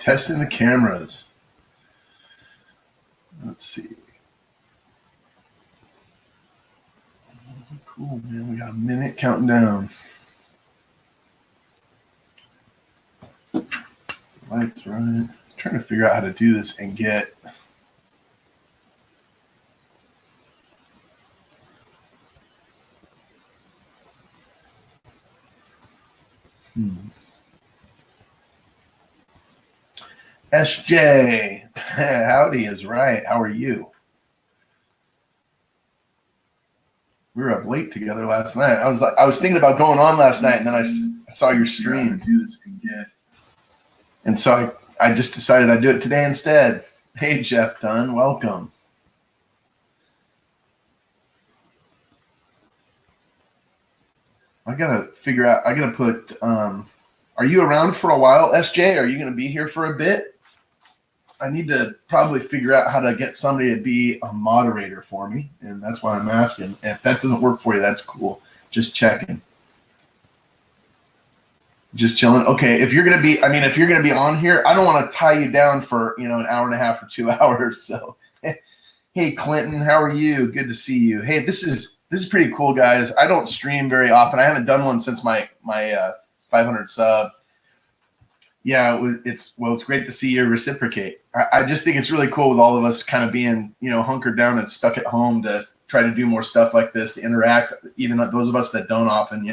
Testing the cameras. Let's see. Cool, man. We got a minute counting down. Lights right. Trying to figure out how to do this and get. SJ, howdy is right. How are you? We were up late together last night. I was thinking about going on last night, and then I saw your stream. And so I just decided I'd do it today instead. Hey, Jeff Dunn, welcome. I gotta figure out. I gotta put. Are you around for a while, SJ? Are you gonna be here for a bit? I need to probably figure out how to get somebody to be a moderator for me, and that's why I'm asking. If that doesn't work for you, that's cool. Just checking. Just chilling. Okay, if you're gonna be, if you're gonna be on here, I don't want to tie you down for an hour and a half or 2 hours. So, hey, Clinton, how are you? Good to see you. Hey, this is pretty cool, guys. I don't stream very often. I haven't done one since my 500 sub. Yeah, it's great to see you reciprocate. I just think it's really cool with all of us kind of being, hunkered down and stuck at home to try to do more stuff like this, to interact, even those of us that don't often,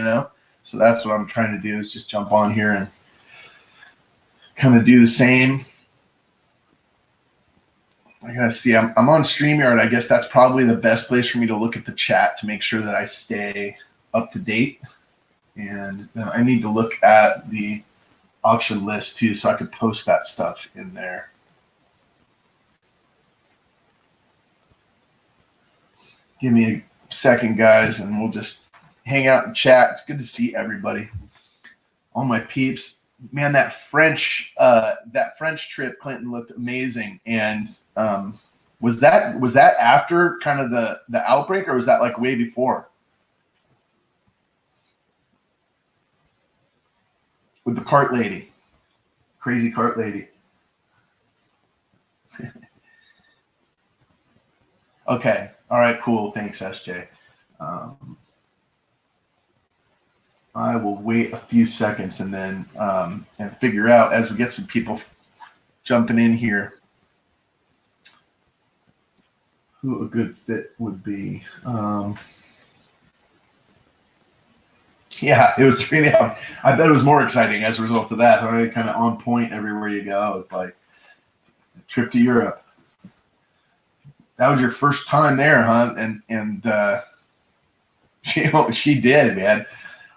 So that's what I'm trying to do, is just jump on here and kind of do the same. I gotta see, I'm on StreamYard. I guess that's probably the best place for me to look at the chat to make sure that I stay up to date. And I need to look at the auction list too, so I could post that stuff in there. Give me a second, guys, and we'll just hang out and chat. It's good to see everybody. All my peeps. Man, that French trip, Clinton, looked amazing. And was that after kind of the outbreak, or was that like way before? With the cart lady. Crazy cart lady. Okay. All right, cool. Thanks, SJ. I will wait a few seconds and then and figure out, as we get some people jumping in here, who a good fit would be. Yeah, it was really, I bet it was more exciting as a result of that. Right? Kind of on point everywhere you go. It's like a trip to Europe. That was your first time there, huh? And she did, man.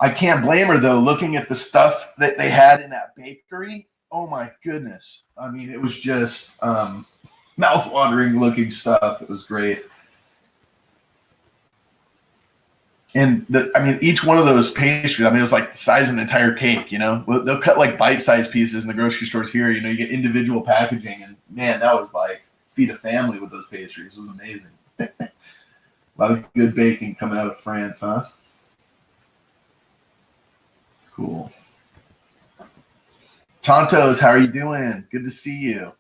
I can't blame her, though, looking at the stuff that they had in that bakery. Oh, my goodness. I mean, it was just mouth-watering looking stuff. It was great. And each one of those pastries, it was like the size of an entire cake, They'll cut like bite-sized pieces in the grocery stores here, you get individual packaging. And, man, that was like feed a family with those pastries. It was amazing. A lot of good baking coming out of France, huh? It's cool. Tontos, how are you doing? Good to see you.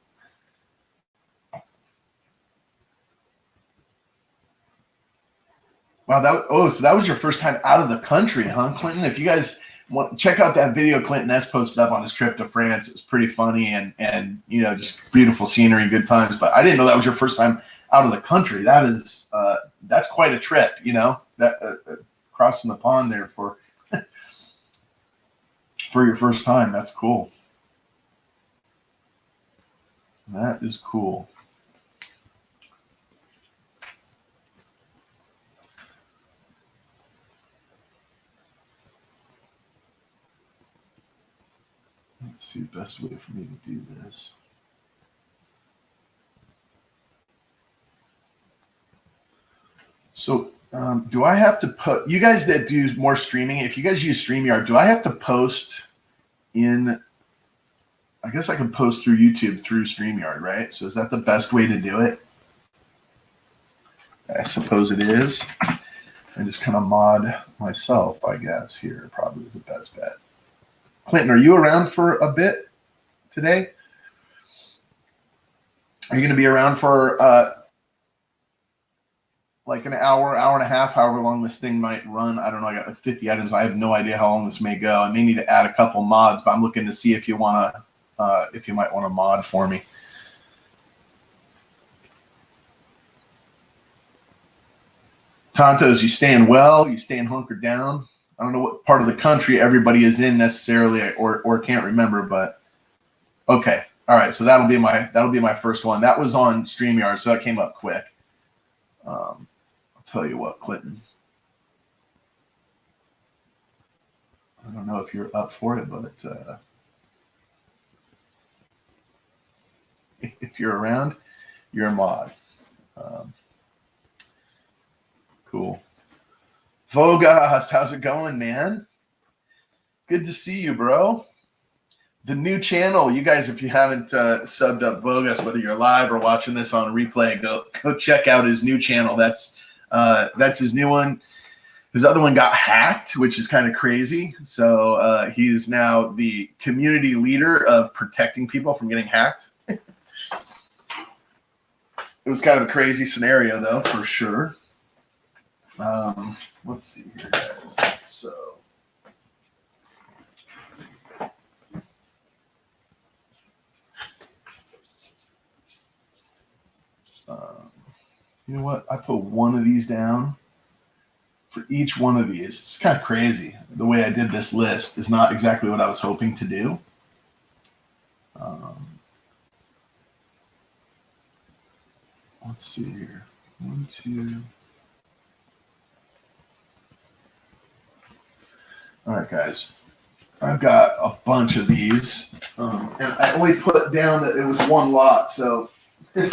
Wow, so that was your first time out of the country, huh, Clinton? If you guys want, check out that video Clinton S posted up on his trip to France. It was pretty funny and just beautiful scenery, good times. But I didn't know that was your first time out of the country. That's quite a trip, that crossing the pond there for your first time. That's cool. That is cool. Let's see the best way for me to do this. So do I have to put, you guys that do more streaming, if you guys use StreamYard, do I have to post in, I guess I can post through YouTube through StreamYard, right? So is that the best way to do it? I suppose it is. I just kind of mod myself, I guess, here probably is the best bet. Clinton, are you around for a bit today? Are you going to be around for like an hour, hour and a half, however long this thing might run? I don't know. I got like 50 items. I have no idea how long this may go. I may need to add a couple mods, but I'm looking to see if you want to, if you might want to mod for me. Tontos, you staying well? You staying hunkered down? I don't know what part of the country everybody is in necessarily, or can't remember, but okay. All right, so that'll be my first one. That was on StreamYard, so that came up quick. I'll tell you what, Clinton. I don't know if you're up for it, but if you're around, you're a mod. Cool. Vogas, how's it going, man? Good to see you, bro. The new channel, you guys, if you haven't subbed up Vogas, whether you're live or watching this on replay, go check out his new channel. That's his new one. His other one got hacked, which is kind of crazy. So he is now the community leader of protecting people from getting hacked. It was kind of a crazy scenario, though, for sure. Let's see here, guys. So. You know what? I put one of these down for each one of these. It's kind of crazy. The way I did this list is not exactly what I was hoping to do. Let's see here. 1, 2. All right, guys. I've got a bunch of these. And I only put down that it was one lot, so this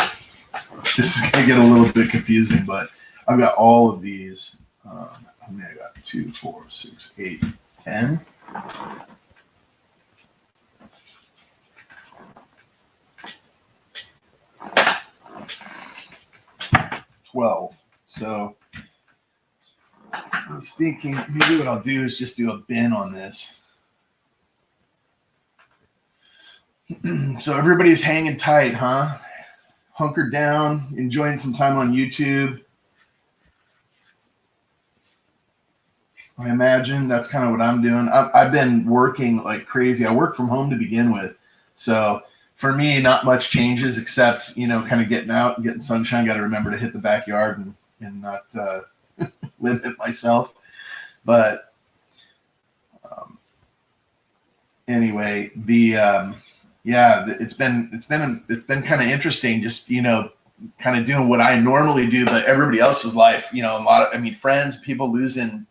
is going to get a little bit confusing, but I've got all of these. I got 2, 4, 6, 8, 10. 12. So I was thinking maybe what I'll do is just do a bin on this. So everybody's hanging tight, huh? Hunkered down, enjoying some time on YouTube. I imagine that's kind of what I'm doing. I've been working like crazy. I work from home to begin with. So for me, not much changes except, kind of getting out and getting sunshine. Got to remember to hit the backyard and not limit myself. But anyway, it's been kind of interesting, just kind of doing what I normally do, but everybody else's life, friends, people losing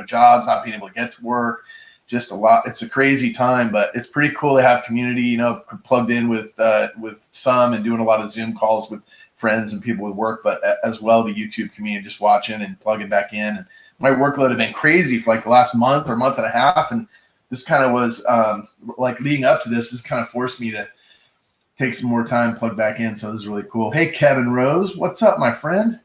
jobs, not being able to get to work, just a lot. It's a crazy time, but it's pretty cool to have community, plugged in with some and doing a lot of Zoom calls with friends and people with work, but as well the YouTube community, just watching and plugging back in. And my workload had been crazy for like the last month or month and a half, and this kind of was like leading up to this kind of forced me to take some more time, plug back in. So this is really cool. Hey, Kevin Rose, what's up, my friend?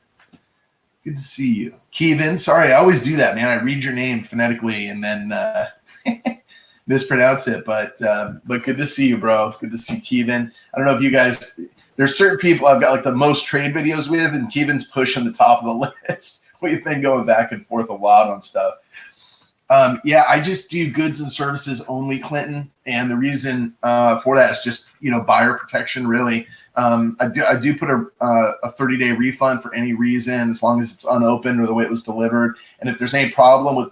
Good to see you. Kevin, sorry, I always do that, man. I read your name phonetically and then mispronounce it, but good to see you, bro. Good to see Kevin. I don't know if you guys, there's certain people I've got like the most trade videos with, and Kevin's pushing the top of the list. We've been going back and forth a lot on stuff. I just do goods and services only, Clinton, and the reason for that is just buyer protection. Really, I do put a 30-day refund for any reason, as long as it's unopened or the way it was delivered. And if there's any problem with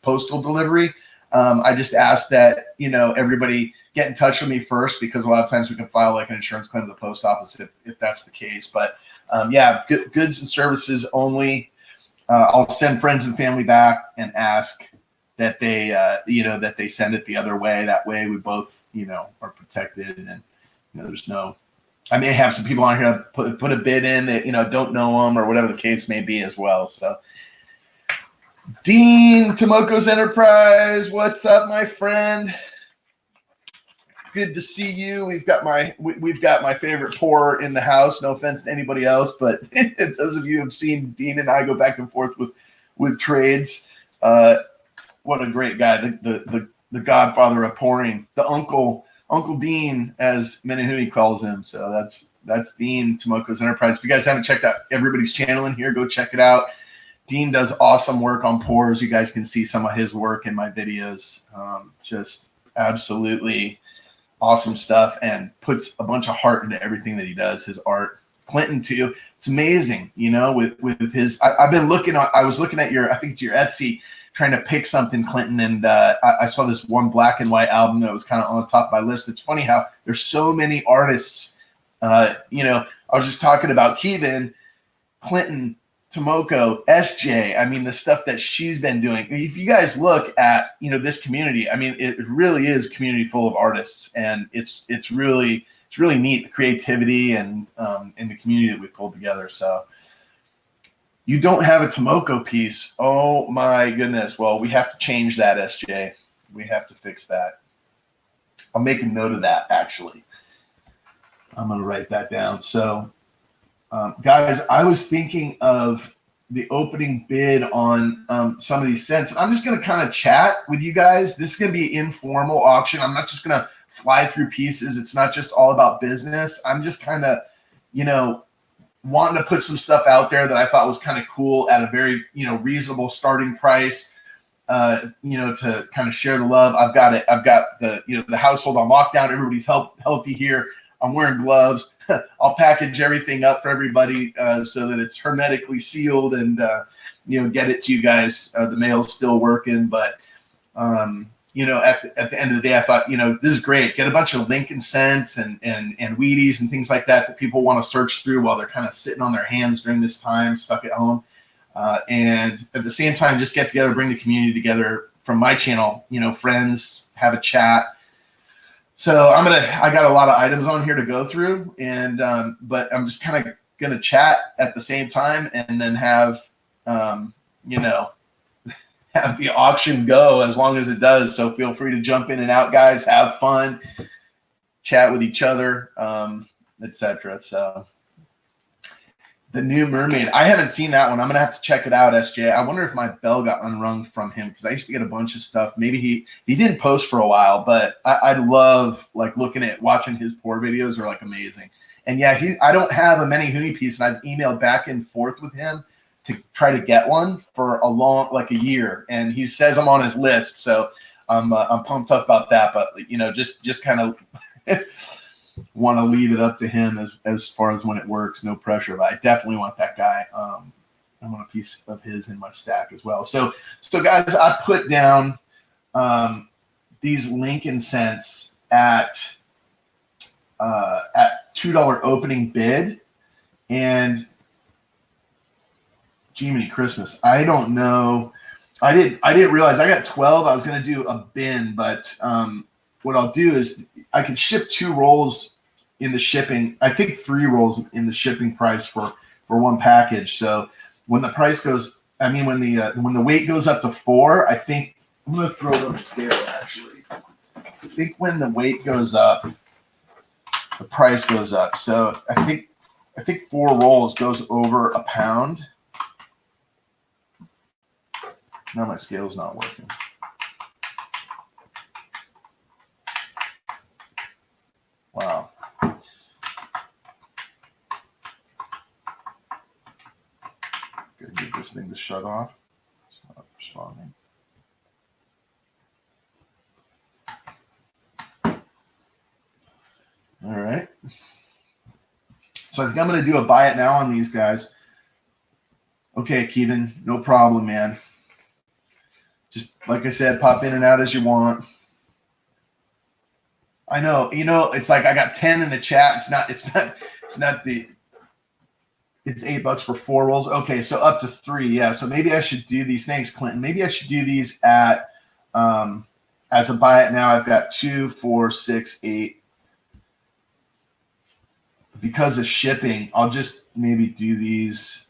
postal delivery, I just ask that everybody get in touch with me first, because a lot of times we can file like an insurance claim to the post office if that's the case. But goods and services only. I'll send friends and family back and ask that they that they send it the other way. That way we both are protected, and there's no, I may have some people on here that put a bid in that don't know them or whatever the case may be as well. So Dean, Tomoko's Enterprise, what's up, my friend? Good to see you. We've got my favorite pourer in the house. No offense to anybody else, but those of you who have seen Dean and I go back and forth with trades, what a great guy, the godfather of pouring, the Uncle Uncle Dean, as Menahuni calls him. So that's Dean, Tomoko's Enterprise. If you guys haven't checked out everybody's channel in here, go check it out. Dean does awesome work on pores. You guys can see some of his work in my videos. Just absolutely awesome stuff, and puts a bunch of heart into everything that he does. His art. Clinton too. It's amazing, you know, with his. I've been looking on. I was looking at your. I think it's your Etsy, trying to pick something, Clinton, and I saw this one black and white album that was kind of on the top of my list. It's funny how there's so many artists. You know, I was just talking about Kevin, Clinton, Tomoko, SJ. I mean, the stuff that she's been doing. If you guys look at, you know, this community, I mean, it really is a community full of artists, and it's really neat, the creativity and the community that we pulled together. So you don't have a Tomoko piece. Oh my goodness. Well, we have to change that, SJ. We have to fix that. I'll make a note of that, actually. I'm going to write that down. So guys, I was thinking of the opening bid on some of these cents. I'm just going to kind of chat with you guys. This is going to be an informal auction. I'm not just going to fly through pieces. It's not just all about business. I'm just kind of, you know, wanting to put some stuff out there that I thought was kind of cool at a very, you know, reasonable starting price, you know, to kind of share the love. I've got the, you know, the household on lockdown. Everybody's healthy here. I'm wearing gloves. I'll package everything up for everybody so that it's hermetically sealed and, you know, get it to you guys. The mail's still working, but, you know, at the end of the day, I thought, you know, this is great. Get a bunch of Lincoln cents and Wheaties and things like that people want to search through while they're kind of sitting on their hands during this time, stuck at home. And at the same time, just get together, bring the community together from my channel, you know, friends, have a chat. So I got a lot of items on here to go through, and but I'm just kind of gonna chat at the same time, and then have you know, have the auction go as long as it does. So feel free to jump in and out, guys. Have fun, chat with each other, etc. So the new mermaid, I haven't seen that one. I'm gonna have to check it out, SJ. I wonder if my bell got unrung from him, because I used to get a bunch of stuff. Maybe he didn't post for a while, but I love like watching his pour videos are like amazing. And yeah, I don't have a Menahuni piece, and I've emailed back and forth with him to try to get one for like a year, and he says I'm on his list, so I'm pumped up about that. But you know, just kind of want to leave it up to him as far as when it works. No pressure, but I definitely want that guy. I want a piece of his in my stack as well. So guys, I put down these Lincoln cents at $2 opening bid, and Jiminy Christmas, I don't know. I didn't realize I got 12. I was going to do a bin, but what I'll do is I can ship 2 rolls in the shipping. I think 3 rolls in the shipping price for one package. So when the price goes, I mean, when the weight goes up to 4, I think I'm going to throw it on the scale, actually. I think when the weight goes up, the price goes up. So I think 4 rolls goes over a pound. Now my scale's not working. Wow. Gotta get this thing to shut off. It's not responding. All right. So I think I'm going to do a buy it now on these guys. Okay, Kevin, no problem, man. Just like I said, pop in and out as you want. I know, you know, it's like I got 10 in the chat. It's $8 for 4 rolls. Okay, so up to 3. Yeah, so maybe I should do these things, Clinton. Maybe I should do these at as a buy it now. I've got 2, 4, 6, 8. Because of shipping, I'll just maybe do these.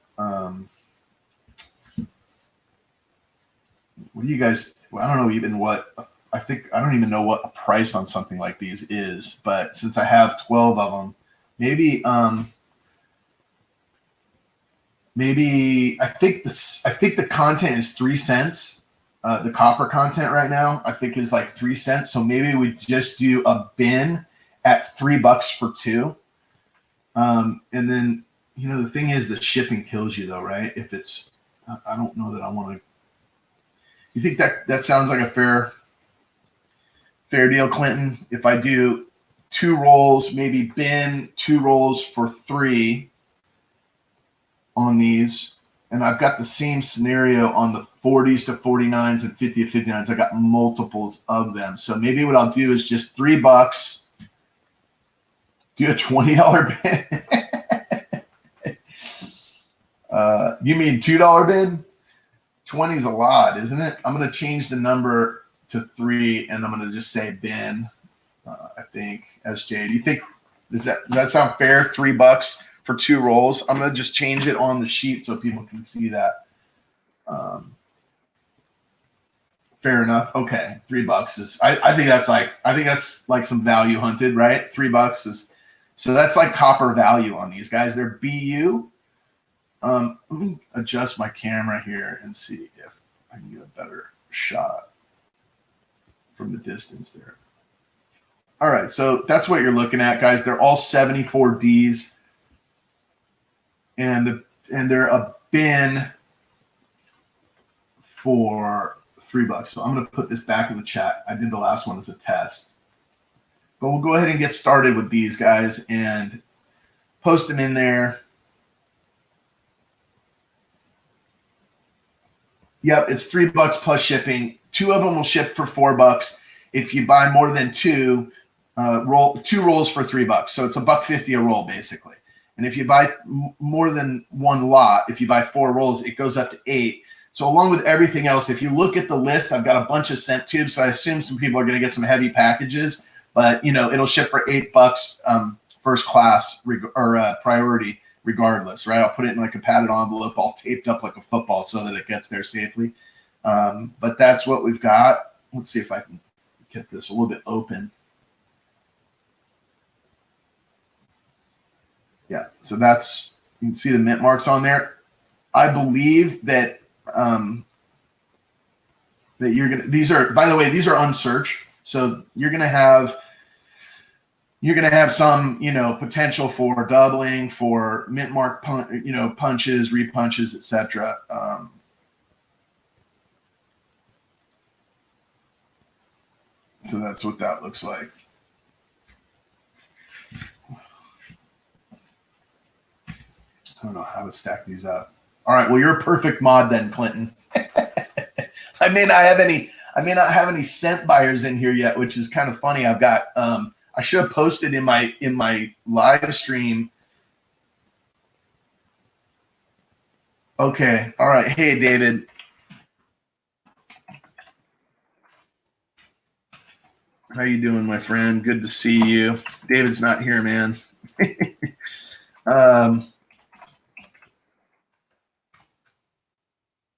What do you guys? Well, I don't know even what. I don't even know what a price on something like these is. But since I have 12 of them, maybe I think the content is 3 cents. The copper content right now, I think, is like 3 cents. So maybe we just do a bin at $3 for 2. And then, you know, the thing is the shipping kills you though, right? If it's, I don't know that I want to. You think that sounds like a fair deal, Clinton? If I do 2 rolls, maybe bin 2 rolls for 3 on these, and I've got the same scenario on the 40s to 49s and 50 to 59s. I got multiples of them. So maybe what I'll do is just $3, do a $20 bin. You mean $2 bin? 20 is a lot, isn't it? I'm going to change the number to 3, and I'm going to just say bin. I think, SJ. Do you think does that sound fair? $3 for 2 rolls. I'm going to just change it on the sheet so people can see that. Fair enough. Okay, $3 is. I think that's like some value hunted, right? $3 is. So that's like copper value on these guys. They're BU. Let me adjust my camera here and see if I can get a better shot from the distance there. All right, so that's what you're looking at, guys. They're all 74 Ds, and they're a bin for $3. So I'm going to put this back in the chat. I did the last one as a test, but we'll go ahead and get started with these guys and post them in there. Yep, it's $3 plus shipping. 2 of them will ship for $4. If you buy more than 2, 2 rolls for $3. So it's $1.50 a roll basically. And if you buy more than 1 lot, if you buy 4 rolls, it goes up to 8. So along with everything else, if you look at the list, I've got a bunch of scent tubes. So I assume some people are going to get some heavy packages, but you know it'll ship for $8 first class or priority regardless, right? I'll put it in like a padded envelope, all taped up like a football so that it gets there safely. But that's what we've got. Let's see if I can get this a little bit open. Yeah, so that's, you can see the mint marks on there. I believe that that you're gonna, these are, by the way, these are unsearched. So you're gonna have some, you know, potential for doubling, for mint mark punches, repunches, etc. So that's what that looks like. I don't know how to stack these up. All right, well, you're a perfect mod then, Clinton. I may not have any scent buyers in here yet, which is kind of funny. I've got I should have posted in my live stream. Okay, all right. Hey, David. How you doing, my friend? Good to see you. David's not here, man.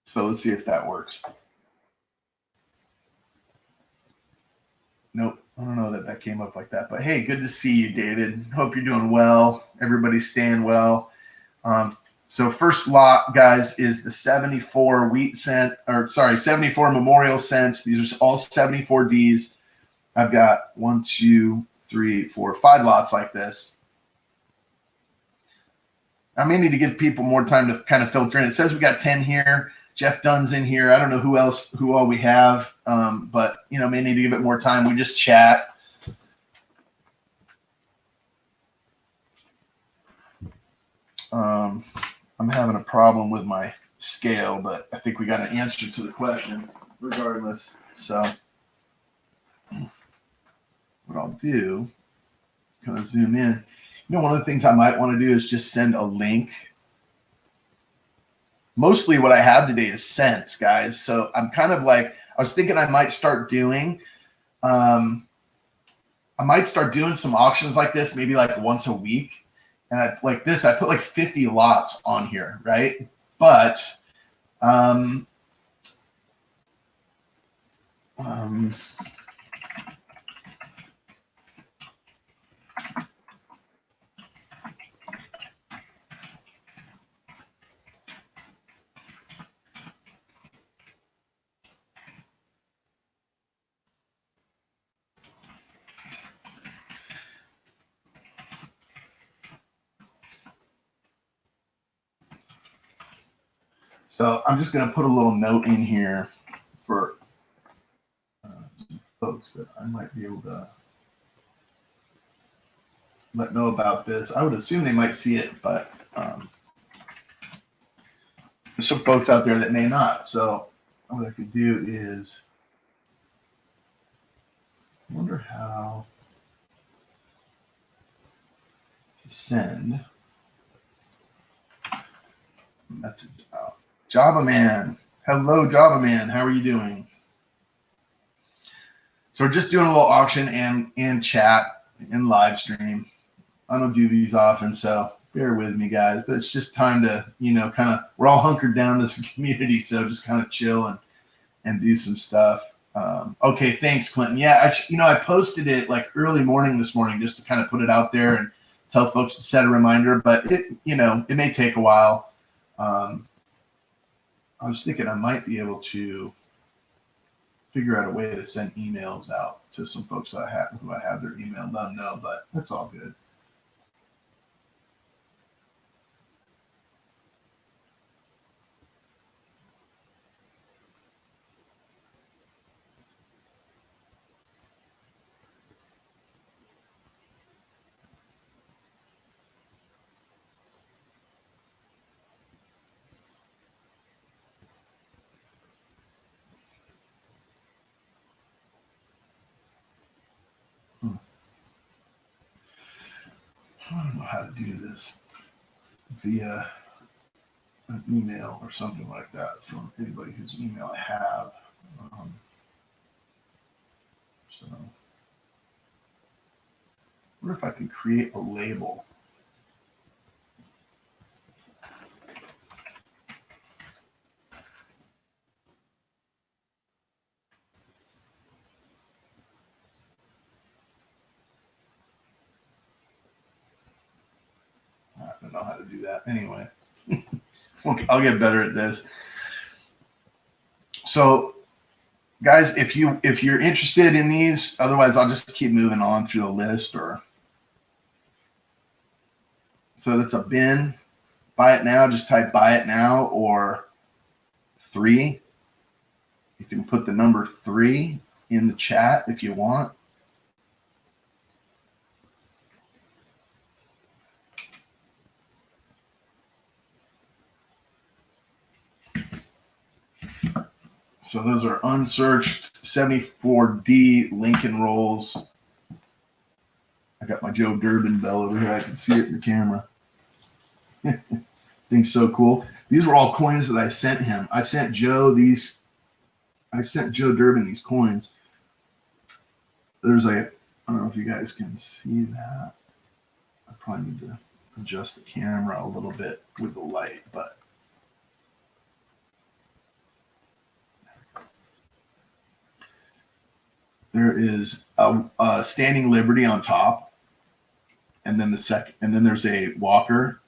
So let's see if that works. Nope. I don't know that came up like that. But hey, good to see you, David. Hope you're doing well. Everybody's staying well. So first lot, guys, is the 74 wheat scent, or sorry, 74 memorial scents. These are all 74 Ds. I've got 1, 2, 3, 4, 5 lots like this. I may need to give people more time to kind of filter in. It says we got 10 here. Jeff Dunn's in here. I don't know who all we have, but you know, may need to give it more time. We just chat. I'm having a problem with my scale, but I think we got an answer to the question regardless. So what I'll do, kind of zoom in. You know, one of the things I might want to do is just send a link. Mostly what I have today is cents, guys. So I'm kind of like, I was thinking I might start doing some auctions like this, maybe like once a week. And I put like 50 lots on here, right? But So I'm just going to put a little note in here for some folks that I might be able to let know about this. I would assume they might see it, but there's some folks out there that may not. So what I could do is, I wonder how to send a message out. Java Man. Hello, Java Man. How are you doing? So we're just doing a little auction and chat and live stream. I don't do these often, so bear with me, guys. But it's just time to, kind of, we're all hunkered down as a community, so just kind of chill and do some stuff. Okay, thanks, Clinton. Yeah, I posted it like early morning this morning just to kind of put it out there and tell folks to set a reminder. But it may take a while. I was thinking I might be able to figure out a way to send emails out to some folks who I have their email. Don't know, but that's all good. I don't know how to do this via an email or something like that from anybody whose email I have. So, I wonder if I can create a label. I don't know how to do that anyway. I'll get better at this. So, guys, if you're interested in these, otherwise I'll just keep moving on through the list. Or so that's a bin. Buy it now. Just type buy it now or 3. You can put the number 3 in the chat if you want. So those are unsearched 74D Lincoln rolls. I got my Joe Durbin bell over here. I can see it in the camera. Thing's so cool. These were all coins that I sent him. I sent Joe Durbin these coins. I don't know if you guys can see that. I probably need to adjust the camera a little bit with the light, but there is a Standing Liberty on top, and then there's a Walker,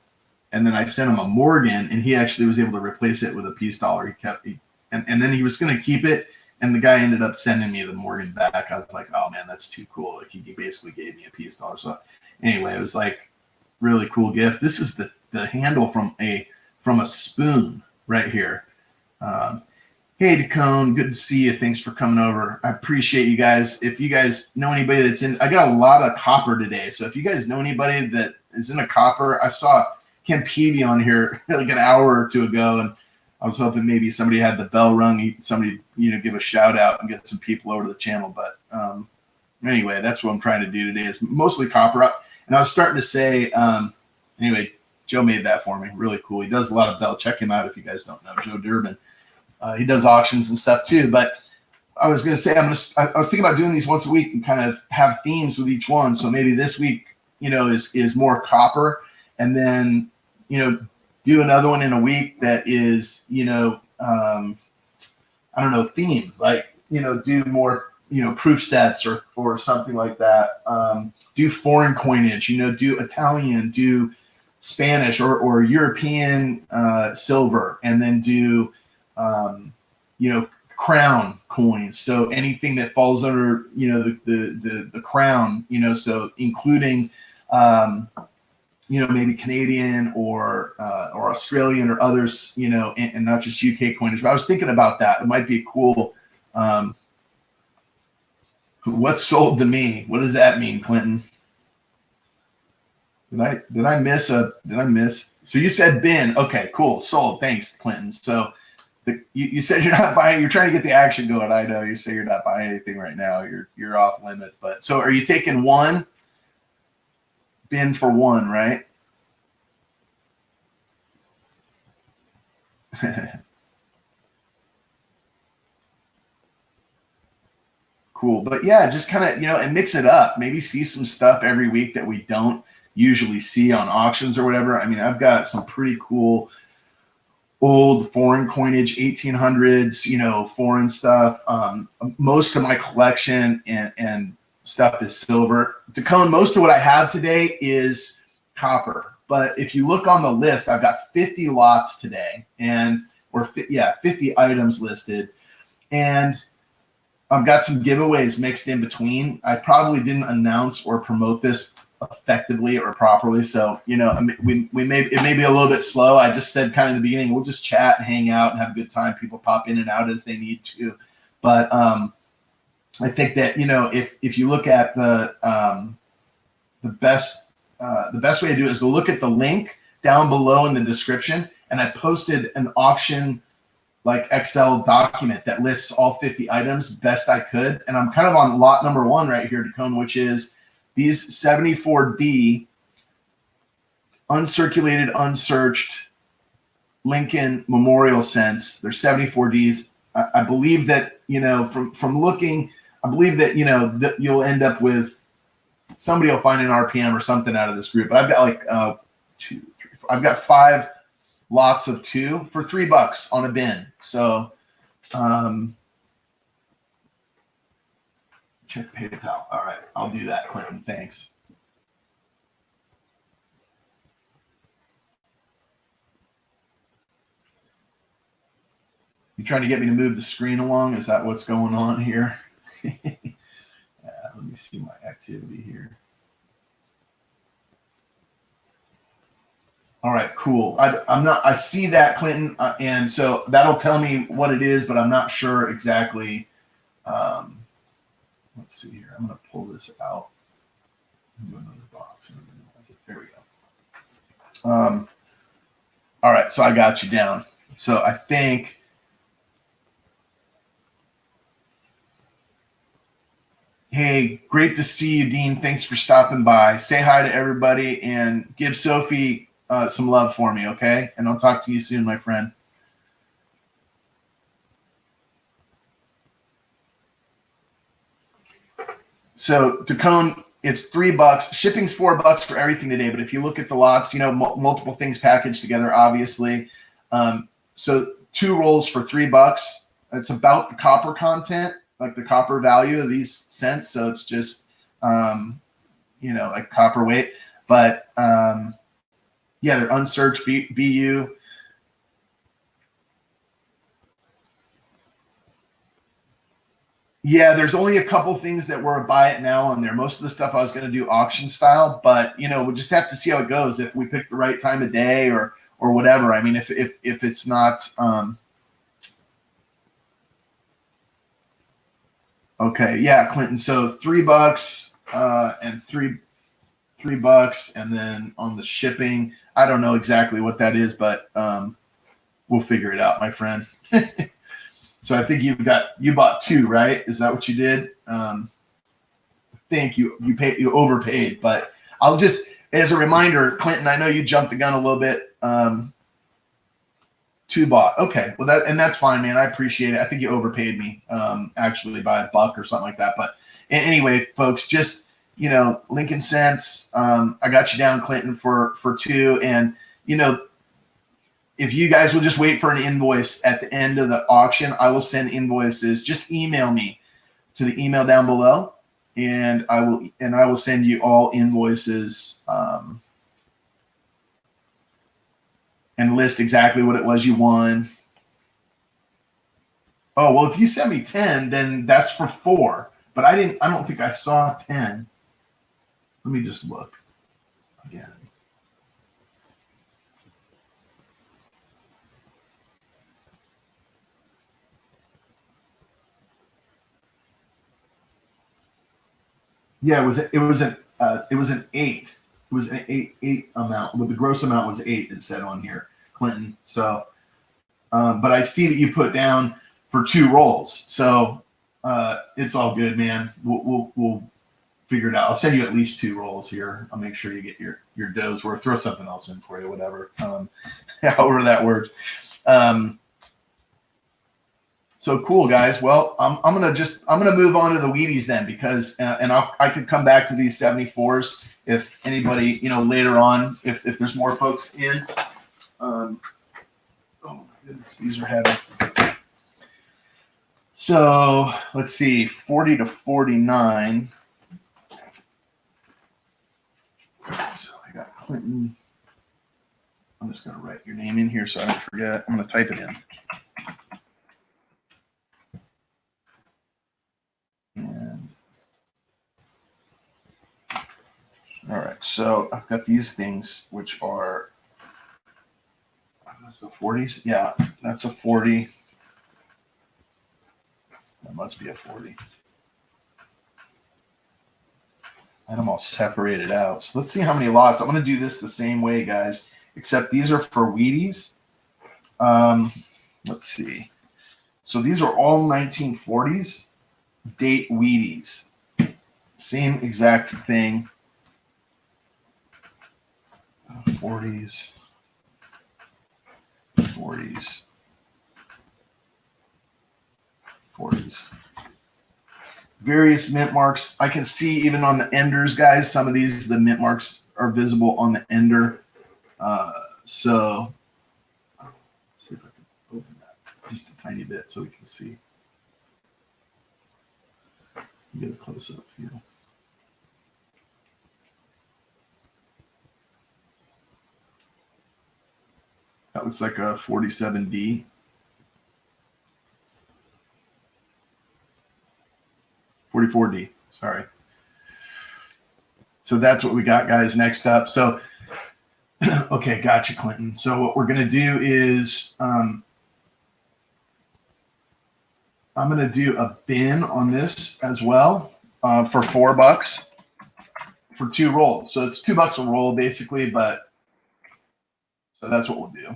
and then I sent him a Morgan, and he actually was able to replace it with a peace dollar. And then he was going to keep it, and the guy ended up sending me the Morgan back. I was like, oh man, that's too cool. Like he basically gave me a peace dollar. So anyway, it was like really cool gift. This is the handle from a spoon right here. Hey, Dacone, good to see you. Thanks for coming over. I appreciate you guys. If you guys know anybody that's in, I got a lot of copper today. So if you guys know anybody that is in a copper, I saw Ken Peavy on here like an hour or two ago, and I was hoping maybe somebody had the bell rung, somebody, give a shout out and get some people over to the channel. But anyway, that's what I'm trying to do today is mostly copper up. And I was starting to say, anyway, Joe made that for me. Really cool. He does a lot of bell. Check him out if you guys don't know, Joe Durbin. He does auctions and stuff too. But I was going to say, I was thinking about doing these once a week and kind of have themes with each one. So maybe this week, is more copper, and then, do another one in a week that is, I don't know, themed, like, do more, proof sets or something like that. Do foreign coinage, do Italian, do Spanish or European silver, and then do, crown coins. So anything that falls under, the crown, so including maybe Canadian or Australian or others, and not just UK coinage. But I was thinking about that. It might be cool. What's sold to me? What does that mean, Clinton? Did I miss? So you said bin. Okay, cool. Sold. Thanks, Clinton. So you said you're not buying. You're trying to get the action going. I know you say you're not buying anything right now. You're off limits. But so are you taking one? Bin for one, right? Cool. But yeah, just kind of, and mix it up. Maybe see some stuff every week that we don't usually see on auctions or whatever. I mean, I've got some pretty cool old foreign coinage, 1800s, foreign stuff. Most of my collection and stuff is silver. Dacone, most of what I have today is copper. But if you look on the list, I've got 50 lots today, 50 items listed. And I've got some giveaways mixed in between. I probably didn't announce or promote this effectively or properly. So, it may be a little bit slow. I just said kind of in the beginning, we'll just chat and hang out and have a good time. People pop in and out as they need to. But I think that, if you look at the best way to do it is to look at the link down below in the description. And I posted an auction like Excel document that lists all 50 items best I could. And I'm kind of on lot number one right here, Dacone, which is these 74D uncirculated, unsearched Lincoln Memorial cents. They're 74Ds. I believe that, from looking, I believe that, that you'll end up with, somebody will find an RPM or something out of this group. But I've got like I've got 5 lots of 2 for $3 on a bin. So check PayPal. All right, I'll do that, Clinton. Thanks. You trying to get me to move the screen along? Is that what's going on here? Let me see my activity here. All right, cool. I see that, Clinton, and so that'll tell me what it is, but I'm not sure exactly. Let's see here. I'm going to pull this out. Do another box. There we go. All right, so I got you down. So I think. Hey, great to see you, Dean. Thanks for stopping by. Say hi to everybody and give Sophie some love for me, okay? And I'll talk to you soon, my friend. So, Dacone, it's $3. Shipping's $4 for everything today. But if you look at the lots, multiple things packaged together, obviously. So 2 rolls for $3. It's about the copper content, like the copper value of these cents. So it's just, like copper weight. But they're unsearched BU. Yeah, there's only a couple things that were a buy it now on there. Most of the stuff I was going to do auction style, but we'll just have to see how it goes. If we pick the right time of day or whatever. I mean, if it's not. Okay, yeah, Clinton. So $3 and $3, and then on the shipping, I don't know exactly what that is, but we'll figure it out, my friend. So I think you bought 2, right? Is that what you did? I think you overpaid, but I'll just, as a reminder, Clinton, I know you jumped the gun a little bit. 2 bought. Okay, well that's fine, man. I appreciate it. I think you overpaid me, actually by $1 or something like that. But anyway, folks, just Lincoln cents. I got you down, Clinton, for 2, and if you guys will just wait for an invoice at the end of the auction, I will send invoices. Just email me to the email down below, and I will send you all invoices and list exactly what it was you won. Oh, well, if you send me 10, then that's for 4. But I don't think I saw 10. Let me just look again. Yeah, it was an eight. It was an eight amount. Well, the gross amount was eight. It said on here, Clinton. So, but I see that you put down for 2 rolls. So it's all good, man. We'll figure it out. I'll send you at least 2 rolls here. I'll make sure you get your dough's worth. Throw something else in for you, whatever. However that works. So cool, guys. Well, I'm gonna move on to the Wheaties then, because and I could come back to these 74s if anybody, later on, if there's more folks in. Oh my goodness, these are heavy. So let's see, 40 to 49. So I got Clinton. I'm just gonna write your name in here so I don't forget. I'm gonna type it in. And all right, so I've got these things which are the 40s. Yeah, that's a 40. That must be a 40. And I'm all separated out. So let's see how many lots. I'm going to do this the same way, guys, except these are for Wheaties. Let's see. So these are all 1940s date Wheaties. Same exact thing. 40s. 40s. 40s. Various mint marks. I can see even on the enders, guys, some of these, the mint marks are visible on the ender. So let's see if I can open that just a tiny bit so we can see. Get a close up view. That looks like a 47D. 44D, sorry. So that's what we got, guys. Next up. So, okay, gotcha, Clinton. So what we're going to do is I'm going to do a bin on this as well for $4 for 2 rolls. So it's $2 a roll basically, but so that's what we'll do.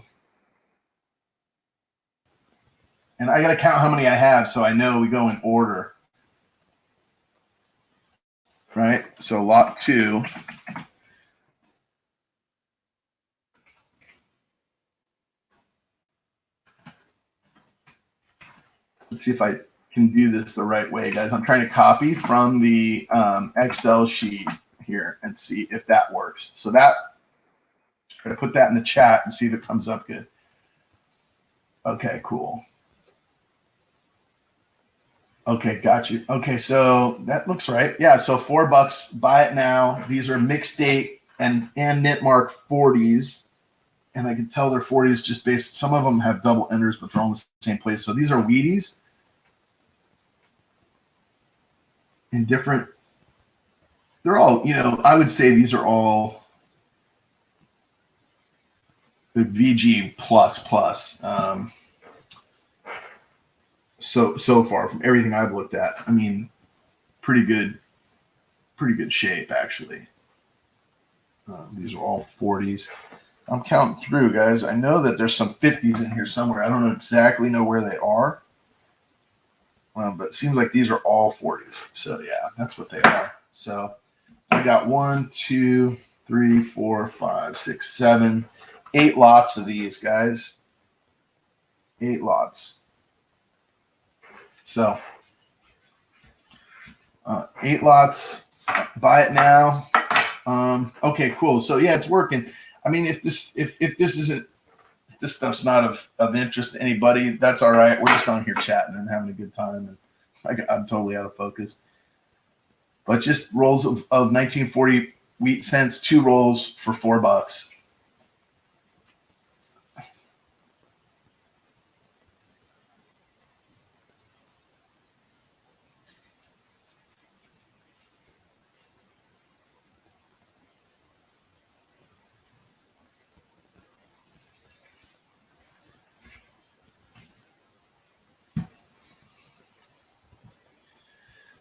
And I got to count how many I have so I know we go in order. Right? So lot 2. Let's see if I can do this the right way, guys. I'm trying to copy from the Excel sheet here and see if that works. So that, try to put that in the chat and see if it comes up good. Okay, cool. Okay, got you. Okay, so that looks right. Yeah, so $4, buy it now. These are mixed date and mint mark 40s. And I can tell they're 40s just based, some of them have double enders, but they're all in the same place. So these are Wheaties in different, they're all, I would say these are all the VG plus. So far from everything I've looked at, I mean, pretty good shape actually. These are all 40s. I'm counting through, guys. I know that there's some 50s in here somewhere. I don't exactly know where they are, but it seems like these are all 40s. So yeah, that's what they are. So I got 1, 2, 3, 4, 5, 6, 7, 8 lots of these, guys. 8 lots. So 8 lots. Buy it now. Okay, cool. So yeah, it's working. I mean, if this stuff's not of interest to anybody, that's all right. We're just on here chatting and having a good time, and I'm totally out of focus. But just rolls of 1940 wheat cents, 2 rolls for $4.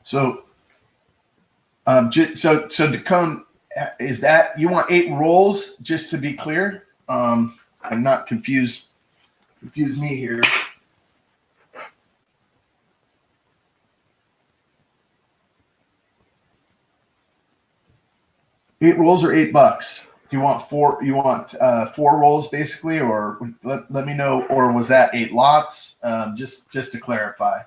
So So to come, is that you want 8 rolls? Just to be clear, I'm not confuse me here. $8 rolls or $8? Do you want 4? You want 4 rolls basically, or let me know, or was that 8 lots? Just to clarify.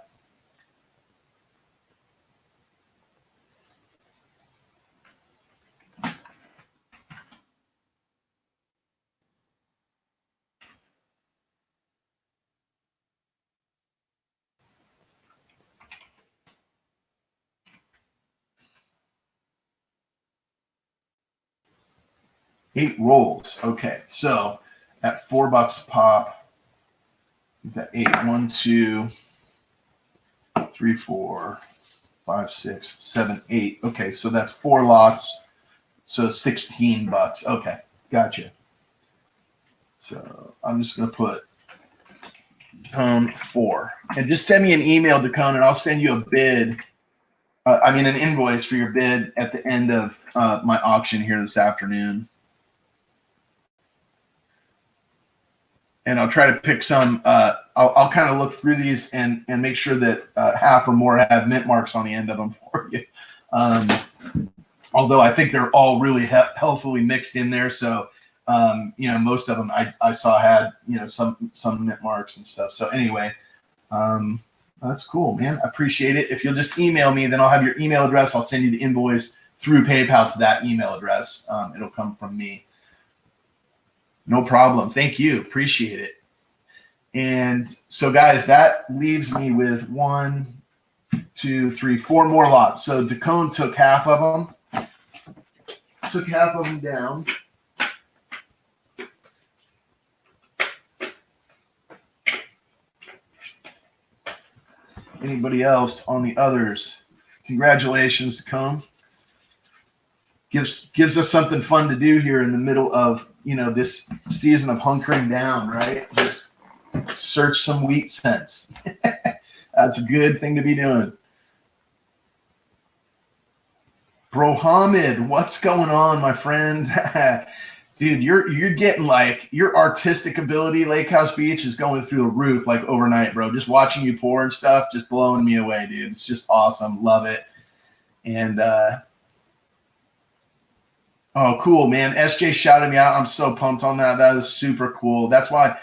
Eight rolls. Okay, so at $4 a pop, you've got 8. 1, 2, 3, 4, 5, 6, 7, 8. Okay, so that's 4 lots. So $16. Okay, gotcha. So I'm just gonna put Cone 4, and just send me an email to Cone, and I'll send you a bid. An invoice for your bid at the end of my auction here this afternoon. And I'll try to pick some. I'll kind of look through these and make sure that half or more have mint marks on the end of them for you. Although I think they're all really healthily mixed in there, so most of them I saw had some mint marks and stuff. So anyway, that's cool, man. I appreciate it. If you'll just email me, then I'll have your email address. I'll send you the invoice through PayPal to that email address. It'll come from me. No problem. Thank you. Appreciate it. And so, guys, that leaves me with 1, 2, 3, 4 more lots. So Dacone took half of them. Took half of them down. Anybody else on the others? Congratulations, Dacone. Gives us something fun to do here in the middle of this season of hunkering down, right? Just search some wheat cents. That's a good thing to be doing. Brohamid, what's going on, my friend? Dude, you're getting your artistic ability, Lake House Beach, is going through the roof overnight, bro. Just watching you pour and stuff, just blowing me away, dude. It's just awesome. Love it. And oh, cool, man. SJ shouted me out. I'm so pumped on that. That is super cool. That's why,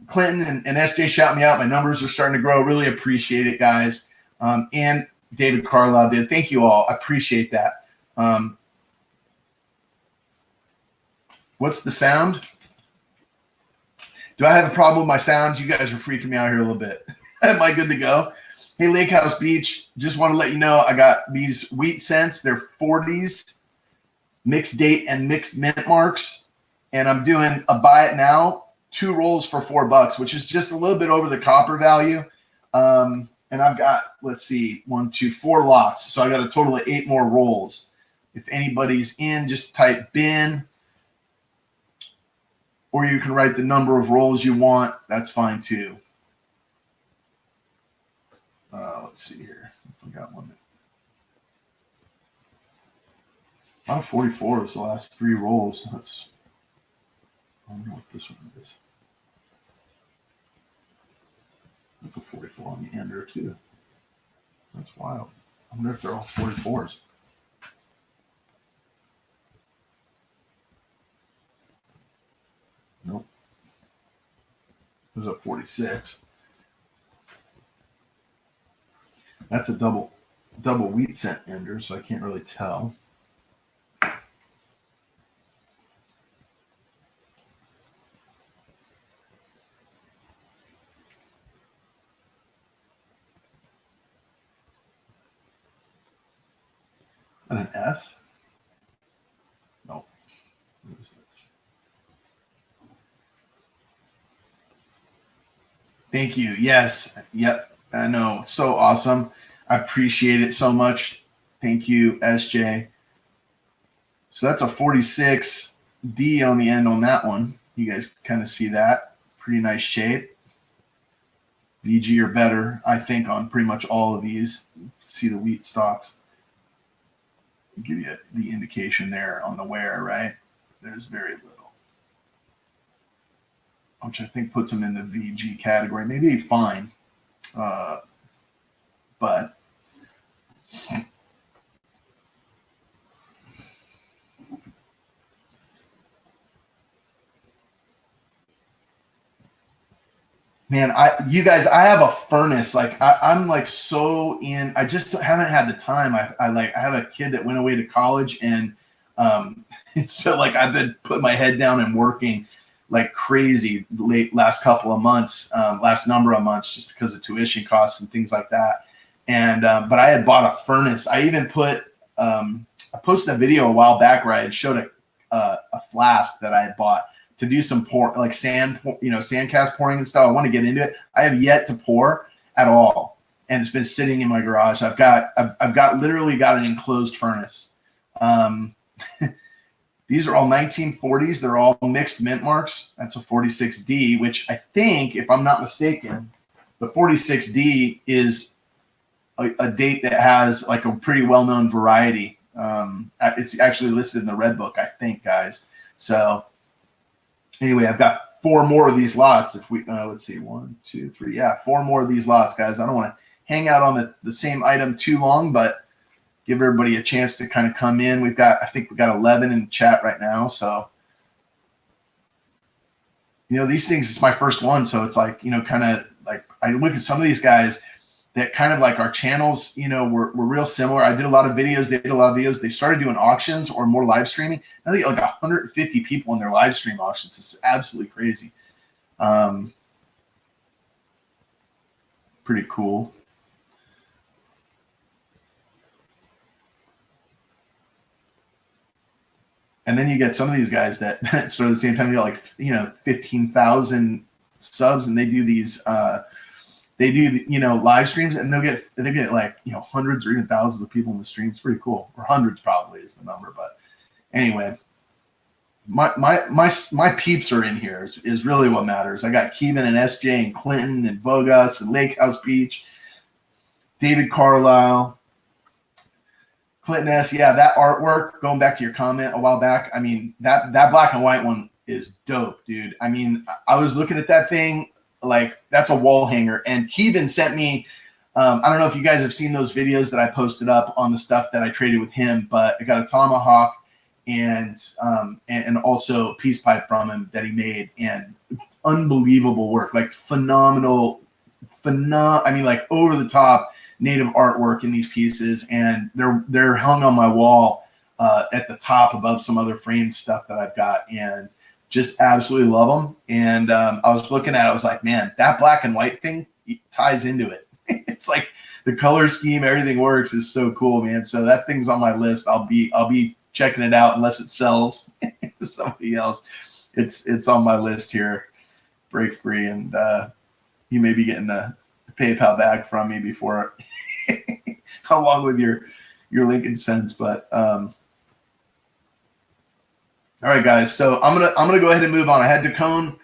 Clinton and SJ shout me out. My numbers are starting to grow. Really appreciate it, guys. And David Carlisle did. Thank you all. I appreciate that. What's the sound? Do I have a problem with my sound? You guys are freaking me out here a little bit. Am I good to go? Hey, Lake House Beach, just want to let you know I got these wheat cents. They're 40s. Mixed date and mixed mint marks, and I'm doing a buy it now, 2 rolls for $4, which is just a little bit over the copper value. And I've got, let's see, 1, 2, 4 lots, so I got a total of 8 more rolls. If anybody's in, just type bin, or you can write the number of rolls you want. That's fine too. Let's see here. I got one. Out of 44 is the last 3 rolls. I don't know what this one is. That's a 44 on the ender too. That's wild. I wonder if they're all 44s. Nope. There's a 46. That's a double wheat cent ender, so I can't really tell. And an S? No. What is this? Thank you. Yes. Yep. I know. So awesome. I appreciate it so much. Thank you, SJ. So that's a 46D on the end on that one. You guys kind of see that. Pretty nice shape. VG or better, I think, on pretty much all of these. See the wheat stalks. give you the indication there on the wear, right? There's very little, which I think puts them in the VG category. Maybe fine, but man, you guys, I have a furnace. Like I'm like so in. I just haven't had the time. I have a kid that went away to college, and so like I've been putting my head down and working like crazy last couple of months, last number of months, just because of tuition costs and things like that. And but I had bought a furnace. I even put I posted a video a while back where I had showed a flask that I had bought to do some like sand, sandcast pouring and stuff. I want to get into it. I have yet to pour at all, and it's been sitting in my garage. I've literally got an enclosed furnace. These are all 1940s. They're all mixed mint marks. That's a 46D, which I think, if I'm not mistaken, the 46D is a date that has like a pretty well-known variety. It's actually listed in the red book, I think, guys. So anyway, I've got 4 more of these lots. If we let's see, 1, 2, 3, yeah, 4 more of these lots, guys. I don't want to hang out on the same item too long, but give everybody a chance to kind of come in. I think we've got 11 in the chat right now. So, these things, it's my first one. So it's like, kind of like I look at some of these guys that kind of like our channels, were real similar. I did a lot of videos. They did a lot of videos. They started doing auctions or more live streaming. Now they get like 150 people in their live stream auctions. It's absolutely crazy. Pretty cool. And then you get some of these guys that start at the same time. You got like 15,000 subs, and they do these live streams, and they get like hundreds or even thousands of people in the stream. It's pretty cool, or hundreds probably is the number. But anyway, my peeps are in here is really what matters. I got Keevan and SJ and Clinton and Bogus and Lake House Beach, David Carlisle. Clinton S, yeah, that artwork, going back to your comment a while back, I mean, that black and white one is dope, dude. I mean, I was looking at that thing, like, that's a wall hanger. And Keevan sent me, I don't know if you guys have seen those videos that I posted up on the stuff that I traded with him, but I got a tomahawk and also a peace pipe from him that he made, and unbelievable work, like phenomenal, I mean, like over the top native artwork in these pieces, and they're hung on my wall at the top above some other framed stuff that I've got, and just absolutely love them. And I was looking at it, I was like, man, that black and white thing ties into it. It's like the color scheme, everything works, is so cool, man. So that thing's on my list. I'll be checking it out unless it sells to somebody else. It's on my list here, break free, and you may be getting the PayPal back from me before along with your Lincoln cents. But all right, guys, so I'm gonna go ahead and move on. I had Tacone.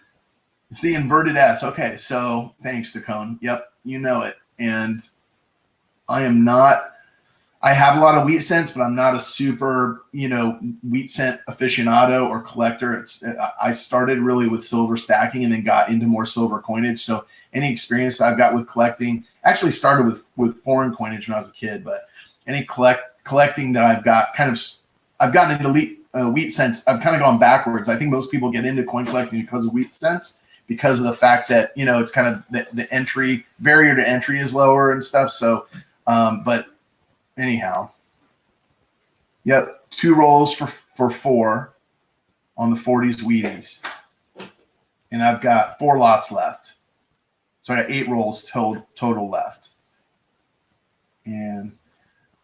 It's the inverted S. Okay, so thanks, Tacone. Yep, you know it. And I have a lot of wheat cents, but I'm not a super wheat cent aficionado or collector. I started really with silver stacking and then got into more silver coinage. So any experience I've got with collecting, actually started with foreign coinage when I was a kid, but any collecting that I've got, I've gotten into wheat cents. I've kind of gone backwards. I think most people get into coin collecting because of wheat cents, because of the fact that it's kind of the entry barrier to entry is lower and stuff. So, but anyhow, yep, 2 rolls for 4 on the 40s Wheaties, and I've got 4 lots left. So I got 8 rolls total left. And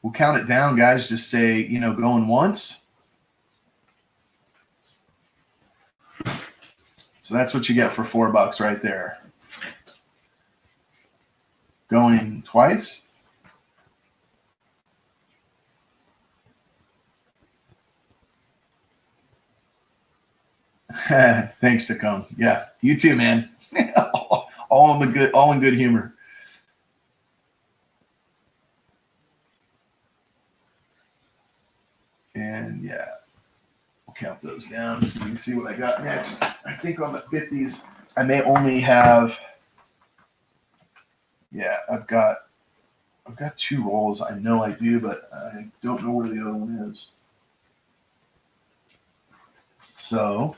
we'll count it down, guys. Just say, going once. So that's what you get for $4 right there. Going twice. Thanks, Tacone. Yeah, you too, man. all in good humor. And yeah, we'll count those down. You can see what I got next. I think on the 50s, I may only have, yeah, I've got 2 rolls. I know I do, but I don't know where the other one is. So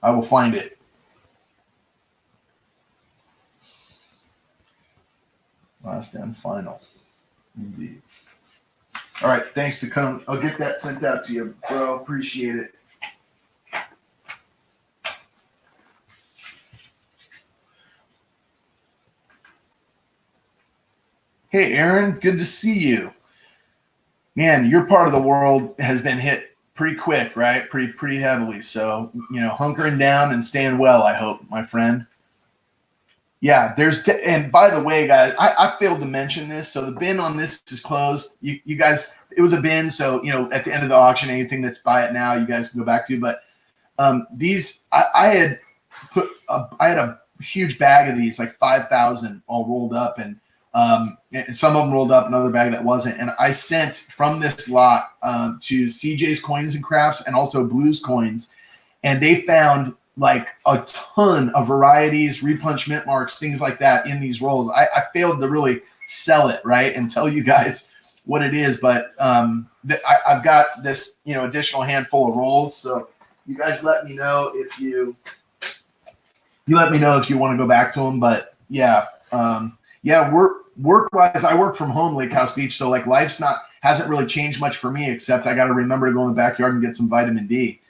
I will find it. Last and final. Indeed. All right. Thanks to come. I'll get that sent out to you, bro. Appreciate it. Hey, Aaron. Good to see you. Man, your part of the world has been hit pretty quick, right? Pretty heavily. So, hunkering down and staying well, I hope, my friend. Yeah, and by the way, guys, I failed to mention this. So the bin on this is closed. You guys, it was a bin. So, at the end of the auction, anything that's buy it now, you guys can go back to. But these, I had a huge bag of these, like 5,000 all rolled up. And some of them rolled up, another bag that wasn't. And I sent from this lot to CJ's Coins and Crafts and also Blues Coins. And they found like a ton of varieties, repunch mint marks, things like that in these rolls. I failed to really sell it, right, and tell you guys what it is. But I've got this, additional handful of rolls. So you guys let me know if you want to go back to them. But yeah, work-wise, I work from home, Lake House Beach. So like life's hasn't really changed much for me, except I got to remember to go in the backyard and get some vitamin D.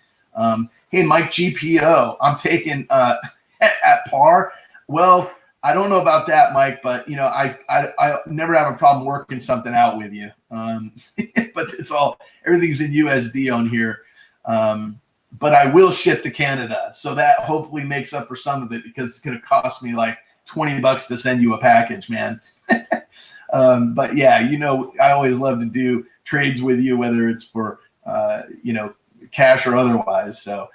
Hey, Mike GPO, I'm taking at par. Well, I don't know about that, Mike, but I never have a problem working something out with you. But everything's in USD on here. But I will ship to Canada, so that hopefully makes up for some of it, because it's going to cost me like $20 to send you a package, man. But yeah, I always love to do trades with you, whether it's for cash or otherwise. So.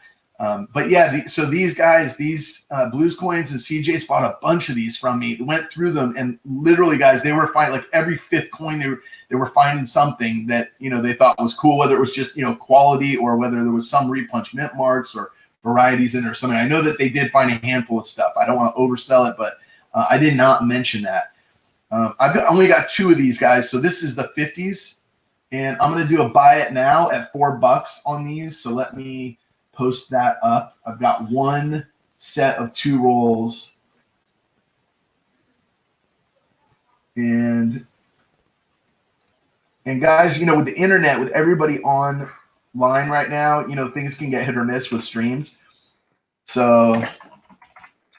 But yeah, so these guys, Blues Coins and CJ's bought a bunch of these from me, went through them, and literally, guys, they were finding like every 5th coin they were finding something that they thought was cool, whether it was just quality or whether there was some repunch mint marks or varieties in there or something. I know that they did find a handful of stuff. I don't want to oversell it, but I did not mention that. I've only got 2 of these guys, so this is the 50s, and I'm going to do a buy it now at $4 on these. So let me post that up. I've got 1 set of 2 rolls. And guys, with the internet, with everybody online right now, things can get hit or miss with streams. So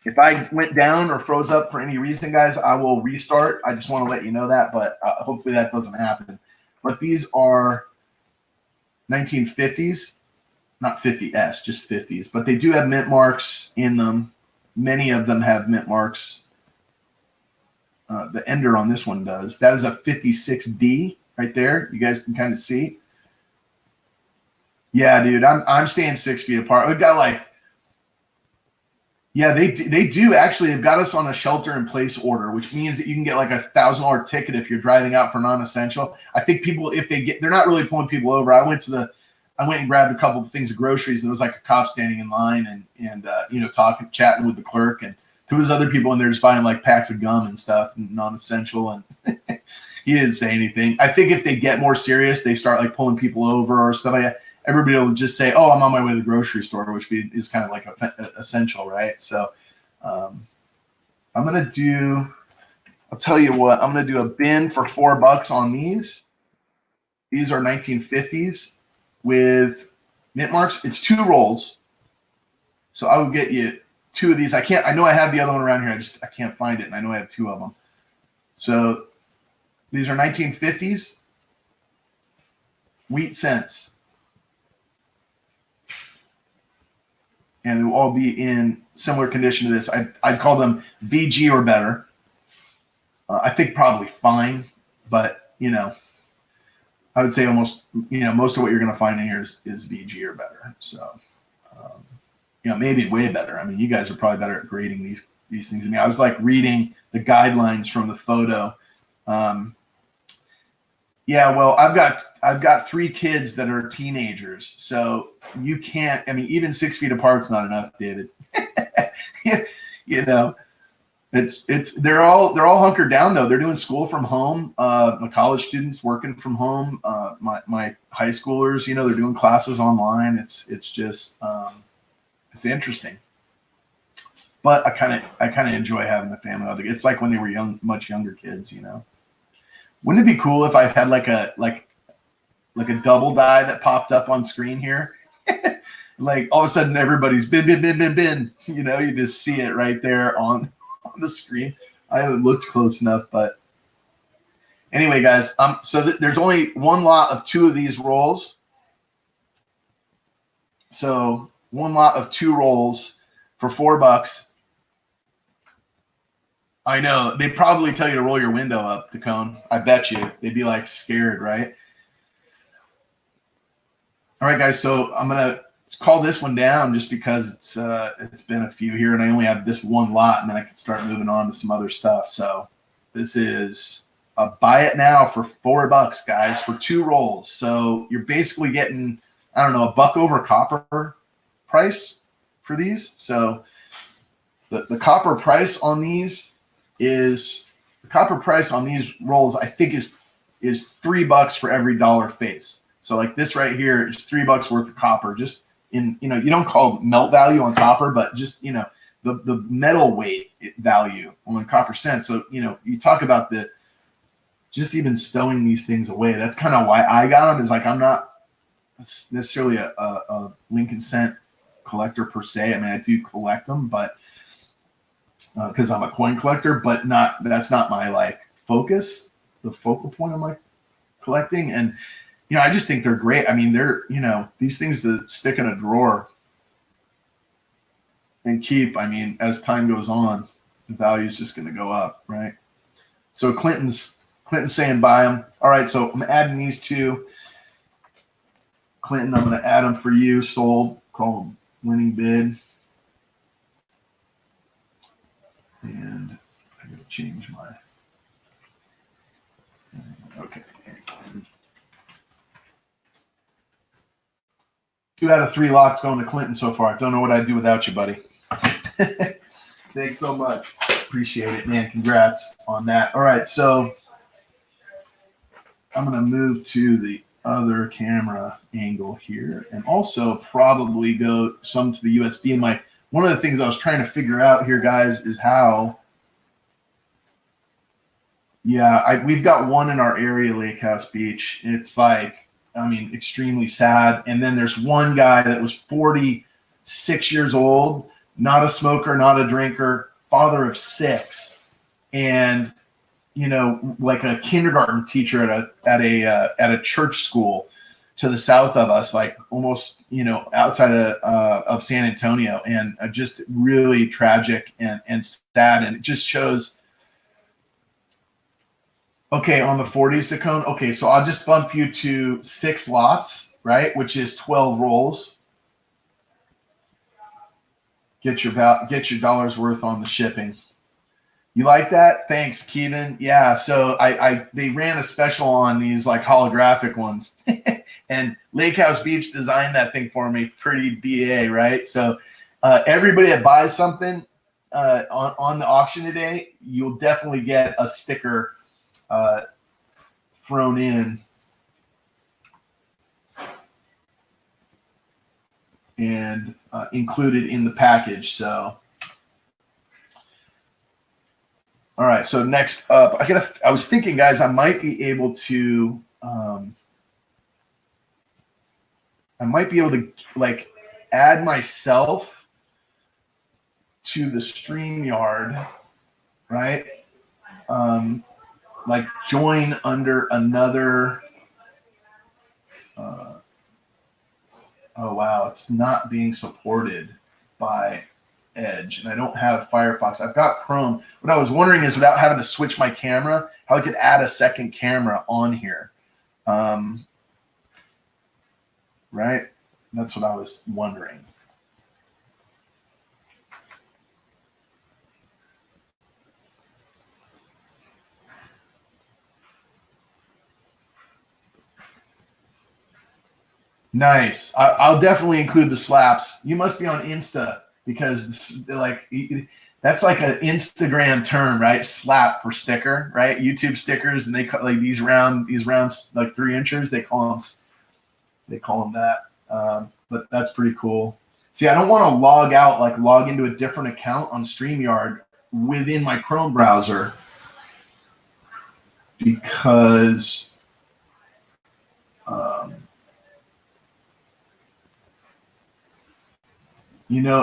if I went down or froze up for any reason, guys, I will restart. I just want to let you know that, but hopefully that doesn't happen. But these are 1950s. Not 50s, just 50s. But they do have mint marks in them. Many of them have mint marks. The ender on this one does. That is a 56D right there. You guys can kind of see. Yeah, dude, I'm staying 6 feet apart. We've got like, yeah, they do actually have got us on a shelter-in-place order, which means that you can get like a $1,000 ticket if you're driving out for non-essential. I think people, they're not really pulling people over. I went and grabbed a couple of things of groceries, and there was like a cop standing in line and chatting with the clerk, and there was other people in there just buying like packs of gum and stuff, non-essential, and he didn't say anything. I think if they get more serious, they start like pulling people over or stuff like that. Everybody will just say, "Oh, I'm on my way to the grocery store," which is kind of like essential, right? So I'll tell you what, I'm gonna do a bin for $4 on these. These are 1950s. With mint marks. It's 2 rolls, so I will get you 2 of these. I know I have the other one around here. I can't find it, and I know I have 2 of them. So these are 1950s wheat cents, and they will all be in similar condition to this. I'd call them VG or better. I think probably fine, but I would say almost, most of what you're going to find in here is VG or better. So, maybe way better. I mean, you guys are probably better at grading these things than me. I was like reading the guidelines from the photo. Yeah, well, I've got 3 kids that are teenagers, so you can't. I mean, even 6 feet apart's not enough, David. you know, it's they're all hunkered down though. They're doing school from home. My college students working from home. My high schoolers, they're doing classes online. It's just it's interesting. But I kind of enjoy having the family all together. It's like when they were much younger kids. Wouldn't it be cool if I had like a double die that popped up on screen here? Like all of a sudden everybody's bin. You just see it right there on the screen. I haven't looked close enough, but anyway, guys. So there's only one lot of 2 of these rolls. So one lot of 2 rolls for $4. I know they probably tell you to roll your window up, Tacone. I bet you they'd be like scared, right? All right, guys. So I'm gonna call this one down just because it's been a few here, and I only have this one lot, and then I can start moving on to some other stuff. So this is a buy it now for $4, guys, for 2 rolls. So you're basically getting, I don't know, a buck over copper price for these. So the copper price on these rolls, I think is $3 for every dollar face. So like this right here is $3 worth of copper. Just you don't call melt value on copper, but just the metal weight value on copper cents. So you talk about just even stowing these things away. That's kind of why I got them. Is like I'm not necessarily a Lincoln cent collector per se. I mean, I do collect them, but because I'm a coin collector, but that's not my focus, the focal point of my collecting. And I just think they're great. I mean, they're these things to stick in a drawer and keep. I mean, as time goes on, the value is just going to go up, right? So Clinton's saying buy them. All right, so I'm adding these 2. Clinton, I'm going to add them for you. Sold. Call them winning bid. And I'm going to change my. Okay. 2 out of 3 lots going to Clinton so far. Don't know what I'd do without you, buddy. Thanks so much. Appreciate it, man. Congrats on that. All right, so I'm going to move to the other camera angle here and also probably go some to the USB. One of the things I was trying to figure out here, guys, is how. Yeah, we've got one in our area, Lake House Beach. It's extremely sad. And then there's one guy that was 46 years old, not a smoker, not a drinker, father of 6, and like a kindergarten teacher at a church school to the south of us, like almost outside of San Antonio, and just really tragic and sad, and it just shows. Okay, on the 40s to cone. Okay, so I'll just bump you to 6 lots, right? Which is 12 rolls. Get your dollars worth on the shipping. You like that? Thanks, Kevin. Yeah, so they ran a special on these holographic ones, and Lake House Beach designed that thing for me. Pretty BA, right? So everybody that buys something on the auction today, you'll definitely get a sticker thrown in and included in the package. So, all right. So next up, I was thinking, guys, I might be able to add myself to the StreamYard, right? Join under another. Oh wow, it's not being supported by Edge, and I don't have Firefox. I've got Chrome. What I was wondering is, without having to switch my camera, how I could add a second camera on here. Right? That's what I was wondering. Nice. I'll definitely include the slaps. You must be on Insta because like that's like an Instagram term, right? Slap for sticker, right? YouTube stickers, and they call like these rounds like 3 inches. They call them that. But that's pretty cool. See, I don't want to log into a different account on StreamYard within my Chrome browser because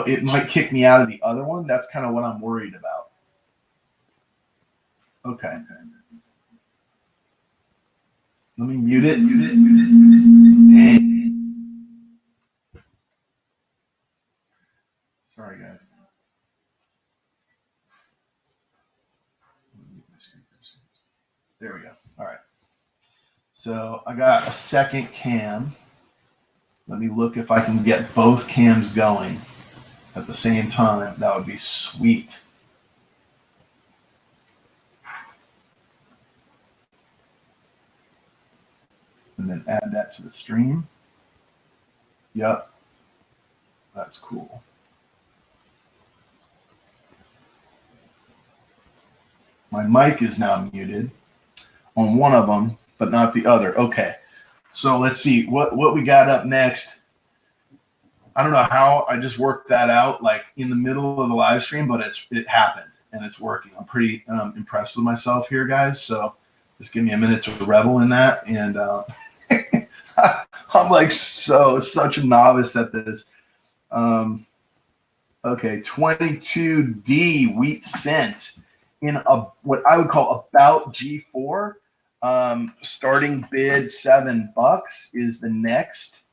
it might kick me out of the other one. That's kind of what I'm worried about. Okay. Let me mute it. Dang. Sorry, guys. There we go. All right. So I got a second cam. Let me look if I can get both cams going at the same time. That would be sweet. And then add that to the stream. Yep. That's cool. My mic is now muted on one of them, but not the other. Okay. So let's see what we got up next. I don't know how I just worked that out like in the middle of the live stream, but it happened and it's working. I'm pretty impressed with myself here, guys. So just give me a minute to revel in that. And I'm like such a novice at this. Okay, 22D wheat cent in what I would call about G4. Starting bid $7 is the next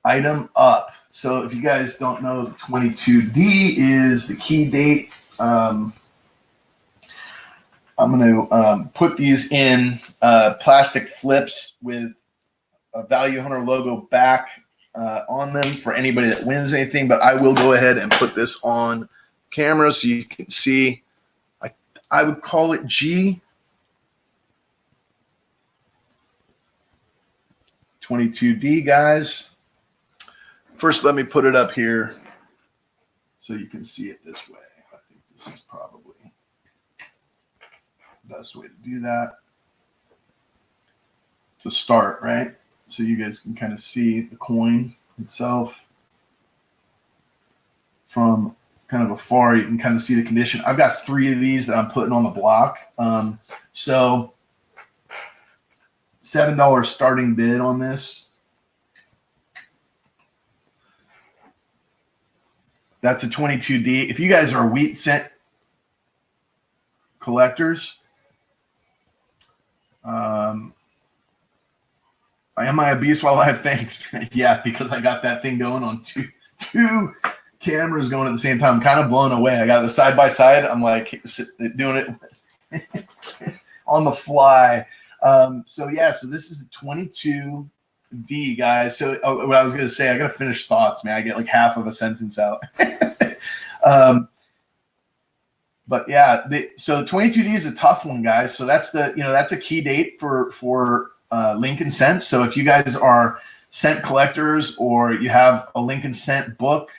item up. So if you guys don't know, 22D is the key date. I'm going to put these in plastic flips with a Val Hunter logo back on them for anybody that wins anything. But I will go ahead and put this on camera so you can see. I would call it G. 22D, guys. First, let me put it up here so you can see it this way. I think this is probably the best way to do that. To start, right? So you guys can kind of see the coin itself from kind of afar. You can kind of see the condition. I've got 3 of these that I'm putting on the block. So $7 starting bid on this. That's a 22D. If you guys are wheat cent collectors, am I a beast while live? Thanks. Yeah, because I got that thing going on two cameras going at the same time. I'm kind of blown away. I got the side by side. I'm like doing it on the fly. So this is a 22D, guys. So what I was going to say, I got to finish thoughts, man. I get like half of a sentence out. But yeah, so 22D is a tough one, guys. So that's that's a key date for Lincoln Cent. So if you guys are cent collectors or you have a Lincoln Cent book,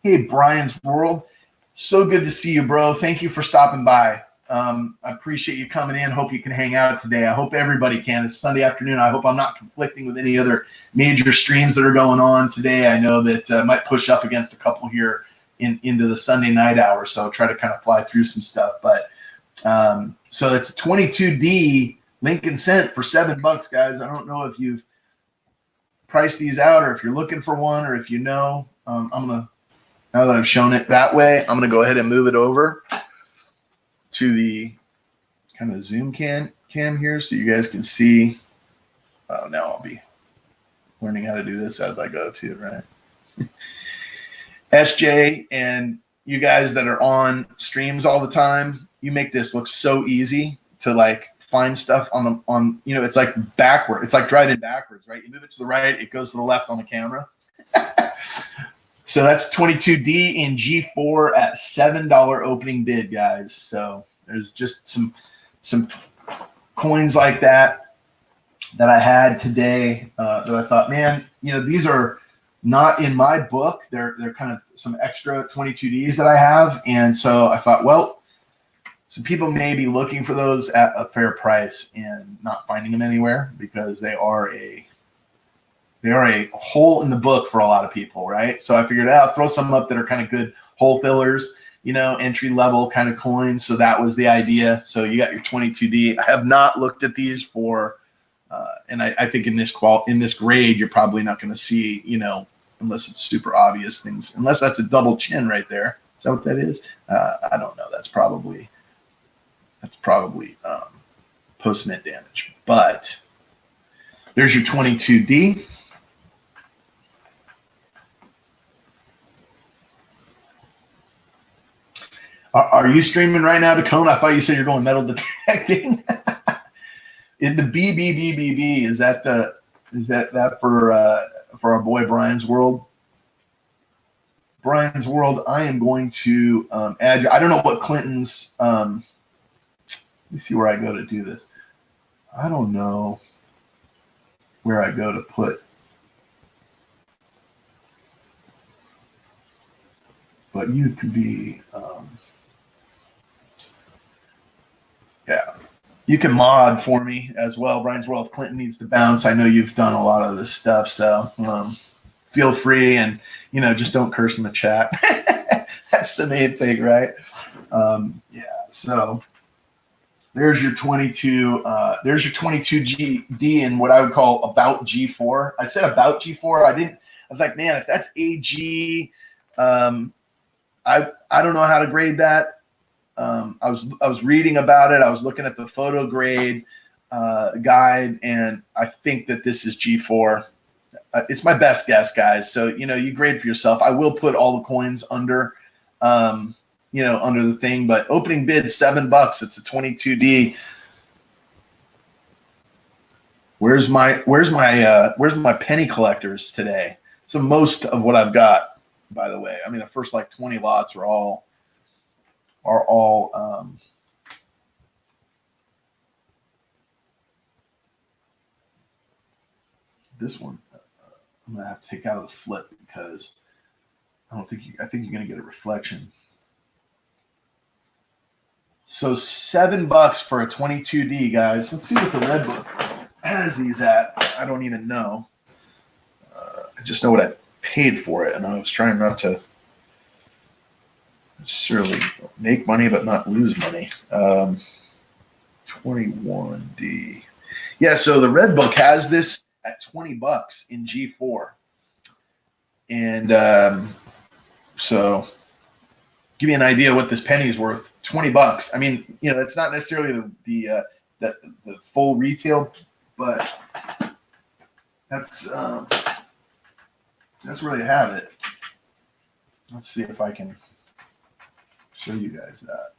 hey, Brian's World, so good to see you, bro. Thank you for stopping by. I appreciate you coming in. Hope you can hang out today. I hope everybody can. It's Sunday afternoon. I hope I'm not conflicting with any other major streams that are going on today. I know that I might push up against a couple here into the Sunday night hour, so I'll try to kind of fly through some stuff. But so it's a 22D Lincoln Cent for $7, guys. I don't know if you've priced these out or if you're looking for one or if you know. Now that I've shown it that way, I'm gonna go ahead and move it over to the kind of zoom cam here so you guys can see. Now I'll be learning how to do this as I go too, right? SJ and you guys that are on streams all the time, you make this look so easy to like find stuff on it's like backward. It's like driving backwards, right? You move it to the right, it goes to the left on the camera. So that's 22D in G4 at $7 opening bid, guys. So there's just some coins like that. that I had today that I thought, man, these are not in my book. They're kind of some extra 22Ds that I have. And so I thought, well, some people may be looking for those at a fair price and not finding them anywhere because they are a hole in the book for a lot of people, right? So I figured I'll throw some up that are kind of good hole fillers, entry level kind of coins. So that was the idea. So you got your 22D. I have not looked at these for, and I think in this grade, you're probably not going to see, unless it's super obvious things, unless that's a double chin right there. Is that what that is? I don't know. That's probably post-mint damage. But there's your 22D. Are you streaming right now, Dakota? I thought you said you're going metal detecting. In the BBBBB, is that for our boy Brian's World? Brian's World, I am going to add you. I don't know what Clinton's. Let me see where I go to do this. I don't know where I go to put. But you could be. Yeah, you can mod for me as well. Brian's World, if Clinton needs to bounce, I know you've done a lot of this stuff, so feel free and just don't curse in the chat. That's the main thing, right? Yeah. So there's your 22. There's your 22D in what I would call about G4. I said about G4. I was like, man, if that's AG, I don't know how to grade that. I was reading about it. I was looking at the photo grade guide, and I think that this is G4. It's my best guess, guys. So you grade for yourself. I will put all the coins under, under the thing. But opening bid $7. It's a 22D. Where's my penny collectors today? It's the most of what I've got, by the way. I mean, the first like 20 lots are all this one I'm gonna have to take out of the flip because I think you're gonna get a reflection. So $7 for a 22D, guys. Let's see what the red book has these at. I don't even know. I just know what I paid for it, and I was trying not to necessarily make money but not lose money. 21D. Yeah, so the red book has this at $20 in G4. And so give you an idea what this penny is worth. $20. I mean, it's not necessarily the full retail, but that's where they have it. Let's see if I can show you guys that.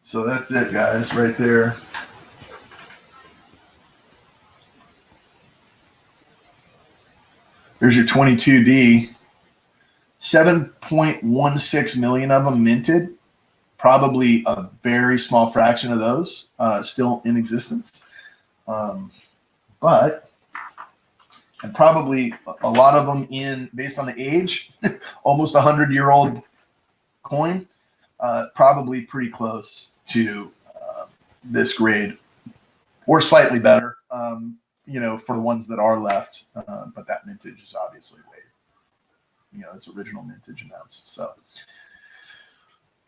So that's it, guys, right there. There's your 22D. 7.16 million of them minted. Probably a very small fraction of those still in existence. But and probably a lot of them based on the age, almost 100-year-old coin, probably pretty close to this grade or slightly better, for the ones that are left. But that mintage is obviously way, it's original mintage amounts. So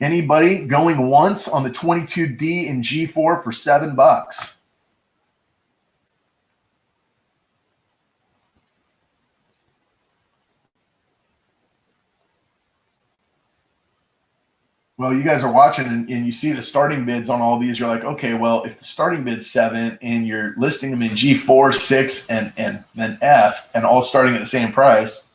anybody going once on the 22D in G4 for $7? Well, you guys are watching and you see the starting bids on all these. You're like, okay, well, if the starting bid's 7 and you're listing them in G4, 6, and then F, and all starting at the same price,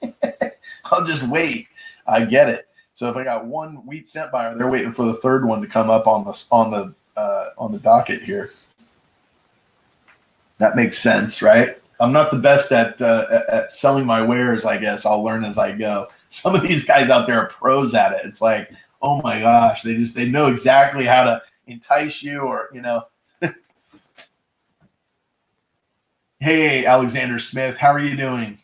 I'll just wait. I get it. So if I got one wheat cent buyer, they're waiting for the third one to come up on the docket here. That makes sense, right? I'm not the best at selling my wares. I guess I'll learn as I go. Some of these guys out there are pros at it. It's like, oh my gosh, they know exactly how to entice you, or, you know. Hey, Alexander Smith, how are you doing?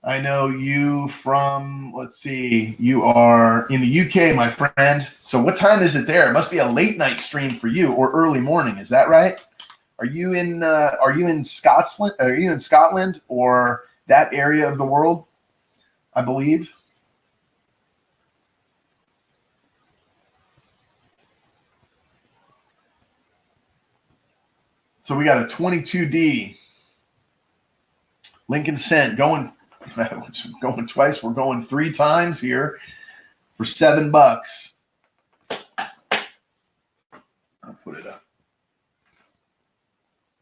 I know you from, let's see, you are in the UK, my friend. So what time is it there? It must be a late night stream for you, or early morning. Is that right? Are you in Scotland? Are you in Scotland or that area of the world? I believe. So we got a 22D Lincoln Cent going twice. We're going 3 times here for $7. I'll put it up.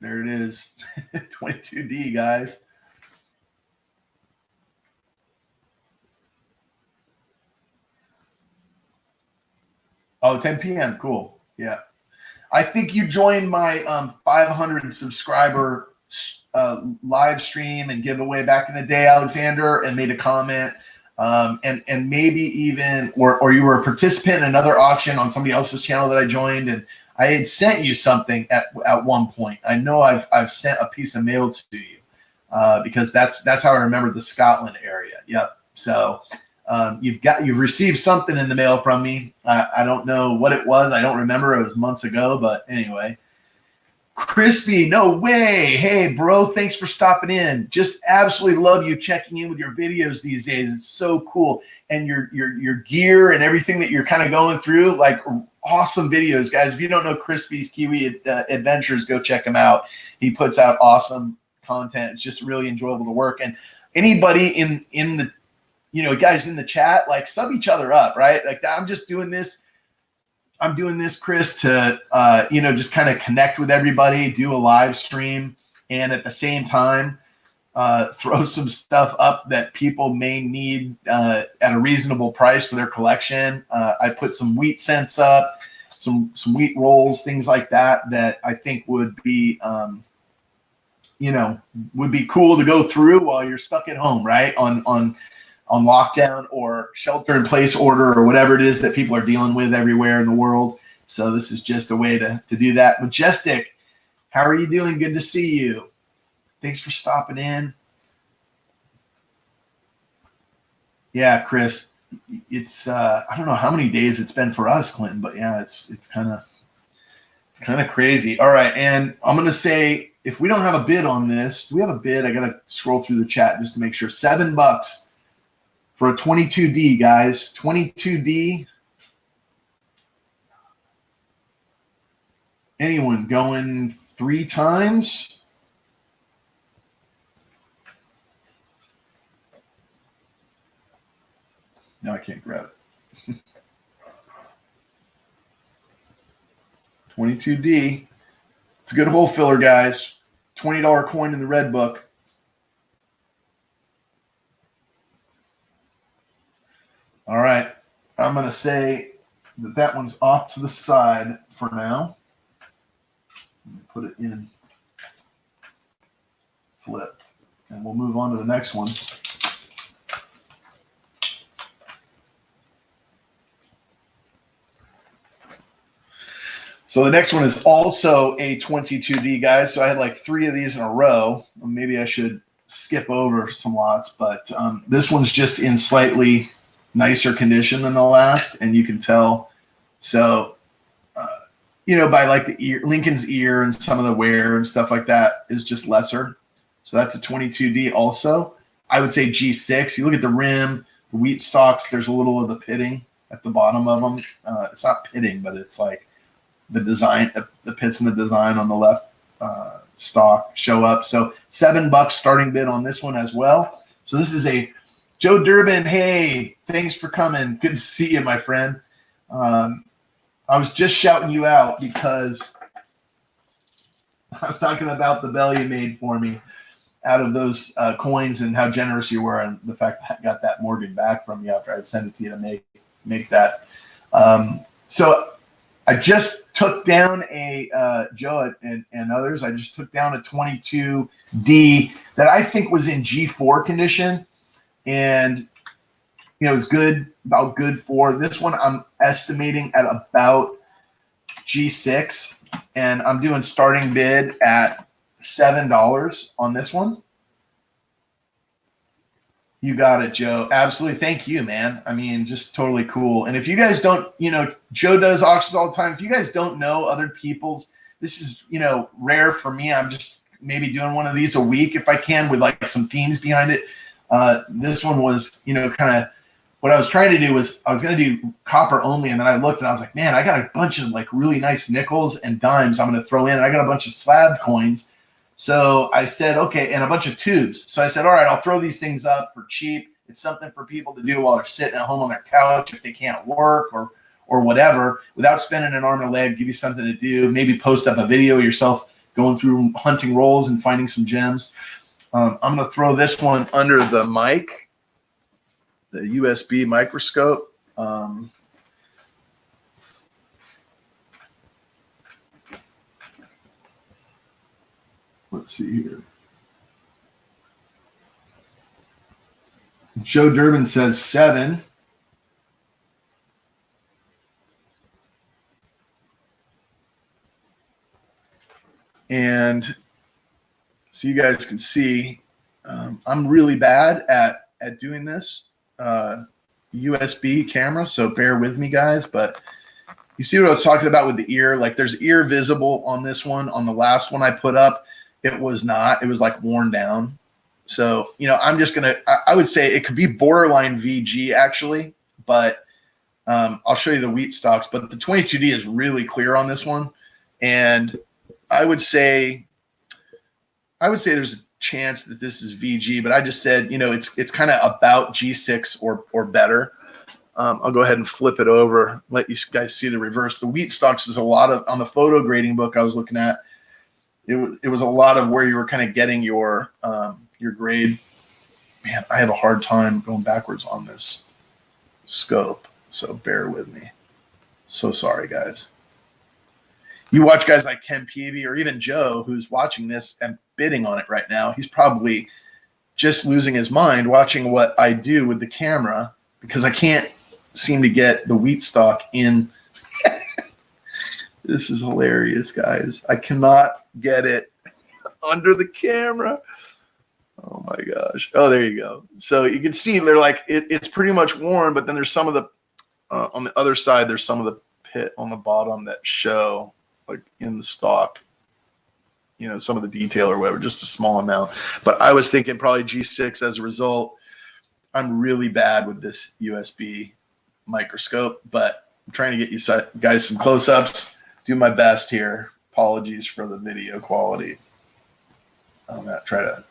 There it is. 22D, guys. Oh, 10 p.m. Cool. Yeah. I think you joined my 500 subscriber live stream and giveaway back in the day, Alexander, and made a comment. And maybe even, or you were a participant in another auction on somebody else's channel that I joined, and I had sent you something at one point. I know I've sent a piece of mail to you because that's how I remember the Scotland area. Yep. So you've received something in the mail from me. I don't know what it was. I don't remember. It was months ago, but anyway. Crispy, no way. Hey, bro, thanks for stopping in. Just absolutely love you checking in with your videos these days. It's so cool. And your gear and everything that you're kind of going through, like awesome videos, guys. If you don't know Crispy's Kiwi Adventures, go check him out. He puts out awesome content. It's just really enjoyable to work. And anybody in the, you know, guys in the chat, like sub each other up, right? Like I'm just doing this. I'm doing this, Chris, to, you know, just kind of connect with everybody, do a live stream, and at the same time, throw some stuff up that people may need at a reasonable price for their collection. I put some wheat cents up, some wheat rolls, things like that, that I think would be, you know, would be cool to go through while you're stuck at home, right? On lockdown or shelter-in-place order or whatever it is that people are dealing with everywhere in the world. So this is just a way to do that. Majestic, how are you doing? Good to see you. Thanks for stopping in. Yeah, Chris, it's I don't know how many days it's been for us, Clinton, but yeah, it's kind of crazy. All right, and I'm gonna say if we don't have a bid on this, do we have a bid? I gotta scroll through the chat just to make sure. $7 for a 22D, guys. 22D. Anyone going 3 times? No, I can't grab it. 22D. It's a good hole filler, guys. $20 coin in the red book. All right, I'm going to say that one's off to the side for now. Put it in flip, and we'll move on to the next one. So the next one is also a 22D, guys. So I had like 3 of these in a row. Maybe I should skip over some lots, but this one's just in slightly nicer condition than the last, and you can tell. So, you know, by like the ear, Lincoln's ear and some of the wear and stuff like that is just lesser. So that's a 22D also. I would say G6. You look at the rim, the wheat stalks, there's a little of the pitting at the bottom of them. It's not pitting, but it's like the design, the pits in the design on the left stalk show up. So $7 starting bid on this one as well. So this is a Joe Durbin, hey, thanks for coming. Good to see you, my friend. I was just shouting you out because I was talking about the bell you made for me out of those coins and how generous you were, and the fact that I got that Morgan back from you after I had sent it to you to make that. So I just took down a Joe and others. I just took down a 22D that I think was in G4 condition. And, you know, it's good, about good for this one. I'm estimating at about G6, and I'm doing starting bid at $7 on this one. You got it, Joe. Absolutely. Thank you, man. I mean, just totally cool. And if you guys don't, Joe does auctions all the time. If you guys don't know other people's, this is, rare for me. I'm just maybe doing one of these a week if I can, with like some themes behind it. This one was, kind of what I was trying to do was I was going to do copper only. And then I looked and I was like, man, I got a bunch of like really nice nickels and dimes I'm going to throw in. I got a bunch of slab coins. So I said, okay, and a bunch of tubes. So I said, all right, I'll throw these things up for cheap. It's something for people to do while they're sitting at home on their couch if they can't work or whatever, without spending an arm and a leg, give you something to do. Maybe post up a video of yourself going through hunting rolls and finding some gems. I'm going to throw this one under the mic, the USB microscope. Let's see here. Joe Durbin says 7. And so you guys can see, I'm really bad at doing this USB camera, so bear with me, guys. But you see what I was talking about with the ear? Like there's ear visible on this one. On the last one I put up, it was not. It was like worn down. So, I'm just going to, I would say it could be borderline VG actually, but I'll show you the wheat stocks. But the 22D is really clear on this one. And I would say there's a chance that this is VG, but I just said, it's kind of about G6 or better. I'll go ahead and flip it over, let you guys see the reverse. The wheat stocks is a lot of, on the photo grading book I was looking at, it was a lot of where you were kind of getting your grade. Man, I have a hard time going backwards on this scope, so bear with me. So sorry, guys. You watch guys like Ken Peavy or even Joe, who's watching this and bidding on it right now. He's probably just losing his mind watching what I do with the camera because I can't seem to get the wheat stock in. This is hilarious, guys. I cannot get it under the camera. Oh my gosh. Oh, there you go. So you can see they're like, it's pretty much worn, but then there's some of the, on the other side, there's some of the pit on the bottom that show like in the stock, some of the detail or whatever, just a small amount. But I was thinking probably G6 as a result. I'm really bad with this USB microscope, but I'm trying to get you guys some close-ups. Do my best here. Apologies for the video quality. I'm going to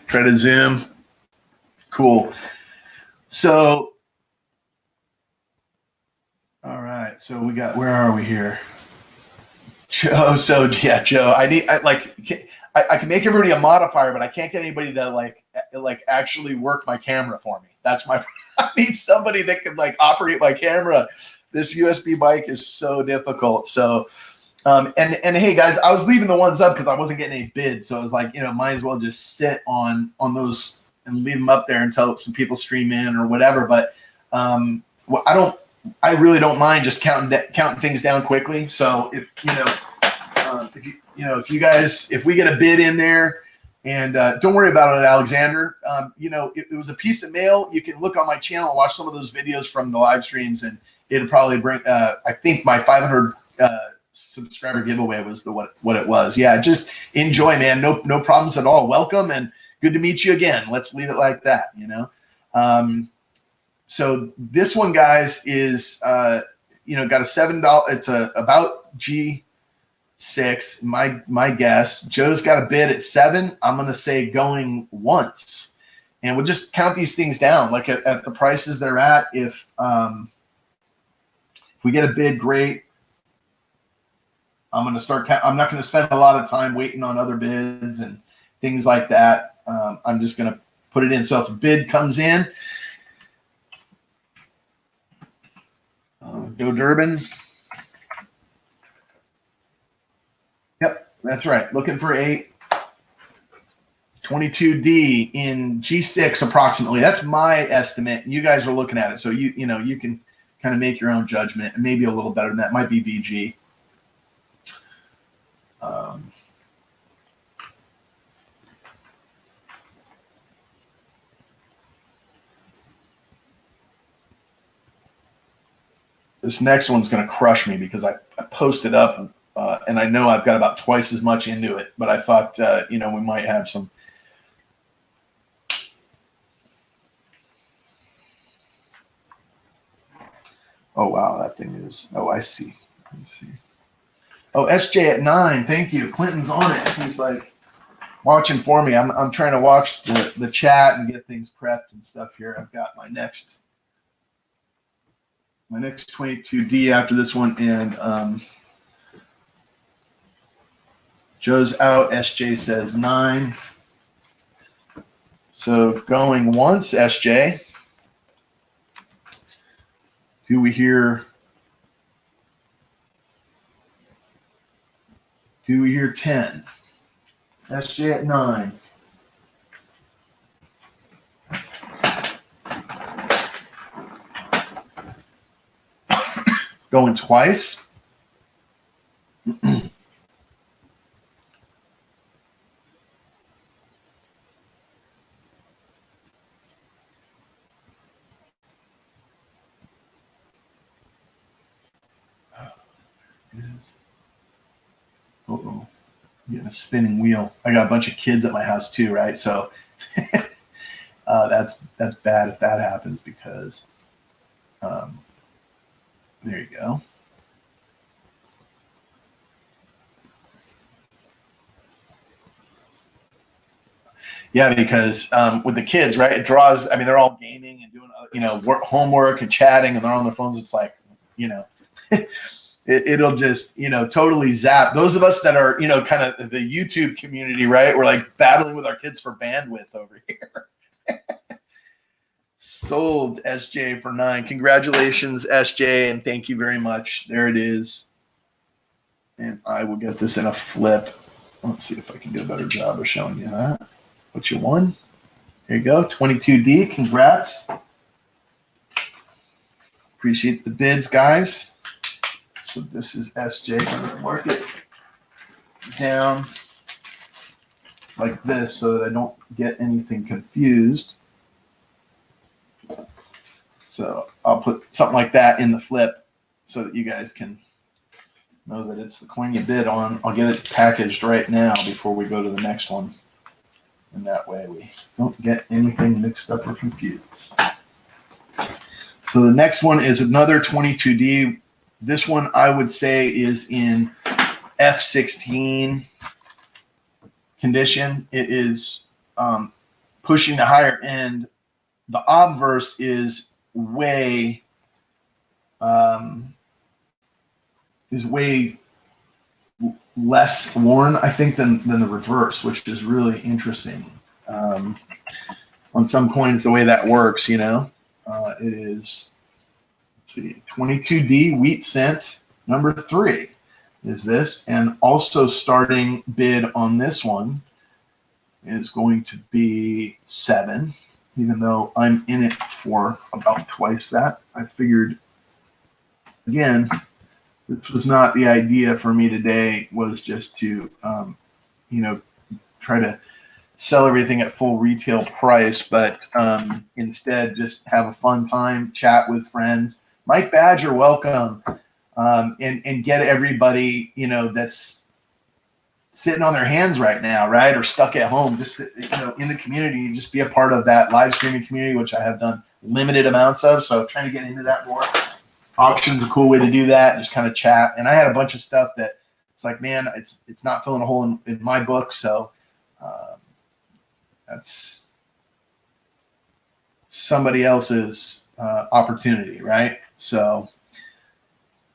try to zoom. Cool. So, all right. So we got, where are we here? Joe. So yeah, Joe, I can make everybody a modifier, but I can't get anybody to like actually work my camera for me. That's my, I need somebody that can like operate my camera. This USB mic is so difficult. So, and hey guys, I was leaving the ones up because I wasn't getting any bids. So I was like, might as well just sit on those and leave them up there until some people stream in or whatever. But I really don't mind just counting things down quickly. So if if we get a bid in there, and don't worry about it, Alexander. It was a piece of mail. You can look on my channel and watch some of those videos from the live streams, and it'll probably bring. I think my 500 subscriber giveaway was what it was. Yeah, just enjoy, man. No problems at all. Welcome and good to meet you again. Let's leave it like that. So this one, guys, is got a $7. It's about G6. My guess. Joe's got a bid at 7. I'm gonna say going once, and we'll just count these things down like at the prices they're at. If we get a bid, great. I'm gonna start. I'm not gonna spend a lot of time waiting on other bids and things like that. I'm just gonna put it in. So if a bid comes in. Joe Durbin. Yep, that's right. Looking for a 22D in G6 approximately. That's my estimate. You guys are looking at it, so you can kind of make your own judgment, and maybe a little better than that. Might be VG. This next one's going to crush me because I posted up and I know I've got about twice as much into it, but I thought, we might have some. Oh, wow, that thing is, I see. Let me see. Oh, SJ at 9, thank you. Clinton's on it. He's like watching for me. I'm trying to watch the chat and get things prepped and stuff here. I've got my next 22D after this one, and Joe's out. SJ says 9. So going once, SJ. Do we hear 10? SJ at 9. Going twice. Uh-oh. Getting a spinning wheel. I got a bunch of kids at my house too, right? So that's bad if that happens because there you go. Yeah, because with the kids, right, it draws. I mean, they're all gaming and doing, homework and chatting, and they're on their phones. It's like, it'll just, totally zap. Those of us that are, kind of the YouTube community, right, we're like battling with our kids for bandwidth over here. Sold, SJ for 9. Congratulations, SJ, and thank you very much. There it is. And I will get this in a flip. Let's see if I can do a better job of showing you that. What you won? There you go, 22D. Congrats. Appreciate the bids, guys. So this is SJ. I'm going to mark it down like this so that I don't get anything confused. So I'll put something like that in the flip so that you guys can know that it's the coin you bid on. I'll get it packaged right now before we go to the next one. And that way we don't get anything mixed up or confused. So the next one is another 22D. This one I would say is in F16 condition. It is pushing the higher end. The obverse is way less worn, I think, than the reverse, which is really interesting. On some coins, the way that works, it is, let's see, 22D wheat cent number 3 is this, and also starting bid on this one is going to be 7, even though I'm in it for about twice that. I figured, again, this was not the idea for me today, was just to, try to sell everything at full retail price, but instead just have a fun time, chat with friends. Mike Badger, welcome, and get everybody, that's sitting on their hands right now, right, or stuck at home, just in the community, just be a part of that live streaming community, which I have done limited amounts of. So trying to get into that more. Auction's a cool way to do that, just kind of chat. And I had a bunch of stuff that it's like, man, it's not filling a hole in my book. So that's somebody else's opportunity, right? So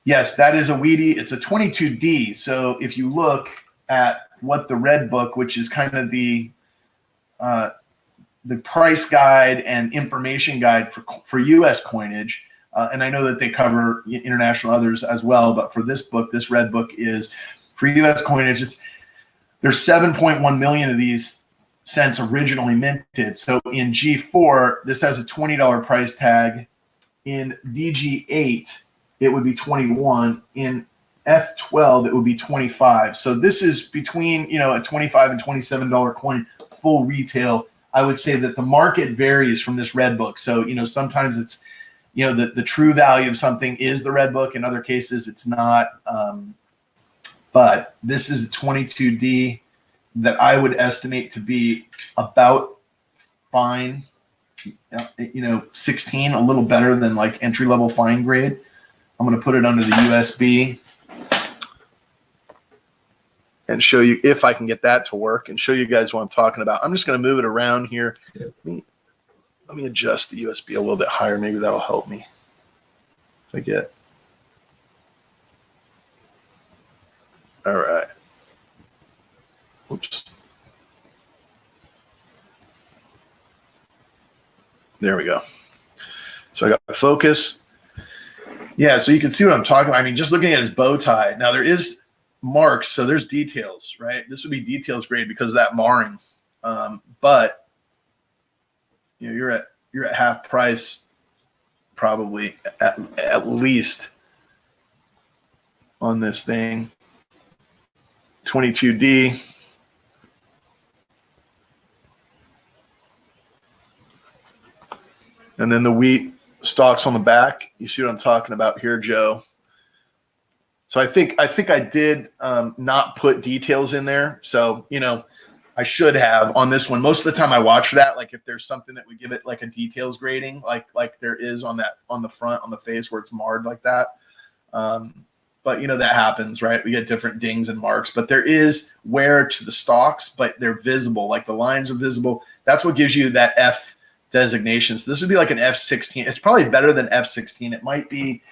yes, that is a Wheatie. It's a 22D. So if you look at what the red book, which is kind of the price guide and information guide for U.S. coinage, and I know that they cover international others as well, but for this book, this red book is for U.S. coinage. There's 7.1 million of these cents originally minted. So in G4, this has a $20 price tag. In VG8, it would be 21. In F12, it would be 25. So this is between, you know, a $25 and $27 coin, full retail. I would say that the market varies from this red book. So, you know, sometimes it's, you know, the true value of something is the red book. In other cases, it's not. But this is a 22D that I would estimate to be about fine. You know, 16, a little better than like entry level fine grade. I'm going to put it under the USB and show you if I can get that to work and show you guys what I'm talking about. I'm just going to move it around here. Let me adjust the USB a little bit higher. Maybe that'll help me. If I get. All right. Oops. There we go. So I got my focus. Yeah, so you can see what I'm talking about. I mean, just looking at his bow tie. Now there is marks, so there's details, right? This would be details grade because of that marring. But you know, you're at half price, probably at least on this thing. 22D. And then the wheat stalks on the back. You see what I'm talking about here, Joe? So I think I did not put details in there. So, you know, I should have on this one. Most of the time I watch for that. Like if there's something that would give it like a details grading, like there is on the front, on the face where it's marred like that. But you know, that happens, right? We get different dings and marks, but there is wear to the stalks, but they're visible. Like the lines are visible. That's what gives you that F designation. So this would be like an F16. It's probably better than F16. It might be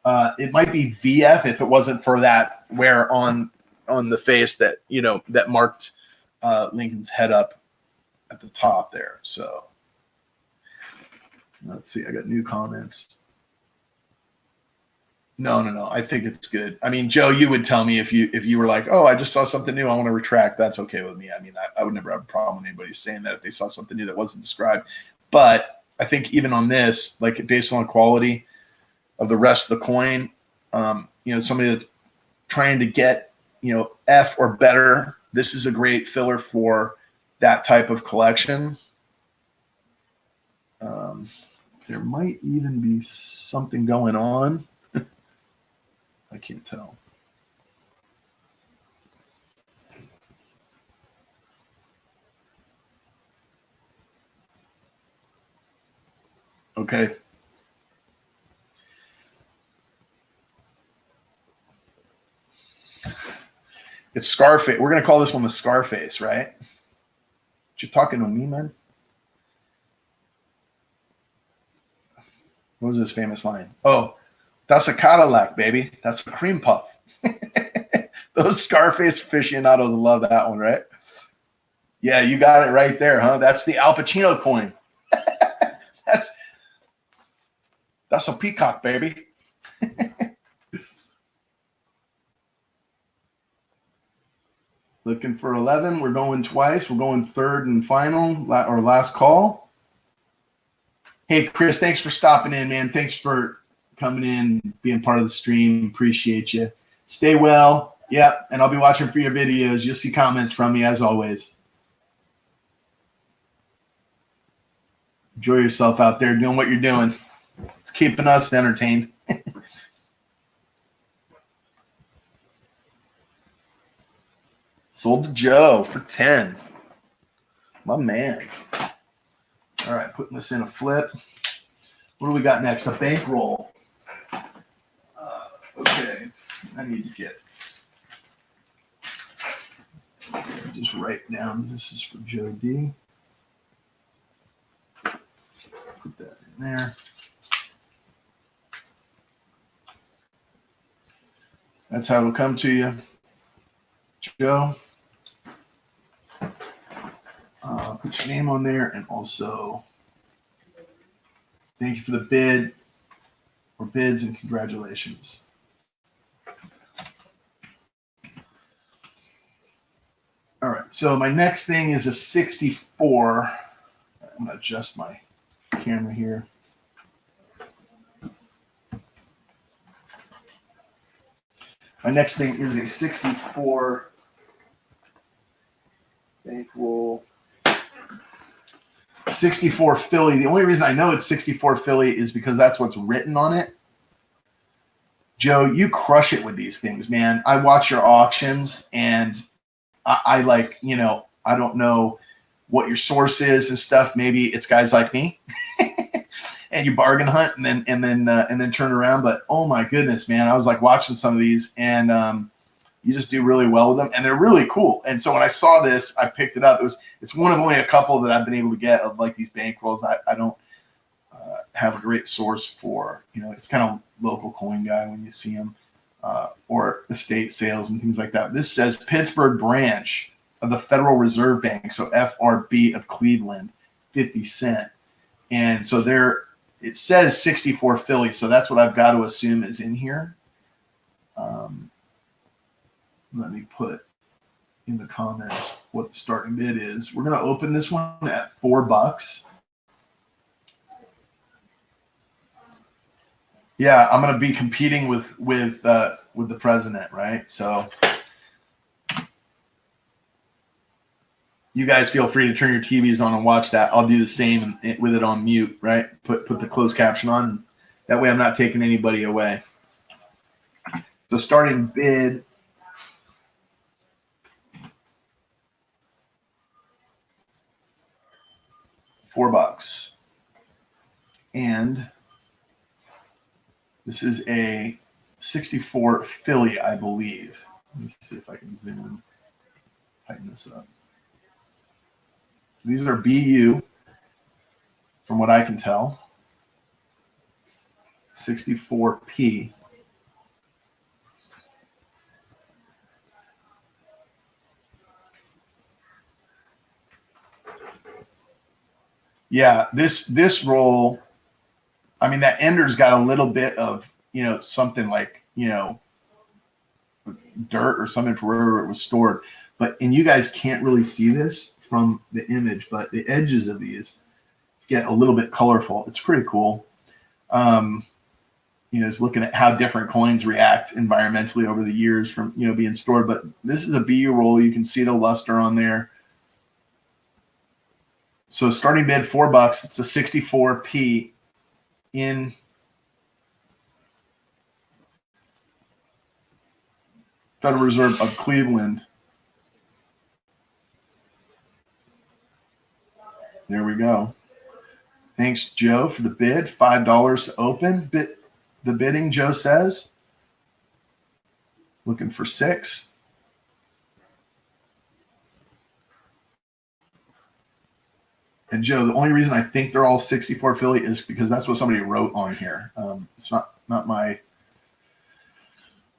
VF if it wasn't for that wear on the face that, you know, that marked Lincoln's head up at the top there. So let's see. I got new comments. No. I think it's good. I mean, Joe, you would tell me if you were like, oh, I just saw something new, I want to retract. That's okay with me. I mean, I would never have a problem with anybody saying that if they saw something new that wasn't described. But I think even on this, like based on the quality of the rest of the coin, you know, somebody that's trying to get, you know, F or better, this is a great filler for that type of collection. There might even be something going on. I can't tell. Okay. It's Scarface. We're going to call this one the Scarface, right? You talking to me, man? What was this famous line? Oh, that's a Cadillac, baby. That's a cream puff. Those Scarface aficionados love that one, right? Yeah, you got it right there, huh? That's the Al Pacino coin. That's a peacock, baby. Looking for 11. We're going twice. We're going third and final or last call. Hey, Chris, thanks for stopping in, man. Thanks for coming in, being part of the stream. Appreciate you. Stay well. Yep, and I'll be watching for your videos. You'll see comments from me as always. Enjoy yourself out there doing what you're doing. It's keeping us entertained. Sold to Joe for 10. My man. All right, putting this in a flip. What do we got next? A bankroll. Okay, I need to get. Just write down. This is for Joe D. Put that in there. That's how it'll come to you, Joe. Put your name on there, and also thank you for the bid or bids, and congratulations. All right, so my next thing is a 64. I'm going to adjust my camera here. My next thing is a 64 bankroll. 64 Philly. The only reason I know it's 64 Philly is because that's what's written on it. Joe, you crush it with these things, man. I watch your auctions, and I like, I don't know what your source is and stuff. Maybe it's guys like me, and you bargain hunt and then turn around. But oh my goodness, man, I was like watching some of these, and you just do really well with them, and they're really cool. And so when I saw this, I picked it up. It's one of only a couple that I've been able to get of like these bankrolls. I don't have a great source for, it's kind of local coin guy when you see them, or estate sales and things like that. This says Pittsburgh branch of the Federal Reserve Bank, so FRB of Cleveland, 50 cent. And so it says 64 Philly, so that's what I've got to assume is in here. Let me put in the comments what the starting bid is. We're going to open this one at $4. Yeah, I'm going to be competing with the president, right? So you guys feel free to turn your TVs on and watch that. I'll do the same with it on mute, right? Put the closed caption on. That way I'm not taking anybody away. So starting bid, $4. And this is a 64 Philly, I believe. Let me see if I can zoom in, tighten this up. These are BU, from what I can tell. 64P. Yeah, this roll, I mean, that ender's got a little bit of, something like, dirt or something for wherever it was stored. And you guys can't really see this from the image, but the edges of these get a little bit colorful. It's pretty cool. Just looking at how different coins react environmentally over the years from, being stored. But this is a BU roll. You can see the luster on there. So starting bid $4. It's a 64P in Federal Reserve of Cleveland. There we go. Thanks, Joe, for the bid. $5 to open. The bidding, Joe says. Looking for 6. And Joe, the only reason I think they're all 64 Philly is because that's what somebody wrote on here. It's not my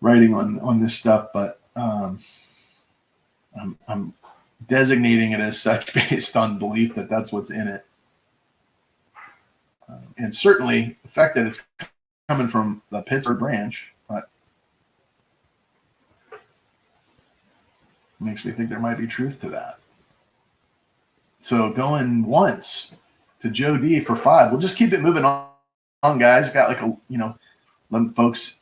writing on this stuff, but I'm designating it as such based on belief that that's what's in it. And certainly the fact that it's coming from the Pittsburgh branch, but makes me think there might be truth to that. So going once to Joe D for 5. We'll just keep it moving on, guys. Got like 11 folks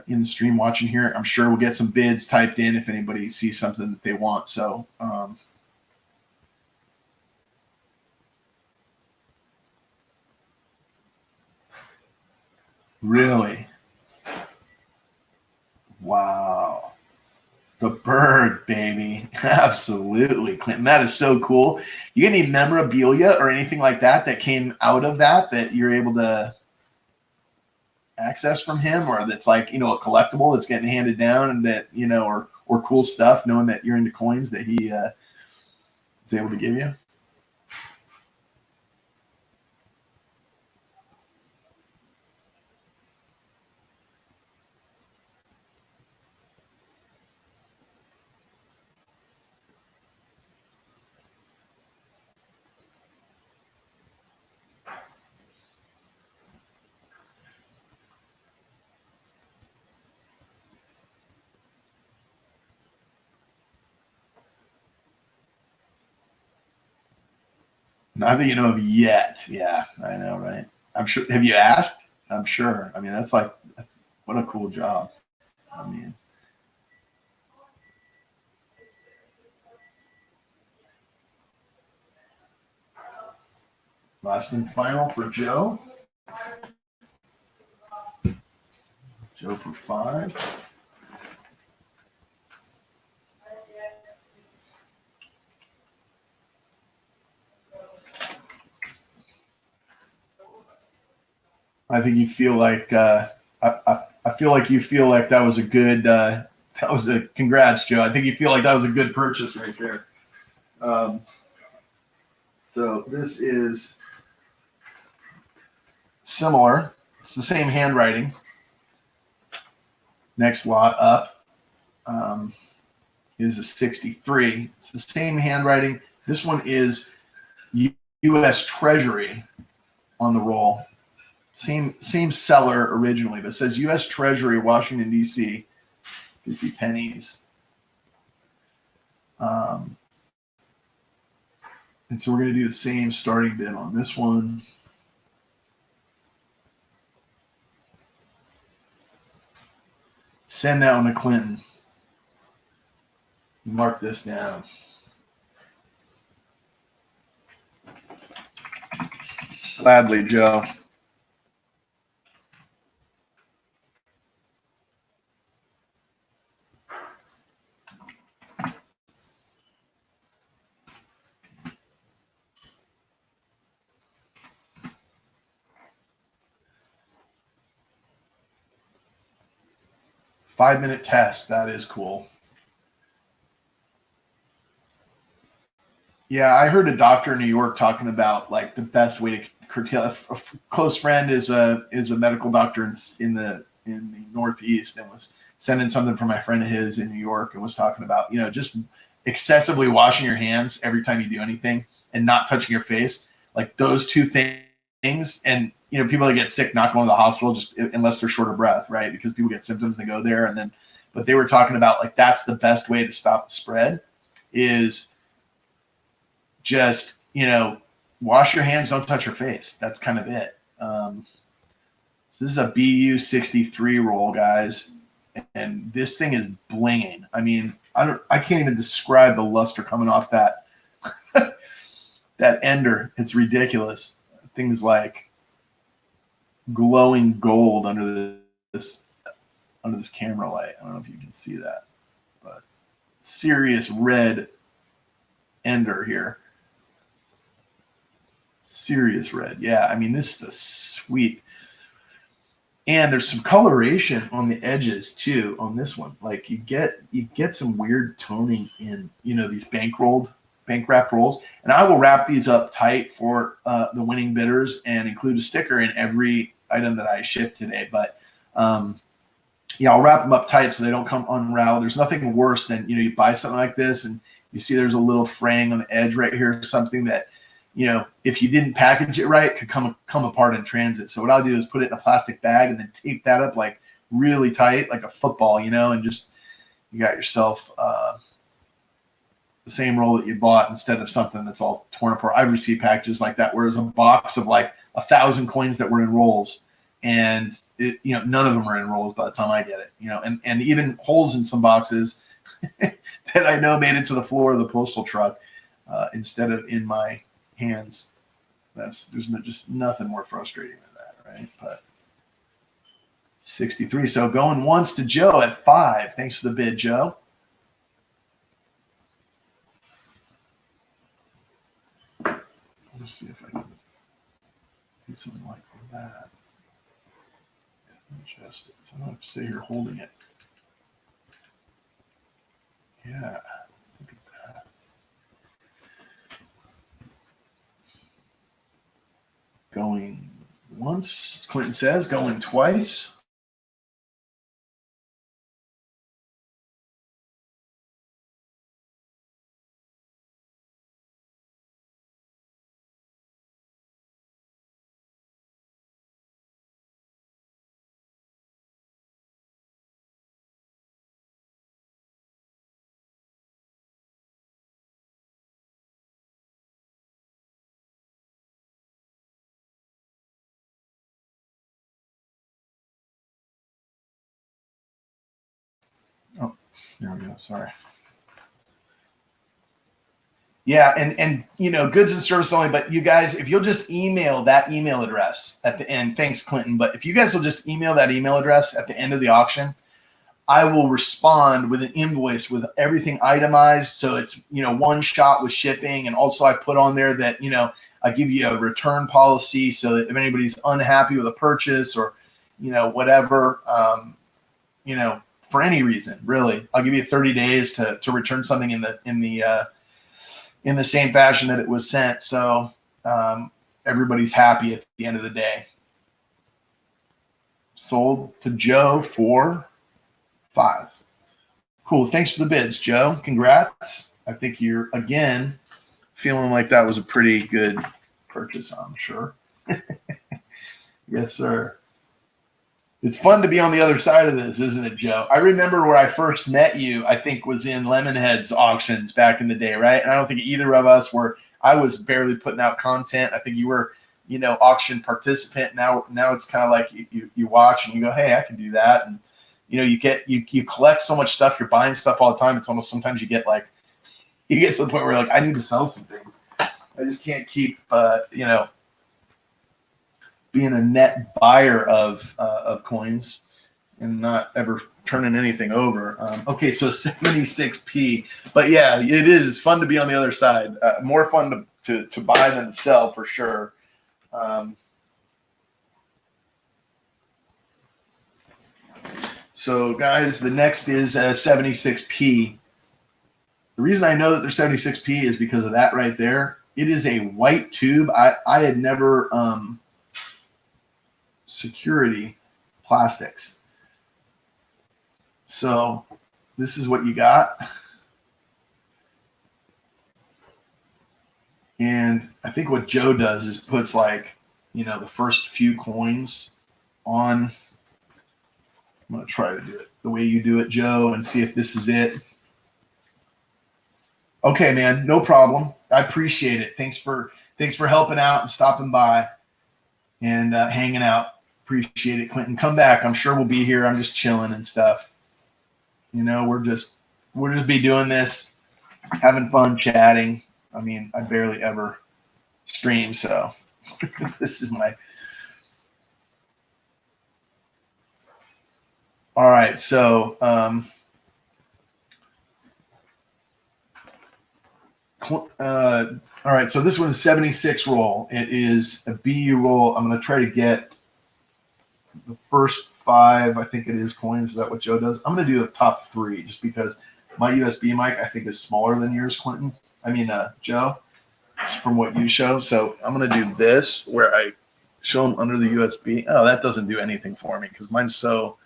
in the stream watching here. I'm sure we'll get some bids typed in if anybody sees something that they want. So really, wow. The bird, baby. Absolutely, Clinton. That is so cool. You get any memorabilia or anything like that came out of that you're able to access from him, or that's like, a collectible that's getting handed down, and that, or cool stuff, knowing that you're into coins that he is able to give you? Not that you know of yet. Yeah, I know, right? I'm sure. Have you asked? I'm sure. I mean, what a cool job. I mean, Last and final for Joe. Joe for 5. I think you feel like I feel like you feel like that was a good congrats, Joe. I think you feel like that was a good purchase right there. So this is similar. It's the same handwriting. Next lot up is a 63. It's the same handwriting. This one is U.S. Treasury on the roll. Same seller originally, but it says U.S. Treasury, Washington, D.C., 50 pennies. And so we're going to do the same starting bid on this one. Send that one to Clinton. Mark this down. Gladly, Joe. Five-minute test. That is cool. Yeah, I heard a doctor in New York talking about like the best way to curtail. A close friend is a medical doctor in the Northeast, and was sending something from my friend of his in New York, and was talking about just excessively washing your hands every time you do anything and not touching your face. Like those two things, and people that get sick not going to the hospital just unless they're short of breath, right? Because people get symptoms, they go there, and then. But they were talking about like that's the best way to stop the spread is just wash your hands, don't touch your face. That's kind of it. So this is a BU 63 roll, guys, and this thing is blinging. I mean, I can't even describe the luster coming off that that ender. It's ridiculous. Things like glowing gold under this camera light. I don't know if you can see that, but serious red ender here. Serious red. Yeah, I mean, this is a sweet. And there's some coloration on the edges too on this one. Like you get some weird toning in these bank wrap rolls. And I will wrap these up tight for the winning bidders and include a sticker in every item that I ship today. But I'll wrap them up tight so they don't come unraveled. There's nothing worse than you buy something like this and you see there's a little fraying on the edge right here, something that if you didn't package it right, could come apart in transit. So what I'll do is put it in a plastic bag and then tape that up like really tight, like a football, and just you got yourself the same roll that you bought instead of something that's all torn apart. I've received packages like that where there's a box of like 1,000 coins that were in rolls, and none of them are in rolls by the time I get it. And even holes in some boxes that I know made it to the floor of the postal truck instead of in my hands. There's just nothing more frustrating than that, right? But 63. So going once to Joe at 5. Thanks for the bid, Joe. Let's see if I can see something like that. Adjust it. So I don't have to sit here holding it. Yeah. Look at that. Going once, Clinton says, going twice. Oh, there we go. Sorry. Yeah, and you know, goods and service only, but you guys, if you'll just email that email address at the end, thanks Clinton, but if you guys will just email that email address at the end of the auction, I will respond with an invoice with everything itemized. So it's, you know, one shot with shipping. And also I put on there that, you know, I give you a return policy so that if anybody's unhappy with a purchase or, you know, whatever, you know, for any reason, really, I'll give you 30 days to return something in the same fashion that it was sent. So everybody's happy at the end of the day. Sold to Joe for 5. Cool. Thanks for the bids, Joe. Congrats. I think you're, again, feeling like that was a pretty good purchase, I'm sure. Yes, sir. It's fun to be on the other side of this, isn't it, Joe? I remember where I first met you, I think was in Lemonhead's auctions back in the day, right? And I don't think either of us were, I was barely putting out content. I think you were, you know, auction participant. Now it's kind of like you watch and you go, hey, I can do that. And, you know, you collect so much stuff, you're buying stuff all the time. It's almost sometimes you get to the point where like, I need to sell some things. I just can't keep, you know, being a net buyer of coins and not ever turning anything over. Okay, so 76p, but yeah, it is fun to be on the other side. More fun to buy than to sell for sure. So guys, the next is 76p. The reason I know that they're 76p is because of that right there. It is a white tube. I had never security plastics. So this is what you got. And I think what Joe does is puts like, you know, the first few coins on. I'm going to try to do it the way you do it, Joe, and see if this is it. Okay, man, no problem. I appreciate it. Thanks for helping out and stopping by and hanging out. Appreciate it, Clinton. Come back. I'm sure we'll be here. I'm just chilling and stuff. You know, we'll just be doing this, having fun, chatting. I mean, I barely ever stream, so this is my. All right, so all right, so this one's 76 roll. It is a BU roll. I'm going to try to get the first 5, I think it is, coins. Is that what Joe does? I'm going to do the top 3 just because my USB mic, I think, is smaller than yours, Clinton. I mean, Joe, from what you show. So I'm going to do this where I show them under the USB. Oh, that doesn't do anything for me because mine's so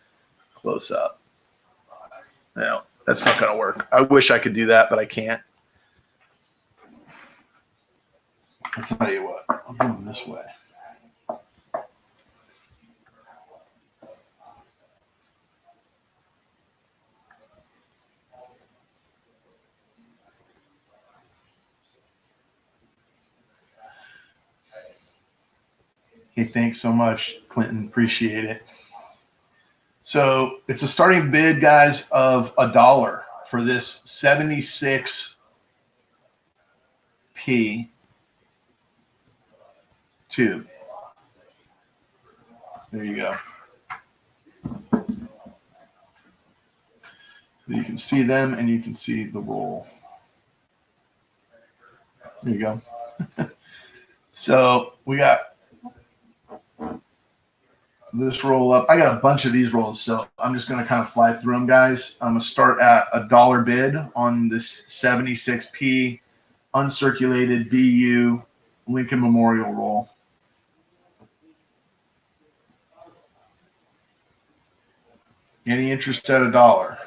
close up. No, that's not going to work. I wish I could do that, but I can't. I'll tell you what, I'll do them this way. Hey, thanks so much, Clinton. Appreciate it. So it's a starting bid, guys, of $1 for this 76p tube. There you go. You can see them and you can see the roll. There you go. So we got this roll up. I got a bunch of these rolls, so I'm just going to kind of fly through them, guys. I'm going to start at $1 bid on this 76p uncirculated BU Lincoln Memorial roll. Any interest at $1?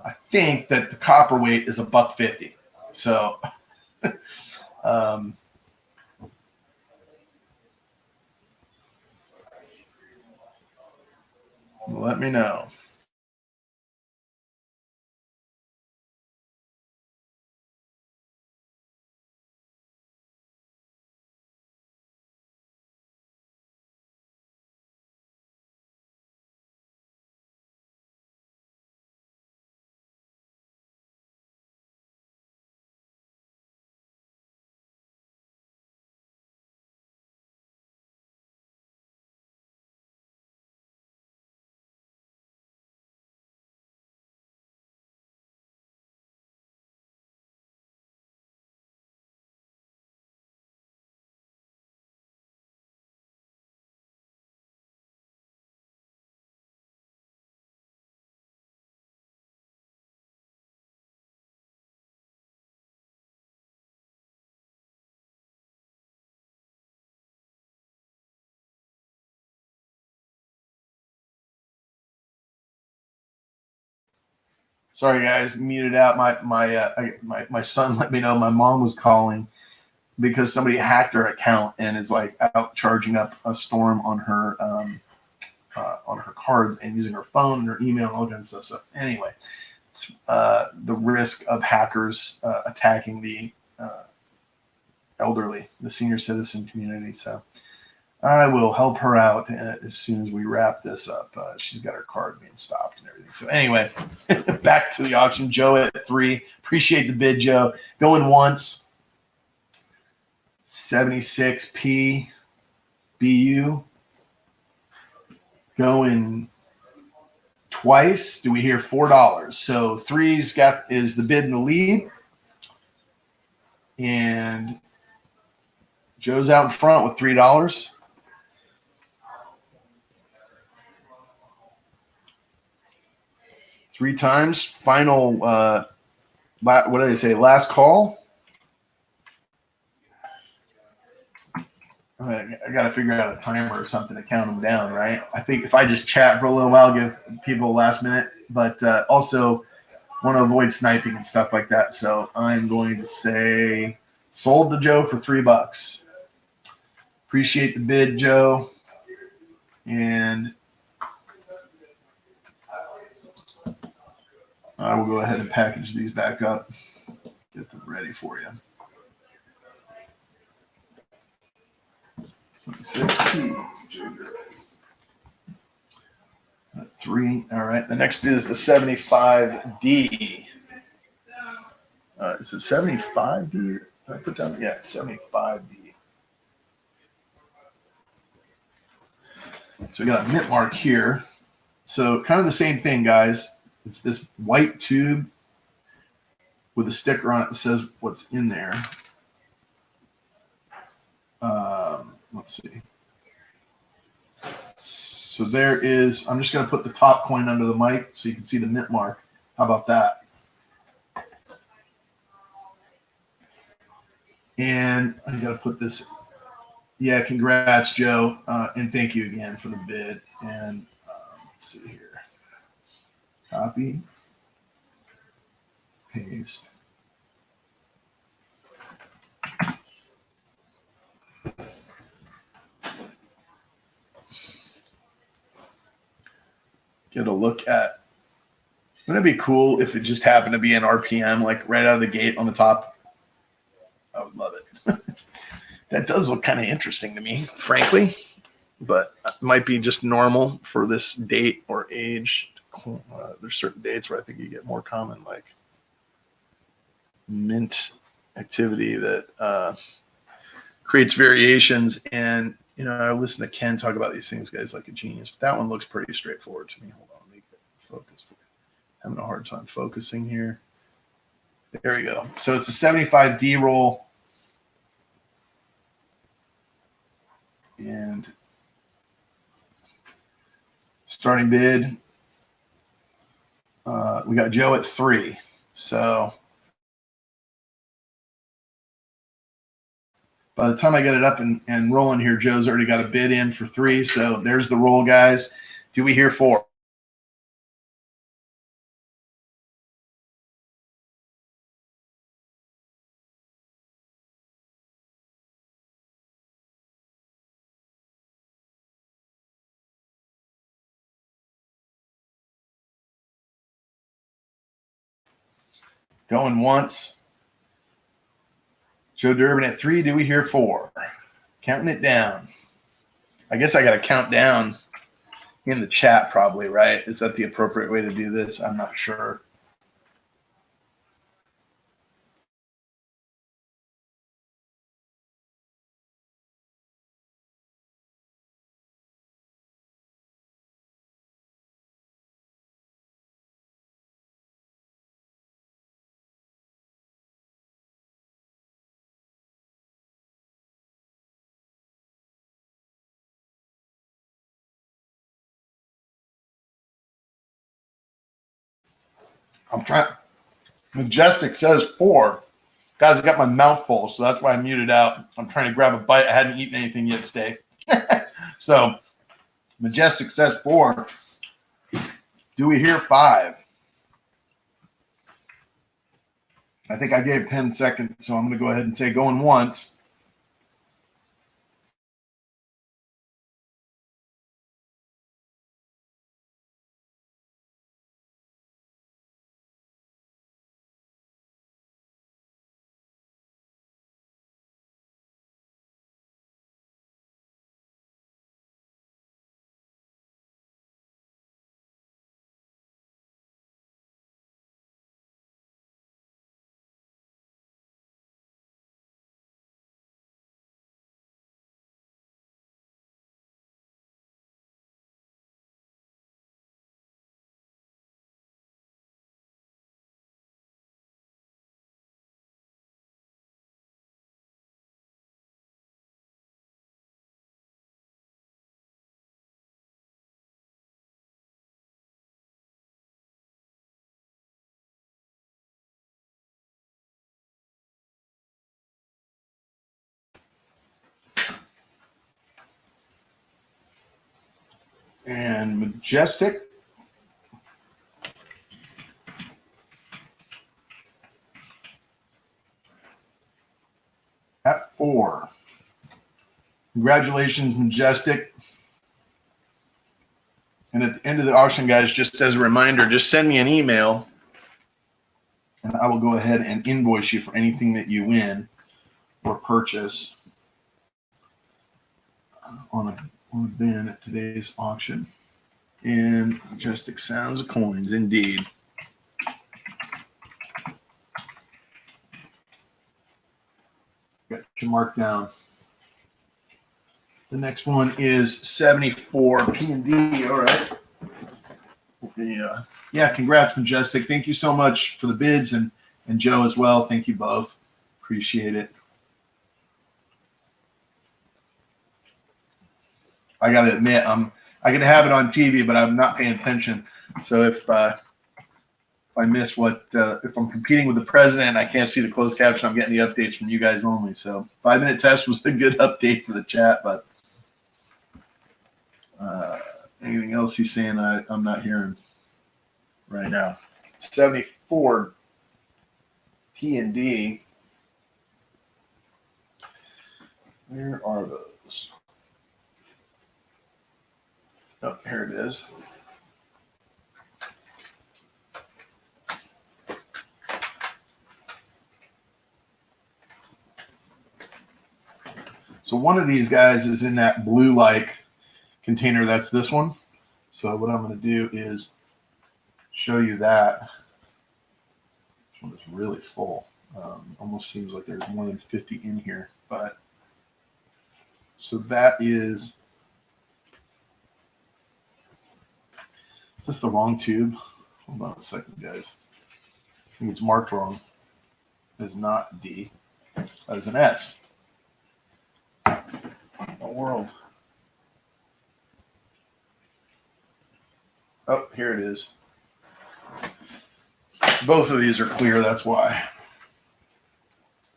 I think that the copper weight is $1.50. So let me know. Sorry, guys, muted out. My son let me know my mom was calling because somebody hacked her account and is like out charging up a storm on her cards and using her phone and her email and all kinds of stuff. So anyway, it's, the risk of hackers attacking the elderly, the senior citizen community. So I will help her out as soon as we wrap this up. She's got her card being stopped and everything. So anyway, back to the auction. Joe at 3. Appreciate the bid, Joe. Going once. 76p BU. Going twice. Do we hear $4? So 3's is the bid in the lead. And Joe's out in front with $3. 3 times. Final, what do they say? Last call. I got to figure out a timer or something to count them down, right? I think if I just chat for a little while, give people a last minute, but also want to avoid sniping and stuff like that. So I'm going to say sold to Joe for $3. Appreciate the bid, Joe. And I will go ahead and package these back up, get them ready for you. 26P, 3. All right. The next is the 75D. Is it 75D? Did I put down? Yeah, 75D. So we got a mint mark here. So kind of the same thing, guys. It's this white tube with a sticker on it that says what's in there. Let's see. So there is, I'm just going to put the top coin under the mic so you can see the mint mark. How about that? And I got to put this. Yeah, congrats, Joe. And thank you again for the bid. And let's see here. Copy. Paste. Get a look at. Wouldn't it be cool if it just happened to be an RPM, like right out of the gate on the top? I would love it. That does look kind of interesting to me, frankly, but it might be just normal for this date or age. There's certain dates where I think you get more common, like mint activity that creates variations. And, you know, I listen to Ken talk about these things, guys, like a genius. But that one looks pretty straightforward to me. Hold on, let me get focused. Having a hard time focusing here. There we go. So it's a 75D roll. And starting bid, we got Joe at 3. So by the time I get it up and rolling here, Joe's already got a bid in for 3. So there's the roll, guys. Do we hear 4? Going once. Joe Durbin at 3. Do we hear 4? Counting it down. I guess I got to count down in the chat probably, right? Is that the appropriate way to do this? I'm not sure. I'm trying. Majestic says 4. Guys, I got my mouth full, so that's why I muted out. I'm trying to grab a bite. I hadn't eaten anything yet today. So Majestic says 4. Do we hear 5? I think I gave 10 seconds, so I'm going to go ahead and say going once. And Majestic. At 4. Congratulations, Majestic. And at the end of the auction, guys, just as a reminder, just send me an email and I will go ahead and invoice you for anything that you win or purchase on a bin at today's auction. And Majestic Sounds of Coins, indeed. Got your mark down. The next one is 74 P&D. All right. Yeah, congrats, Majestic. Thank you so much for the bids, and Joe as well. Thank you both. Appreciate it. I got to admit, I can have it on TV, but I'm not paying attention. So if I miss if I'm competing with the president, I can't see the closed caption. I'm getting the updates from you guys only. So 5-minute test was a good update for the chat, but anything else he's saying, I'm not hearing right now. 74 P&D. Where are those? Oh, here it is. So one of these guys is in that blue-like container. That's this one. So what I'm going to do is show you that. This one is really full. Almost seems like there's more than 50 in here. But so that is this the wrong tube? Hold on a second, guys. I think it's marked wrong. It's not D. That is an S. The world. Oh, here it is. Both of these are clear, that's why.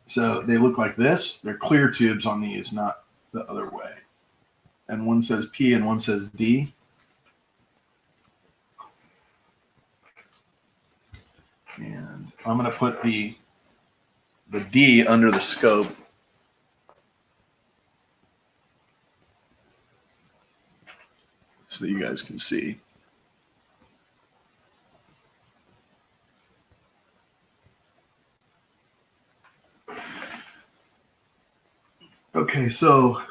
So they look like this. They're clear tubes on these, not the other way. And one says P and one says D. And I'm going to put the D under the scope. So that you guys can see. Okay, so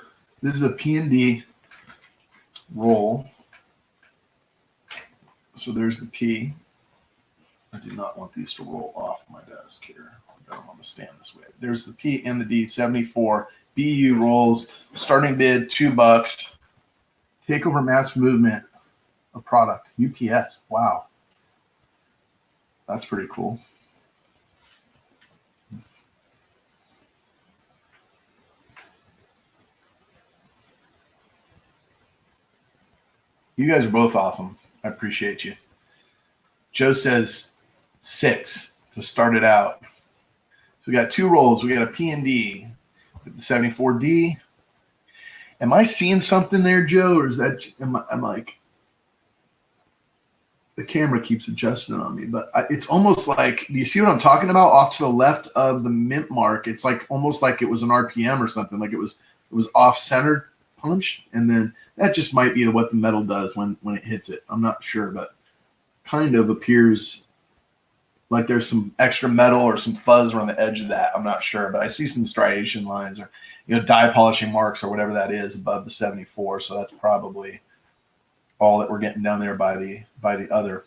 this is a P&D roll. So there's the P. I do not want these to roll off my desk here. I don't want to stand this way. There's the P and the D, 74 BU rolls. Starting bid, $2. Takeover mass movement of product. UPS. Wow. That's pretty cool. You guys are both awesome. I appreciate you. Joe says 6 to start it out. So we got 2 rolls. We got a P and D with the 74D. Am I seeing something there, Joe, or is that I'm like? The camera keeps adjusting on me, but it's almost like, do you see what I'm talking about? Off to the left of the mint mark, it's like almost like it was an RPM or something, like it was off-centered punch, and then that just might be what the metal does when it hits it. I'm not sure, but kind of appears like there's some extra metal or some fuzz around the edge of that. I'm not sure, but I see some striation lines or die polishing marks or whatever that is above the 74. So that's probably all that we're getting down there by the other.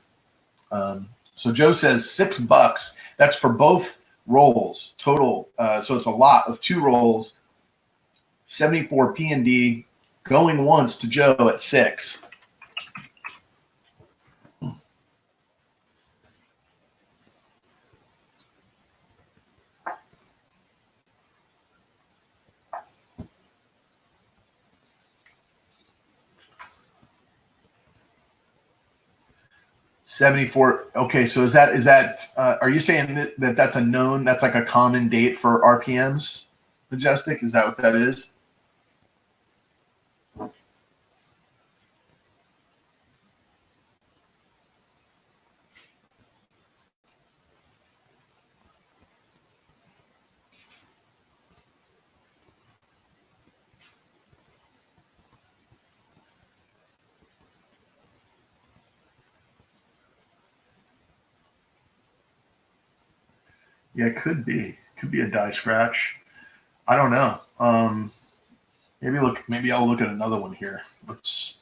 So Joe says $6. That's for both rolls total. So it's a lot of 2 rolls. 74 P&D going once to Joe at 6. $74. Okay, so is that are you saying that that's a known, that's like a common date for RPMs, Majestic? Is that what that is? Yeah, it could be. Could be a die scratch. I don't know. Maybe I'll look at another one here. Let's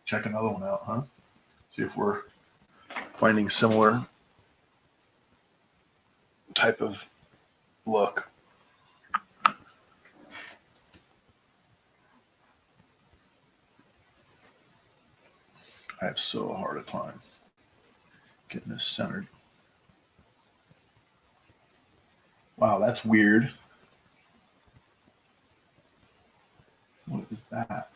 check another one out, huh? See if we're finding similar type of look. I have so hard a time getting this centered. Wow, that's weird. What is that?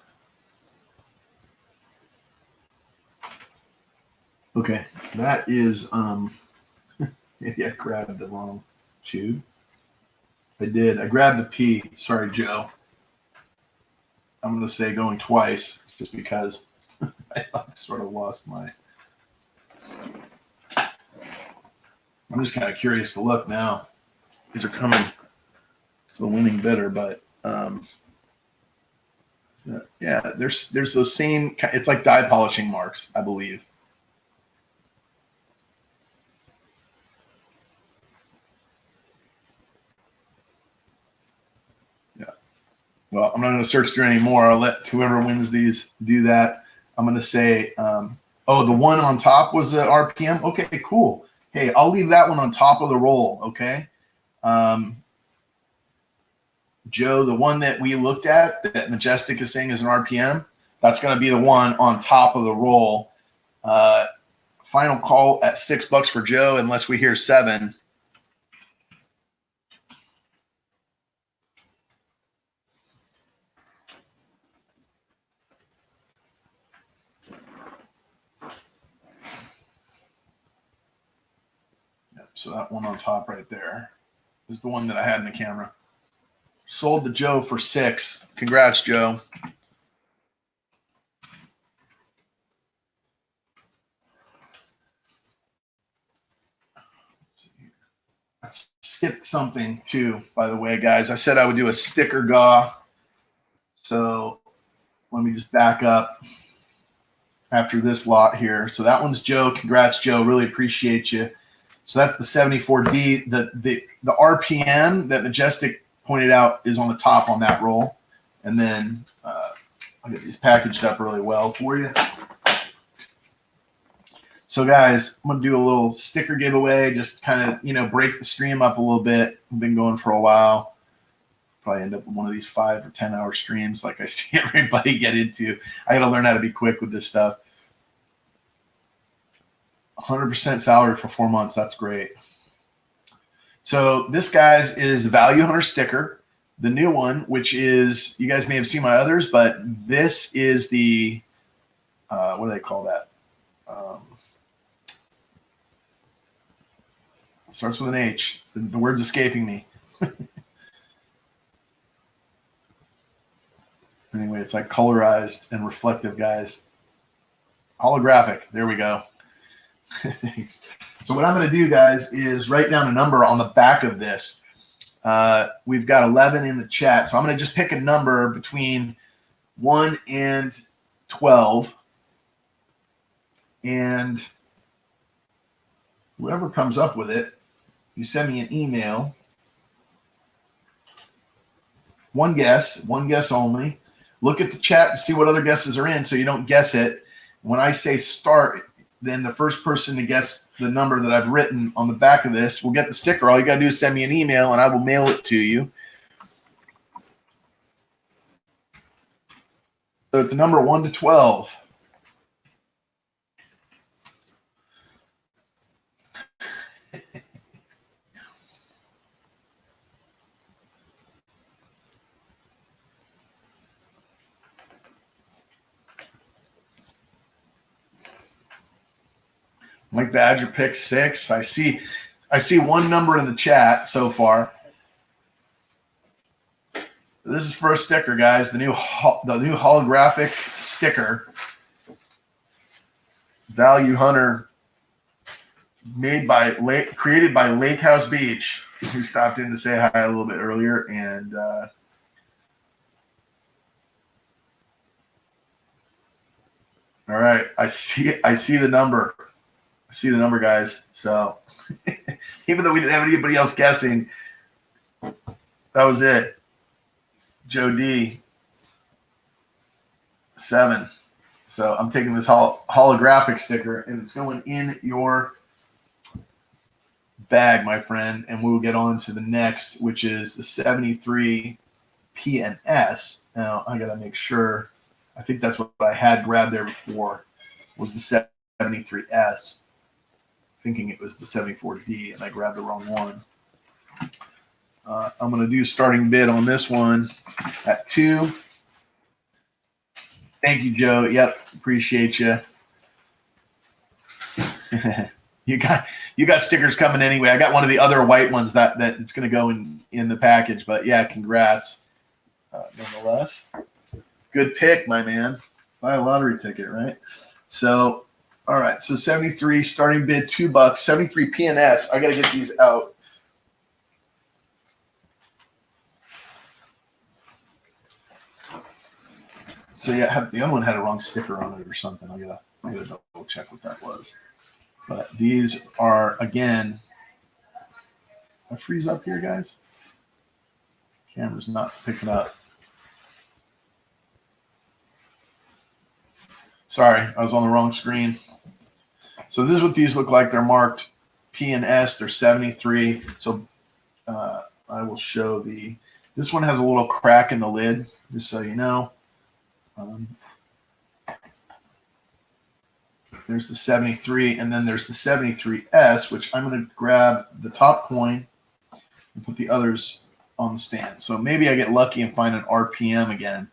Okay, that is maybe I grabbed the wrong tube. I did. I grabbed the P. Sorry, Joe. I'm going to say going twice just because I sort of lost my. I'm just kind of curious to look now. These are coming to the winning bidder, but yeah, there's those same. It's like die polishing marks, I believe. Yeah. Well, I'm not going to search through anymore. I'll let whoever wins these do that. I'm going to say, oh, the one on top was the RPM. Okay, cool. Hey, I'll leave that one on top of the roll. Okay. Joe, the one that we looked at that Majestic is saying is an RPM, that's going to be the one on top of the roll. Final call at $6 for Joe, unless we hear 7. Yep, so that one on top right there is the one that I had in the camera. Sold to Joe for 6. Congrats, Joe. I skipped something too, by the way, guys. I said I would do a sticker gaw. So let me just back up after this lot here. So that one's Joe. Congrats, Joe. Really appreciate you. So that's the 74D. The RPM that Majestic pointed out is on the top on that roll. And then I'll get these packaged up really well for you. So guys, I'm going to do a little sticker giveaway, just kind of, break the stream up a little bit. I've been going for a while. Probably end up with one of these 5 or 10 hour streams like I see everybody get into. I got to learn how to be quick with this stuff. 100% salary for 4 months. That's great. So this, guys, is the Value Hunter sticker, the new one, which is, you guys may have seen my others, but this is the, what do they call that? Starts with an H. The word's escaping me. Anyway, it's like colorized and reflective, guys. Holographic. There we go. Thanks. So what I'm going to do, guys, is write down a number on the back of this. We've got 11 in the chat. So I'm going to just pick a number between 1 and 12. And whoever comes up with it, you send me an email. One guess only. Look at the chat to see what other guesses are in so you don't guess it. When I say start, then the first person to guess the number that I've written on the back of this will get the sticker. All you got to do is send me an email, and I will mail it to you. So it's number 1 to 12. Mike Badger picked 6. I see one number in the chat so far. This is for a sticker, guys. The new holographic sticker. Val Hunter, created by Lake House Beach, who stopped in to say hi a little bit earlier. And all right, I see the number. I see the number, guys. So even though we didn't have anybody else guessing, that was it. Joe D, 7. So I'm taking this holographic sticker, and it's going in your bag, my friend, and we'll get on to the next, which is the 73 PNS. Now, I got to make sure. I think that's what I had grabbed there before, was the 73S. Thinking it was the 74D, and I grabbed the wrong one. I'm going to do starting bid on this one at 2. Thank you, Joe. Yep, appreciate you. You got stickers coming anyway. I got one of the other white ones that it's going to go in the package. But yeah, congrats. Nonetheless, good pick, my man. Buy a lottery ticket, right? So, all right. So 73 starting bid, $2. 73 PNS. I got to get these out. So yeah, the other one had a wrong sticker on it or something. I gotta double check what that was. But these are, again, I freeze up here, guys. Camera's not picking up. Sorry, I was on the wrong screen. So this is what these look like. They're marked P and S. They're 73. So I will show this one has a little crack in the lid, just so you know. There's the 73, and then there's the 73S, which I'm going to grab the top coin and put the others on the stand. So maybe I get lucky and find an RPM again.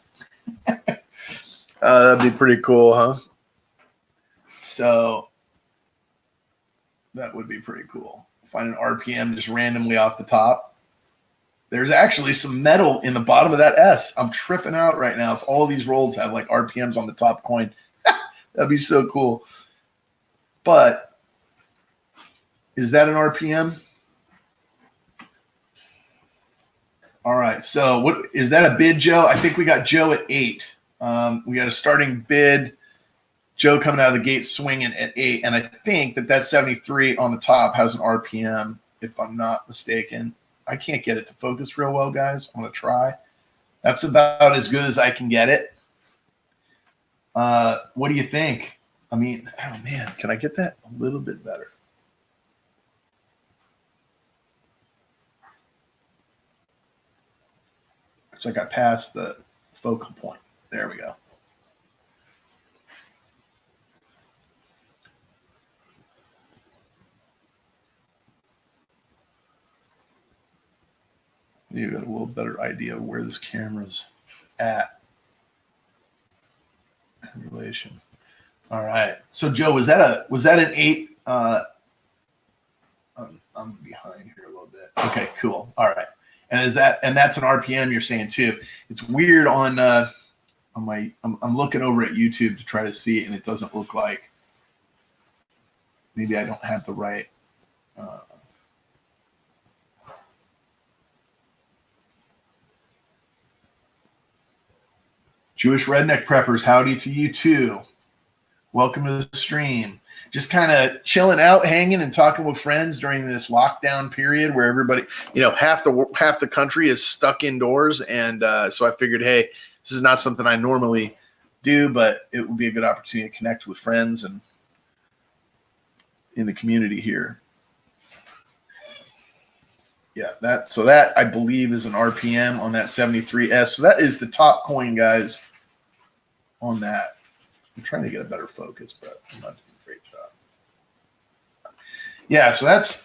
That'd be pretty cool, huh? So that would be pretty cool. Find an RPM just randomly off the top. There's actually some metal in the bottom of that S. I'm tripping out right now. If all these rolls have like RPMs on the top coin, that'd be so cool. But is that an RPM? All right. So what is that a bid, Joe? I think we got Joe at 8. We got a starting bid. Joe coming out of the gate swinging at 8. And I think that 73 on the top has an RPM, if I'm not mistaken. I can't get it to focus real well, guys. I'm going to try. That's about as good as I can get it. What do you think? I mean, oh, man, can I get that a little bit better? Looks like I passed the focal point. There we go. You got a little better idea of where this camera's at in relation. All right. So Joe, was that an 8? I'm behind here a little bit. Okay, cool. All right. And that's an RPM you're saying too. It's weird on my I'm looking over at YouTube to try to see it, and it doesn't look like maybe I don't have the right. Jewish Redneck Preppers, howdy to you too. Welcome to the stream. Just kind of chilling out, hanging and talking with friends during this lockdown period where everybody, half the country is stuck indoors. And so I figured, hey, this is not something I normally do, but it would be a good opportunity to connect with friends and in the community here. Yeah, that I believe is an RPM on that 73S. So that is the top coin, guys, on that. I'm trying to get a better focus, but I'm not doing a great job. Yeah, so that's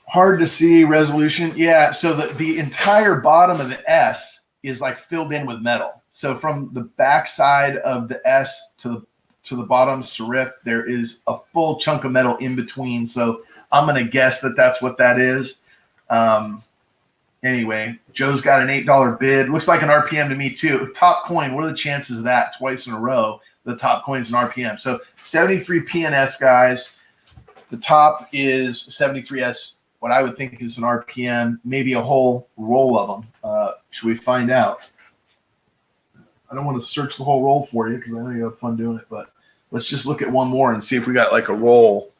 hard to see resolution. Yeah, so the entire bottom of the S is like filled in with metal. So from the back side of the S to the bottom serif, there is a full chunk of metal in between. So I'm going to guess that that's what that is. Anyway, Joe's got an $8 bid. Looks like an RPM to me too. Top coin, what are the chances of that twice in a row? The top coin's an RPM. So 73 PNS, guys. The top is 73S, what I would think is an RPM, maybe a whole roll of them. Should we find out? I don't want to search the whole roll for you because I know you have fun doing it, but let's just look at one more and see if we got like a roll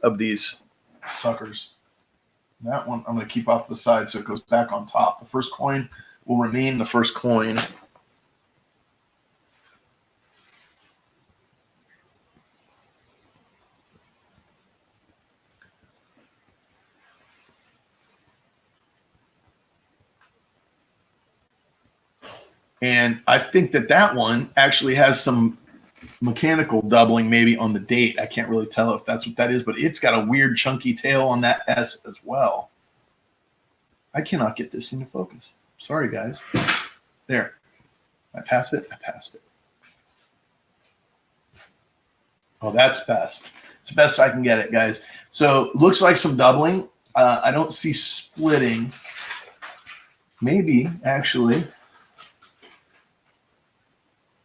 of these suckers. That one I'm going to keep off the side so it goes back on top. The first coin will remain the first coin. And I think that one actually has some mechanical doubling maybe on the date. I can't really tell if that's what that is, but it's got a weird chunky tail on that S as well. I cannot get this into focus. Sorry, guys. There. I pass it? I passed it. Oh, that's best. It's the best I can get it, guys. So looks like some doubling. I don't see splitting. Maybe, actually.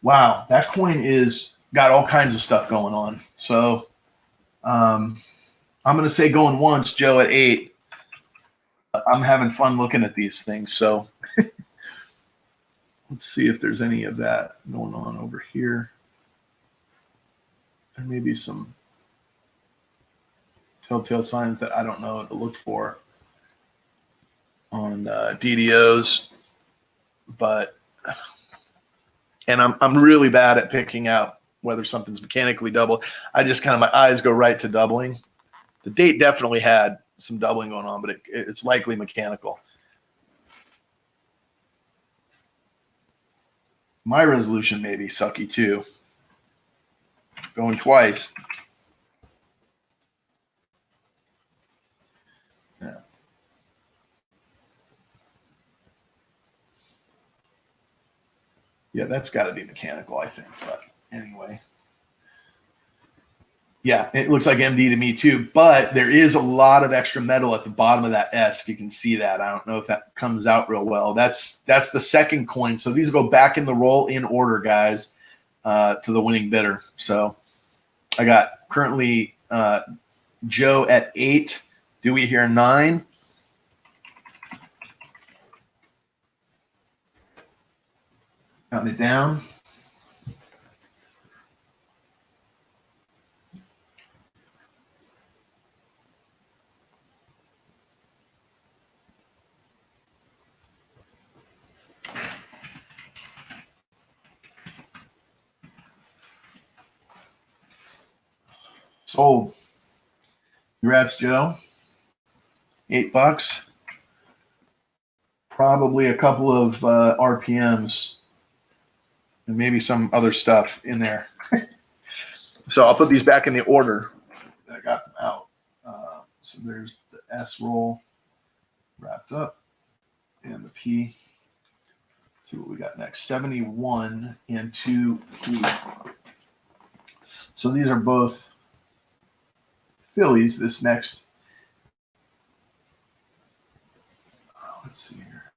Wow, that coin is got all kinds of stuff going on. So I'm going to say going once, Joe, at 8. I'm having fun looking at these things. So let's see if there's any of that going on over here. There may be some telltale signs that I don't know what to look for on DDOs, but and I'm really bad at picking out whether something's mechanically doubled. I just kind of, my eyes go right to doubling. The date definitely had some doubling going on, but it's likely mechanical. My resolution may be sucky too. Going twice. Yeah. Yeah, that's got to be mechanical, I think. But anyway. Yeah, it looks like MD to me too, but there is a lot of extra metal at the bottom of that S, if you can see that. I don't know if that comes out real well. That's the second coin. So these go back in the roll in order, guys, to the winning bidder. So I got currently Joe at 8. Dewey here 9. Counting it down. Sold. Congrats, Joe. $8. Probably a couple of RPMs and maybe some other stuff in there. So I'll put these back in the order that I got them out. So there's the S roll wrapped up and the P. Let's see what we got next. 71 and 2 P. So these are both Phillies. This next. Let's see here.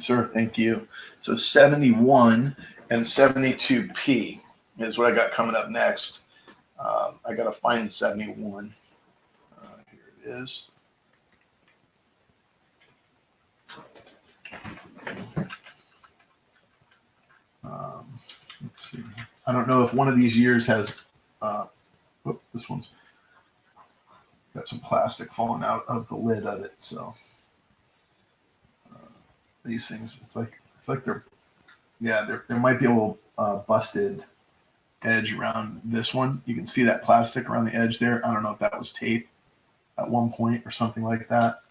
sir. Thank you. So 71 and 72p is what I got coming up next. I got to find 71. Here it is. Let's see. I don't know if one of these years has, this one's got some plastic falling out of the lid of it. So these things, it's like they're, yeah, there might be a little busted edge around this one. You can see that plastic around the edge there. I don't know if that was tape at one point or something like that.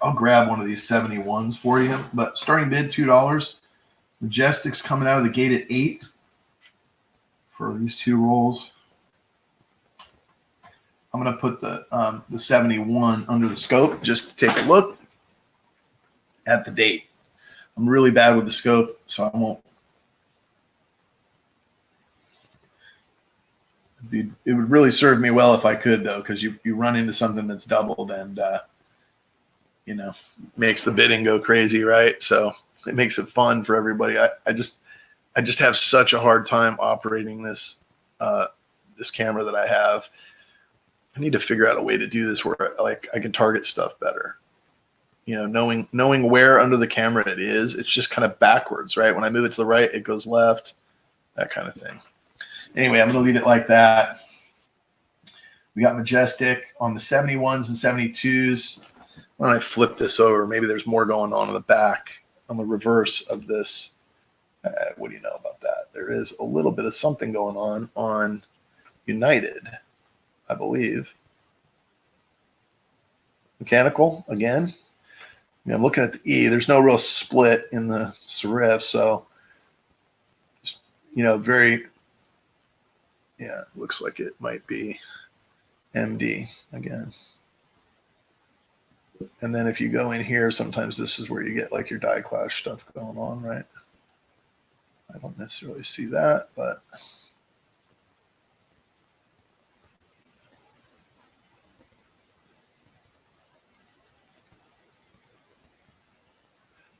I'll grab one of these 71s for you, but starting bid $2. Majestic's coming out of the gate at 8 for these 2 rolls. I'm going to put the 71 under the scope just to take a look at the date. I'm really bad with the scope, so I won't. It would really serve me well if I could, though, because you run into something that's doubled and you know, makes the bidding go crazy, right? So it makes it fun for everybody. I just have such a hard time operating this this camera that I have. I need to figure out a way to do this where like I can target stuff better. You know, knowing where under the camera it is, it's just kind of backwards, right? When I move it to the right, it goes left, that kind of thing. Anyway, I'm going to leave it like that. We got Majestic on the 71s and 72s. Why don't I flip this over? Maybe there's more going on the back, on the reverse of this. What do you know about that? There is a little bit of something going on United, I believe. Mechanical, again. I mean, I'm looking at the E. There's no real split in the serif, so, just, you know, very, yeah, looks like it might be MD again. And then if you go in here, sometimes this is where you get like your die clash stuff going on, right? I don't necessarily see that, but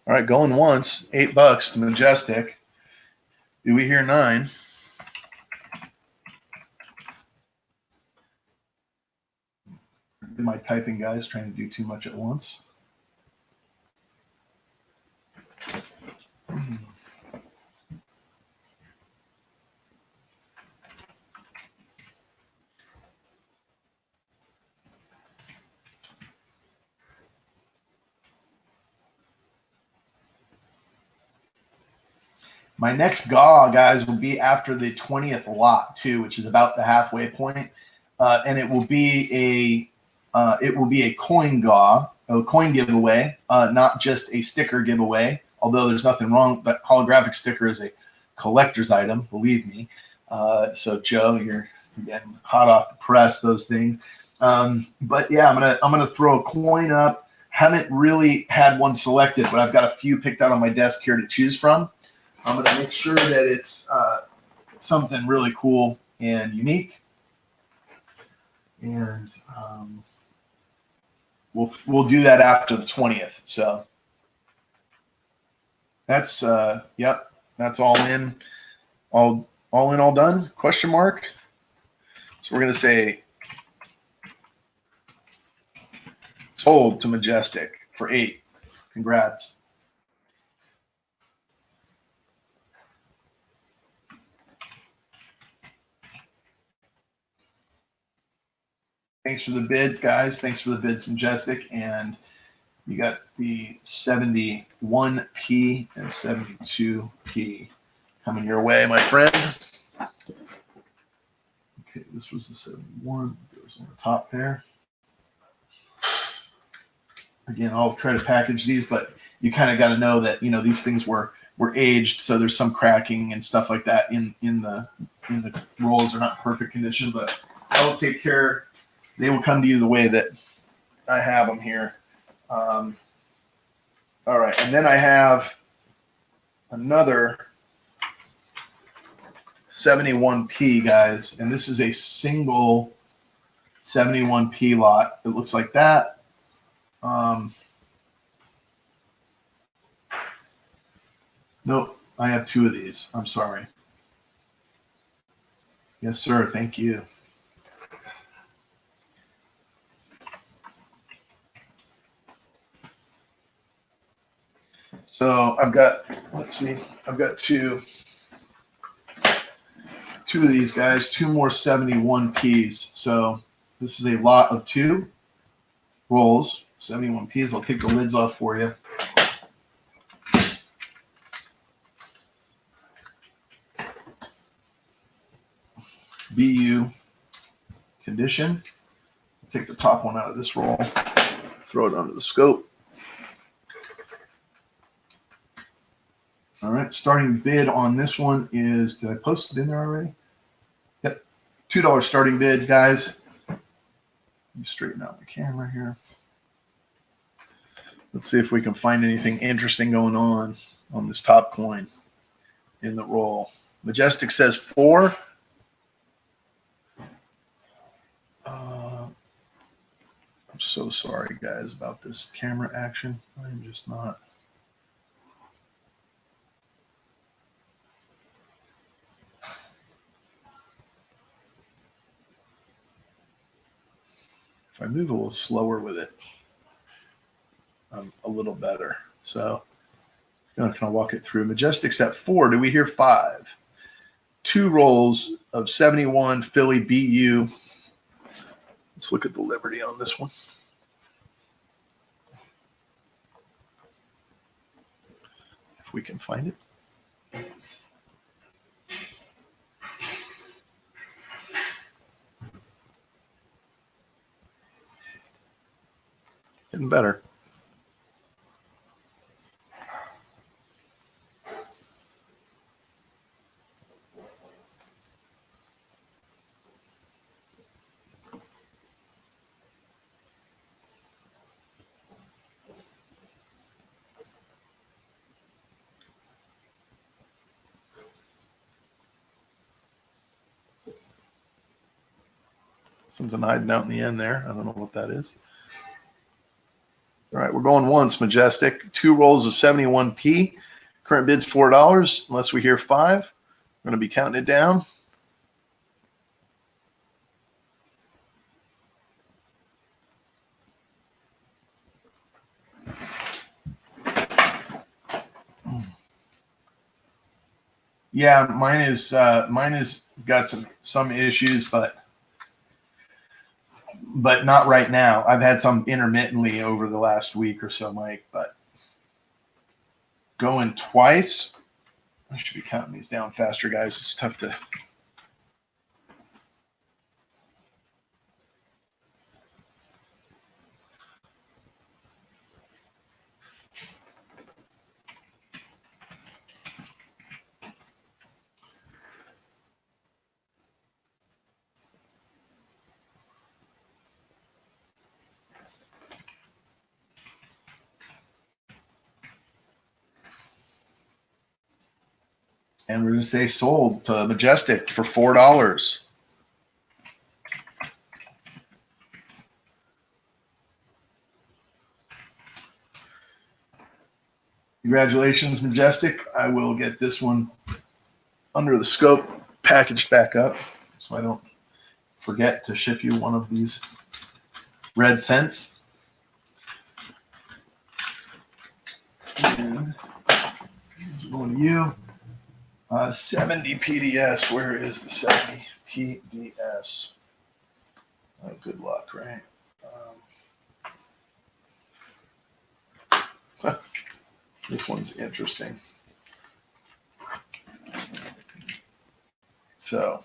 all right, going once, $8 to Majestic. Do we hear 9? My typing guys trying to do too much at once. My next GAW, guys, will be after the 20th lot too, which is about the halfway point, and it will be a coin GAW, a coin giveaway, not just a sticker giveaway. Although there's nothing wrong, but holographic sticker is a collector's item, believe me. So Joe, you're getting hot off the press, those things. But yeah, I'm gonna throw a coin up. Haven't really had one selected, but I've got a few picked out on my desk here to choose from. I'm going to make sure that it's something really cool and unique, and we'll do that after the 20th. So that's yep, that's all in, all done? Question mark. So we're going to say sold to Majestic for 8. Congrats. Thanks for the bids, guys. Thanks for the bids, Majestic. And you got the 71p and 72p coming your way, my friend. Okay, this was the 71. It was on the top there. Again, I'll try to package these, but you kind of got to know that, you know, these things were aged, so there's some cracking and stuff like that in the rolls. Are not perfect condition, but I will take care. They will come to you the way that I have them here. All right, and then I have another 71p, guys, and this is a single 71p lot. It looks like that. Nope, I have 2 of these. I'm sorry. Yes, sir. Thank you. So I've got, let's see, I've got two of these guys, 2 more 71Ps. So this is a lot of 2 rolls, 71Ps. I'll take the lids off for you. BU condition. Take the top one out of this roll, throw it onto the scope. All right, starting bid on this one is, did I post it in there already? Yep, $2 starting bid, guys. Let me straighten out the camera here. Let's see if we can find anything interesting going on this top coin in the roll. Majestic says 4. I'm so sorry, guys, about this camera action. I'm just not. If I move a little slower with it, I'm a little better. So I'm going to kind of walk it through. Majestic's at 4. Do we hear 5? 2 rolls of 71 Philly BU. Let's look at the Liberty on this one. If we can find it. Getting better. Something hiding out in the end there. I don't know what that is. All right, we're going once, Majestic. 2 rolls of 71P. Current bid's $4, unless we hear 5. We're going to be counting it down. Yeah, mine is got some issues, but not right now. I've had some intermittently over the last week or so, Mike, but going twice. I should be counting these down faster, guys. It's tough to. And we're going to say sold to Majestic for $4. Congratulations, Majestic. I will get this one under the scope, packaged back up, so I don't forget to ship you one of these red cents. And it's going to you. 70 PDS. Where is the 70 PDS? Oh, good luck, right? This one's interesting. So,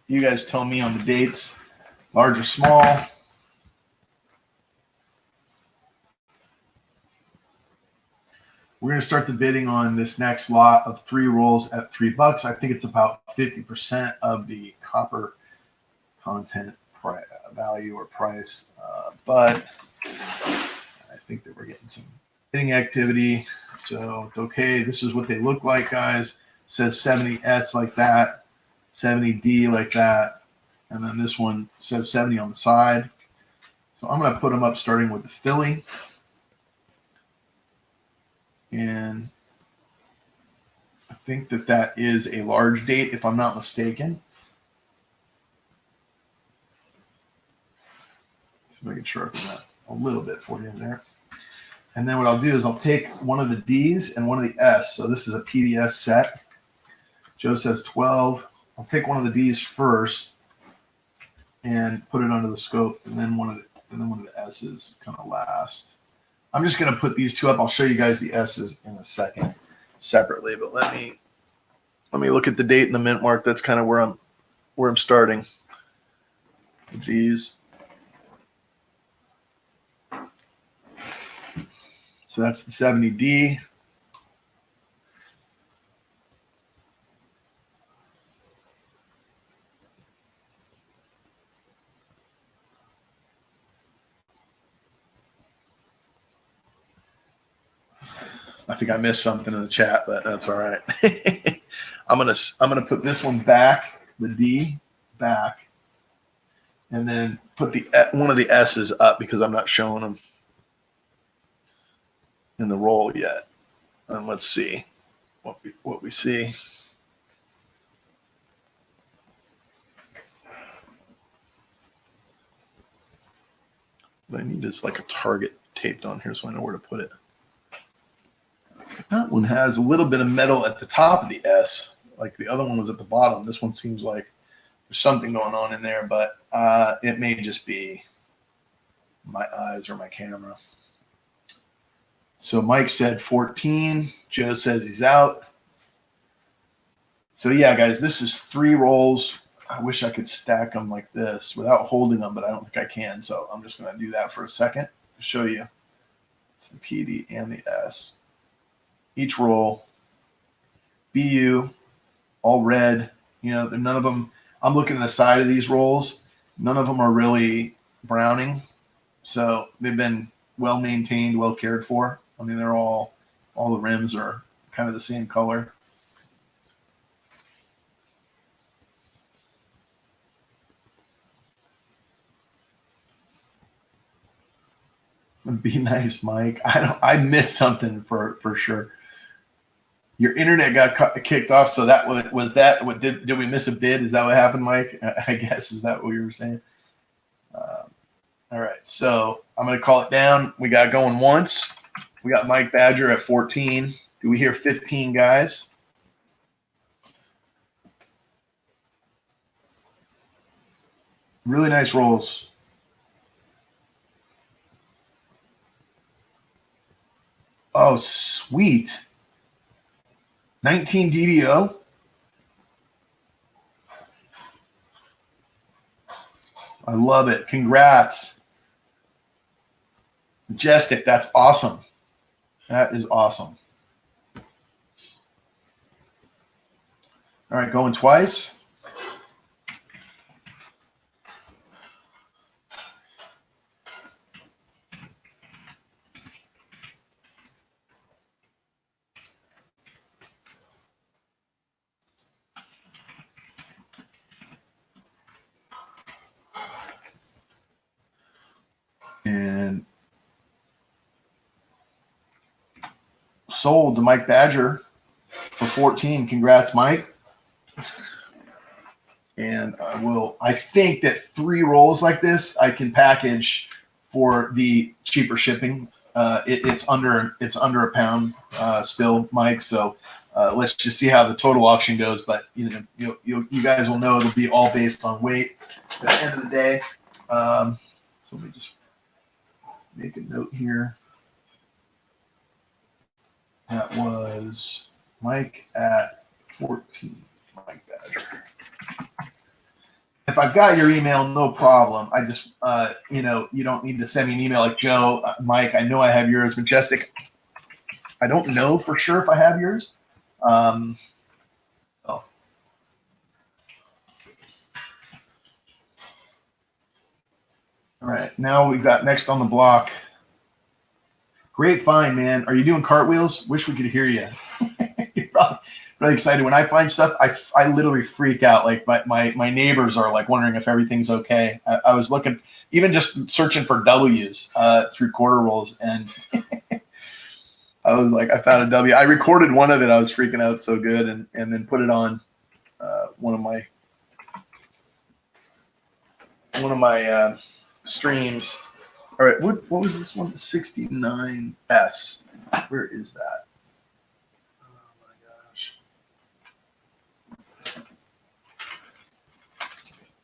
you guys tell me on the dates, large or small. We're going to start the bidding on this next lot of 3 rolls at $3. I think it's about 50% of the copper content value or price. But I think that we're getting some bidding activity. So it's okay. This is what they look like, guys. It says 70S like that, 70D like that. And then this one says 70 on the side. So I'm going to put them up starting with the Philly. And I think that that is a large date, if I'm not mistaken. Just making sure I got a little bit for you in there. And then what I'll do is I'll take one of the D's and one of the S. So this is a PDS set. Joe says 12. I'll take one of the D's first and put it under the scope, and then one of the S's kind of last. I'm just going to put these two up. I'll show you guys the S's in a second separately, but let me look at the date and the mint mark. That's kind of where I'm starting with these. So that's the 70D. I think I missed something in the chat, but that's all right. I'm gonna put this one back, the D back, and then put one of the S's up because I'm not showing them in the roll yet. And let's see what we see. What I need is like a target taped on here so I know where to put it. That one has a little bit of metal at the top of the S, like the other one was at the bottom. This one seems like there's something going on in there, but it may just be my eyes or my camera. So Mike said 14. Joe says he's out. So yeah, guys, this is 3 rolls. I wish I could stack them like this without holding them, but I don't think I can. So I'm just going to do that for a second to show you. It's the PD and the S. Each roll, BU, all red. You know, none of them, I'm looking at the side of these rolls. None of them are really browning. So they've been well maintained, well cared for. I mean, they're all the rims are kind of the same color. Be nice, Mike. I missed something for sure. Your internet got kicked off, so that was that. What did we miss a bid? Is that what happened, Mike? I guess, is that what you were saying? All right, so I'm going to call it down. We got going once. We got Mike Badger at 14. Do we hear 15, guys? Really nice rolls. Oh, sweet. 19 DDO. I love it. Congrats. Majestic. That's awesome. That is awesome. All right, going twice. And sold to Mike Badger for 14. Congrats, Mike. And I think that 3 rolls like this I can package for the cheaper shipping. It's under a pound still, Mike. So let's just see how the total auction goes. But you guys will know it'll be all based on weight at the end of the day. So let me just make a note here. That was Mike at 14. Mike Badger. If I've got your email, no problem. I just, you don't need to send me an email like, Joe, Mike, I know I have yours. Majestic, I don't know for sure if I have yours. Oh. All right, now we've got next on the block. Great find, man. Are you doing cartwheels? Wish we could hear you. really excited when I find stuff. I literally freak out. Like my neighbors are like wondering if everything's okay. I was looking, even just searching for W's through quarter rolls, and I was like, I found a W. I recorded one of it. I was freaking out so good, and then put it on one of my streams. All right, what was this one? 69S. Where is that? Oh my gosh.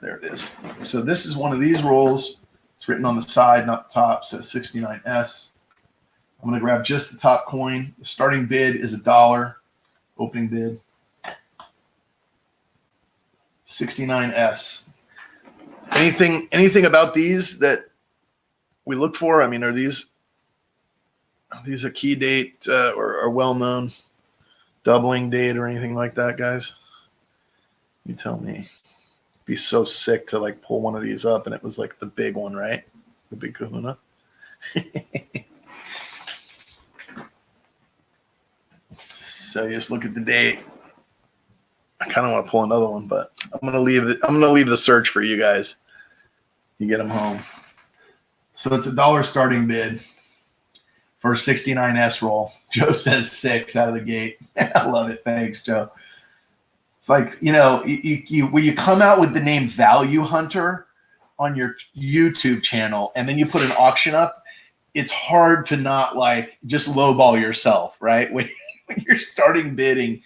There it is. So this is one of these rolls. It's written on the side, not the top. It says 69S. I'm going to grab just the top coin. The starting bid is $1. Opening bid. 69S. Anything about these that we look for? I mean, are these a key date or well-known doubling date or anything like that, guys? You tell me. It'd be so sick to like pull one of these up and it was like the big one, right? The big kahuna. So you just look at the date. I kind of want to pull another one, but I'm gonna leave the search for you guys. You get them home. So it's $1 starting bid for a 69S roll. Joe says 6 out of the gate. I love it. Thanks, Joe. It's like, you know, when you come out with the name Value Hunter on your YouTube channel and then you put an auction up, it's hard to not like just lowball yourself, right? When you're starting bidding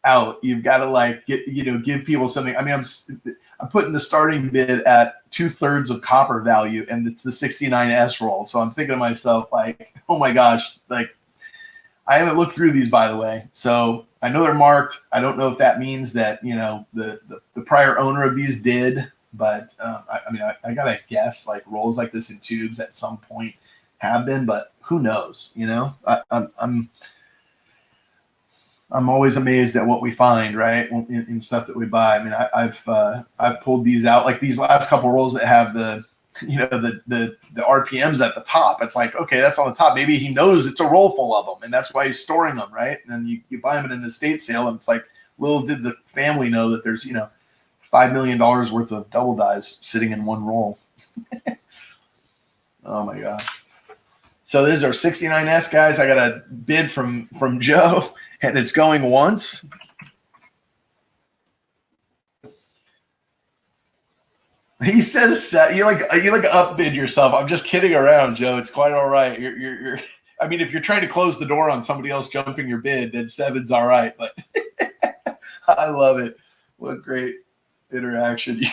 out, you've got to like give people something. I mean, I'm putting the starting bid at 2/3 of copper value, and it's the 69S roll. So I'm thinking to myself, like, oh my gosh, like I haven't looked through these, by the way. So I know they're marked. I don't know if that means that, you know, the prior owner of these did, but I gotta guess like rolls like this in tubes at some point have been, but who knows? You know, I'm always amazed at what we find, right, in stuff that we buy. I mean, I've pulled these out, like these last couple rolls that have the RPMs at the top. It's like, okay, that's on the top. Maybe he knows it's a roll full of them, and that's why he's storing them, right? And then you buy them at an estate sale, and it's like, little did the family know that there's, you know, $5 million worth of double dies sitting in one roll. Oh my God. So this is our 69S, guys. I got a bid from Joe, and it's going once. He says you like upbid yourself. I'm just kidding around, Joe. It's quite all right. You're I mean, if you're trying to close the door on somebody else jumping your bid, then 7's all right. But I love it. What great interaction.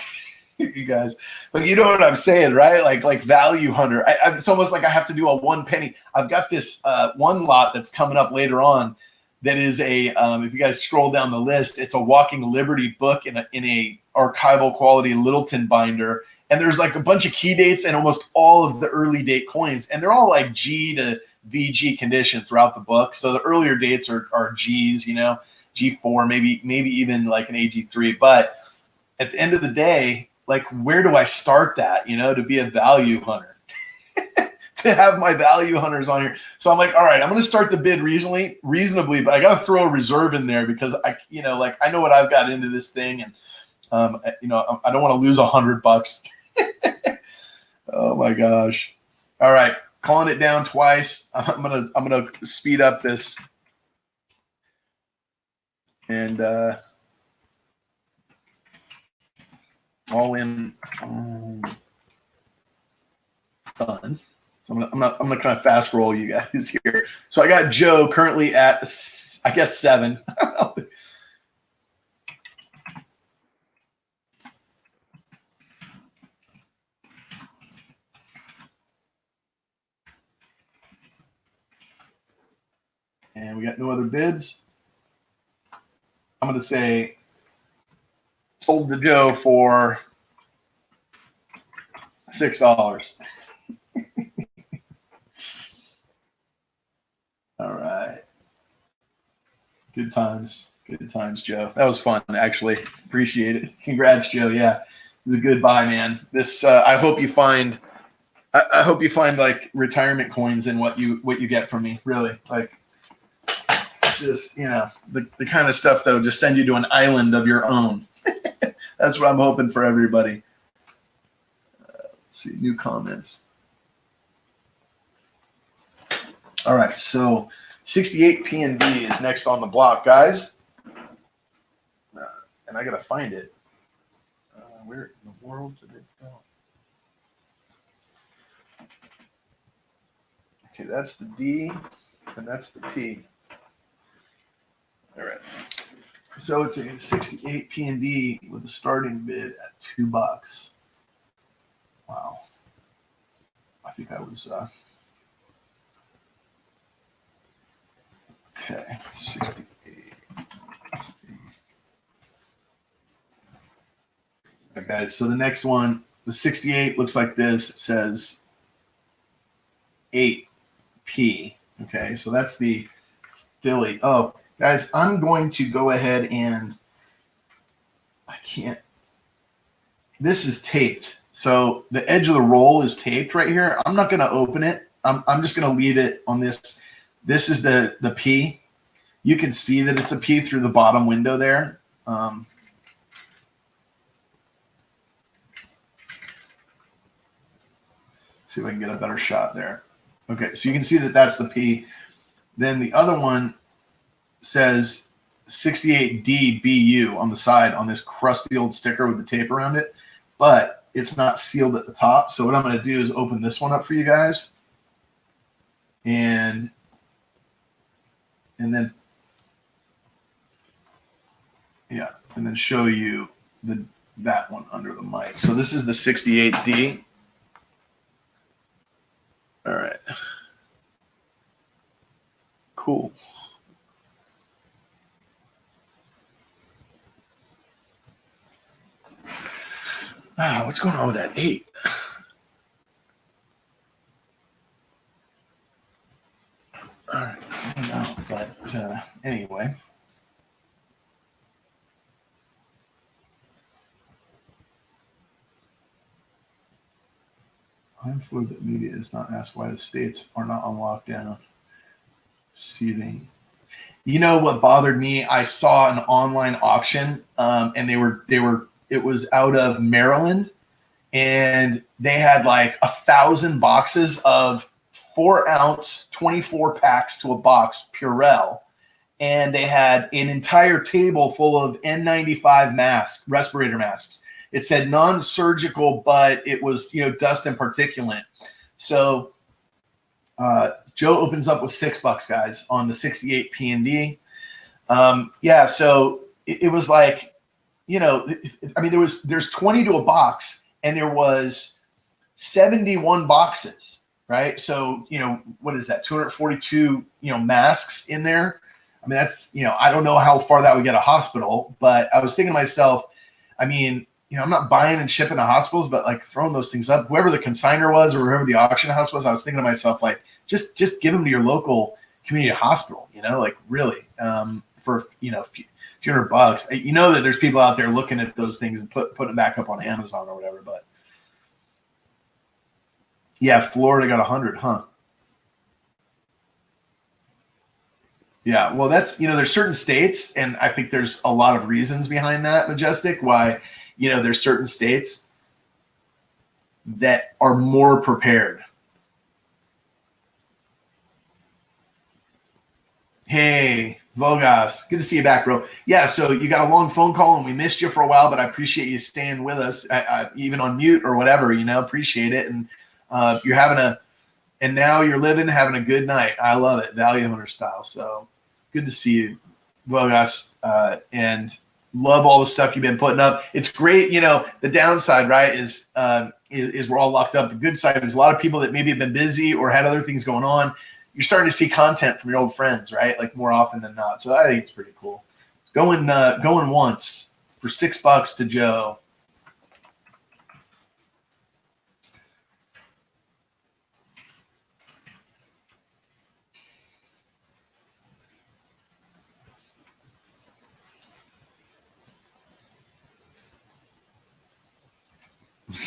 You guys, but you know what I'm saying, right? Like Value Hunter. It's almost like I have to do a 1 penny. I've got this one lot that's coming up later on that is a if you guys scroll down the list, it's a Walking Liberty book in a archival quality Littleton binder, and there's like a bunch of key dates and almost all of the early date coins, and they're all like G to VG condition throughout the book. So the earlier dates are G's, you know, G4, maybe even like an AG3. But at the end of the day, like, where do I start that, you know, to be a value hunter, to have my value hunters on here? So I'm like, all right, I'm going to start the bid reasonably, but I got to throw a reserve in there because I know what I've got into this thing. And, I don't want to lose $100. Oh my gosh. All right. Calling it down twice. I'm going to speed up this and, all in done. So I'm gonna kind of fast roll you guys here. So I got Joe currently at, I guess, 7. And we got no other bids. I'm gonna say sold to Joe for $6. All right. Good times, Joe. That was fun, actually. Appreciate it. Congrats, Joe. Yeah, it was a good buy, man. This I hope you find. I hope you find like retirement coins in what you get from me. Really, like just, the kind of stuff that would just send you to an island of your own. That's what I'm hoping for everybody. Let's see, new comments. All right, so 68 P&D is next on the block, guys. And I got to find it. Where in the world did it go? Okay, that's the D, and that's the P. All right. So it's a 68 P&D with a starting bid at $2. Wow. I think that was okay. 68. Okay, so the next one, the 68 looks like this. It says 8P. Okay, so that's the Philly. Oh, guys, I'm going to go ahead and I can't. This is taped. So the edge of the roll is taped right here. I'm not going to open it. I'm just going to leave it on this. This is the P. You can see that it's a P through the bottom window there. See if I can get a better shot there. Okay, so you can see that that's the P. Then the other one says 68D BU on the side on this crusty old sticker with the tape around it, but it's not sealed at the top. So what I'm going to do is open this one up for you guys, and then and then show you that one under the mic. So this is the 68D. All right. Cool. What's going on with that 8? All right. I don't know, but anyway. I'm fluid that media is not asked why the states are not on lockdown. Receiving. You know what bothered me? I saw an online auction, and it was out of Maryland, and they had like 1,000 boxes of 4-ounce, 24 packs to a box Purell, and they had an entire table full of N95 masks, respirator masks. It said non-surgical, but it was, dust and particulate. So Joe opens up with $6, guys, on the 68 P&D. So it was like, there's 20 to a box, and there was 71 boxes, right? So, what is that? 242, masks in there. I mean, that's, I don't know how far that would get a hospital, but I was thinking to myself, I'm not buying and shipping to hospitals, but like throwing those things up, whoever the consignor was or whoever the auction house was, I was thinking to myself, like, just give them to your local community hospital, like really, for, a few $100. That there's people out there looking at those things and putting it back up on Amazon or whatever, but yeah, Florida got 100, huh? Yeah, well, that's, there's certain states, and I think there's a lot of reasons behind that, Majestic, why, there's certain states that are more prepared. Hey, Vogas, good to see you back, bro. Yeah, so you got a long phone call, and we missed you for a while, but I appreciate you staying with us, even on mute or whatever, appreciate it. And and now you're having a good night. I love it, Val Hunter style. So good to see you, Vogas, and love all the stuff you've been putting up. It's great. The downside, right, is we're all locked up. The good side is a lot of people that maybe have been busy or had other things going on. You're starting to see content from your old friends, right? Like more often than not. So I think it's pretty cool. Going once for $6 to Joe.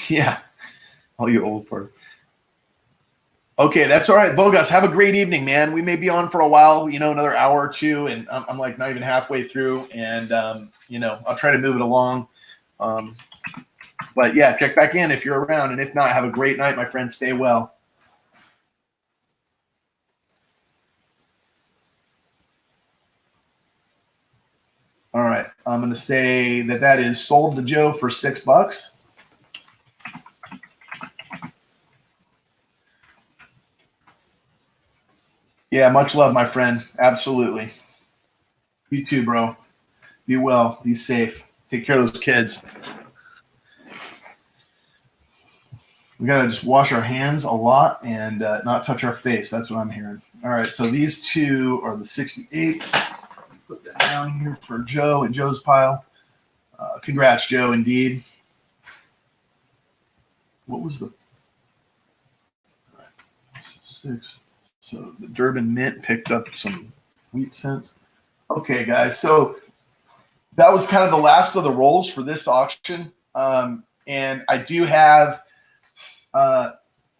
Yeah. All you old part. Okay, that's all right. Bogas, have a great evening, man. We may be on for a while, another hour or two, and I'm like not even halfway through, and I'll try to move it along. But yeah, check back in if you're around, and if not, have a great night, my friend. Stay well. All right, I'm going to say that is sold to Joe for $6. Yeah, much love, my friend. Absolutely. You too, bro. Be well. Be safe. Take care of those kids. We got to just wash our hands a lot and not touch our face. That's what I'm hearing. All right, so these two are the 68s. Put that down here for Joe and Joe's pile. Congrats, Joe, indeed. What was the 6? So the Durban Mint picked up some wheat cents. Okay, guys. So that was kind of the last of the rolls for this auction. And I do have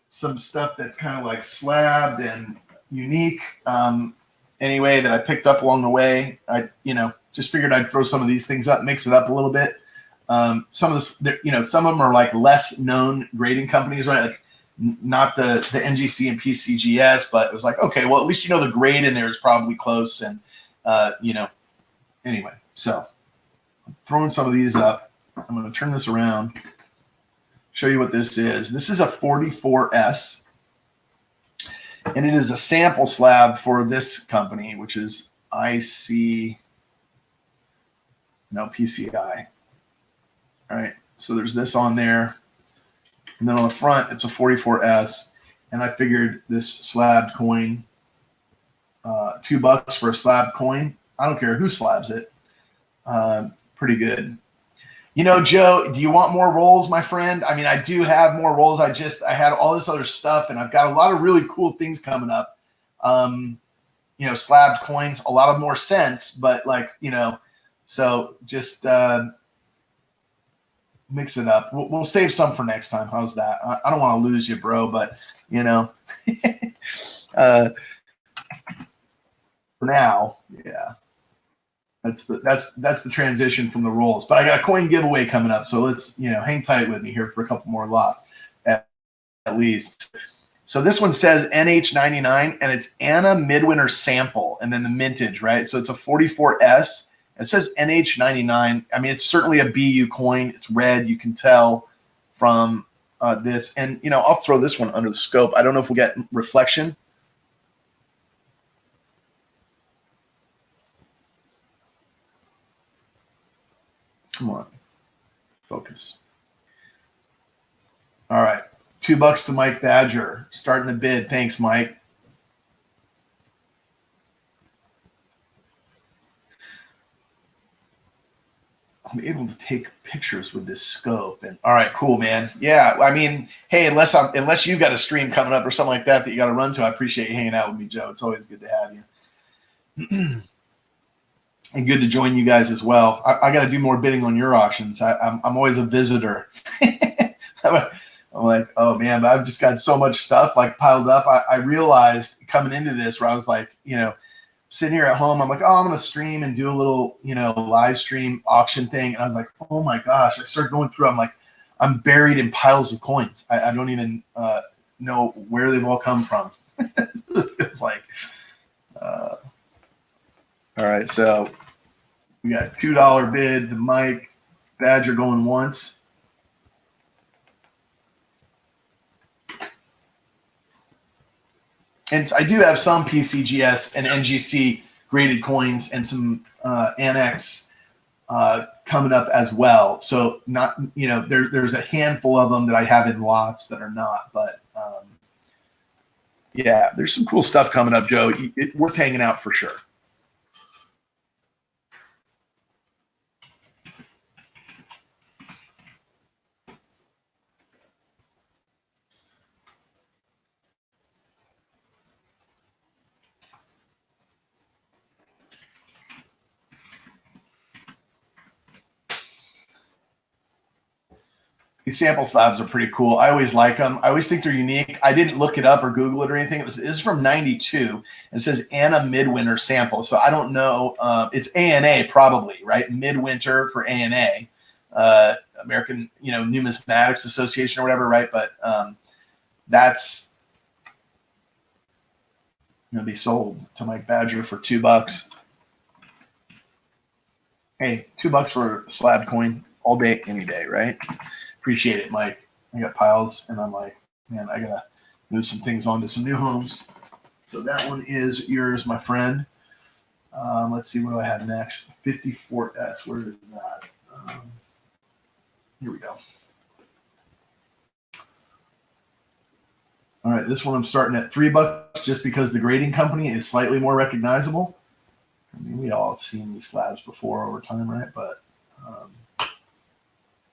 some stuff that's kind of like slabbed and unique. Anyway, that I picked up along the way. I, just figured I'd throw some of these things up, mix it up a little bit. Some of this, some of them are like less known grading companies, right? Like not the NGC and PCGS, but it was like, okay, well, at least the grade in there is probably close. And, anyway, so I'm throwing some of these up. I'm going to turn this around, show you what this is. This is a 44S, and it is a sample slab for this company, which is PCI. All right, so there's this on there. And then on the front, it's a 44S. And I figured this slabbed coin, $2 for a slabbed coin. I don't care who slabs it. Pretty good. Joe, do you want more rolls, my friend? I mean, I do have more rolls. I had all this other stuff, and I've got a lot of really cool things coming up. Slabbed coins, a lot of more cents, but so just mix it up. We'll save some for next time. How's that? I don't want to lose you, bro, but for now, yeah. That's the transition from the rolls. But I got a coin giveaway coming up, so let's hang tight with me here for a couple more lots at least. So this one says NH99, and it's Anna Midwinter Sample, and then the mintage, right? So it's a 44S. It says NH99. I mean, it's certainly a BU coin. It's red. You can tell from this. And, I'll throw this one under the scope. I don't know if we'll get reflection. Come on. Focus. All right. $2 to Mike Badger. Starting the bid. Thanks, Mike. I'm able to take pictures with this scope. And all right, cool, man. Yeah, I mean, hey, unless you've got a stream coming up or something like that you got to run to, I appreciate you hanging out with me, Joe. It's always good to have you. And good to join you guys as well. I got to do more bidding on your auctions. I'm always a visitor. I'm like, oh man, but I've just got so much stuff like piled up. I realized coming into this where I was like, sitting here at home, I'm like, oh, I'm going to stream and do a little, live stream auction thing. And I was like, oh my gosh, I started going through. I'm like, I'm buried in piles of coins. I don't even know where they've all come from. It's like, all right. So we got $2 bid to Mike Badger going once. And I do have some PCGS and NGC graded coins and some Annex coming up as well. So not, there's a handful of them that I have in lots that are not, but yeah, there's some cool stuff coming up, Joe. Worth hanging out for sure. These sample slabs are pretty cool. I always like them. I always think they're unique. I didn't look it up or Google it or anything. This is from 92. It says Anna Midwinter sample. So I don't know. It's ANA probably, right? Midwinter for ANA, American, Numismatics Association or whatever, right? But that's going to be sold to Mike Badger for $2. Hey, $2 for a slab coin all day, any day, right? Appreciate it, Mike. I got piles, and I'm like, man, I gotta move some things onto some new homes. So that one is yours, my friend. Let's see what do I have next. 54S. Where is that? Here we go. All right, this one I'm starting at $3 just because the grading company is slightly more recognizable. I mean, we all have seen these slabs before over time, right? But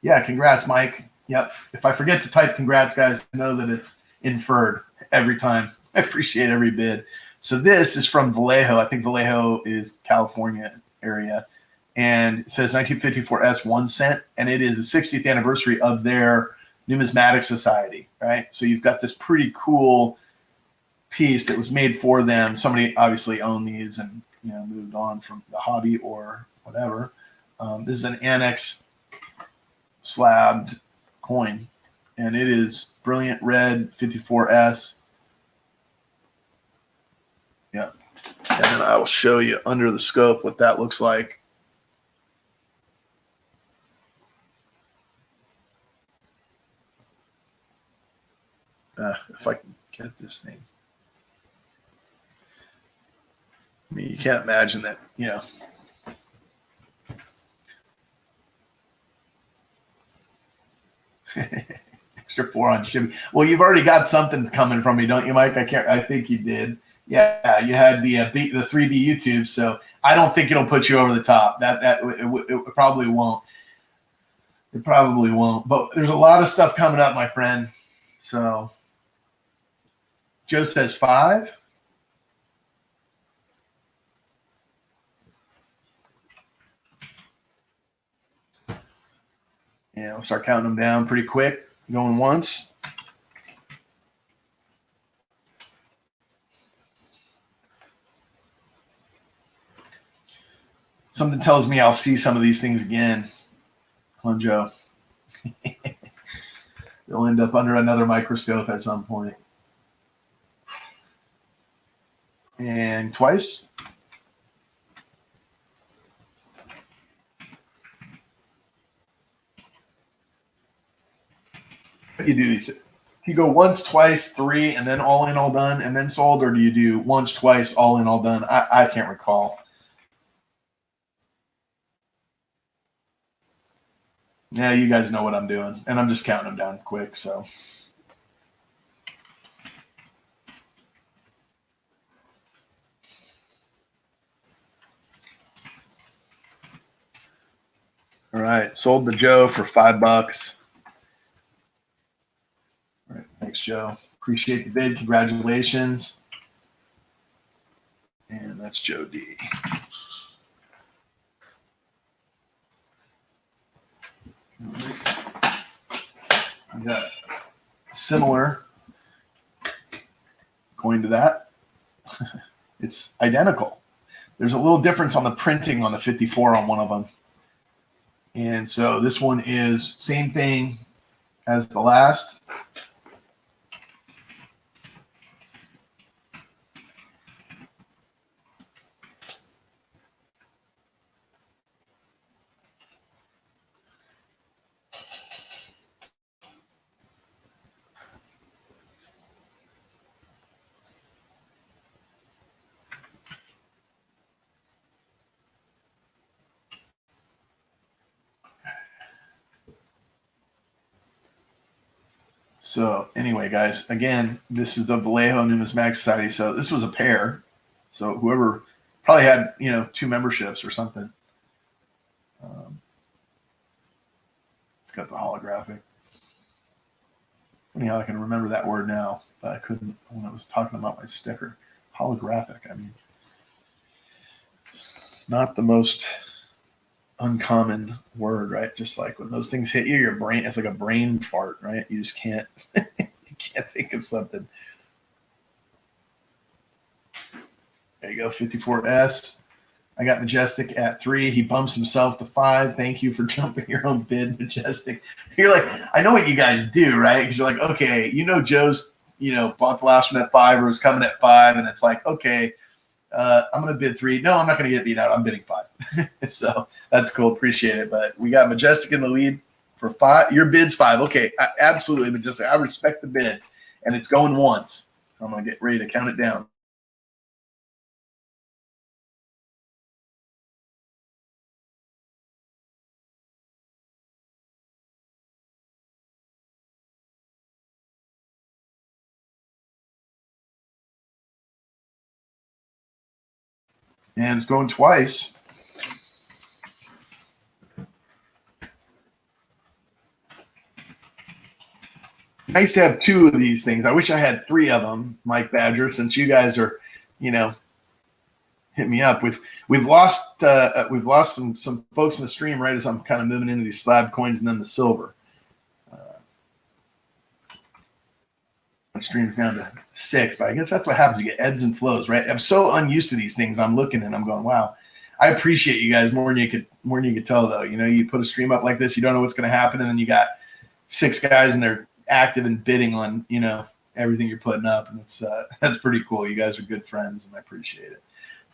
yeah, congrats, Mike. Yep. If I forget to type congrats, guys, know that it's inferred every time. I appreciate every bid. So this is from Vallejo. I think Vallejo is California area. And it says 1954S 1 cent. And it is the 60th anniversary of their Numismatic Society, right? So you've got this pretty cool piece that was made for them. Somebody obviously owned these and moved on from the hobby or whatever. This is an annex slabbed coin, and it is brilliant red 54S. Yeah, and then I will show you under the scope what that looks like. If I can get this thing. I mean, you can't imagine that, extra 4 on shipping. Well, you've already got something coming from me, don't you, Mike? I think you did. Yeah, you had the 3B YouTube, so I don't think it'll put you over the top. It probably won't. It probably won't. But there's a lot of stuff coming up, my friend. So Joe says 5. Yeah, we'll start counting them down pretty quick. Going once. Something tells me I'll see some of these things again. Come on, Joe. They'll end up under another microscope at some point. And twice. You do these. You go once, twice, 3, and then all in, all done, and then sold, or do you do once, twice, all in, all done? I can't recall. Yeah, you guys know what I'm doing, and I'm just counting them down quick. So, all right, sold to Joe for $5. All right, thanks, Joe. Appreciate the bid. Congratulations. And that's Joe D. I got similar coin to that. It's identical. There's a little difference on the printing on the 54 on one of them. And so this one is same thing as the last. So anyway, guys, again, this is the Vallejo Numismatic Society. So this was a pair. So whoever probably had, 2 memberships or something. It's got the holographic. Anyhow, I can remember that word now, but I couldn't when I was talking about my sticker. Holographic. I mean, not the most uncommon word, right? Just like when those things hit you, your brain, it's like a brain fart, right? You just can't, you can't think of something. There you go, 54S. I got Majestic at 3. He bumps himself to 5. Thank you for jumping your own bid, Majestic. You're like, I know what you guys do, right? Because you're like, okay, Joe's, bought the last one at 5 or is coming at 5. And it's like, okay, I'm going to bid 3. No, I'm not going to get beat out. I'm bidding 5. So that's cool. Appreciate it. But we got Majestic in the lead for 5. Your bid's 5. Okay, absolutely, Majestic. I respect the bid. And it's going once. I'm going to get ready to count it down. And it's going twice. Nice to have 2 of these things. I wish I had 3 of them, Mike Badger, since you guys are, hit me up. We've lost some folks in the stream right as I'm kind of moving into these slab coins and then the silver. My stream's down to 6, but I guess that's what happens. You get ebbs and flows, right? I'm so unused to these things. I'm looking and I'm going, wow. I appreciate you guys more than you could tell, though. You put a stream up like this, you don't know what's going to happen, and then you got 6 guys and they're active and bidding on everything you're putting up, and it's that's pretty cool. You guys are good friends, and I appreciate it.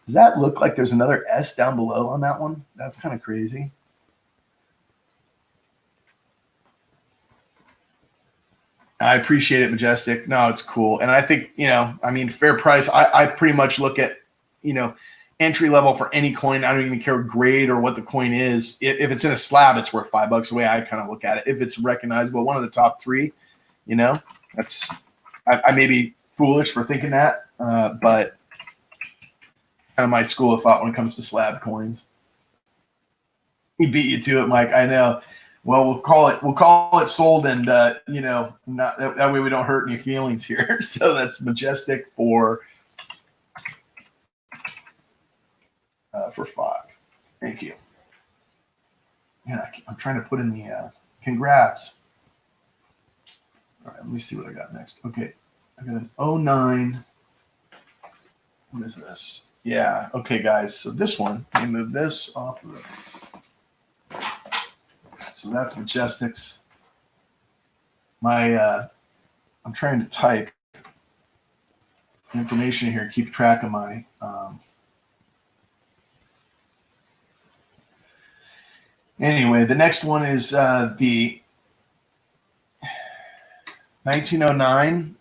Does that look like there's another S down below on that one? That's kind of crazy. I appreciate it, Majestic. No, it's cool. And I think, fair price. I pretty much look at, entry level for any coin. I don't even care grade or what the coin is. If it's in a slab, it's worth $5 the way I kind of look at it. If it's recognizable, one of the top 3, that's, I may be foolish for thinking that, but kind of my school of thought when it comes to slab coins. He beat you to it, Mike. I know. Well, we'll call it sold, and not that way we don't hurt any feelings here. So that's Majestic for 5. Thank you. Yeah, I'm trying to put in the congrats. All right, let me see what I got next. Okay, I got an 09. What is this? Yeah. Okay, guys. So this one, let me move this off of it. So that's Majestic's. I'm trying to type information here, keep track of my anyway, the next one is the 1909.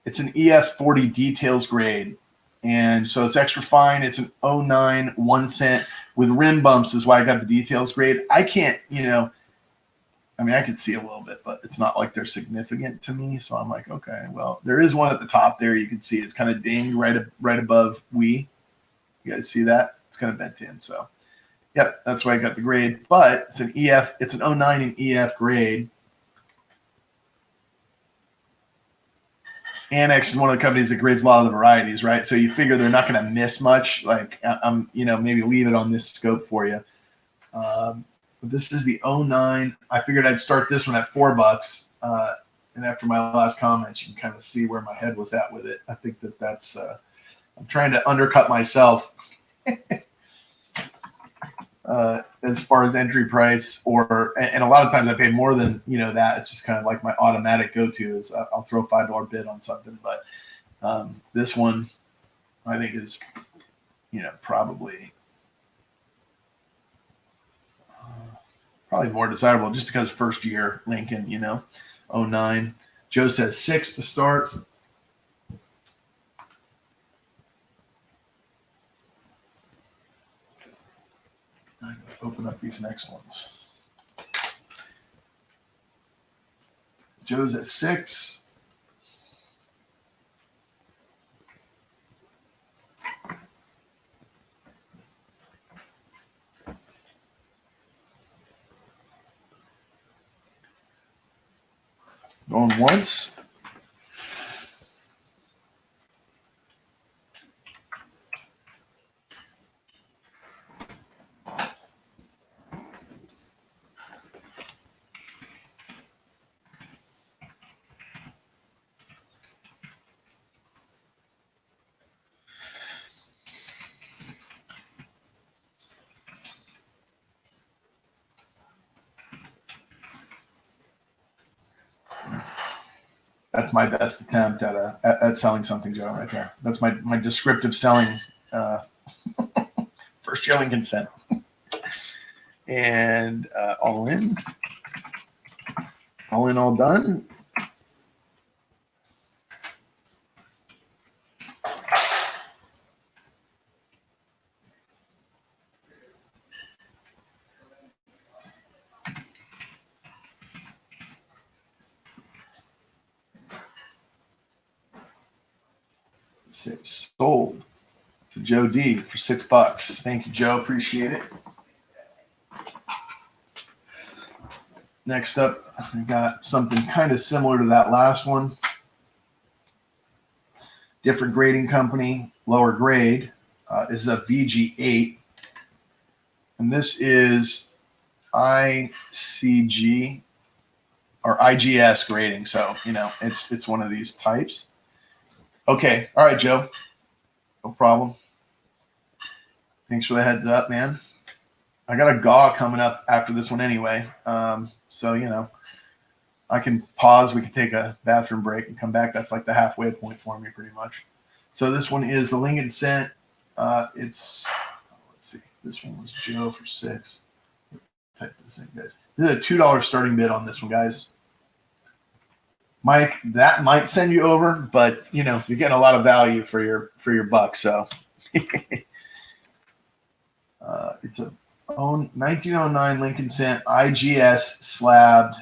It's an EF40 details grade. And so it's extra fine. It's an 09 1 cent with rim bumps is why I got the details grade. I can't, I can see a little bit, but it's not like they're significant to me. So I'm like, okay, well, there is one at the top there. You can see it's kind of dinged right above we. You guys see that? It's kind of bent in. So, yep, that's why I got the grade. But it's an EF. It's an 09 in EF grade. Annex is one of the companies that grades a lot of the varieties, right? So you figure they're not going to miss much. Like I'm, maybe leave it on this scope for you. But this is the 09. I figured I'd start this one at $4. And after my last comments, you can kind of see where my head was at with it. I think that's I'm trying to undercut myself as far as entry price, and a lot of times I pay more than that. It's just kind of like my automatic go-to is I'll throw a $5 bid on something. But this one I think is probably more desirable just because first year Lincoln, 09. Joe says 6 to start. I'm going to open up these next ones. Joe's at 6. Going once. That's my best attempt at selling something, Joe, right there. That's my descriptive selling first year Lincoln consent. And all in, all done. Sold to Joe D for $6. Thank you, Joe. Appreciate it. Next up, I got something kind of similar to that last one. Different grading company, lower grade. This is a VG8. And this is ICG or IGS grading. So, you know, it's one of these types. Okay. All right, Joe. No problem. Thanks for the heads up, man. I got a GAW coming up after this one anyway. So, you know, I can pause. We can take a bathroom break and come back. That's like the halfway point for me pretty much. So this one is the Lincoln Cent. Let's see. This one was Joe for $6. Type this in, guys. This is a $2 starting bid on this one, guys. Mike, that might send you over, but you know, you're getting a lot of value for your buck. So it's a 1909 Lincoln Cent IGS slabbed.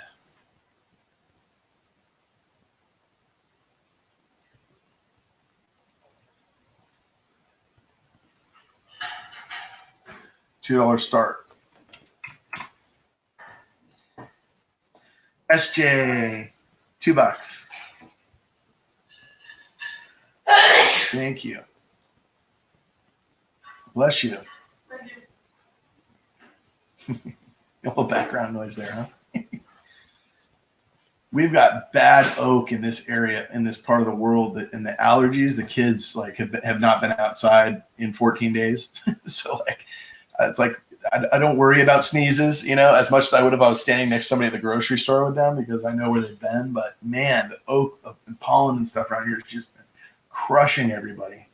$2 start. SJ, $2. Thank you. Bless you. A little background noise there, huh? We've got bad oak in this area, in this part of the world, that in the allergies, the kids like have not been outside in 14 days. So like, it's like, I don't worry about sneezes, you know, as much as I would if I was standing next to somebody at the grocery store with them, because I know where they've been. But man, the oak and pollen and stuff around here is just crushing everybody.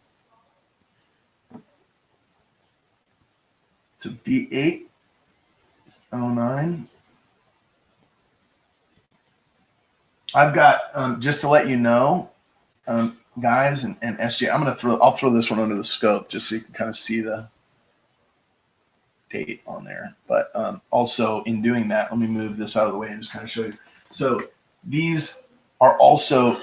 It's a V809. I've got, just to let you know, guys, and SJ, I'll throw this one under the scope just so you can kind of see the date on there. But also in doing that, let me move this out of the way and just kind of show you. So these are also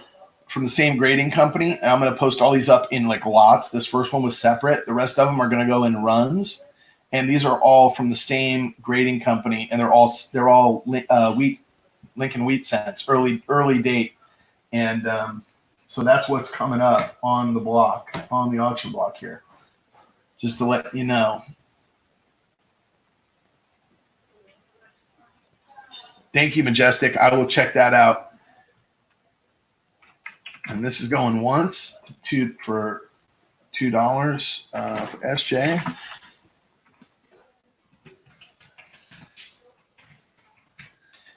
from the same grading company. And I'm going to post all these up in like lots. This first one was separate. The rest of them are going to go in runs. And these are all from the same grading company, and they're all Lincoln Wheat Cents, early date. And so that's what's coming up on the block, on the auction block here, just to let you know. Thank you, Majestic. I will check that out. And this is going once for $2 for SJ.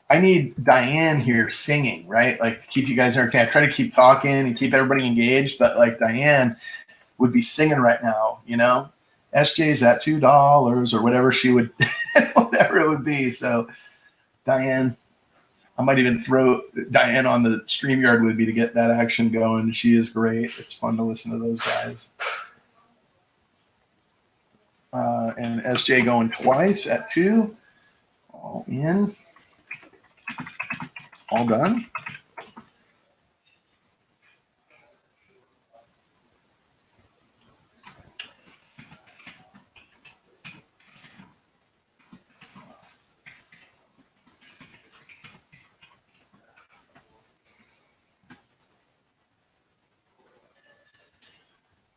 I need Diane here singing, right? Like to keep you guys entertained. I try to keep talking and keep everybody engaged, but like Diane would be singing right now, you know? SJ's at $2 or whatever she would, whatever it would be. So Diane, I might even throw Diane on the StreamYard with me to get that action going. She is great. It's fun to listen to those guys. And SJ going twice at 2. All in. All done.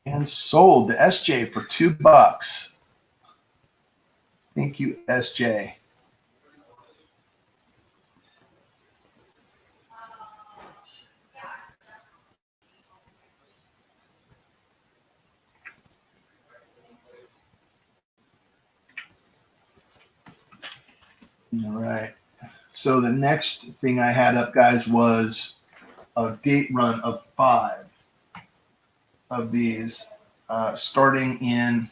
And sold to SJ for $2. Thank you, SJ. All right. So the next thing I had up, guys, was a date run of 5 of these, starting in,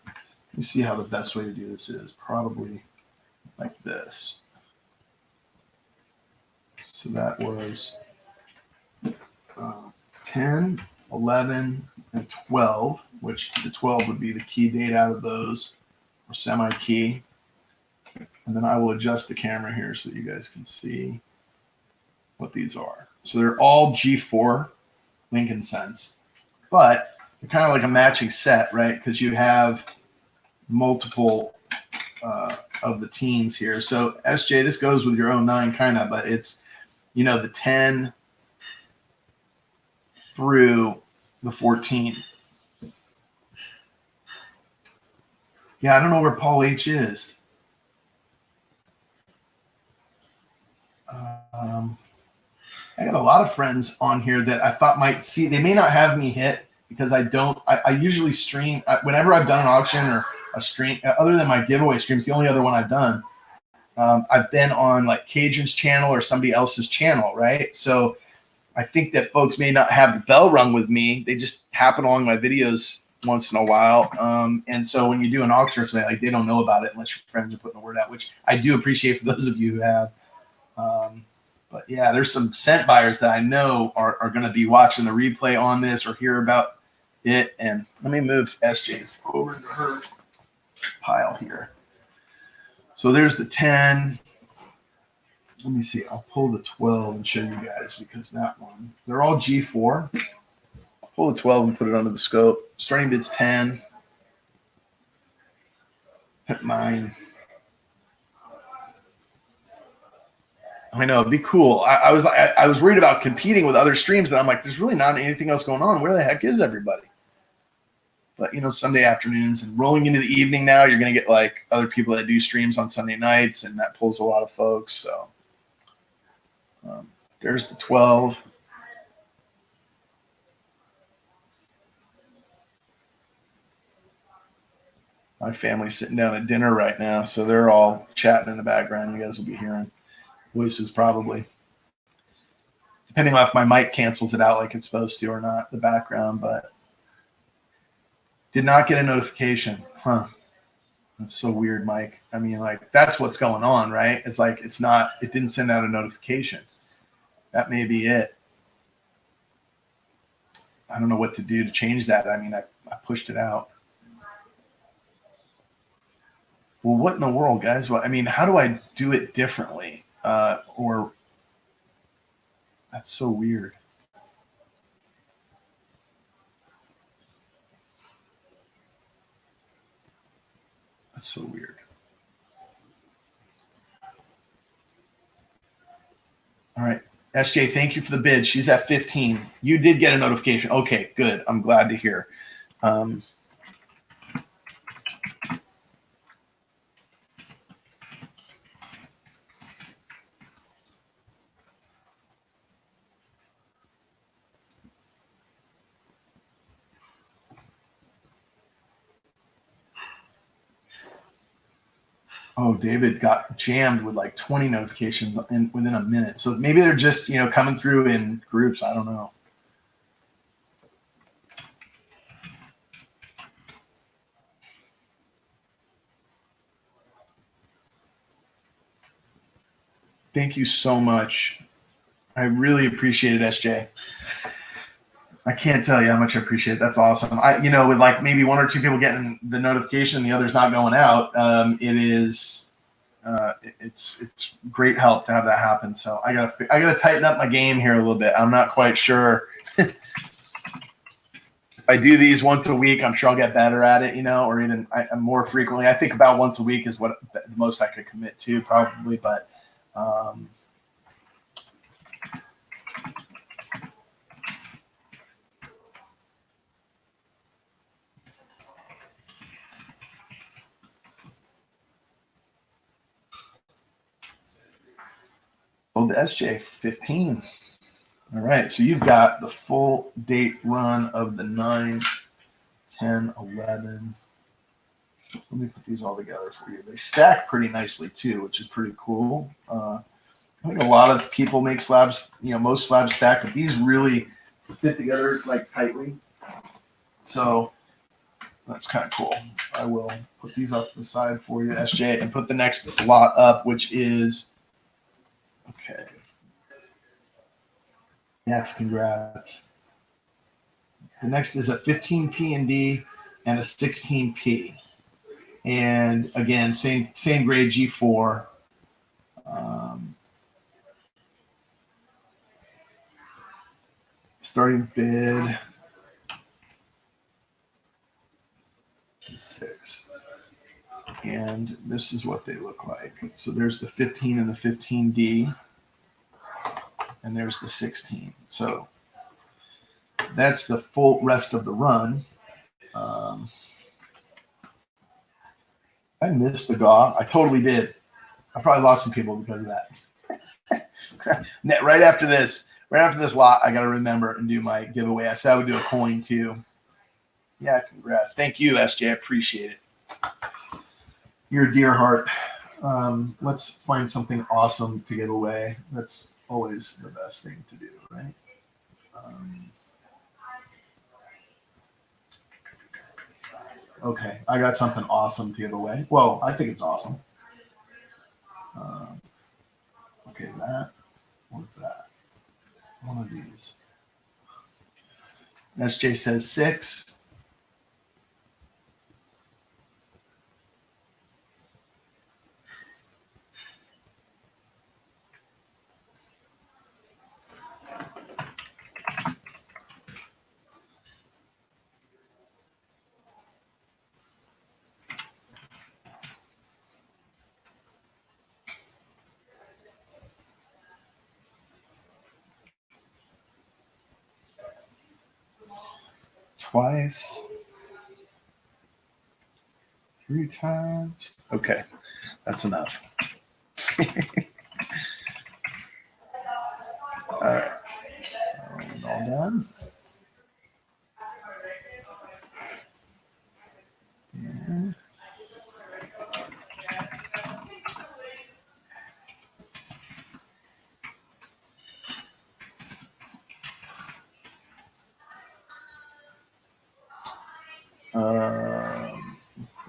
let me see how the best way to do this is. Probably like this. So that was 10, 11, and 12, which the 12 would be the key date out of those, or semi-key. And then I will adjust the camera here so that you guys can see what these are. So they're all G4 Lincoln cents, but they're kind of like a matching set, right? Because you have multiple of the teens here. So SJ, this goes with your 09 kind of, but it's, you know, the 10 through the 14. Yeah, I don't know where Paul H is. I got a lot of friends on here that I thought might see. They may not have me hit because I don't. I usually stream whenever I've done an auction or a stream, other than my giveaway streams. The only other one I've done, I've been on like Cajun's channel or somebody else's channel, right? So I think that folks may not have the bell rung with me. They just happen along my videos once in a while. And so when you do an auction or something, like, they don't know about it unless your friends are putting the word out, which I do appreciate for those of you who have. But yeah, there's some scent buyers that I know are going to be watching the replay on this or hear about it. And let me move SJ's over into her pile here. So there's the 10. Let me see. I'll pull the 12 and show you guys, because that one, they're all G4. I'll pull the 12 and put it under the scope. Starting bid's 10. Hit mine. I know, it'd be cool. I was worried about competing with other streams, and I'm like, there's really not anything else going on. Where the heck is everybody? But, you know, Sunday afternoons and rolling into the evening now, you're going to get like other people that do streams on Sunday nights, and that pulls a lot of folks. So there's the 12. My family's sitting down at dinner right now, so they're all chatting in the background. You guys will be hearing voices probably, depending on if my mic cancels it out like it's supposed to or not, the background. But did not get a notification. Huh. That's so weird, Mike. I mean, like, that's what's going on, right? It's like, it didn't send out a notification. That may be it. I don't know what to do to change that. I mean, I pushed it out. Well, what in the world, guys? Well, I mean, how do I do it differently? Or that's so weird. That's so weird. All right. SJ, thank you for the bid. She's at 15. You did get a notification. Okay, good. I'm glad to hear. Oh, David got jammed with like 20 notifications within a minute. So maybe they're just, you know, coming through in groups. I don't know. Thank you so much. I really appreciate it, SJ. I can't tell you how much I appreciate it. That's awesome. You know, with like maybe 1 or 2 people getting the notification, the others not going out, it's great help to have that happen. So I gotta tighten up my game here a little bit. I'm not quite sure. If I do these once a week, I'm sure I'll get better at it, you know, or even more frequently. I think about once a week is what the most I could commit to, probably. But the SJ 15. All right, so you've got the full date run of the 9, 10, 11. Let me put these all together for you. They stack pretty nicely too, which is pretty cool. I think a lot of people make slabs, most slabs stack, but these really fit together like tightly. So that's kind of cool. I will put these up to the side for you, SJ, and put the next lot up, which is, okay. Yes, congrats. The next is a 15P and D and a 16P. And again, same grade G4. Starting bid 6. And this is what they look like. So there's the 15 and the 15D. And there's the 16. So that's the full rest of the run. I missed the GAW. I totally did. I probably lost some people because of that. right after this lot, I got to remember and do my giveaway. I said I would do a coin too. Yeah, congrats. Thank you, SJ. I appreciate it. You're a dear heart. Let's find something awesome to give away. That's always the best thing to do, right? Okay, I got something awesome to give away. Well, I think it's awesome. Okay, that or that. One of these. SJ says 6. Twice. 3 times. Okay, that's enough. All right. All done. And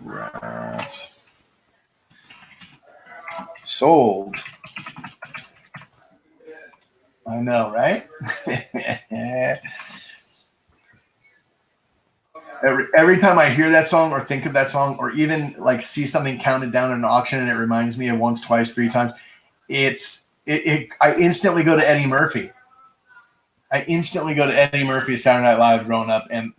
grass. Sold. I know, right? Every time I hear that song or think of that song or even like see something counted down in an auction and it reminds me of once, twice, 3 times, I instantly go to Eddie Murphy. Saturday Night Live growing up and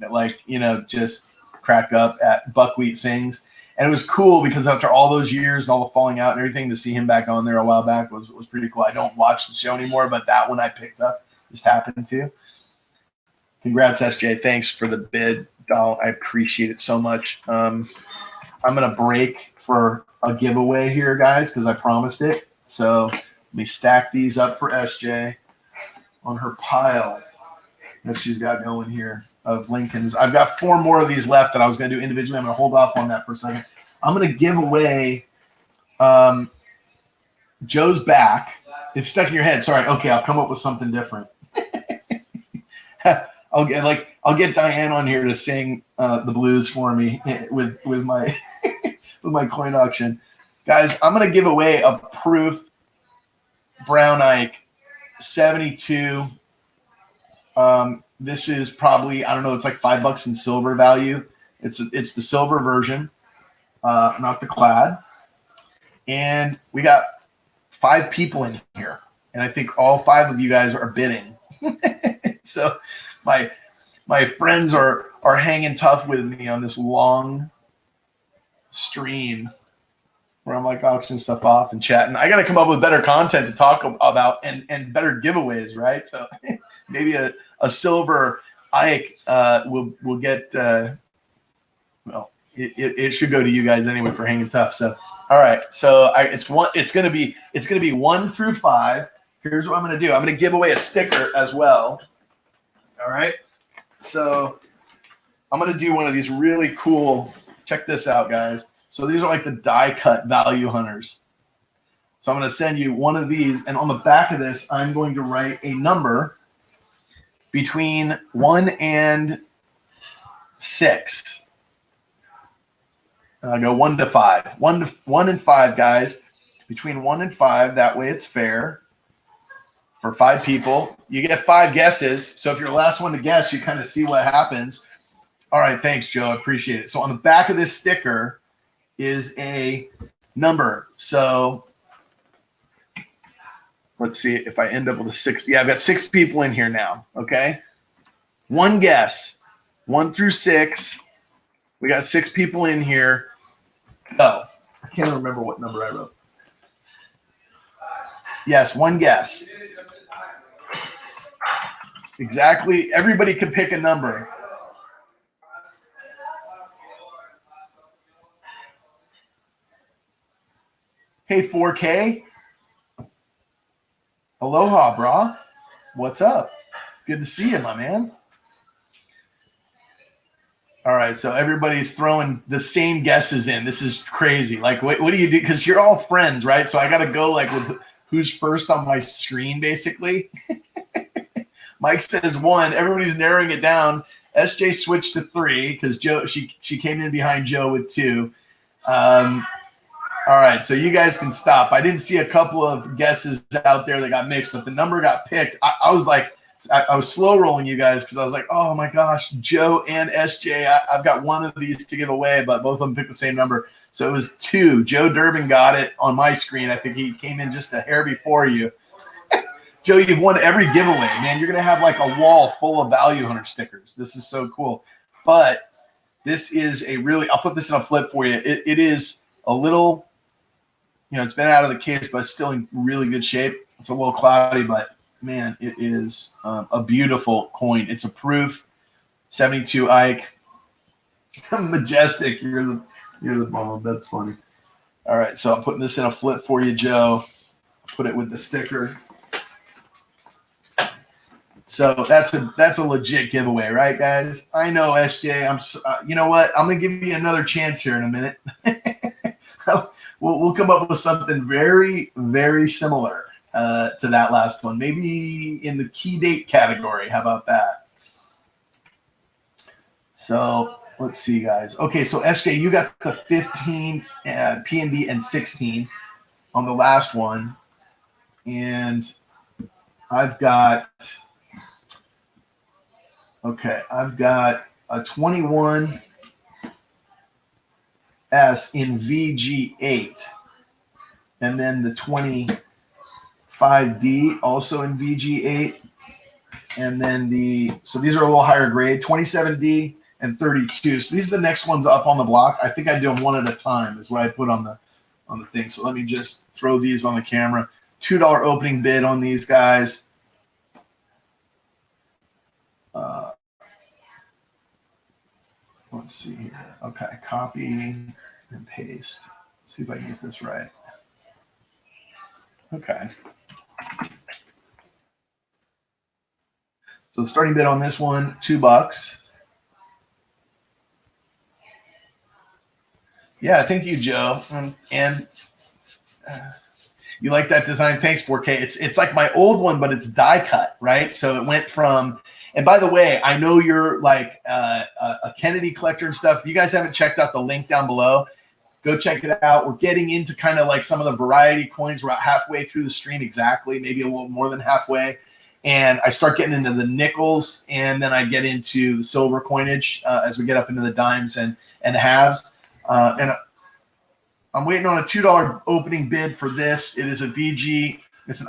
just crack up at Buckwheat Sings. And it was cool because after all those years and all the falling out and everything, to see him back on there a while back was pretty cool. I don't watch the show anymore, but that one I picked up just happened to. Congrats, SJ. Thanks for the bid, doll. I appreciate it so much. I'm going to break for a giveaway here, guys, because I promised it. So let me stack these up for SJ on her pile that she's got going here of Lincolns. I've got 4 more of these left that I was going to do individually. I'm going to hold off on that for a second. I'm going to give away Joe's back. It's stuck in your head. Sorry. Okay, I'll come up with something different. I'll get Diane on here to sing the blues for me with my with my coin auction. Guys, I'm going to give away a proof Brown Ike 72. This is probably, I don't know, it's like $5 in silver value. It's the silver version, not the clad. And we got 5 people in here, and I think all 5 of you guys are bidding. So my friends are hanging tough with me on this long stream where I'm like auctioning stuff off and chatting. I got to come up with better content to talk about and better giveaways, right? So maybe a silver Ike will get. It should go to you guys anyway for hanging tough. So all right, so it's gonna be 1 through 5. Here's what I'm gonna do. I'm gonna give away a sticker as well. All right, so I'm gonna do one of these really cool. Check this out, guys. So these are like the die cut value hunters. So I'm going to send you one of these, and on the back of this, I'm going to write a number between 1 and 6. I'll go 1 to 5. 1 and 5, guys. Between 1 and 5, that way it's fair for 5 people. You get 5 guesses, so if you're the last one to guess, you kind of see what happens. All right, thanks, Joe. I appreciate it. So on the back of this sticker is a number. So let's see if I end up with a 6. Yeah, I've got 6 people in here now, okay? One guess, 1 through 6. We got 6 people in here. Oh, I can't remember what number I wrote. Yes, one guess. Exactly. Everybody can pick a number. Hey, 4K. Aloha, brah. What's up? Good to see you, my man. All right, so everybody's throwing the same guesses in. This is crazy. Like, what do you do? Because you're all friends, right? So I got to go like with who's first on my screen, basically. Mike says 1. Everybody's narrowing it down. SJ switched to 3 because Joe she came in behind Joe with 2. All right, so you guys can stop. I didn't see a couple of guesses out there that got mixed, but the number got picked. I was like, I was slow rolling you guys because I was like, oh my gosh, Joe and SJ, I've got one of these to give away, but both of them picked the same number. So it was 2. Joe Durbin got it on my screen. I think he came in just a hair before you. Joe, you've won every giveaway, man. You're going to have like a wall full of Value Hunter stickers. This is so cool. But this is a really, I'll put this in a flip for you. It is a little, it's been out of the case, but it's still in really good shape. It's a little cloudy, but man, it is a beautiful coin. It's a proof 72 Ike. Majestic. You're the bomb. That's funny. All right, so I'm putting this in a flip for you, Joe. Put it with the sticker. So that's a legit giveaway, right, guys? I know, SJ. You know what? I'm gonna give you another chance here in a minute. We'll come up with something very, very similar to that last one. Maybe in the key date category. How about that? So let's see, guys. Okay, so SJ, you got the 15 PNB and 16 on the last one, and I've got a 21S in VG8, and then the 25D also in VG8, and then so these are a little higher grade, 27D and 32. So these are the next ones up on the block. I think I do them one at a time is what I put on the thing. So let me just throw these on the camera. $2 opening bid on these guys. Let's see here. Okay, copy and paste. Let's see if I can get this right. Okay. So the starting bid on this one, $2. Yeah, thank you, Joe. And you like that design? Thanks, 4K. It's like my old one, but it's die cut, right? So it went from. And by the way, I know you're like a Kennedy collector and stuff. If you guys haven't checked out the link down below, go check it out. We're getting into kind of like some of the variety coins. We're about halfway through the stream exactly, maybe a little more than halfway. And I start getting into the nickels, and then I get into the silver coinage as we get up into the dimes and halves. And I'm waiting on a $2 opening bid for this. It is a VG. It's an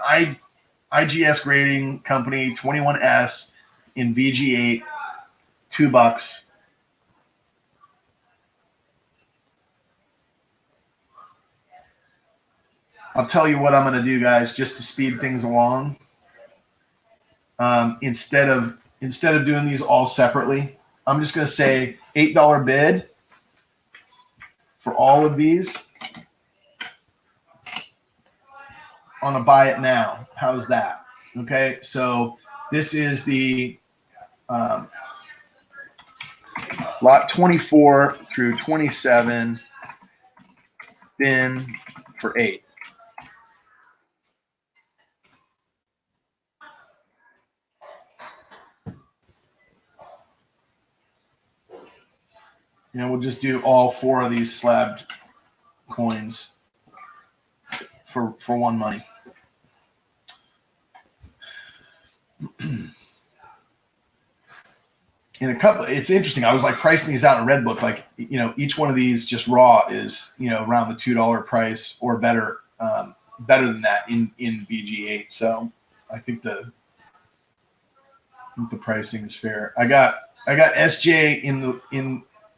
IGS grading company, 21S in VG8, $2. I'll tell you what I'm going to do, guys, just to speed things along. Instead of doing these all separately, I'm just going to say $8 bid for all of these on a buy it now. How's that? Okay, so this is the lot 24 through 27 bin for 8. And we'll just do all 4 of these slabbed coins for 1 money. In a couple, it's interesting. I was like pricing these out in Redbook, like, you know, each one of these just raw is, you know, around the $2 price or better, better than that in VG8. So I think the pricing is fair. I got SJ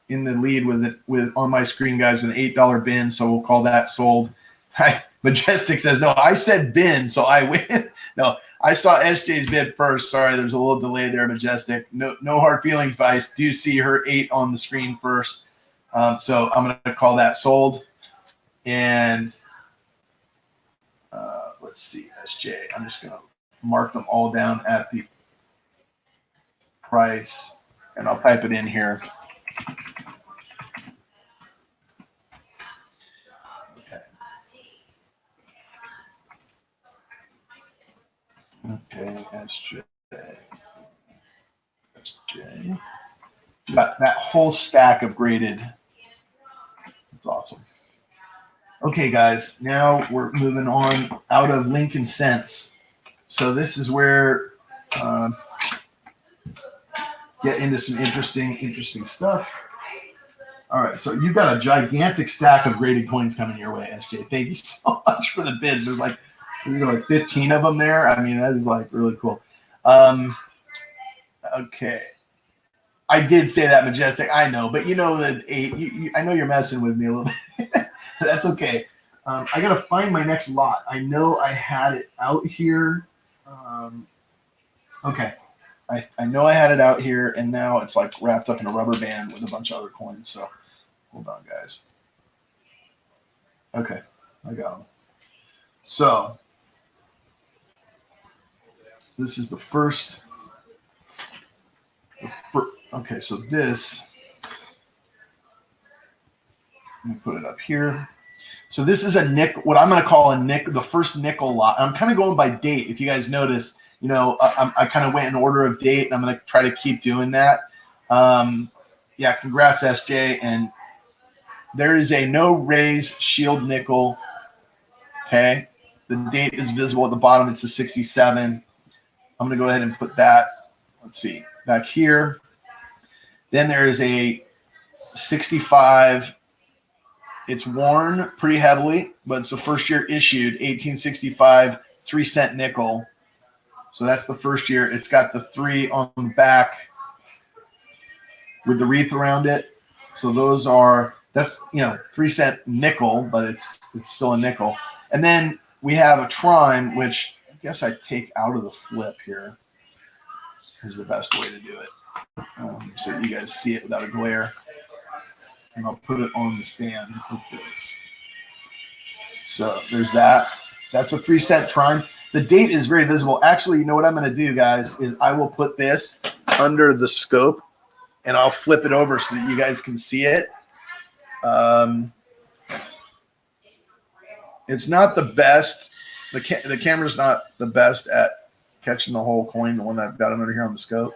in the lead with on my screen, guys, with an $8 bin. So we'll call that sold. Majestic says, no, I said bin, so I win. No, I saw SJ's bid first. Sorry, there's a little delay there, Majestic. No hard feelings, but I do see her 8 on the screen first. So I'm going to call that sold. And let's see, SJ. I'm just going to mark them all down at the price, and I'll type it in here. Okay, SJ. Got that whole stack of graded. That's awesome. Okay, guys, now we're moving on out of Lincoln Cents. So this is where get into some interesting stuff. All right, so you've got a gigantic stack of graded coins coming your way, SJ. Thank you so much for the bids. There's like 15 of them there. I mean, that is like really cool. Okay. I did say that, Majestic. I know, but you know that 8. I know you're messing with me a little bit. That's okay. I got to find my next lot. I know I had it out here. Okay. I know I had it out here, and now it's like wrapped up in a rubber band with a bunch of other coins. So hold on, guys. Okay. I got them. So this is the first. Okay, so this, let me put it up here. So this is a nickel, what I'm going to call a nickel, the first nickel lot. I'm kind of going by date. If you guys notice, you know, I kind of went in order of date, and I'm going to try to keep doing that. Yeah, congrats, SJ. And there is a no raise shield nickel. Okay, the date is visible at the bottom. It's a 67. I'm going to go ahead and put that. Let's see, back here. Then there is a 65. It's worn pretty heavily, but it's the first year issued, 1865, 3-cent nickel. So that's the first year. It's got the 3 on the back with the wreath around it. So those are, that's, you know, 3-cent nickel, but it's still a nickel. And then we have a trine, which I guess I take out of the flip here is the best way to do it. So you guys see it without a glare. And I'll put it on the stand with this. So there's that. That's a 3-cent trine. The date is very visible. Actually, you know what I'm going to do, guys, is I will put this under the scope, and I'll flip it over so that you guys can see it. It's not the best. The camera's not the best at catching the whole coin, the one that I've got under here on the scope.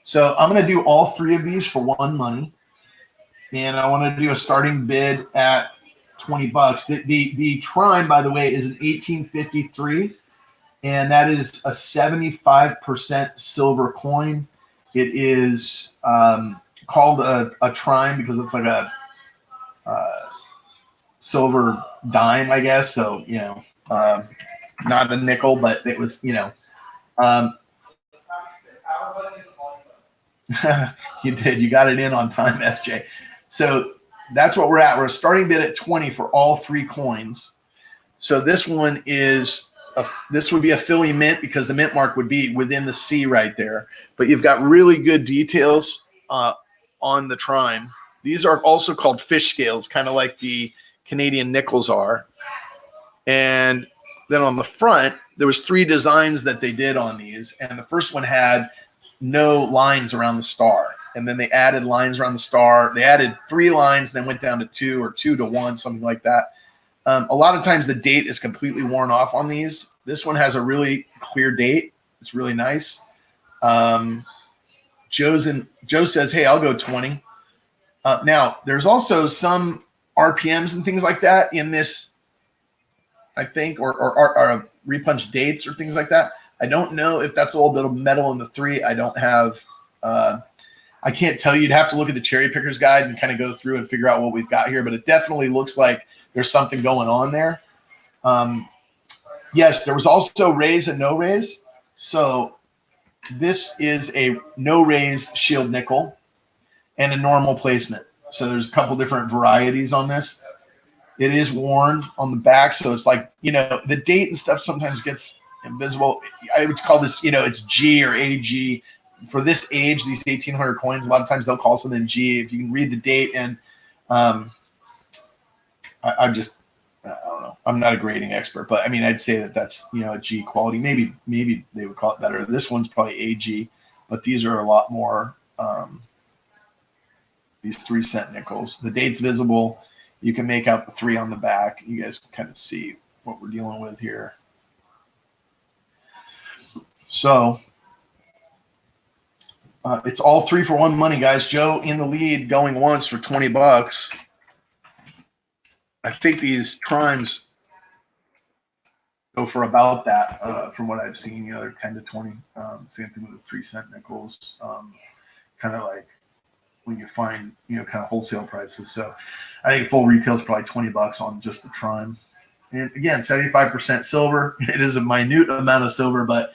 So I'm going to do all 3 of these for 1 money. And I want to do a starting bid at $20. The trine, by the way, is an 1853, and that is a 75% silver coin. It is called a trine because it's like a silver dime, I guess. So, you know, not a nickel, but it was, you know. You did. You got it in on time, SJ. So that's what we're at. We're starting bid at 20 for all 3 coins. So this one is this would be a Philly mint because the mint mark would be within the C right there. But you've got really good details on the trine. These are also called fish scales, kind of like the Canadian nickels are. And then on the front, there was 3 designs that they did on these, and the first one had no lines around the star. And then they added lines around the star. They added 3 lines, then went down to 2 or 2 to 1, something like that. A lot of times the date is completely worn off on these. This one has a really clear date. It's really nice. Joe says, hey, I'll go 20. Now, there's also some RPMs and things like that in this, I think, or repunch dates or things like that. I don't know if that's a little bit of metal in the 3. I don't have, I can't tell you. You'd have to look at the cherry picker's guide and kind of go through and figure out what we've got here, but it definitely looks like there's something going on there. Yes, there was also raise and no raise. So this is a no raise shield nickel and a normal placement. So there's a couple different varieties on this. It is worn on the back, so it's like, the date and stuff sometimes gets invisible. I would call this, it's G or AG. For this age, these 1800 coins, a lot of times they'll call something G. If you can read the date, and I don't know. I'm not a grading expert, but I mean, I'd say that's a G quality. Maybe they would call it better. This one's probably AG, but these are a lot more. These 3-cent nickels. The date's visible. You can make out the 3 on the back. You guys can kind of see what we're dealing with here. So it's all 3-for-1 money, guys. Joe in the lead, going once for $20. I think these trimes go for about that, from what I've seen. They're 10 to 20. Same thing with the 3-cent nickels. Kind of like when you find, kind of wholesale prices. So I think full retail is probably $20 on just the trime. And again, 75% silver. It is a minute amount of silver, but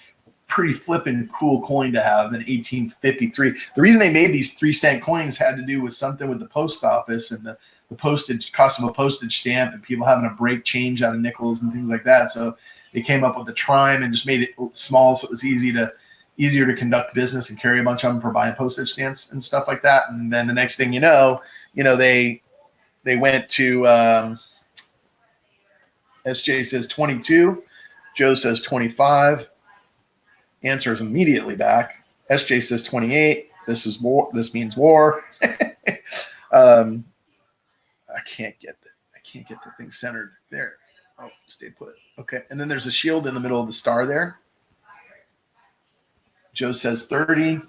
pretty flippin' cool coin to have in 1853. The reason they made these 3-cent coins had to do with something with the post office and the postage cost of a postage stamp, and people having to break change out of nickels and things like that. So they came up with the trime and just made it small, so it was easier to conduct business and carry a bunch of them for buying postage stamps and stuff like that. And then the next thing they went to SJ says 22, Joe says 25. Answers immediately back. SJ says 28. This is war. This means war. I can't get the thing centered there. Oh, stay put. Okay, and then there's a shield in the middle of the star there. Joe says 30.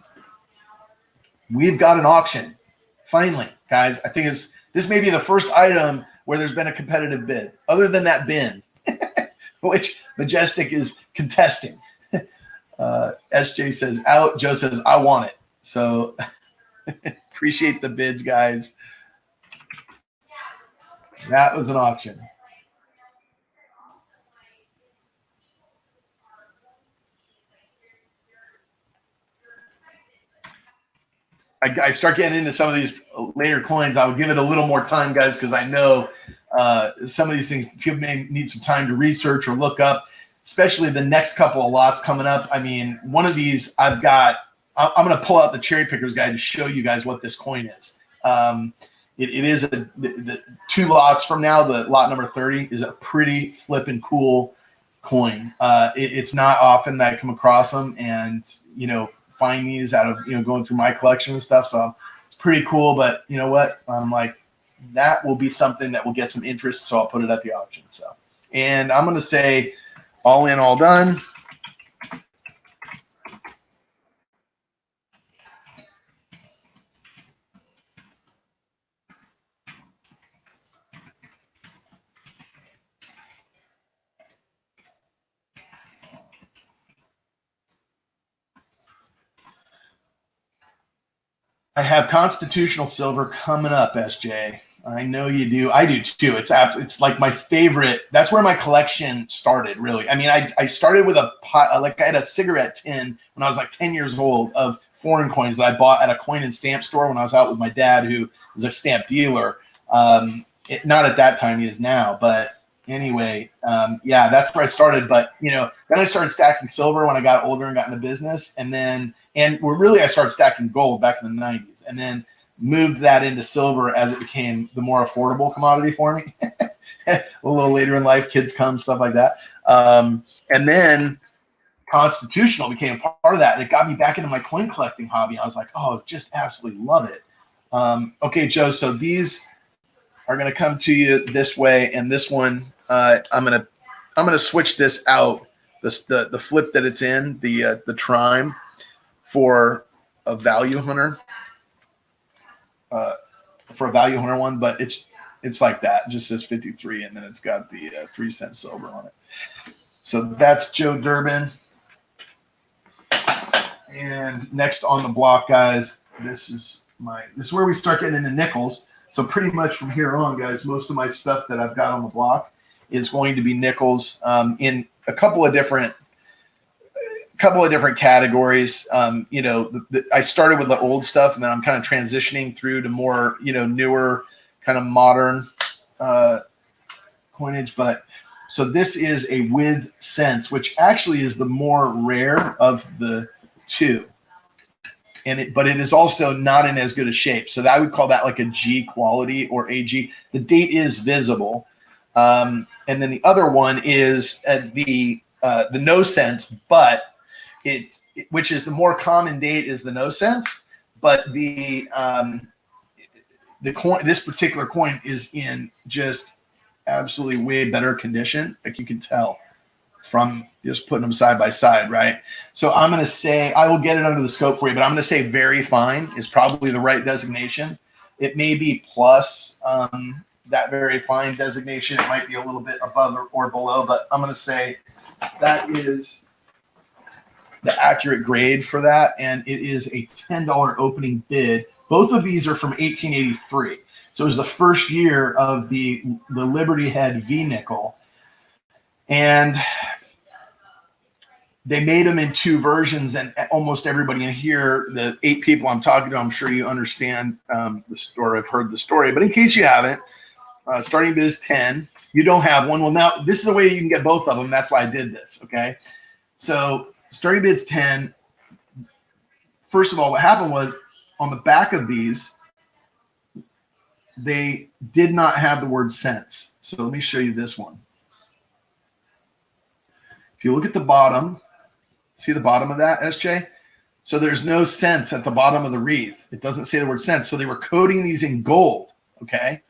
We've got an auction. Finally, guys, I think this may be the first item where there's been a competitive bid, other than that bin, which Majestic is contesting. SJ says out. Joe says, I want it. So appreciate the bids, guys. That was an auction. I start getting into some of these later coins. I'll give it a little more time, guys, because I know some of these things people may need some time to research or look up, especially the next couple of lots coming up. I mean, one of these I'm going to pull out the cherry picker's guide to show you guys what this coin is. It is the 2 lots from now. The lot number 30 is a pretty flippin' cool coin. It's not often that I come across them and, find these out of, going through my collection and stuff. So it's pretty cool, but you know what? I'm like, that will be something that will get some interest. So I'll put it at the auction. So, and I'm going to say all in, all done. I have constitutional silver coming up, SJ. I know you do. I do too. It's like my favorite. That's where my collection started, really. I mean, I started with a pot, like I had a cigarette tin when I was like 10 years old of foreign coins that I bought at a coin and stamp store when I was out with my dad, who is a stamp dealer. Not at that time, he is now, but anyway, yeah, that's where I started. But then I started stacking silver when I got older and got into business, I started stacking gold back in the 90s, and then moved that into silver as it became the more affordable commodity for me. A little later in life, kids come, stuff like that, and then constitutional became a part of that, and it got me back into my coin collecting hobby. I was like, oh, just absolutely love it. Okay, Joe, so these are going to come to you this way, and this one I'm gonna switch this out, the flip that it's in, the trime, for a Value Hunter. for a Value Hunter one, but it's like that. It just says 53, and then it's got the 3-cent silver on it. So that's Joe Durbin. And next on the block, guys, this is where we start getting into nickels. So pretty much from here on, guys, most of my stuff that I've got on the block is going to be nickels in a couple of different categories. I started with the old stuff, and then I'm kind of transitioning through to more, newer kind of modern coinage. But so this is a with cents, which actually is the more rare of the two. But it is also not in as good a shape. So I would call that like a G quality or AG. The date is visible. And then the other one is the no cents, but which is the more common date is the no cents, but the coin, this particular coin is in just absolutely way better condition. Like you can tell from just putting them side by side, right? So I'm going to say, I will get it under the scope for you, but I'm going to say very fine is probably the right designation. It may be plus that very fine designation. It might be a little bit above or below, but I'm going to say that is the accurate grade for that, and it is a $10 opening bid. Both of these are from 1883. So it was the first year of the Liberty Head V nickel. And they made them in two versions, and almost everybody in here, the 8 people I'm talking to, I'm sure you understand the story. I've heard the story, but in case you haven't, starting bid is 10. You don't have one. Well, now this is the way you can get both of them. That's why I did this. Okay, so starting bid's 10. First of all, what happened was on the back of these, they did not have the word cents. So let me show you this one. If you look at the bottom, see the bottom of that, SJ? So there's no cents at the bottom of the wreath. It doesn't say the word cents. So they were coating these in gold, okay?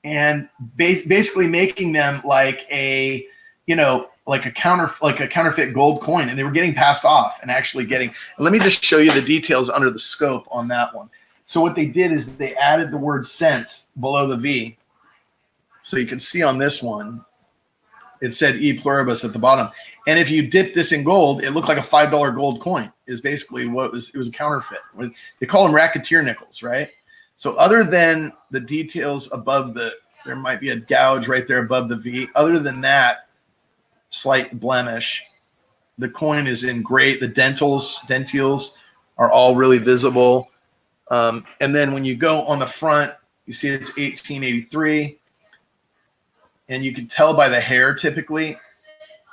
And basically making them like a, like a counterfeit gold coin. And they were getting passed off and actually getting, let me just show you the details under the scope on that one. So what they did is they added the word cents below the V. So you can see on this one, it said E pluribus at the bottom. And if you dip this in gold, it looked like a $5 gold coin is basically what it was. It was a counterfeit. They call them racketeer nickels, right? So other than the details above there might be a gouge right there above the V. Other than that slight blemish, the coin is in great. The dentils are all really visible. And then when you go on the front, you see it's 1883. And you can tell by the hair, typically,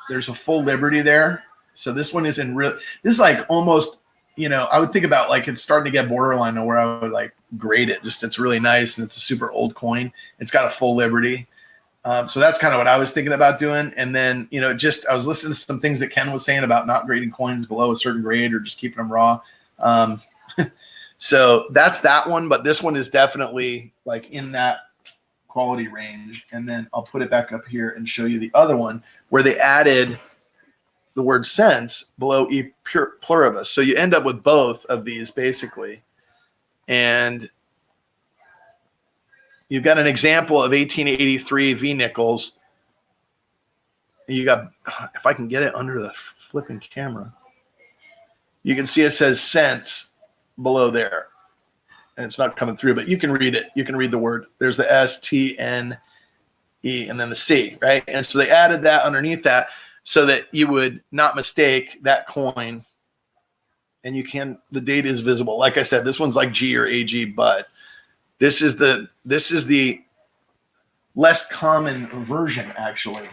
there's a full Liberty there. So this one is in real. This is like almost, I would think about like it's starting to get borderline to where I would like grade it. Just it's really nice and it's a super old coin. It's got a full Liberty. So that's kind of what I was thinking about doing. And then, I was listening to some things that Ken was saying about not grading coins below a certain grade or just keeping them raw. So that's that one. But this one is definitely like in that quality range. And then I'll put it back up here and show you the other one where they added the word cents below E pluribus. So you end up with both of these basically. And you've got an example of 1883 V nickels. You got, if I can get it under the flipping camera, you can see it says cents below there. And it's not coming through, but you can read it. You can read the word. There's the S-T-N-E and then the C, right? And so they added that underneath that so that you would not mistake that coin. And the date is visible. Like I said, this one's like G or AG, but this is the less common version actually.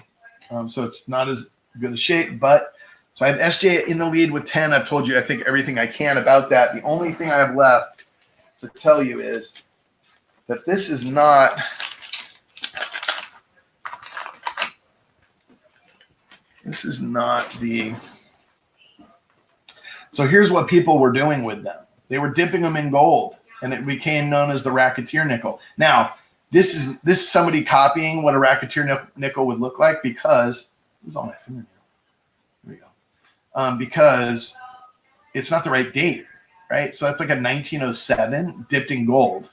So it's not as good a shape, but so I have SJ in the lead with 10. I've told you, I think everything I can about that. The only thing I have left to tell you is that this is not the, so here's what people were doing with them. They were dipping them in gold and it became known as the racketeer nickel. Now, this is somebody copying what a racketeer nickel would look like because, this is on my fingernail. Here we go. Because it's not the right date. Right, so that's like a 1907 dipped in gold,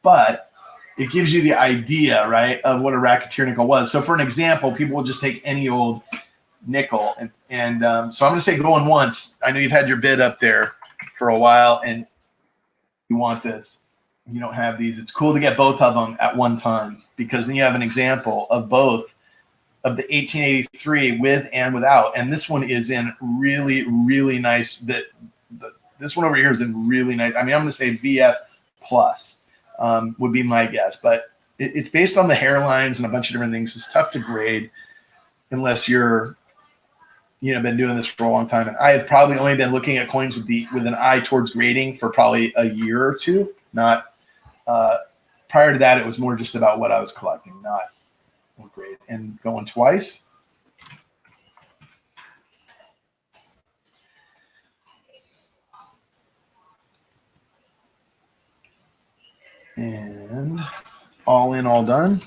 but it gives you the idea, right, of what a racketeer nickel was. So for an example, people will just take any old nickel. And so I'm going to say going once. I know you've had your bid up there for a while and you want this. You don't have these. It's cool to get both of them at one time because then you have an example of both of the 1883 with and without. And this one is in really, really nice. This one over here is in really nice. I mean, I'm going to say VF plus would be my guess. But it's based on the hairlines and a bunch of different things. It's tough to grade unless you're, been doing this for a long time. And I have probably only been looking at coins with an eye towards grading for probably a year or two. Not prior to that, it was more just about what I was collecting, not grade. And going twice. And all in, all done.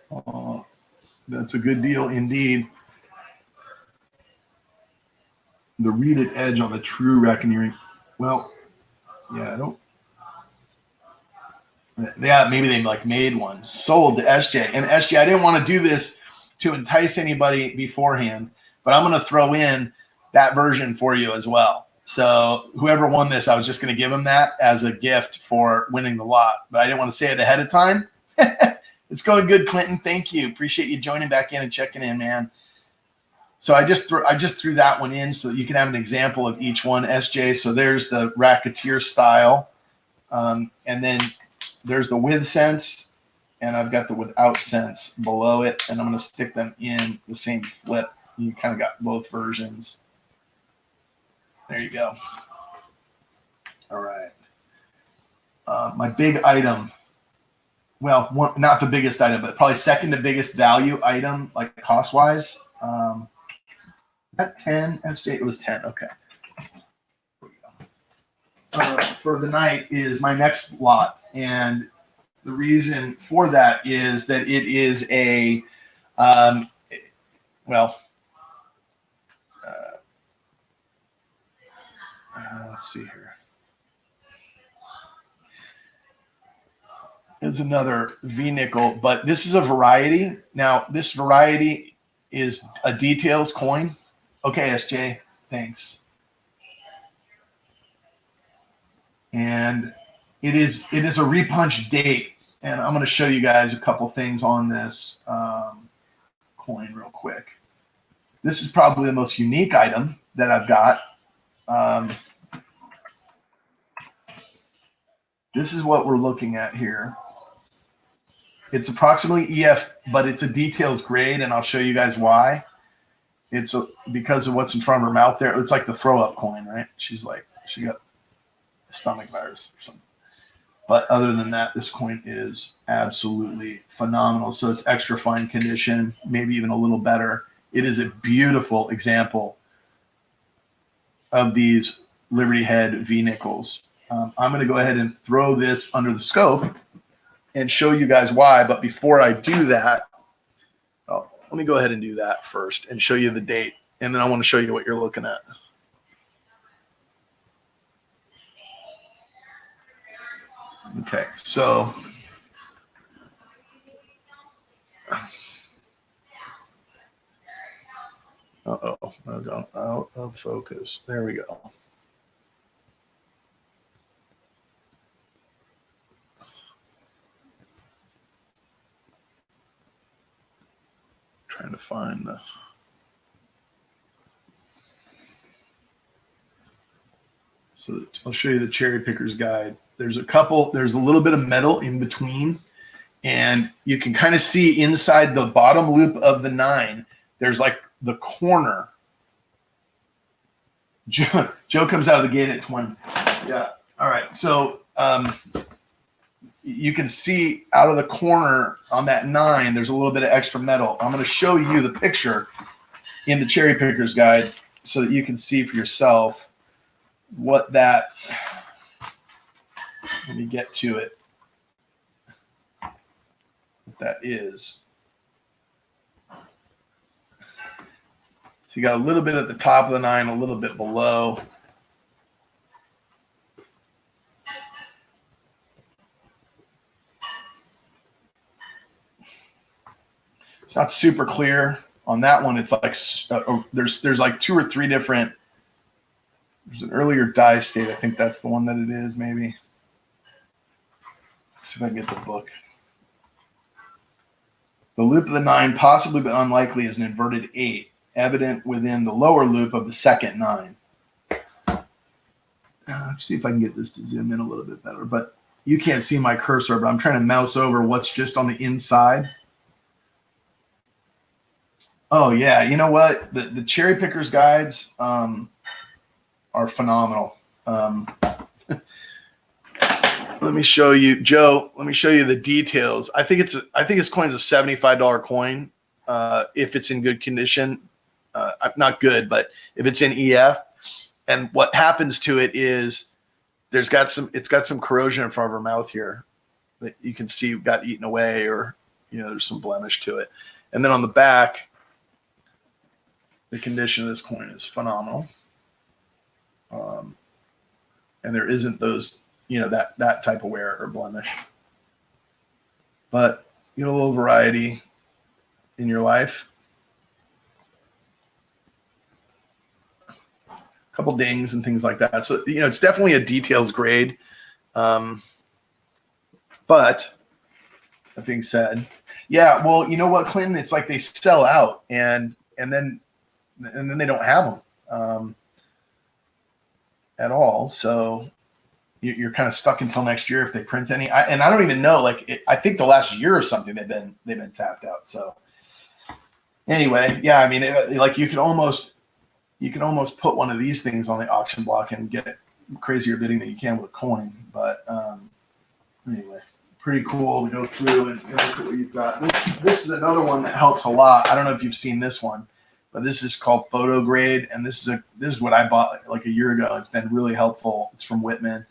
Oh, that's a good deal indeed. The reeded edge on the true racketeering. Well, yeah, I don't. Yeah, maybe they made one. Sold to SJ. And SJ, I didn't want to do this to entice anybody beforehand, but I'm going to throw in that version for you as well. So whoever won this, I was just going to give them that as a gift for winning the lot, but I didn't want to say it ahead of time. It's going good, Clinton. Thank you. Appreciate you joining back in and checking in, man. So I just threw that one in so that you can have an example of each one, SJ. So there's the racketeer style, and then there's the with sense, and I've got the without sense below it, and I'm going to stick them in the same flip. You kind of got both versions. There you go. All right. My big item. Well, not the biggest item, but probably second to biggest value item, like cost-wise. At 10, SJ, it was 10. Okay. For the night is my next lot, and the reason for that is that it is a, let's see here. Is another V nickel, but this is a variety. Now, this variety is a details coin. Okay, SJ, thanks. And it is a repunch date, and I'm going to show you guys a couple things on this coin real quick. This is probably the most unique item that I've got. This is what we're looking at here. It's approximately EF, but it's a details grade, and I'll show you guys why. It's because of what's in front of her mouth there. It's like the throw-up coin, right? She got stomach virus or something. But other than that, this coin is absolutely phenomenal. So it's extra fine condition, maybe even a little better. It is a beautiful example of these Liberty Head V nickels. I'm going to go ahead and throw this under the scope and show you guys why. But before I do that, let me go ahead and do that first and show you the date. And then I want to show you what you're looking at. Okay, so I've gone out of focus. There we go. Trying to find the. So I'll show you the cherry picker's guide. There's a little bit of metal in between, and you can kind of see inside the bottom loop of the 9, there's like the corner. Joe comes out of the gate at 20. Yeah. All right. So you can see out of the corner on that 9, there's a little bit of extra metal. I'm going to show you the picture in the cherry picker's guide so that you can see for yourself what that, let me get to it, what that is. So you got a little bit at the top of the 9, a little bit below. It's not super clear on that one. It's like there's like 2 or 3 different. There's an earlier die state. I think that's the one that it is. Maybe. Let's see if I can get the book. The loop of the 9, possibly but unlikely, is an inverted 8, evident within the lower loop of the second 9. Let's see if I can get this to zoom in a little bit better. But you can't see my cursor, but I'm trying to mouse over what's just on the inside. Oh yeah, you know what? The cherry pickers guides are phenomenal. Let me show you, Joe. Let me show you the details. I think this coin's a $75 coin if it's in good condition. Not good, but if it's in EF. And what happens to it is it's got some corrosion in front of her mouth here that you can see got eaten away, or there's some blemish to it. And then on the back, the condition of this coin is phenomenal. And there isn't those, that type of wear or blemish. But you get a little variety in your life. A couple dings and things like that. So, it's definitely a details grade. But that being said, yeah, well, you know what, Clinton? It's like they sell out and then they don't have them at all. So you're kind of stuck until next year if they print any. I don't even know. I think the last year or something they've been tapped out. So anyway, yeah, I mean, you can almost put one of these things on the auction block and get crazier bidding than you can with a coin. But anyway, pretty cool to go through and look at what you've got. This is another one that helps a lot. I don't know if you've seen this one. But this is called Photo Grade, and this is what I bought like a year ago. It's been really helpful. It's from Whitman,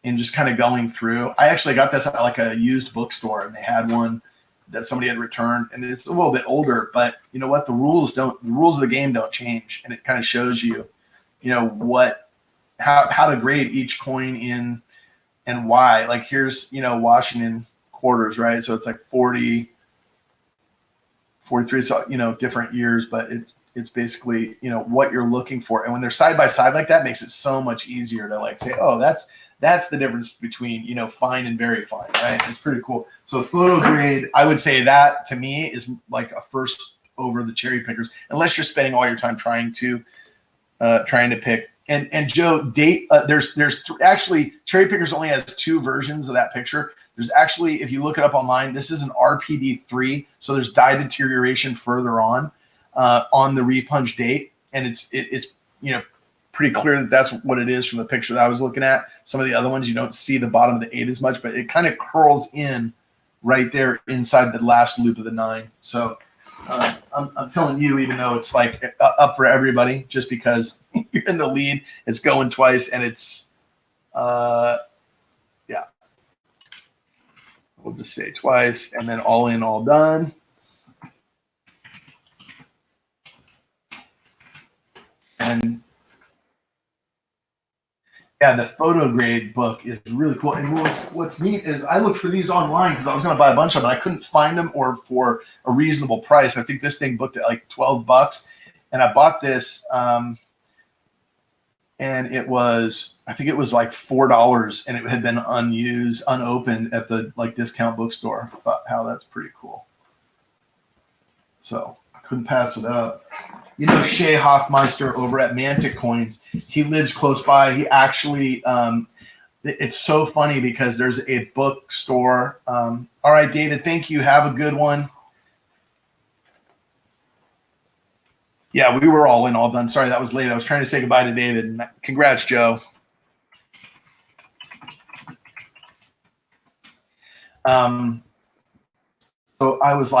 and just kind of going through. I actually got this at like a used bookstore, and they had one that somebody had returned, and it's a little bit older. But you know what? The rules of the game don't change, and it kind of shows you, how to grade each coin in and why. Like here's Washington quarters, right? So it's like 40. 43, so different years, but it's basically what you're looking for, and when they're side by side like that, makes it so much easier to say, oh, that's the difference between fine and very fine, right? It's pretty cool. So photo grade, I would say that to me is like a first over the cherry pickers, unless you're spending all your time trying to pick. And Joe, date there's actually cherry pickers only has 2 versions of that picture. There's actually, if you look it up online, this is an RPD3, so there's dye deterioration further on the repunch date, and it's pretty clear that that's what it is from the picture that I was looking at. Some of the other ones you don't see the bottom of the 8 as much, but it kind of curls in right there inside the last loop of the 9. So I'm telling you, even though it's like up for everybody, just because you're in the lead, it's going twice, and it's yeah. We'll just say twice, and then all in, all done. And yeah, the photo grade book is really cool. And what's neat is I looked for these online because I was going to buy a bunch of them. I couldn't find them or for a reasonable price. I think this thing booked at like $12, and I bought this. And I think it was like $4, and it had been unused, unopened at the discount bookstore. I thought, how that's pretty cool. So I couldn't pass it up. Shay Hoffmeister over at Mantic Coins, he lives close by. He actually, it's so funny because there's a bookstore. All right, David, thank you. Have a good one. Yeah, we were all in, all done. Sorry, that was late. I was trying to say goodbye to David. Congrats, Joe. So I was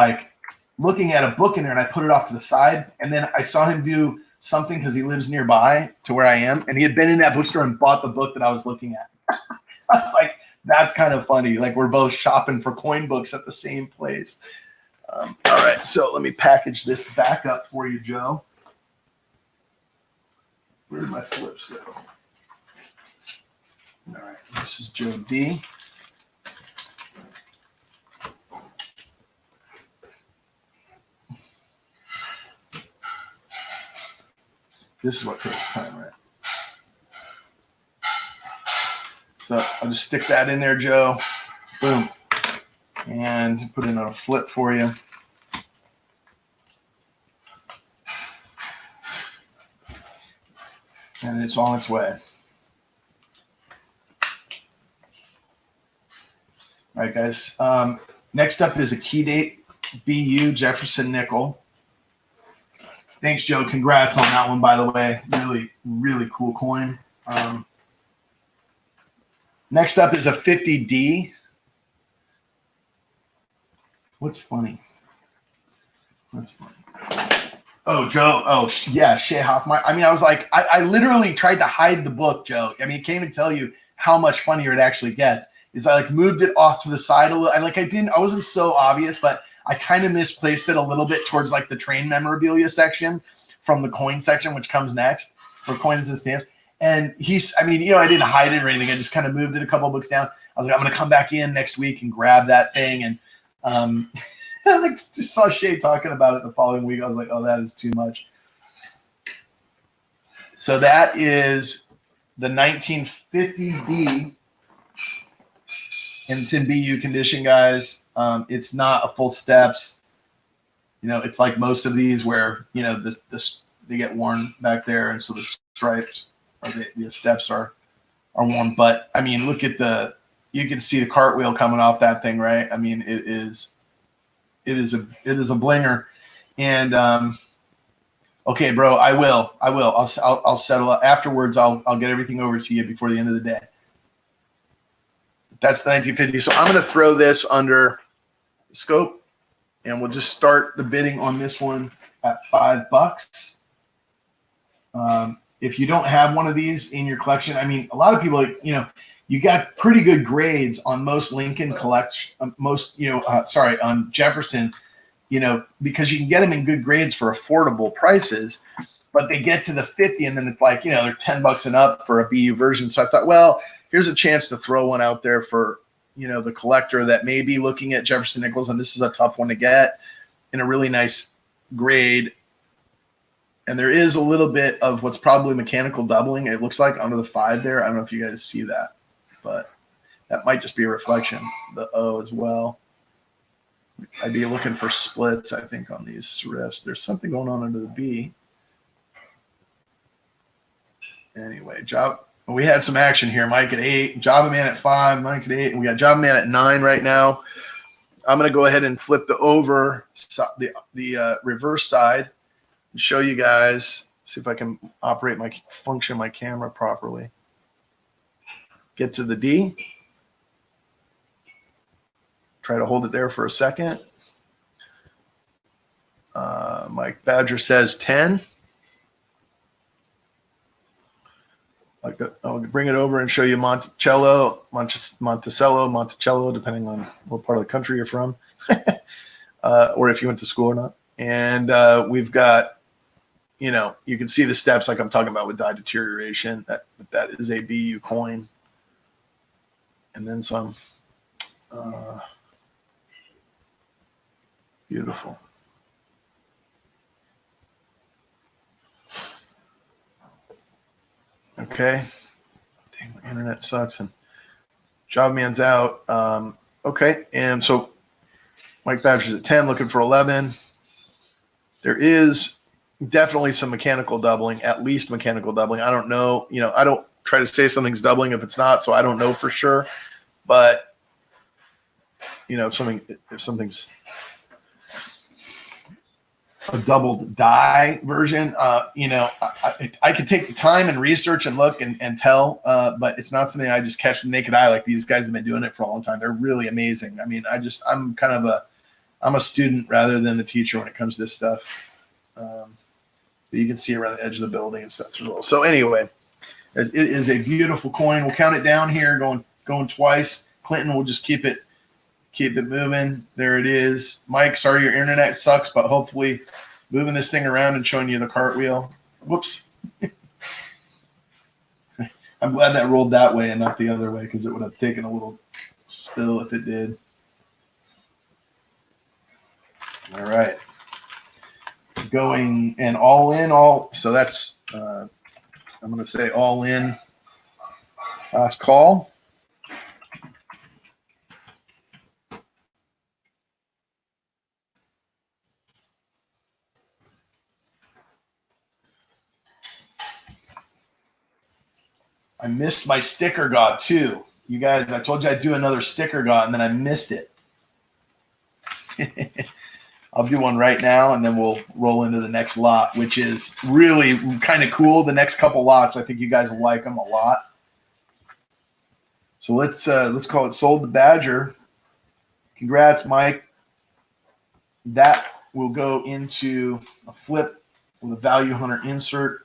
looking at a book in there, and I put it off to the side, and then I saw him do something because he lives nearby to where I am, and he had been in that bookstore and bought the book that I was looking at. I was like, that's kind of funny. Like we're both shopping for coin books at the same place. All right, so let me package this back up for you, Joe. Where did my flips go? All right, this is Joe D. This is what takes time, right? So I'll just stick that in there, Joe. Boom. And put it on a flip for you. And it's on its way. All right, guys. Next up is a key date, BU Jefferson nickel. Thanks, Joe. Congrats on that one, by the way. Really, really cool coin. Next up is a 50D. What's funny? Oh, Joe. Oh, yeah, Shea Hoffmeyer. I mean, I was like, I literally tried to hide the book, Joe. I mean, I can't even tell you how much funnier it actually gets. Is I like moved it off to the side a little. I wasn't so obvious, but I kind of misplaced it a little bit towards like the train memorabilia section from the coin section, which comes next for coins and stamps. And I didn't hide it or anything. I just kind of moved it a couple books down. I was like, I'm going to come back in next week and grab that thing. And I just saw Shay talking about it the following week. I was like, oh, that is too much. So that is the 1950D. And it's in BU condition, guys. It's not a full steps. It's like most of these where, they get worn back there. And so the stripes or the steps are worn. But, I mean, look at you can see the cartwheel coming off that thing, right? I mean, it is a blinger. And, okay, bro, I will. I'll settle up afterwards. I'll get everything over to you before the end of the day. That's the 1950. So I'm going to throw this under scope, and we'll just start the bidding on this one at $5. If you don't have one of these in your collection, I mean, a lot of people, you got pretty good grades on most Lincoln collection, on Jefferson, because you can get them in good grades for affordable prices, but they get to the 50 and then it's like, they're $10 and up for a BU version. So I thought, well, here's a chance to throw one out there for, the collector that may be looking at Jefferson nickels, and this is a tough one to get in a really nice grade. And there is a little bit of what's probably mechanical doubling, it looks like, under the 5 there. I don't know if you guys see that, but that might just be a reflection, the O as well. I'd be looking for splits, I think, on these riffs. There's something going on under the B. Anyway, we had some action here. Mike at 8, Java Man at 5, Mike at 8, and we got Java Man at 9 right now. I'm going to go ahead and flip the reverse side and show you guys, see if I can function my camera properly. Get to the D. Try to hold it there for a second. Mike Badger says 10. I'll bring it over and show you Monticello, depending on what part of the country you're from, or if you went to school or not. And we've got, you can see the steps like I'm talking about with dye deterioration. That is a BU coin. And then some. Beautiful. Okay. Dang, my internet sucks and Job Man's out. Okay. And so Mike Badger's at 10, looking for 11. There is definitely some mechanical doubling, at least mechanical doubling. I don't know. I don't try to say something's doubling if it's not, so I don't know for sure. But, if something's a doubled die version, I could take the time and research and look and tell, but it's not something I just catch with the naked eye. Like these guys have been doing it for a long time. They're really amazing. I mean, I'm a student rather than the teacher when it comes to this stuff. But you can see around the edge of the building and stuff. So anyway, it is a beautiful coin. We'll count it down here, going twice. Clinton will just keep it moving. There it is. Mike, sorry your internet sucks, but hopefully moving this thing around and showing you the cartwheel. Whoops. I'm glad that rolled that way and not the other way, because it would have taken a little spill if it did. All right. Going and all in, so that's, I'm going to say all in. Last call. I missed my sticker god too. You guys, I told you I'd do another sticker god, and then I missed it. I'll do one right now, and then we'll roll into the next lot, which is really kind of cool. The next couple lots, I think you guys will like them a lot. So let's call it Sold the Badger. Congrats, Mike. That will go into a flip with a Value Hunter insert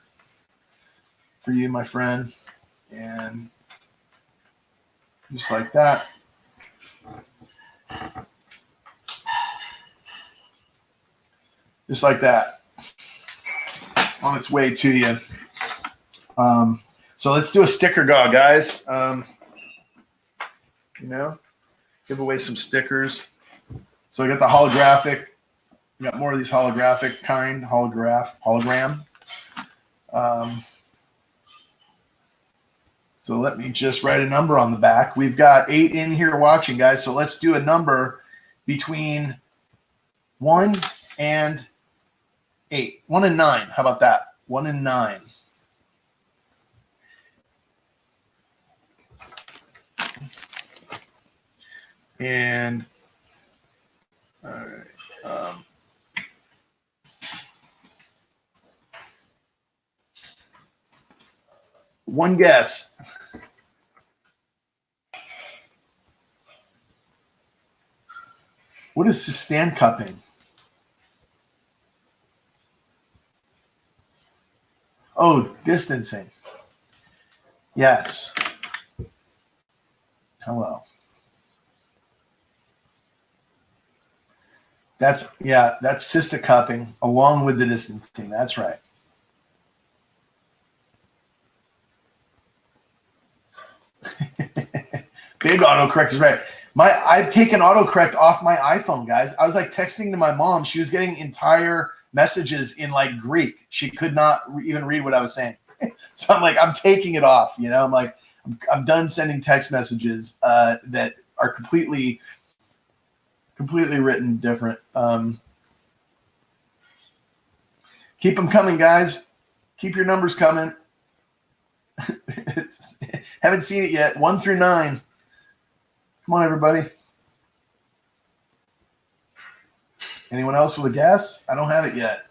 for you, my friend. And just like that. Just like that. On its way to you. So let's do a sticker god, guys. Give away some stickers. So I got the holographic. We got more of these holographic kind, hologram. So let me just write a number on the back. We've got 8 in here watching, guys. So let's do a number between 1 and 8. 1 and 9. How about that? 1 and 9. And all right. One guess. What is stand cupping? Oh, distancing. Yes. Hello. That's cystic cupping along with the distancing. That's right. Big autocorrect is right. I've taken autocorrect off my iPhone, guys. I was like texting to my mom. She was getting entire messages in like Greek. She could not even read what I was saying. So I'm like, I'm taking it off. I'm like, I'm done sending text messages that are completely written different. Keep them coming, guys. Keep your numbers coming. Haven't seen it yet. 1 through 9. Come on, everybody. Anyone else with a guess? I don't have it yet.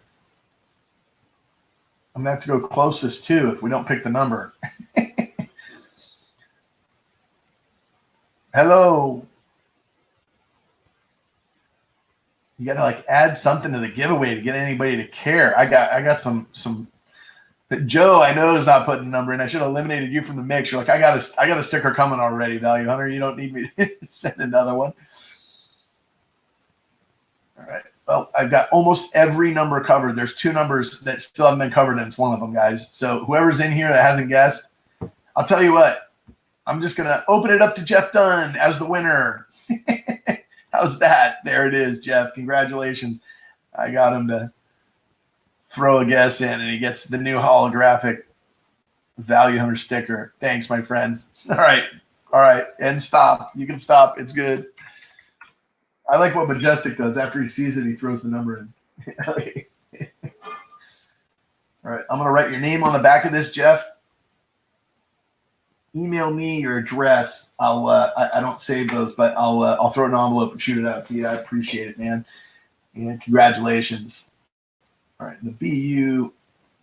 I'm going to have to go closest, too, if we don't pick the number. Hello. You got to like add something to the giveaway to get anybody to care. I got some. Joe, I know, is not putting a number in. I should have eliminated you from the mix. You're like, I got a sticker coming already, Value Hunter. You don't need me to send another one. All right. Well, I've got almost every number covered. There's 2 numbers that still haven't been covered, and it's one of them, guys. So whoever's in here that hasn't guessed, I'll tell you what. I'm just going to open it up to Jeff Dunn as the winner. How's that? There it is, Jeff. Congratulations. I got him to throw a guess in, and he gets the new holographic Value Hunter sticker. Thanks, my friend. All right. And stop. You can stop. It's good. I like what Majestic does. After he sees it, he throws the number in. All right. I'm going to write your name on the back of this, Jeff. Email me your address. I don't save those, but I'll throw an envelope and shoot it out to you. I appreciate it, man. And congratulations. All right, the BU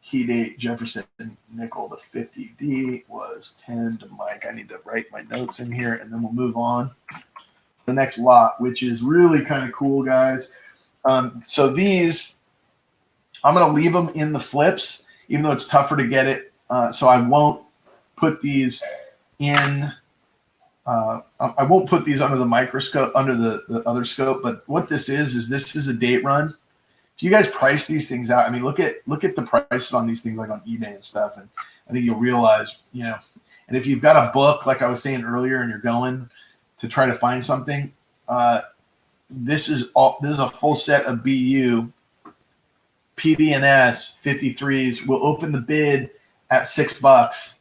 key date Jefferson nickel to 50D was 10 to Mike. I need to write my notes in here, and then we'll move on to the next lot, which is really kind of cool, guys. So these I'm going to leave them in the flips, even though it's tougher to get it. So I won't put these in. I won't put these under the microscope, under the other scope. But what this is this is a date run. If you guys price these things out, I mean, look at the prices on these things like on eBay and stuff, and I think you'll realize, you know. And if you've got a book, like I was saying earlier, and you're going to try to find something, this is a full set of BU PD&S 53s. We'll open the bid at $6.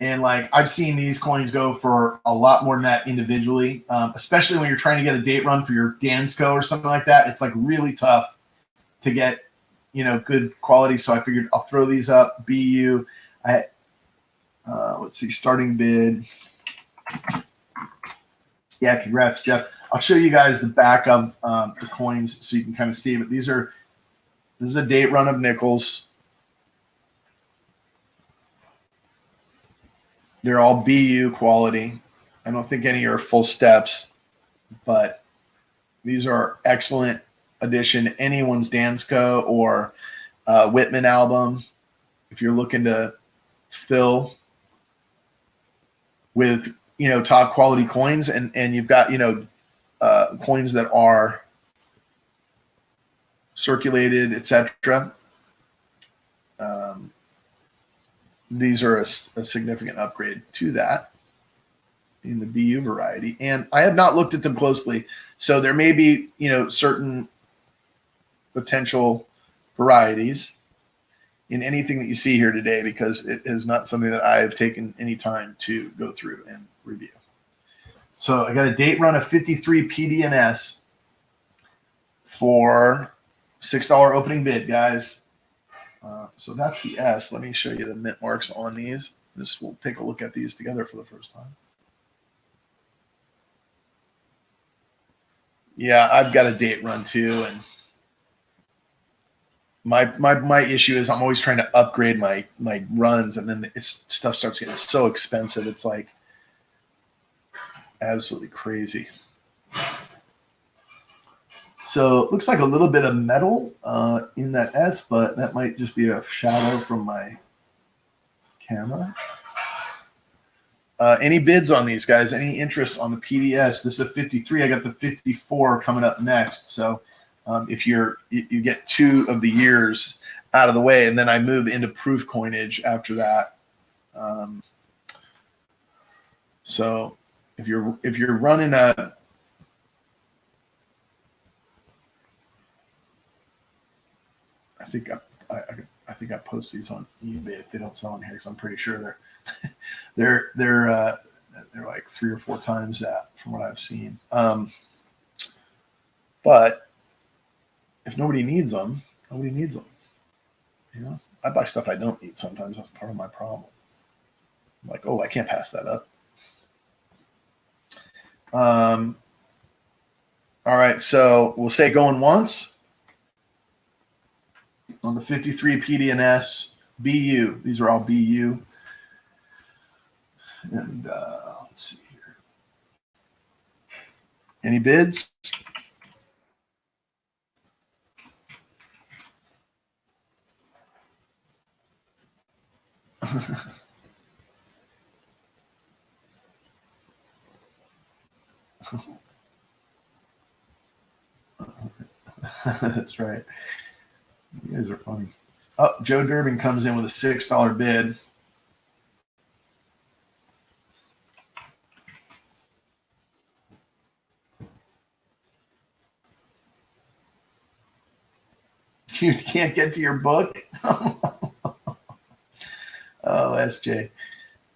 And like I've seen these coins go for a lot more than that individually, especially when you're trying to get a date run for your Dansco or something like that. It's like really tough to get, you know, good quality. So I figured I'll throw these up. BU. Let's see, starting bid. Yeah, congrats, Jeff. I'll show you guys the back of the coins so you can kind of see. But this is a date run of nickels. They're all BU quality. I don't think any are full steps, but these are excellent addition. Anyone's Dansco or Whitman album, if you're looking to fill with, you know, top quality coins, and you've got, you know, coins that are circulated, etc. These are a significant upgrade to that in the BU variety. And I have not looked at them closely, so there may be, you know, certain potential varieties in anything that you see here today, because it is not something that I've taken any time to go through and review. So I got a date run of 53 PD&S for $6 opening bid, guys. So that's the S. Let me show you the mint marks on these. We'll take a look at these together for the first time. Yeah, I've got a date run too, and my issue is I'm always trying to upgrade my runs, and then stuff starts getting so expensive. It's like absolutely crazy. So it looks like a little bit of metal in that S, but that might just be a shadow from my camera. Any bids on these, guys? Any interest on the PDS? This is a 53. I got the 54 coming up next. So if you get 2 of the years out of the way, and then I move into proof coinage after that. So if you're running a I think I post these on eBay if they don't sell in here, because I'm pretty sure they're like 3 or 4 times that from what I've seen. But if nobody needs them, nobody needs them. You know, I buy stuff I don't need sometimes. That's part of my problem. I'm like, oh, I can't pass that up. All right, so we'll say going once. On the 53 PD&S BU, these are all BU. And let's see here. Any bids? That's right. You guys are funny. Oh, Joe Durbin comes in with a $6 bid. You can't get to your book? Oh, SJ.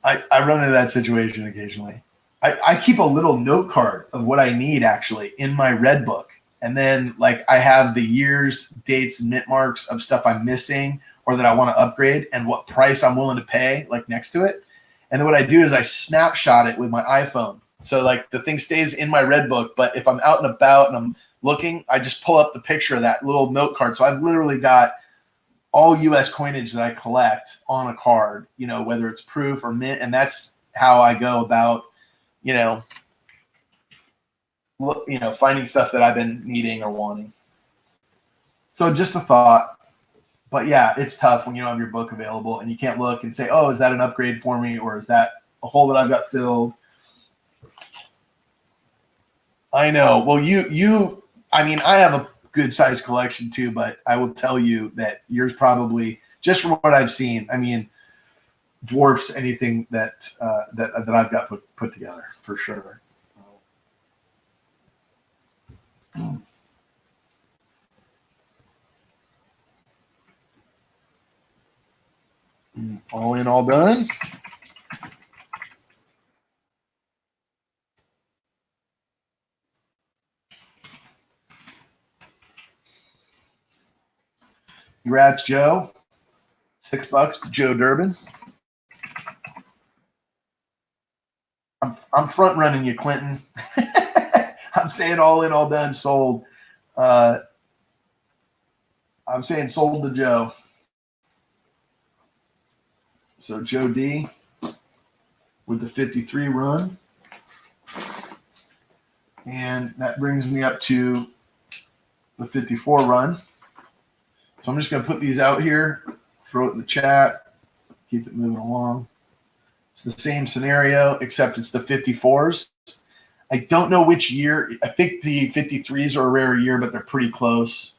I run into that situation occasionally. I keep a little note card of what I need actually in my red book. And then like I have the years, dates, and mint marks of stuff I'm missing or that I want to upgrade and what price I'm willing to pay like next to it. And then what I do is I snapshot it with my iPhone. So like the thing stays in my red book, but if I'm out and about and I'm looking, I just pull up the picture of that little note card. So I've literally got all US coinage that I collect on a card, you know, whether it's proof or mint. And that's how I go about, you know, finding stuff that I've been needing or wanting. So just a thought. But yeah, it's tough when you don't have your book available and you can't look and say, oh, is that an upgrade for me? Or is that a hole that I've got filled? I know. Well, I mean, I have a good sized collection too, but I will tell you that yours probably, just from what I've seen, I mean, dwarfs anything that I've got put together for sure. All in, all done. Congrats, Joe. $6 to Joe Durbin. I'm front running you, Clinton. I'm saying all in, all done, sold. I'm saying sold to Joe. So Joe D with the 53 run. And that brings me up to the 54 run. So I'm just going to put these out here, throw it in the chat, keep it moving along. It's the same scenario, except it's the 54s. I don't know which year. I think the 53s are a rare year, but they're pretty close.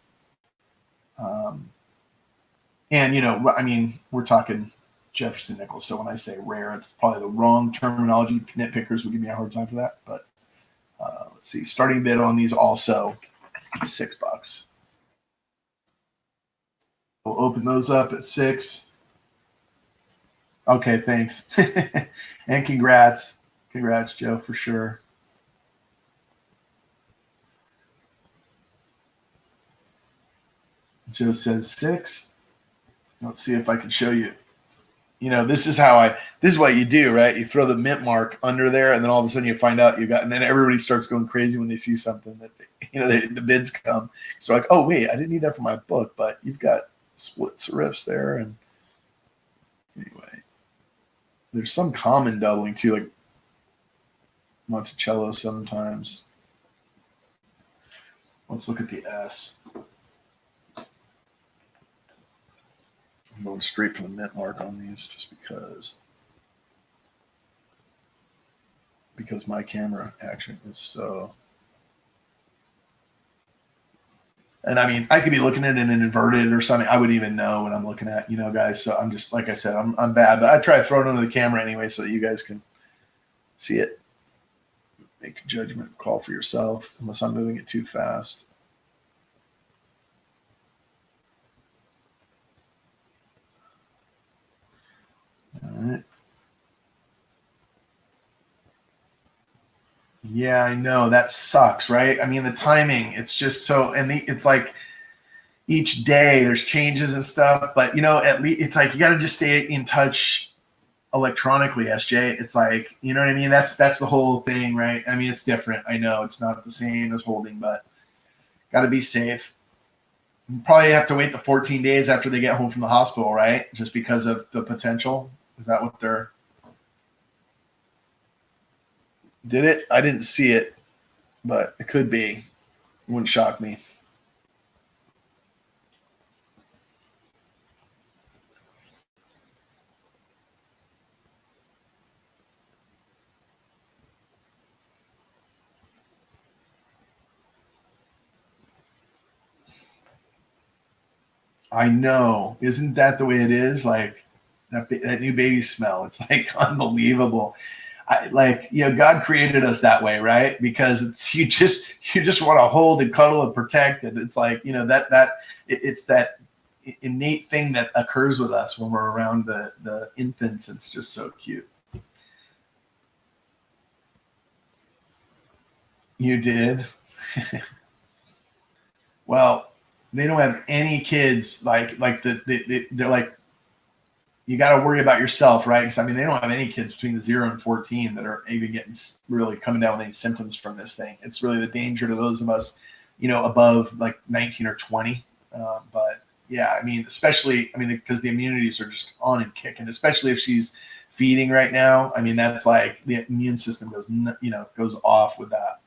And, you know, I mean, we're talking Jefferson Nichols. So when I say rare, it's probably the wrong terminology. Nitpickers would give me a hard time for that. But let's see. Starting bid on these also $6. We'll open those up at 6. Okay, thanks. And congrats. Congrats, Joe, for sure. Joe says 6. Let's see if I can show you. You know, this is what you do, right? You throw the mint mark under there, and then all of a sudden you find out and then everybody starts going crazy when they see something that, the bids come. So like, oh, wait, I didn't need that for my book, but you've got split serifs there. And anyway, there's some common doubling too, like Monticello sometimes. Let's look at the S. I'm going straight for the mint mark on these just because my camera action is so. And I mean, I could be looking at it in an inverted or something. I wouldn't even know what I'm looking at, guys. So I'm just, like I said, I'm bad, but I try to throw it under the camera anyway so that you guys can see it. Make a judgment call for yourself, unless I'm moving it too fast. All right. Yeah, I know that sucks, right? I mean, the timing, it's just so, and it's like each day there's changes and stuff, but at least it's like, you got to just stay in touch electronically, SJ. It's like, you know what I mean? That's the whole thing, right? I mean, it's different. I know it's not the same as holding, but got to be safe. You probably have to wait the 14 days after they get home from the hospital, right? Just because of the potential. Is that what they're? Did it? I didn't see it, but it could be. It wouldn't shock me. I know. Isn't that the way it is? Like that new baby smell. It's like unbelievable. God created us that way, right? Because you just want to hold and cuddle and protect, and it's like it's that innate thing that occurs with us when we're around the infants. It's just so cute. You did. Well, they don't have any kids they're like, you got to worry about yourself, right? Because I mean, they don't have any kids between the 0 and 14 that are even getting really coming down with any symptoms from this thing. It's really the danger to those of us, above like 19 or 20. But yeah, I mean, especially, because the immunities are just on and kicking, especially if she's feeding right now. I mean, that's like the immune system goes off with that.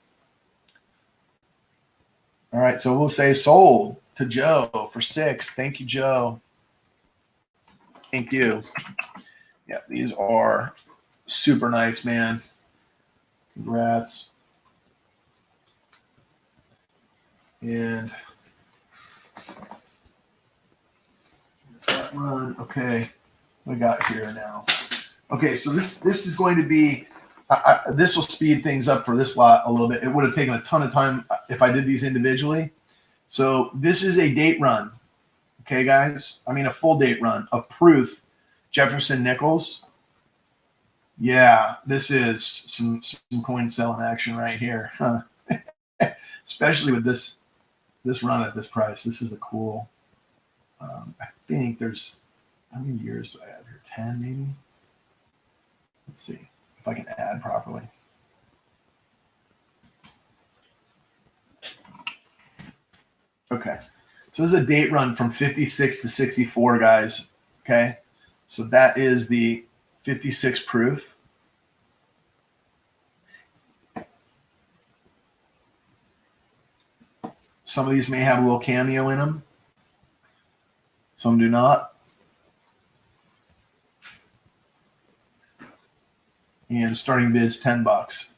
All right, so we'll say sold to Joe for 6. Thank you, Joe. Thank you. Yeah, these are super nice, man. Congrats. And run. Okay, what we got here now? Okay, so this is going to be. This will speed things up for this lot a little bit. It would have taken a ton of time if I did these individually. So this is a date run. Okay, guys. I mean a full date run of proof. Jefferson Nichols. Yeah, this is some coin selling action right here. Huh. Especially with this run at this price. This is a cool. I think there's, how many years do I have here? 10 maybe? Let's see if I can add properly. Okay. So this is a date run from 56 to 64, guys. Okay. So that is the 56 proof. Some of these may have a little cameo in them. Some do not. And starting bid's $10.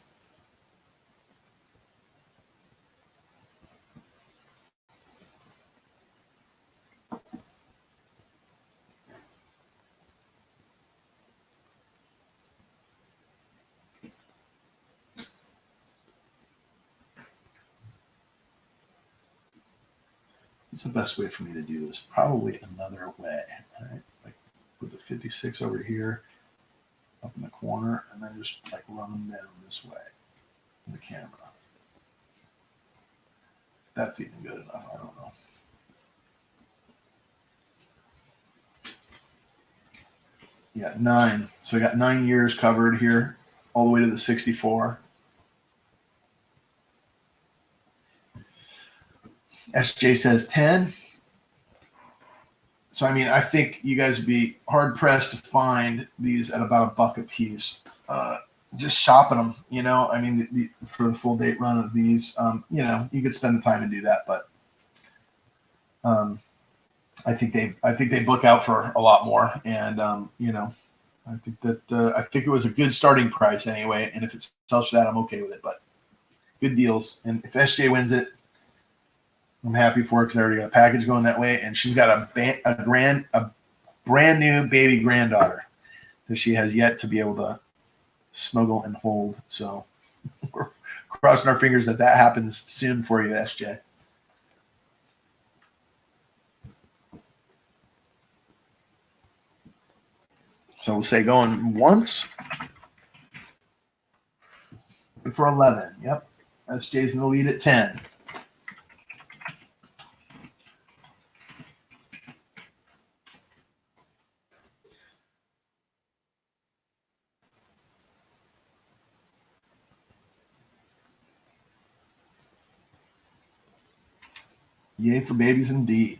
What's the best way for me to do this? Probably another way. Right? Like put the 56 over here, up in the corner, and then just like run them down this way in the camera. If that's even good enough, I don't know. Yeah, 9. So I got 9 years covered here, all the way to the 64. SJ says 10. So, I mean, I think you guys would be hard pressed to find these at about $1 a piece. Just shopping them, you know. I mean, for the full date run of these, you know, you could spend the time to do that, but I think they book out for a lot more, and you know, I think it was a good starting price anyway. And if it sells for that, I'm okay with it. But good deals, and if SJ wins it, I'm happy for her because I already got a package going that way, and she's got a brand new baby granddaughter that she has yet to be able to snuggle and hold. So we're crossing our fingers that happens soon for you, SJ. So we'll say going once for 11. Yep, SJ's in the lead at 10. Yay for babies indeed.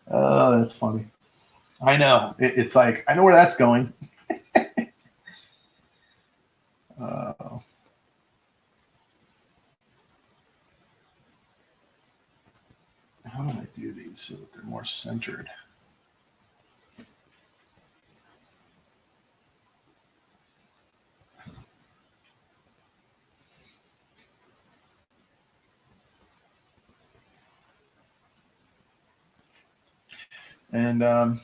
Oh, that's funny. I know. It's like, I know where that's going. How do I do these so that they're more centered? And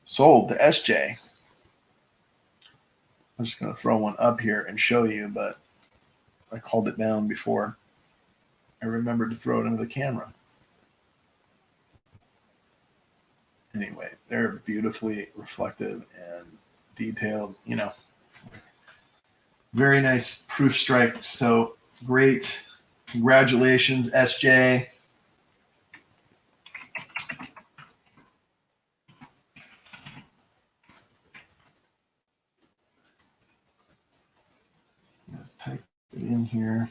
sold to SJ. I'm just going to throw one up here and show you, but I called it down before I remembered to throw it into the camera. Anyway, they're beautifully reflective and detailed, you know. Very nice proof strike. So great. Congratulations, SJ. Type it in here.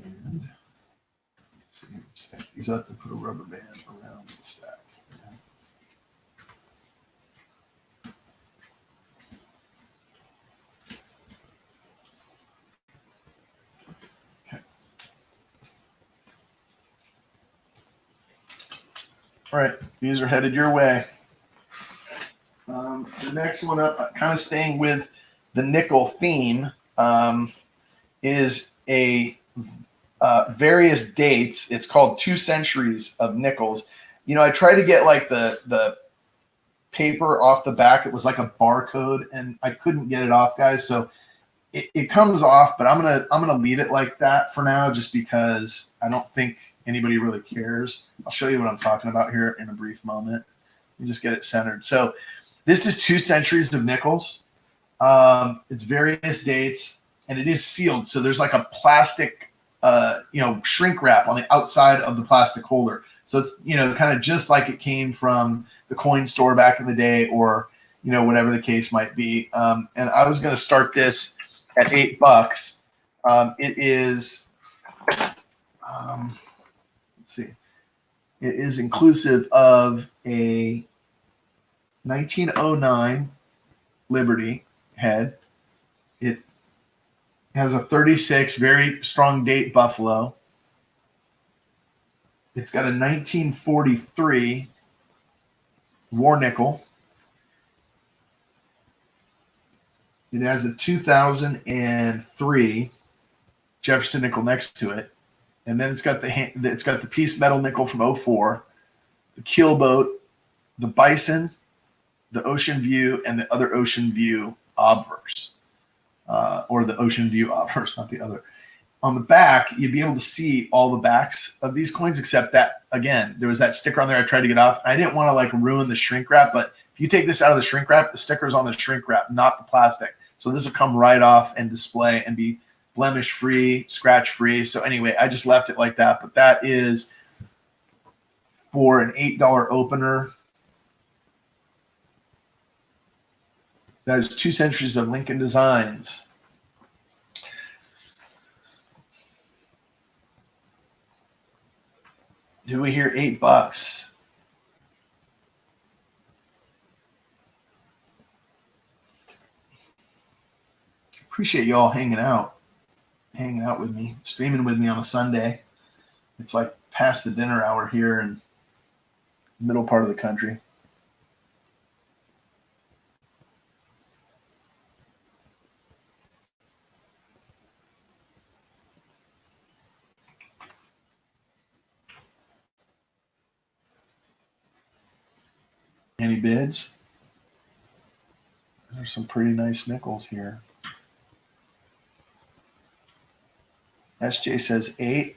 And let's see, these up and put a rubber band around the stack. Okay. All right, these are headed your way. The next one up, kind of staying with the nickel theme, is a various dates. It's called 2 centuries of nickels. You know, I tried to get like the paper off the back. It was like a barcode, and I couldn't get it off, guys. So it comes off, but I'm gonna leave it like that for now, just because I don't think anybody really cares. I'll show you what I'm talking about here in a brief moment. You just get it centered. So this is 2 centuries of nickels. It's various dates, and it is sealed. So there's like a plastic, shrink wrap on the outside of the plastic holder. So it's, kind of just like it came from the coin store back in the day, or, whatever the case might be. And I was going to start this at $8. It is, let's see, it is inclusive of a 1909 Liberty head. It has a 36 very strong date buffalo. It's got a 1943 war nickel. It has a 2003 Jefferson nickel next to it, and then it's got the piece metal nickel from 04, the keelboat, the bison, the Ocean View, and the other Ocean View obverse, or the Ocean View obverse, not the other. On the back, you'd be able to see all the backs of these coins, except that, again, there was that sticker on there I tried to get off. I didn't want to like ruin the shrink wrap, but if you take this out of the shrink wrap, the sticker's on the shrink wrap, not the plastic. So this will come right off and display and be blemish-free, scratch-free. So anyway, I just left it like that. But that is for an $8 opener. That is 2 centuries of Lincoln Designs. Did we hear $8? Appreciate y'all hanging out with me, streaming with me on a Sunday. It's like past the dinner hour here in the middle part of the country. Any bids? There's some pretty nice nickels here. SJ says 8.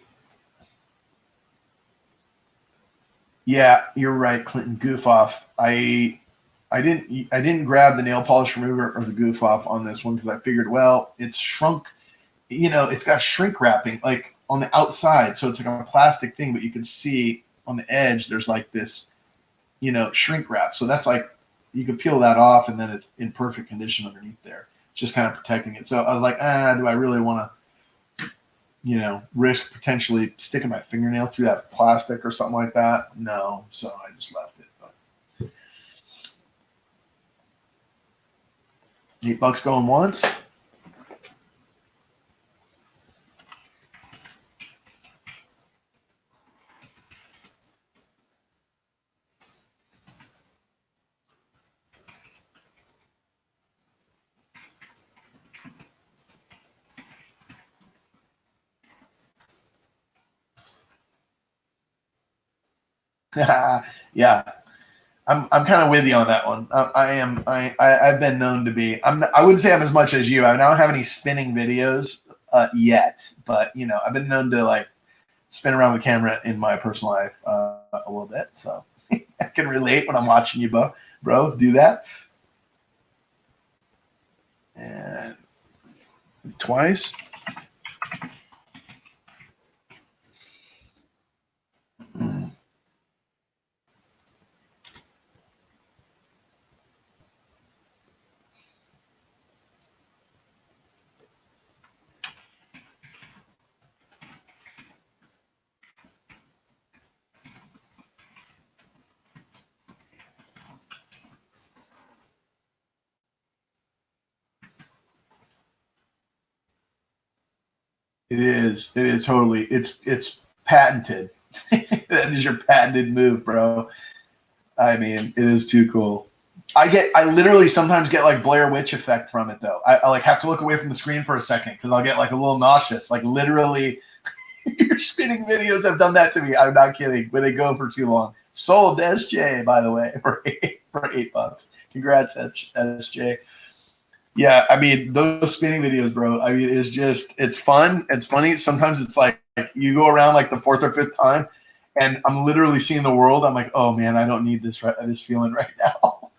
Yeah, you're right, Clinton. Goof off. I didn't grab the nail polish remover or the goof off on this one because I figured, well, it's shrunk. It's got shrink wrapping like on the outside, so it's like a plastic thing, but you can see on the edge there's like this, shrink wrap. So that's like you could peel that off, and then it's in perfect condition underneath there. It's just kind of protecting it. So I was like, do I really want to? Risk potentially sticking my fingernail through that plastic or something like that? No, so I just left it. But $8 going once. Yeah, I'm kind of with you on that one. I've been known to be. I wouldn't say I'm as much as you. I don't have any spinning videos yet, but I've been known to like spin around with camera in my personal life a little bit, so I can relate when I'm watching you, bro. Do that. And twice. It is. It is totally. It's patented. That is your patented move, bro. I mean, it is too cool. I literally sometimes get like Blair Witch effect from it though. I like have to look away from the screen for a second because I'll get like a little nauseous. Like literally, your spinning videos have done that to me. I'm not kidding. When they go for too long. Sold SJ, by the way, for $8. Congrats, SJ. Yeah, I mean those spinning videos, bro. I mean it's fun. It's funny. Sometimes it's like you go around like the fourth or fifth time, and I'm literally seeing the world. I'm like, oh man, I don't need this feeling right now.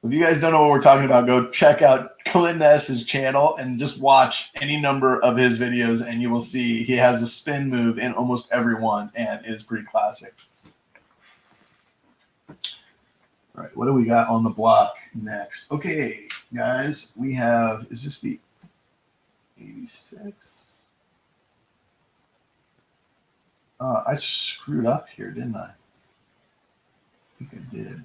If you guys don't know what we're talking about, go check out Clinton S's channel and just watch any number of his videos, and you will see he has a spin move in almost every one, and it's pretty classic. All right, what do we got on the block next? Okay, guys, we have, is this the 86? I screwed up here, didn't I? I think I did.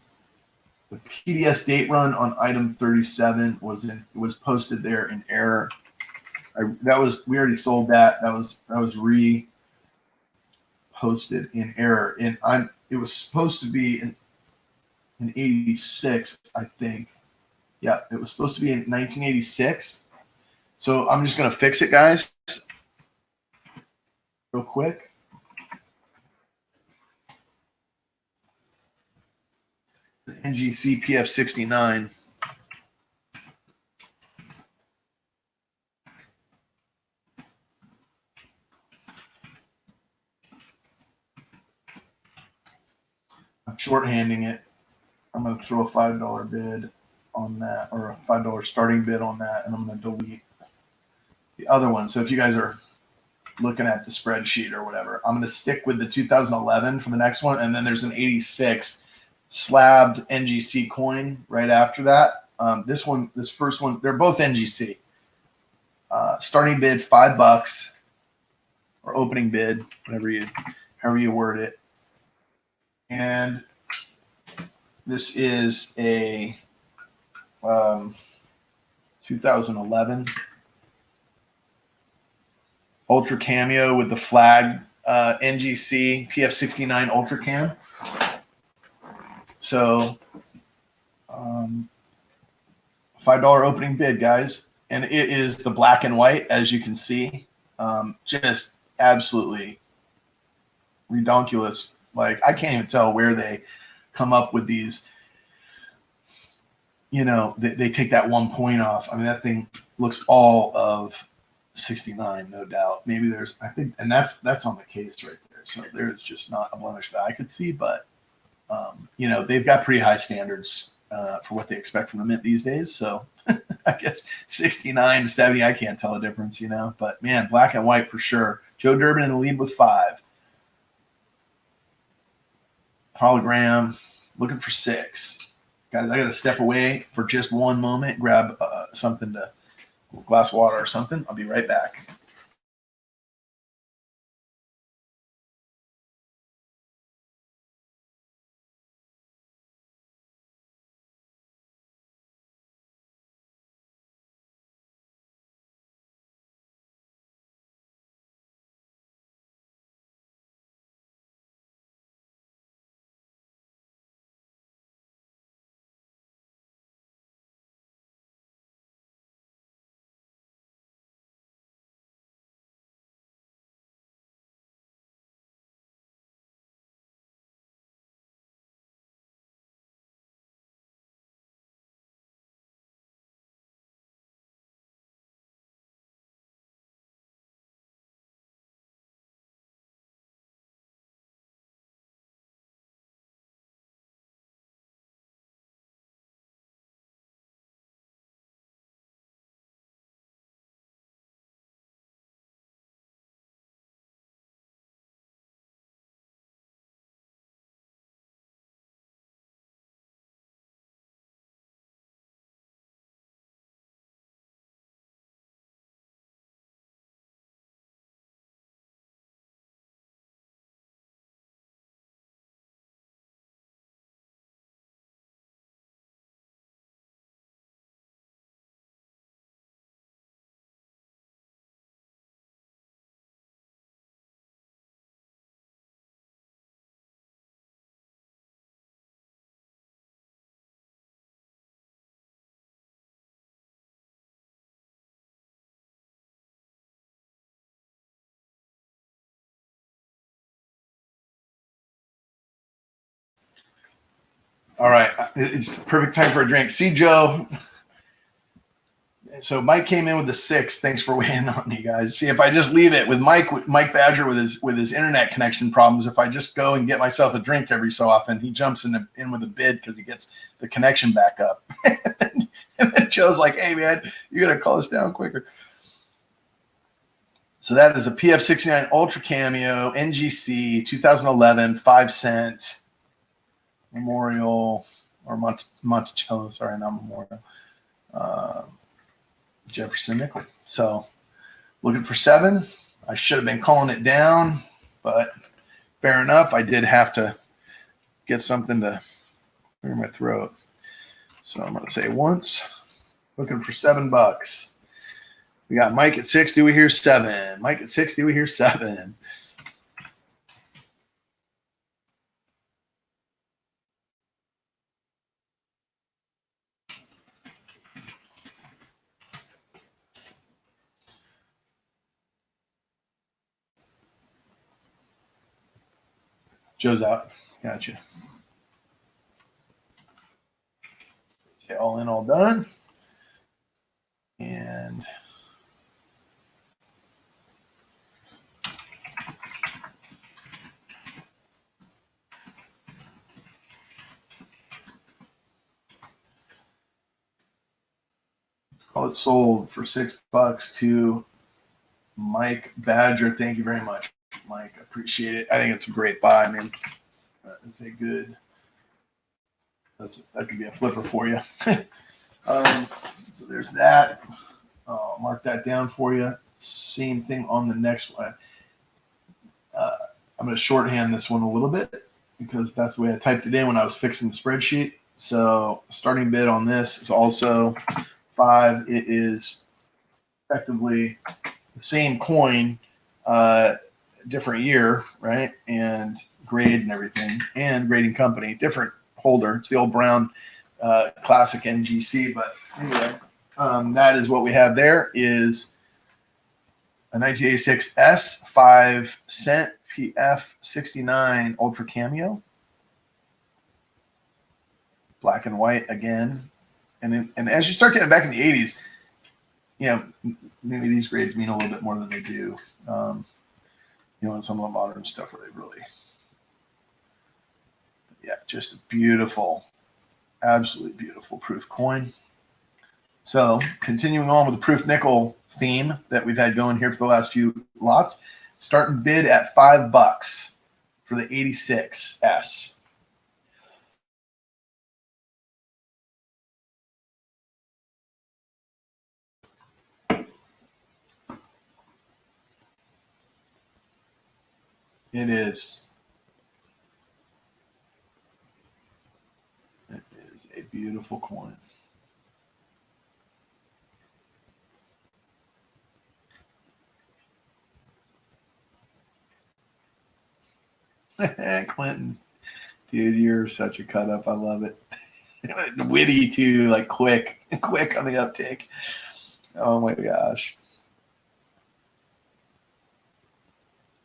The PDS date run on item 37 was posted there in error. We already sold that. That was posted in error. And it was supposed to be in 86, I think. Yeah, it was supposed to be in 1986. So I'm just gonna fix it, guys, real quick. The NGC PF69. I'm shorthanding it. I'm gonna throw a $5 bid on that, or a $5 starting bid on that, and I'm gonna delete the other one. So if you guys are looking at the spreadsheet or whatever, I'm gonna stick with the 2011 for the next one, and then there's an 86 slabbed NGC coin right after that. This first one, they're both NGC. Starting bid $5 or opening bid, however you word it. And this is a 2011 Ultra Cameo with the flag NGC PF69 Ultra Cam. So $5 opening bid, guys. And it is the black and white, as you can see. Just absolutely redonkulous. Like, I can't even tell where they come up with these. You know, they take that 1 point off. I mean, that thing looks all of 69, no doubt. Maybe I think, and that's on the case right there. So there's just not a blemish that I could see, but you know, they've got pretty high standards for what they expect from the mint these days. So I guess 69 to 70, I can't tell the difference, you know. But man, black and white for sure. Joe Durbin in the lead with 5. Hologram looking for 6. Guys, I got to step away for just one moment, grab something a glass of water or something. I'll be right back. All right, it's perfect time for a drink. See, Joe. So Mike came in with the 6. Thanks for weighing on me, guys. See, if I just leave it with Mike Badger with his internet connection problems, if I just go and get myself a drink every so often, he jumps in with a bid because he gets the connection back up. And then Joe's like, "Hey, man, you got to call us down quicker." So that is a PF69 Ultra Cameo NGC 2011 5-cent Memorial or Monticello. Sorry, not Memorial. Jefferson nickel. So looking for 7. I should have been calling it down, but fair enough. I did have to get something to clear my throat. So I'm going to say once. Looking for $7. We got Mike at 6. Do we hear 7? Mike at 6. Do we hear 7? Joe's out. Gotcha. Okay, all in, all done. And call it sold for $6 to Mike Badger. Thank you very much, Mike. I appreciate it. I think it's a great buy. I mean, it's a good. That could be a flipper for you. So there's that. I'll mark that down for you. Same thing on the next one. I'm going to shorthand this one a little bit because that's the way I typed it in when I was fixing the spreadsheet. So starting bid on this is also 5. It is effectively the same coin, different year, right? And grade and everything, and grading company, different holder. It's the old brown classic NGC, but anyway, that is what we have there is a 1986 S 5-cent PF 69 Ultra Cameo, black and white again. And as you start getting back in the 80s, maybe these grades mean a little bit more than they do. In some of the modern stuff where they really, just a beautiful, absolutely beautiful proof coin. So continuing on with the proof nickel theme that we've had going here for the last few lots, starting bid at $5 for the 86S. It is. It is a beautiful coin. Clinton, dude, you're such a cut up. I love it. Witty too, like quick on the uptick. Oh my gosh.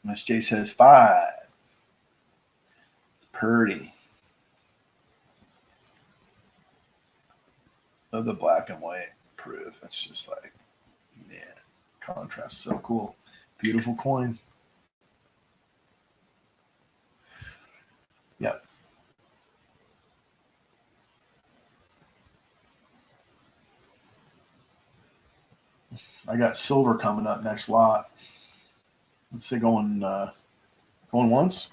SJ says 5. It's Purdy. Love the black and white proof. It's just like, man, contrast so cool. Beautiful coin. Yep. I got silver coming up next lot. Let's say going once.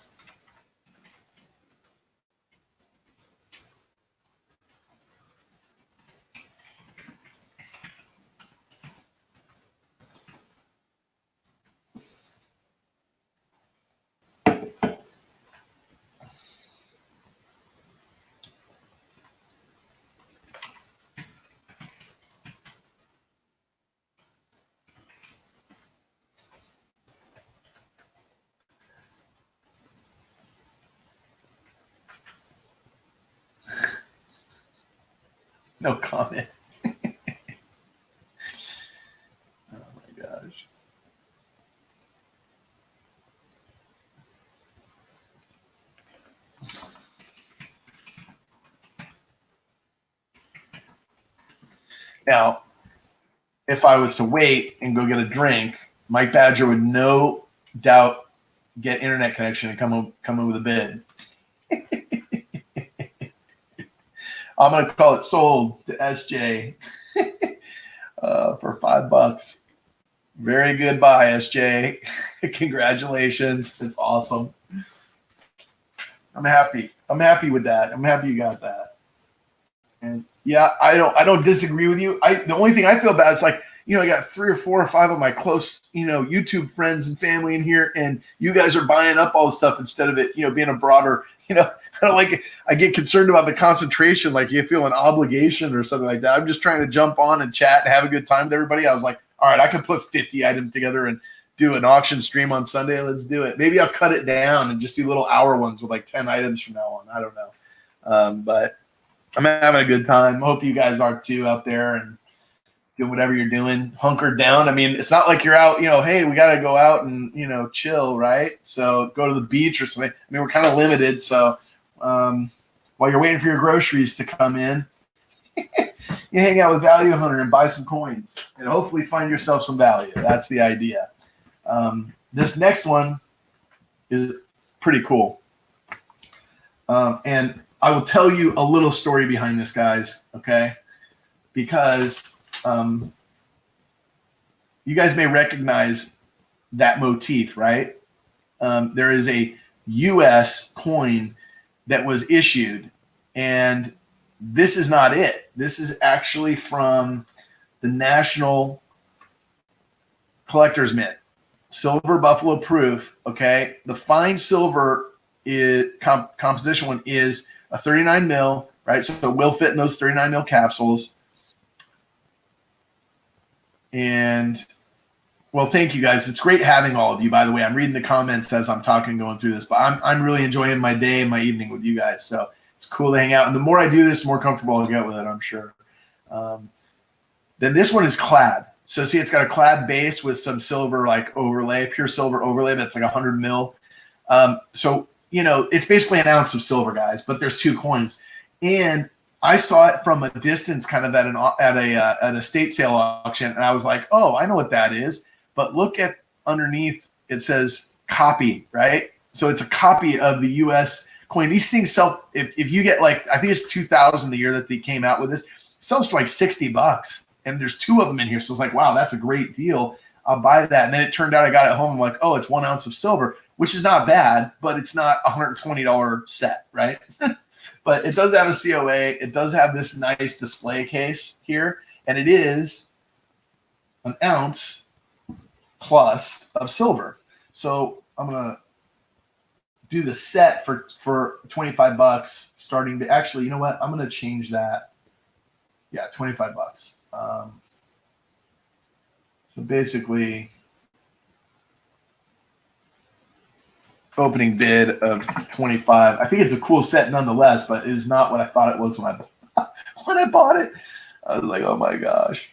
No comment. Oh my gosh. Now, if I was to wait and go get a drink, Mike Badger would no doubt get internet connection and come in with a bid. I'm going to call it sold to SJ for $5. Very good buy, SJ. Congratulations. It's awesome. I'm happy. I'm happy with that. I'm happy you got that. And yeah, I don't disagree with you. The only thing I feel bad is like, I got 3 or 4 or 5 of my close, YouTube friends and family in here, and you guys are buying up all the stuff instead of it, being a broader, I get concerned about the concentration, like you feel an obligation or something like that. I'm just trying to jump on and chat and have a good time with everybody. I was like, all right, I can put 50 items together and do an auction stream on Sunday. Let's do it. Maybe I'll cut it down and just do little hour ones with like 10 items from now on. I don't know. But I'm having a good time. I hope you guys are too out there and do whatever you're doing, hunkered down. I mean, it's not like you're out, hey, we got to go out and, chill, right? So go to the beach or something. I mean, we're kind of limited. So while you're waiting for your groceries to come in, you hang out with Value Hunter and buy some coins and hopefully find yourself some value. That's the idea. This next one is pretty cool. And I will tell you a little story behind this, guys, okay? Because you guys may recognize that motif, right? There is a U.S. coin that was issued, and this is not it. This is actually from the National Collector's Mint, silver buffalo proof. Okay, the fine silver is composition one is a 39 mil, right? So it will fit in those 39 mil capsules. And well, thank you guys. It's great having all of you. By the way, I'm reading the comments as I'm talking, going through this, but I'm really enjoying my day and my evening with you guys. So it's cool to hang out. And the more I do this, the more comfortable I'll get with it, I'm sure. Then this one is clad. So see, it's got a clad base with some silver like overlay, pure silver overlay. That's like 100 mil. So, it's basically an ounce of silver, guys, but there's 2 coins. And I saw it from a distance kind of at a estate sale auction. And I was like, oh, I know what that is. But look at underneath, it says copy, right? So it's a copy of the U.S. coin. These things sell, if you get like, I think it's 2000 the year that they came out with this, it sells for like $60. And there's 2 of them in here. So it's like, wow, that's a great deal. I'll buy that. And then it turned out I got it home. I'm like, oh, it's 1 ounce of silver, which is not bad, but it's not a $120 set, right? But it does have a COA. It does have this nice display case here. And it is an ounce plus of silver. So I'm going to do the set for $25 starting to actually, you know what? I'm going to change that. Yeah, $25. So basically opening bid of 25. I think it's a cool set nonetheless, but it is not what I thought it was when I bought it. I was like, oh my gosh.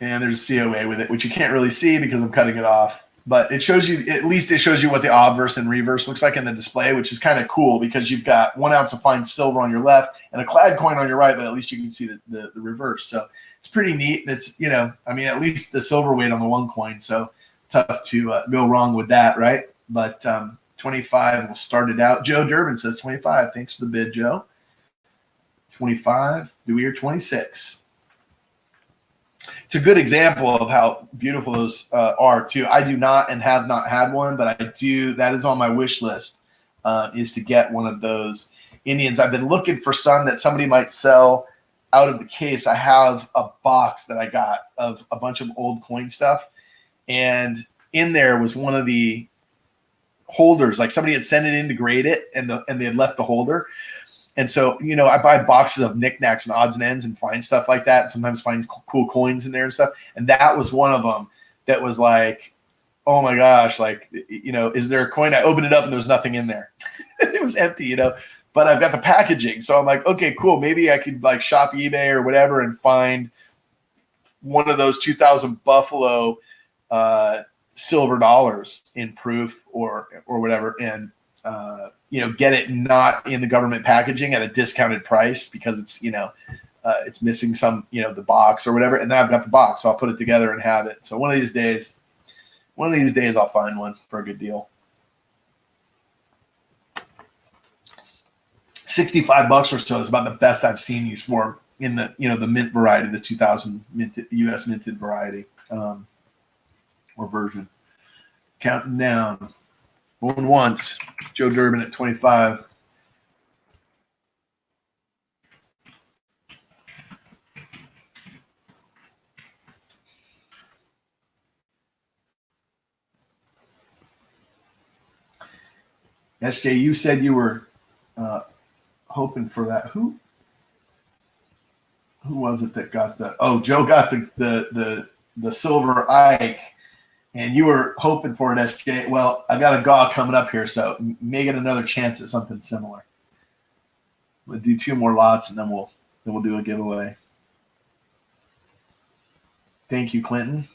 And there's a COA with it, which you can't really see because I'm cutting it off. But it shows you, at least it shows you what the obverse and reverse looks like in the display, which is kind of cool because you've got 1 ounce of fine silver on your left and a clad coin on your right, but at least you can see the reverse. So it's pretty neat. And it's, at least the silver weight on the 1 coin. So tough to go wrong with that, right? But 25, we'll start it out. Joe Durbin says 25. Thanks for the bid, Joe. 25. Do we hear 26? It's a good example of how beautiful those are too. I do not and have not had one, but I do. That is on my wish list, is to get one of those Indians. I've been looking for some that somebody might sell out of the case. I have a box that I got of a bunch of old coin stuff, and in there was one of the holders. Like somebody had sent it in to grade it, and they had left the holder. And so, I buy boxes of knickknacks and odds and ends and find stuff like that. And sometimes find cool coins in there and stuff. And that was one of them that was like, oh my gosh, like, is there a coin? I opened it up and there was nothing in there. It was empty, but I've got the packaging. So I'm like, okay, cool. Maybe I could like shop eBay or whatever and find one of those 2000 Buffalo silver dollars in proof or whatever. And get it not in the government packaging at a discounted price because it's, it's missing some, the box or whatever. And then I've got the box, so I'll put it together and have it. So one of these days I'll find one for a good deal. $65 or so is about the best I've seen these for in the, the mint variety, the 2000 minted, US minted variety, or version. Counting down. Going once. Joe Durbin at 25. SJ, you said you were hoping for that. Who was it that got the? Oh, Joe got the silver Ike, and you were hoping for it, SJ. Well, I got a GAW coming up here, so may get another chance at something similar. We'll do 2 more lots, and then we'll do a giveaway. Thank you, Clinton.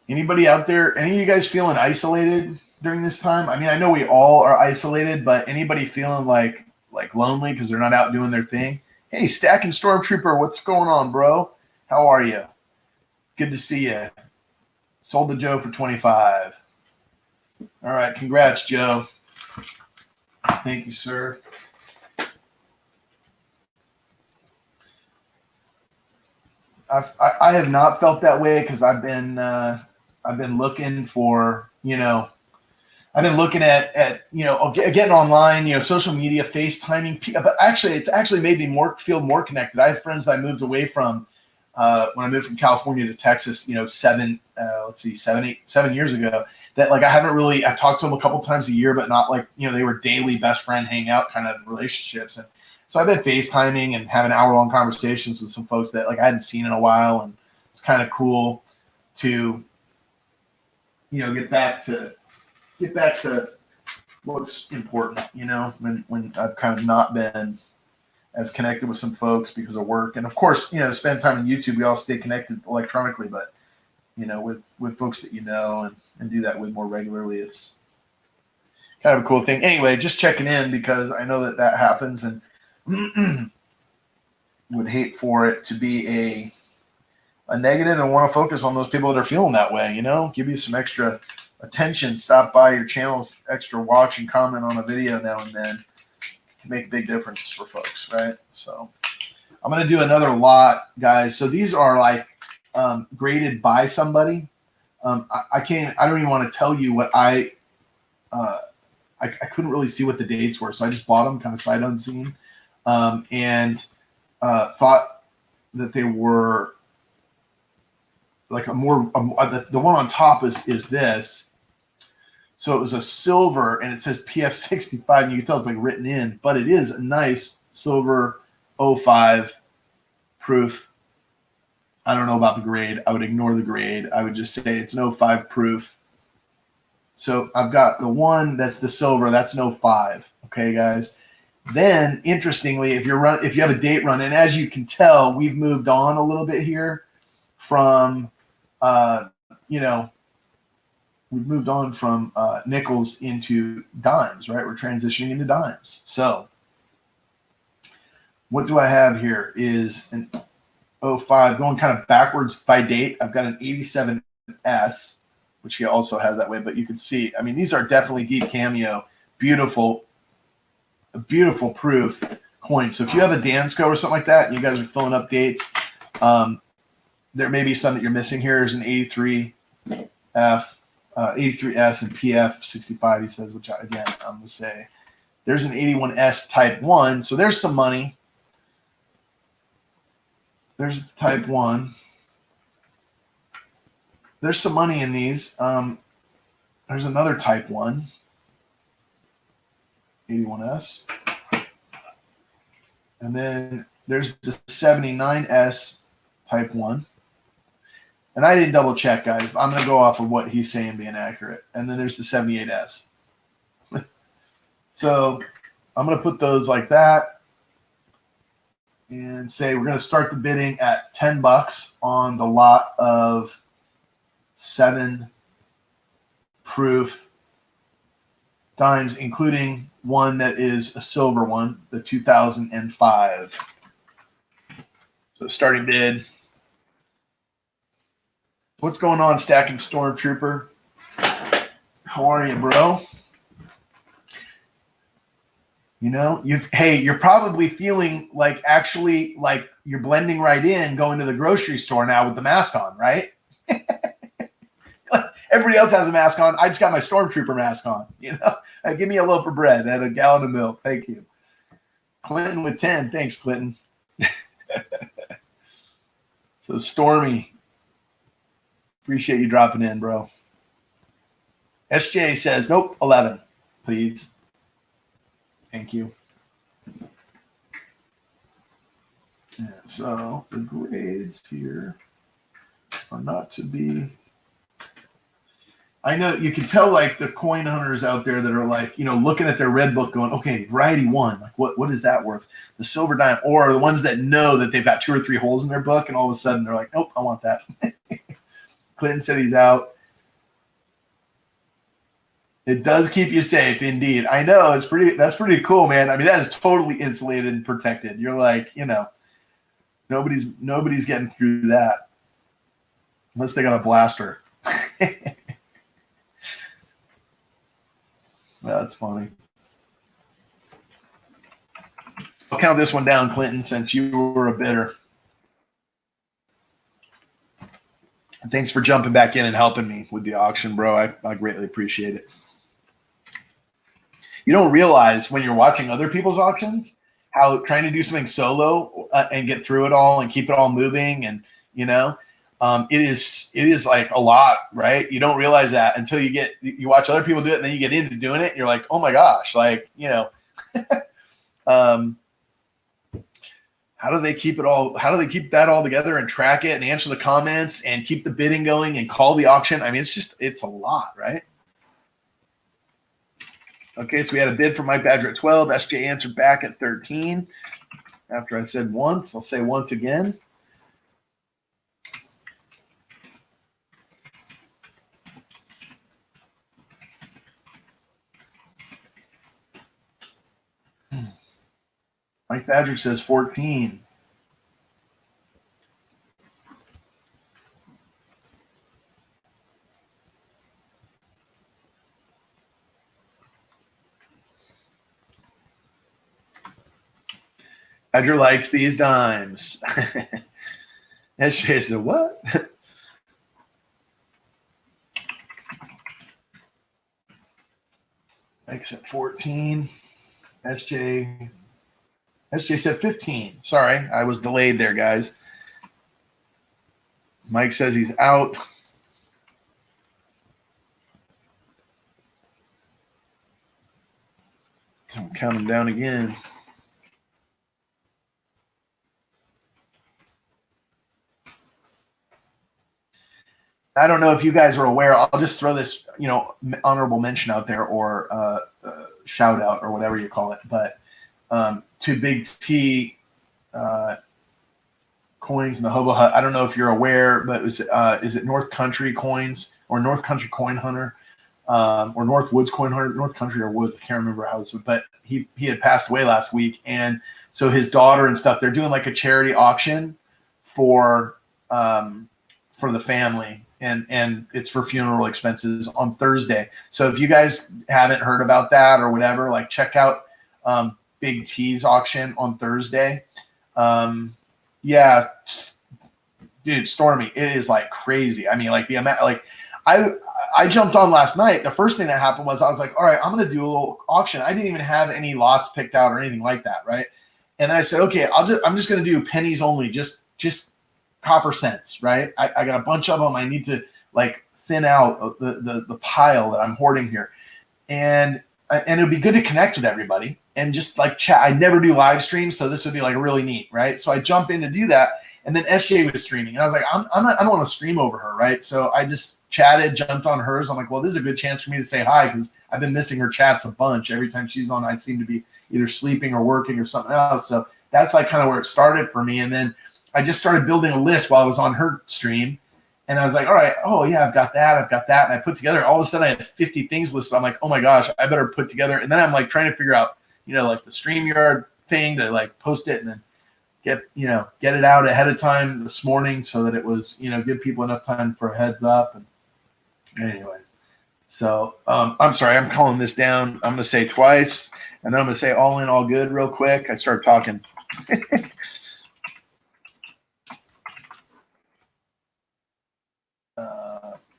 Anybody out there, any of you guys feeling isolated during this time? I mean, I know we all are isolated, but anybody feeling like lonely because they're not out doing their thing? Hey, Stacking Stormtrooper, what's going on, bro? How are you? Good to see you. Sold to Joe for 25. All right, congrats, Joe. Thank you, sir. I have not felt that way because I've been looking for, I've been looking at getting online, social media, FaceTiming. But actually, it's actually made me feel more connected. I have friends that I moved away from when I moved from California to Texas, 7 years ago. That I haven't really. I've talked to them a couple times a year, but not they were daily best friend hangout kind of relationships. And so I've been FaceTiming and having hour-long conversations with some folks that I hadn't seen in a while, and it's kind of cool to get back to what's important, when I've kind of not been as connected with some folks because of work. And of course, spend time on YouTube, we all stay connected electronically, but with folks that and do that with more regularly, it's kind of a cool thing. Anyway, just checking in because I know that happens, and would hate for it to be a negative, and want to focus on those people that are feeling that way, give you some extra attention, stop by your channels, extra watch and comment on a video now and then can make a big difference for folks, right? So I'm going to do another lot, guys. So these are graded by somebody. I don't even want to tell you what I couldn't really see what the dates were. So I just bought them kind of sight unseen, and thought that they were the one on top is this. So it was a silver, and it says PF65, and you can tell it's written in, but it is a nice silver 05 proof. I don't know about the grade. I would ignore the grade. I would just say it's an 05 proof. So I've got the one that's the silver. That's an 05. Okay, guys. Then, interestingly, if you have a date run, and as you can tell, we've moved on a little bit here from, we've moved on from nickels into dimes, right? We're transitioning into dimes. So what do I have here is an 05 going kind of backwards by date. I've got an 87S, which he also has that way, but you can see, I mean, these are definitely deep cameo, beautiful proof coins. So if you have a Dansco or something like that, and you guys are filling up dates, there may be some that you're missing here. There's an 83F, 83S and PF65, he says, which again, I'm going to say there's an 81S type 1. So there's some money. There's type 1. There's some money in these. There's another type 1, 81S. And then there's the 79S type 1. And I didn't double check, guys. I'm going to go off of what he's saying being accurate. And then there's the 78S. So I'm going to put those like that and say we're going to start the bidding at $10 on the lot of 7 proof dimes, including one that is a silver one, the 2005. So starting bid. What's going on, Stacking Stormtrooper? How are you, bro? You know, you're probably feeling like actually like you're blending right in going to the grocery store now with the mask on, right? Everybody else has a mask on. I just got my Stormtrooper mask on, you know? Give me a loaf of bread and a gallon of milk. Thank you. Clinton with 10. Thanks, Clinton. So Stormy, appreciate you dropping in, bro. SJ says, nope, 11, please. Thank you. And so the grades here are not to be. I know you can tell like the coin hunters out there that are like, you know, looking at their red book going, okay, variety 1, like what is that worth? The silver dime, or the ones that know that they've got 2 or 3 holes in their book and all of a sudden they're like, nope, I want that. Clinton said he's out. It does keep you safe, indeed. I know that's pretty cool, man. I mean, that is totally insulated and protected. You're like, you know, nobody's getting through that unless they got a blaster. That's funny. I'll count this one down, Clinton, since you were a bidder. Thanks for jumping back in and helping me with the auction, bro. I greatly appreciate it. You don't realize when you're watching other people's auctions how trying to do something solo and get through it all and keep it all moving and, you know, it is like a lot, right? You don't realize that until you watch other people do it and then you get into doing it. And you're like, oh my gosh, like, you know, how do they keep that all together and track it and answer the comments and keep the bidding going and call the auction? I mean, it's a lot, right? Okay, so we had a bid for Mike Badger at 12. SJ answered back at 13. After I said once, I'll say once again. Mike Badger says 14. Badger likes these dimes. SJ said, what? Mike said 14. SJ said 15. Sorry, I was delayed there, guys. Mike says he's out. I'll count him down again. I don't know if you guys are aware. I'll just throw this, you know, honorable mention out there or shout out or whatever you call it. But to Big T coins in the Hobo Hut. I don't know if you're aware, but is it North Country Coins or North Country Coin Hunter or North Woods Coin Hunter? North Country or Woods? I can't remember how it was, but he had passed away last week, and so his daughter and stuff, they're doing like a charity auction for the family. And it's for funeral expenses on Thursday. So if you guys haven't heard about that or whatever, like check out Big T's auction on Thursday. Yeah, dude, Stormy, it is like crazy. I mean, like the amount, like I jumped on last night. The first thing that happened was I was like, all right, I'm going to do a little auction. I didn't even have any lots picked out or anything like that, right? And I said, okay, I'm just going to do pennies only, just copper cents, right? I got a bunch of them. I need to like thin out the pile that I'm hoarding here, and it would be good to connect with everybody and just like chat. I never do live streams, so this would be like really neat, right? So I jump in to do that, And then SJ was streaming, and I was like, I don't want to stream over her, right? So I just chatted, jumped on hers. I'm like, well, this is a good chance for me to say hi because I've been missing her chats a bunch. Every time she's on, I seem to be either sleeping or working or something else. So that's like kind of where it started for me. And then I just started building a list while I was on her stream. And I was like, all right, oh yeah, I've got that. And I put together, all of a sudden I had 50 things listed. I'm like, oh my gosh, I better put together. And then I'm like trying to figure out, like the StreamYard thing to like post it and then get it out ahead of time this morning so that it was, give people enough time for a heads up. And anyway, so I'm sorry, I'm calling this down. I'm going to say twice, and then I'm going to say all in, all good real quick. I started talking.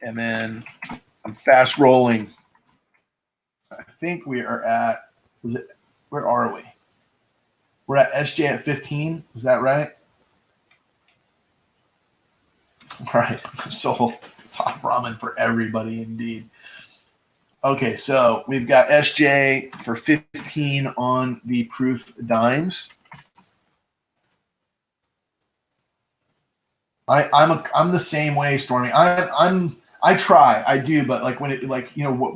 And then I'm fast rolling. I think we are at, where are we? We're at SJ at 15. Is that right? Right. So top ramen for everybody indeed. Okay, so we've got SJ for 15 on the proof dimes. I'm the same way, Stormy. I try, I do, but like when it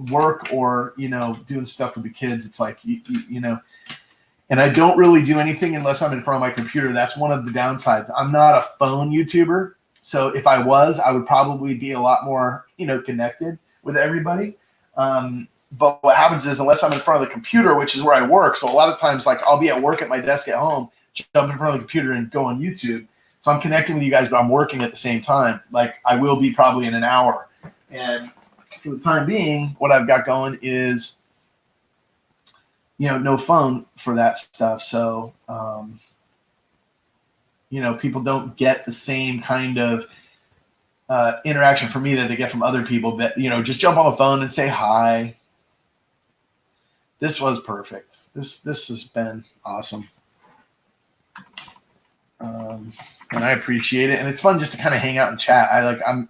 work or doing stuff with the kids, it's like and I don't really do anything unless I'm in front of my computer. That's one of the downsides. I'm not a phone YouTuber, so if I was, I would probably be a lot more connected with everybody. But what happens is unless I'm in front of the computer, which is where I work, so a lot of times like I'll be at work at my desk at home, jump in front of the computer and go on YouTube. So I'm connecting with you guys, but I'm working at the same time. Like I will be probably in an hour. And for the time being, what I've got going is, no phone for that stuff. So, people don't get the same kind of interaction from me that they get from other people that, just jump on the phone and say hi. This was perfect. This has been awesome. And I appreciate it. And it's fun just to kind of hang out and chat.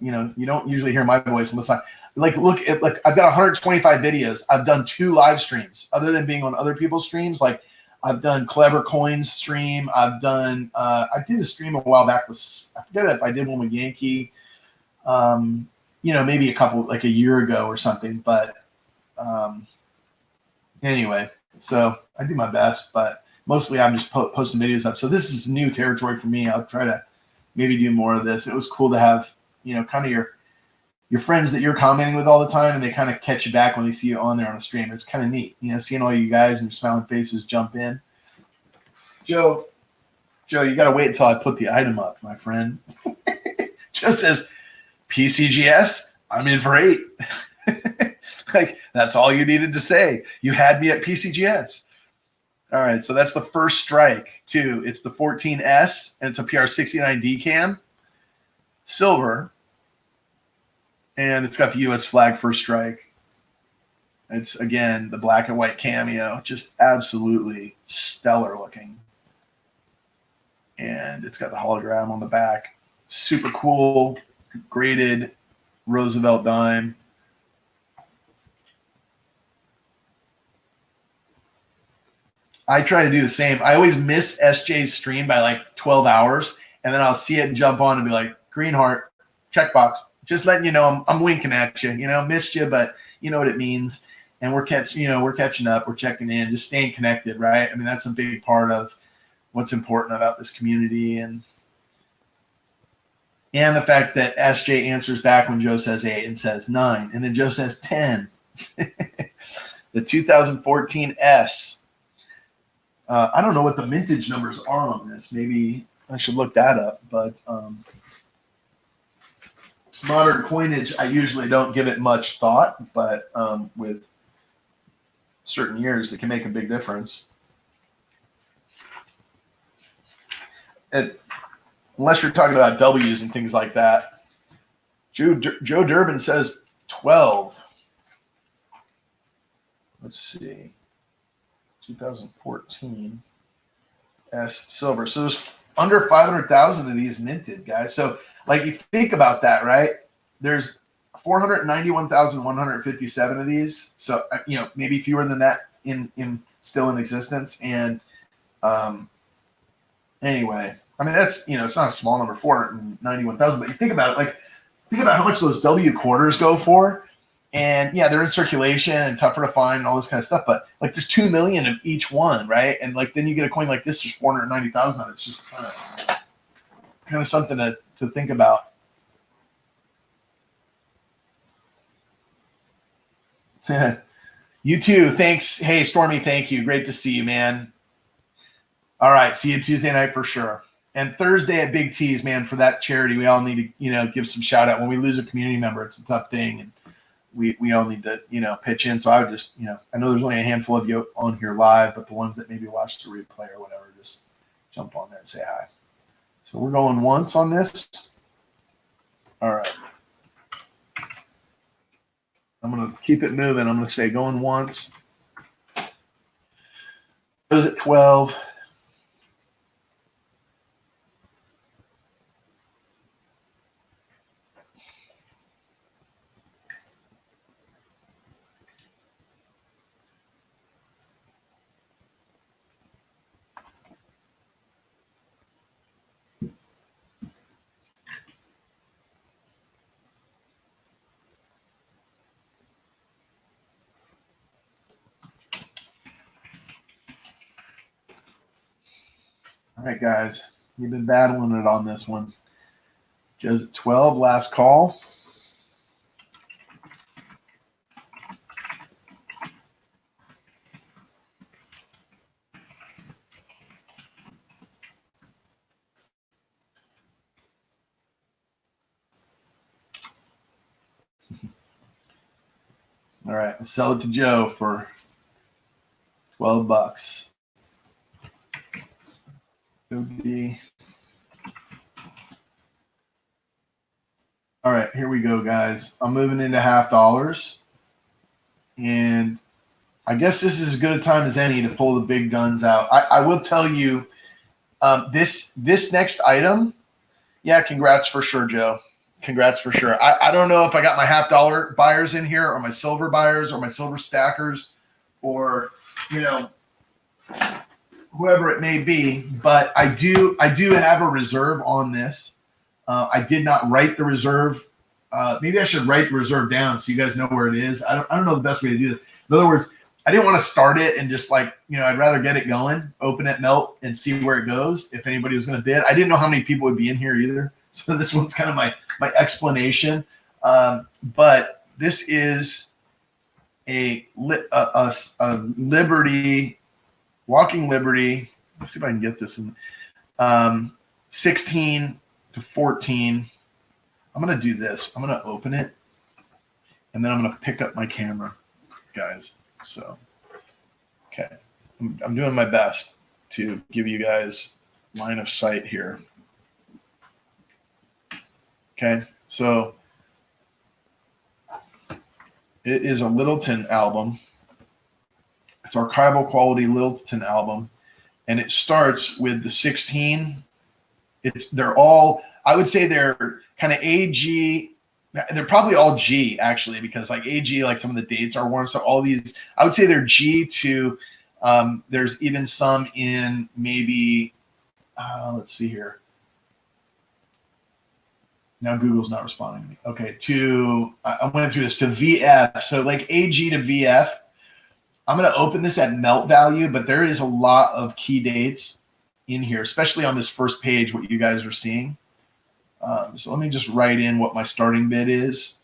You don't usually hear my voice unless look at I've got 125 videos. I've done 2 live streams other than being on other people's streams. Like I've done Clever Coins stream. I've done, I did a stream a while back with, I forget if I did one with Yankee, maybe a couple, like a year ago or something. But anyway, so I do my best, but mostly I'm just posting videos up. So this is new territory for me. I'll try to maybe do more of this. It was cool to have, kind of your friends that you're commenting with all the time, and they kind of catch you back when they see you on there on a stream. It's kind of neat, seeing all you guys and your smiling faces jump in. Joe, you got to wait until I put the item up, my friend. Joe says, PCGS, I'm in for 8. Like, that's all you needed to say. You had me at PCGS. All right, so that's the first strike, too. It's the 14S, and it's a PR69D cam, silver, and it's got the U.S. flag first strike. It's, again, the black and white cameo, just absolutely stellar looking. And it's got the hologram on the back. Super cool, graded Roosevelt dime. I try to do the same. I always miss SJ's stream by like 12 hours, and then I'll see it and jump on and be like, green heart, checkbox. Just letting you know I'm winking at you. Missed you, but you know what it means. And we're catching up. We're checking in, just staying connected, right? I mean, that's a big part of what's important about this community, and the fact that SJ answers back when Joe says 8 and says 9, and then Joe says 10. The 2014 S. I don't know what the mintage numbers are on this. Maybe I should look that up. But modern coinage, I usually don't give it much thought. But with certain years, it can make a big difference. Unless you're talking about W's and things like that. Joe Durbin says 12. Let's see. 2014 S silver. So there's under 500,000 of these minted, guys. So like you think about that, right? There's 491,157 of these. So maybe fewer than that in still in existence. And anyway, I mean, that's, you know, it's not a small number, 491,000, but you think about it, like, think about how much those W quarters go for. And yeah, they're in circulation and tougher to find and all this kind of stuff. But like, there's 2 million of each one, right? And like, then you get a coin like this, there's 490,000 on it. It's just kind of something to think about. You too. Thanks. Hey, Stormy, thank you. Great to see you, man. All right. See you Tuesday night for sure. And Thursday at Big T's, man, for that charity. We all need to, you know, give some shout out. When we lose a community member, it's a tough thing. And we all need to, you know, pitch in. So I would just, you know, I know there's only a handful of you on here live, but the ones that maybe watch the replay or whatever, just jump on there and say hi. So we're going once on this. All right. I'm going to keep it moving. I'm going to say going once. Goes at 12. All right, guys, you've been battling it on this one. Just 12, last call. All right, I'll sell it to Joe for $12. OD. All right, here we go, guys. I'm moving into half dollars. And I guess this is as good a time as any to pull the big guns out. I will tell you, this next item, yeah, congrats for sure, Joe. Congrats for sure. I don't know if I got my half dollar buyers in here or my silver buyers or my silver stackers or, you know, whoever it may be, but I do have a reserve on this. I did not write the reserve. Maybe I should write the reserve down so you guys know where it is. I don't know the best way to do this. In other words, I didn't want to start it and just like, you know, I'd rather get it going, open it, melt, and see where it goes. If anybody was going to bid, I didn't know how many people would be in here either. So this one's kind of my explanation. But this is a Liberty, Walking Liberty. Let's see if I can get this in 16 to 14. I'm going to do this. I'm going to open it, and then I'm going to pick up my camera, guys. So, okay. I'm doing my best to give you guys line of sight here. Okay. So, it is a Littleton album. It's archival quality Littleton album, and it starts with the 16. They're all, I would say they're kind of AG. They're probably all G actually, because like AG, like some of the dates are worn. So all these, I would say they're G to, there's even some in maybe, let's see here. Now Google's not responding to me. Okay, I went through this to VF. So like AG to VF. I'm going to open this at melt value, but there is a lot of key dates in here, especially on this first page, what you guys are seeing. So let me just write in what my starting bid is.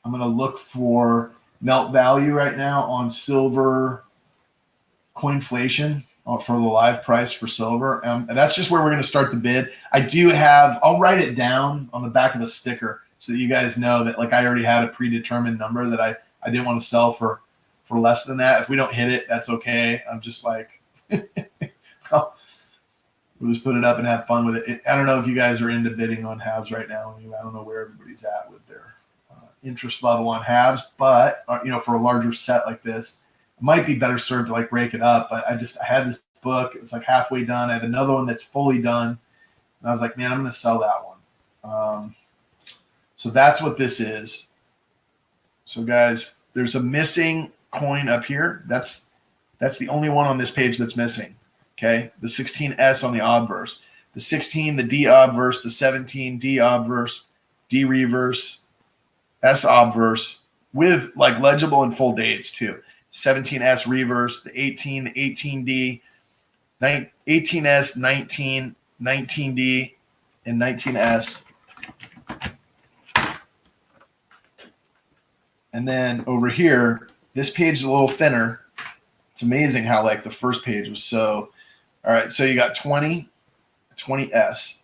I'm going to look for melt value right now on silver coinflation for the live price for silver. And that's just where we're going to start the bid. I do have, I'll write it down on the back of a sticker so that you guys know that like I already had a predetermined number that I didn't want to sell for less than that. If we don't hit it, that's okay. I'm just like, we'll just put it up and have fun with it. I don't know if you guys are into bidding on halves right now. I don't know where everybody's at with their interest level on halves, but you know, for a larger set like this, it might be better served to like break it up. But I had this book. It's like halfway done. I have another one that's fully done. And I was like, man, I'm going to sell that one. So that's what this is. So guys, there's a missing coin up here. That's the only one on this page that's missing. Okay, the 16S on the obverse, the 16 the D obverse, the 17 D obverse, D reverse, S obverse with like legible and full dates too. 17S reverse, the 18, the 18D, 18S, 19, 19D, and 19S. And then over here, this page is a little thinner. It's amazing how like the first page was so. All right, so you got 20, 20S,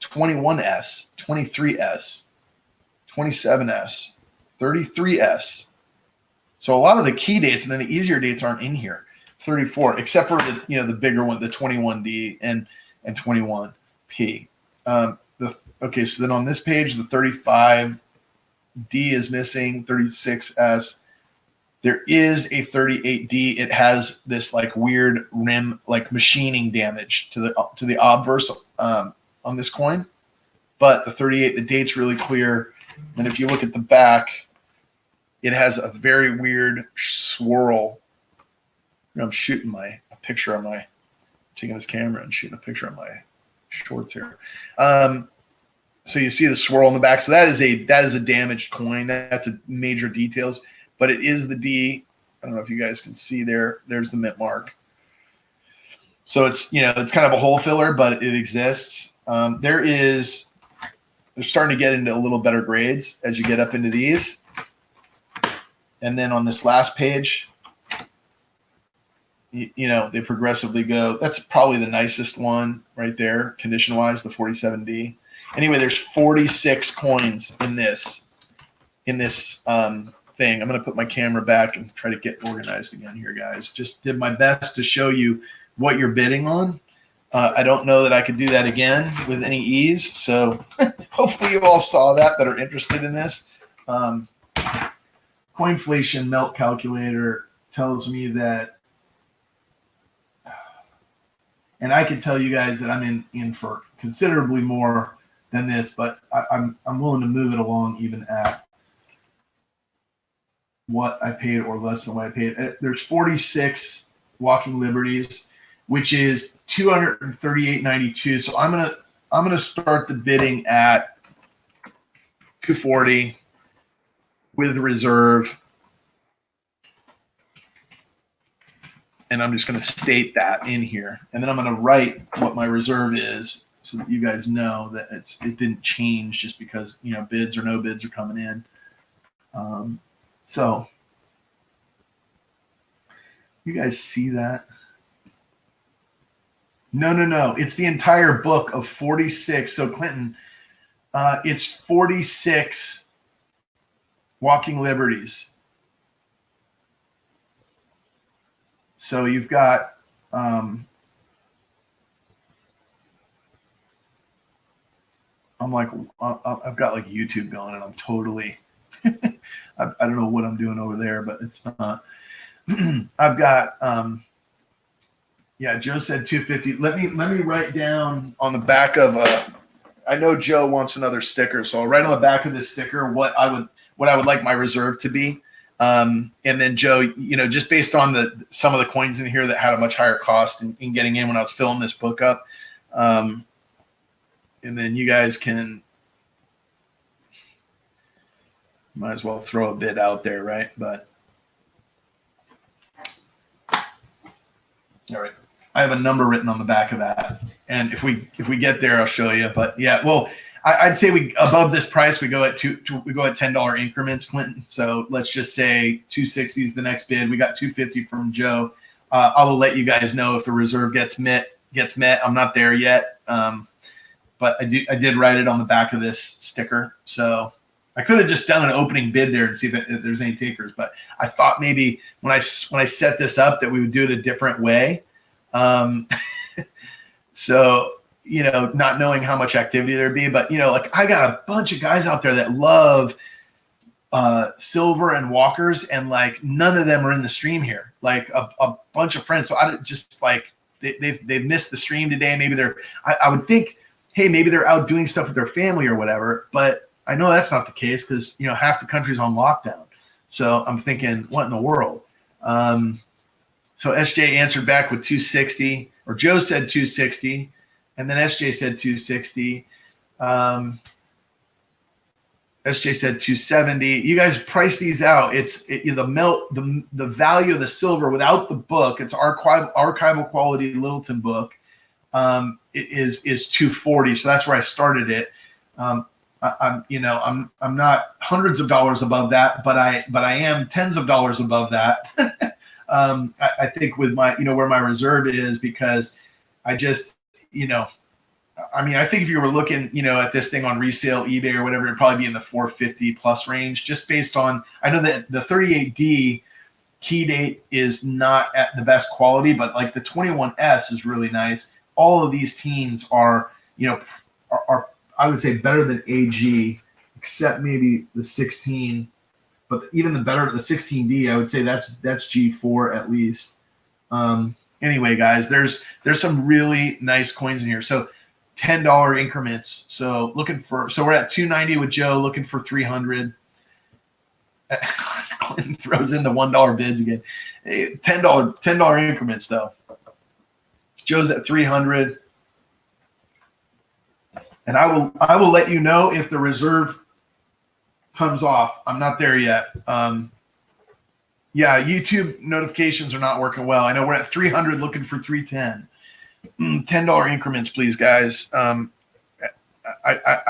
21S, 23S, 27S, 33S. So a lot of the key dates and then the easier dates aren't in here. 34, except for the the bigger one, the 21D and 21P. Okay, so then on this page, the 35D is missing, 36S. There is a 38D. It has this like weird rim, like machining damage to the obverse on this coin. But the 38, the date's really clear. And if you look at the back, it has a very weird swirl. I'm shooting a picture on my, taking this camera and shooting a picture on my shorts here. So you see the swirl in the back. So that is a damaged coin. That's a major details. But it is the D. I don't know if you guys can see there. There's the mint mark. So it's it's kind of a hole filler, but it exists. They're starting to get into a little better grades as you get up into these. And then on this last page, they progressively go. That's probably the nicest one right there, condition-wise, the 47D. Anyway, there's 46 coins in this thing. I'm going to put my camera back and try to get organized again here, guys. Just did my best to show you what you're bidding on. I don't know that I could do that again with any ease. So hopefully you all saw that are interested in this. Coinflation melt calculator tells me that, and I can tell you guys that I'm in for considerably more than this, but I'm willing to move it along even at what I paid or less than what I paid. There's 46 walking liberties, which is $238.92. So I'm gonna start the bidding at $240 with reserve, and I'm just gonna state that in here, and then I'm gonna write what my reserve is so that you guys know that it didn't change just because bids or no bids are coming in. So you guys see that? No. It's the entire book of 46. So Clinton, it's 46 walking liberties. So you've got I've got like YouTube going, and I'm totally I don't know what I'm doing over there, but it's not. I've got Joe said 250. Let me write down on the back of I know Joe wants another sticker, so I'll write on the back of this sticker what I would like my reserve to be. And then Joe, just based on some of the coins in here that had a much higher cost in getting in when I was filling this book up. And then you guys might as well throw a bid out there, right? But all right, I have a number written on the back of that, and if we get there, I'll show you. But yeah, well, I'd say we above this price we go at $10 increments, Clinton. So let's just say 260 is the next bid. We got 250 from Joe. I will let you guys know if the reserve gets met. I'm not there yet, but I did write it on the back of this sticker. So I could have just done an opening bid there and see if there's any takers, but I thought maybe when I set this up that we would do it a different way. So, not knowing how much activity there'd be, but like I got a bunch of guys out there that love silver and walkers, and like none of them are in the stream here. Like a bunch of friends. So I just like they've missed the stream today. Maybe I would think, hey, maybe they're out doing stuff with their family or whatever, but I know that's not the case because half the country's on lockdown. So I'm thinking, what in the world? So SJ answered back with 260, or Joe said 260, and then SJ said 260. SJ said 270. You guys price these out. It's the value of the silver without the book. It's archival quality Littleton book. It is 240. So that's where I started it. I'm not hundreds of dollars above that, but I am tens of dollars above that. I think with my, where my reserve is, because I just, I think if you were looking, at this thing on resale, eBay or whatever, it'd probably be in the 450 plus range, just based on, I know that the 38D key date is not at the best quality, but like the 21S is really nice. All of these teens are I would say better than AG, except maybe the 16. But even the 16D, I would say that's G4 at least. Anyway, guys, there's some really nice coins in here. So $10 increments. So we're at 290 with Joe, looking for 300. Clinton throws in the $1 bids again. Hey, $10 increments though. Joe's at 300. And I will let you know if the reserve comes off. I'm not there yet. Yeah, YouTube notifications are not working well. I know we're at 300 looking for 310. $10 increments, please, guys. I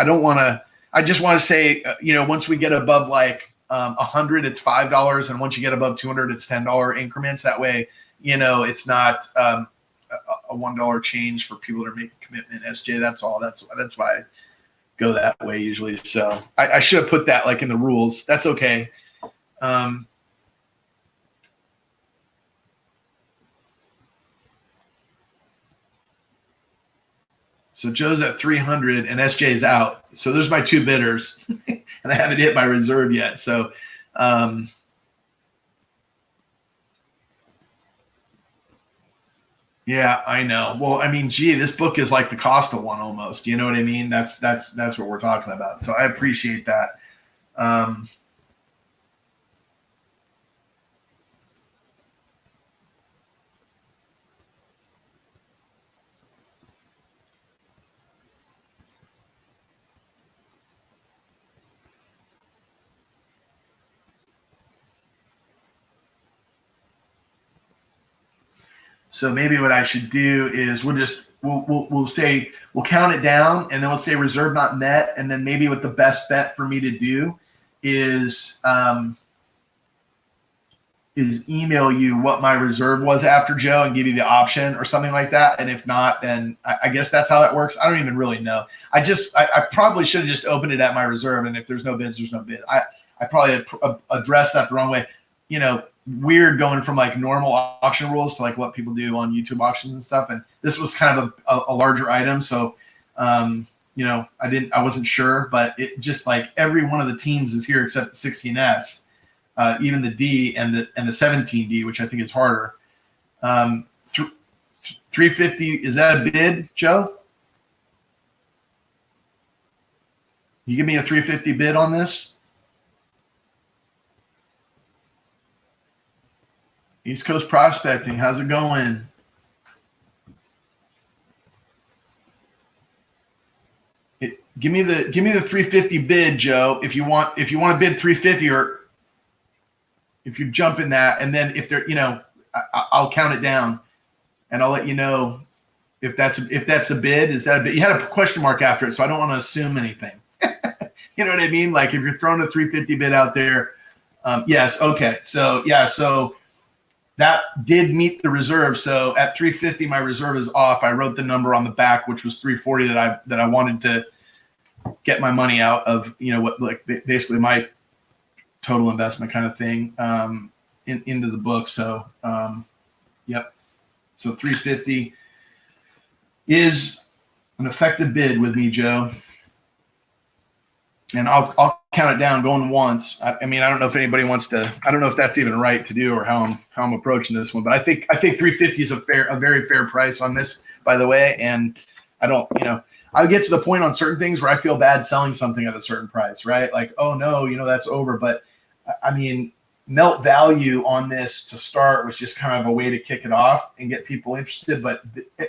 don't want to. I just want to say, once we get above like 100, it's $5, and once you get above 200, it's $10 increments. That way, it's not a $1 change for people to make a commitment. SJ, that's all. That's why I go that way usually. So I should have put that like in the rules. That's okay. So Joe's at 300 and SJ's out. So there's my two bidders, and I haven't hit my reserve yet. So, yeah, I know. Well, this book is like the cost of one almost. You know what I mean? That's what we're talking about. So I appreciate that. So maybe what I should do is we'll count it down, and then we'll say reserve not met, and then maybe what the best bet for me to do is email you what my reserve was after Joe and give you the option or something like that. And if not, then I guess that's how that works. I don't even really know. I probably should have just opened it at my reserve, and if there's no bids, there's no bid. I probably addressed that the wrong way. Weird going from like normal auction rules to like what people do on YouTube auctions and stuff. And this was kind of a larger item. So, I wasn't sure, but it just like every one of the teens is here except the 16S, even the D and the 17D, which I think is harder. 350, is that a bid, Joe? You give me a 350 bid on this? East Coast Prospecting, how's it going? Give me the 350 bid, Joe. If you want to bid 350, or if you jump in that, and then if there, I'll count it down, and I'll let you know if that's a bid. Is that a bid? You had a question mark after it, so I don't want to assume anything. You know what I mean? Like if you're throwing a 350 bid out there, yes, okay. So yeah, so that did meet the reserve. So at 350, my reserve is off. I wrote the number on the back, which was 340 that I wanted to get my money out of, what like basically my total investment kind of thing into the book. So yep. So 350 is an effective bid with me, Joe. And I'll count it down going once. I don't know if anybody wants to. I don't know if that's even right to do or how I'm approaching this one. But I think 350 is a very fair price on this, by the way. And I don't, I get to the point on certain things where I feel bad selling something at a certain price, right? Like, oh no, that's over. But melt value on this to start was just kind of a way to kick it off and get people interested. But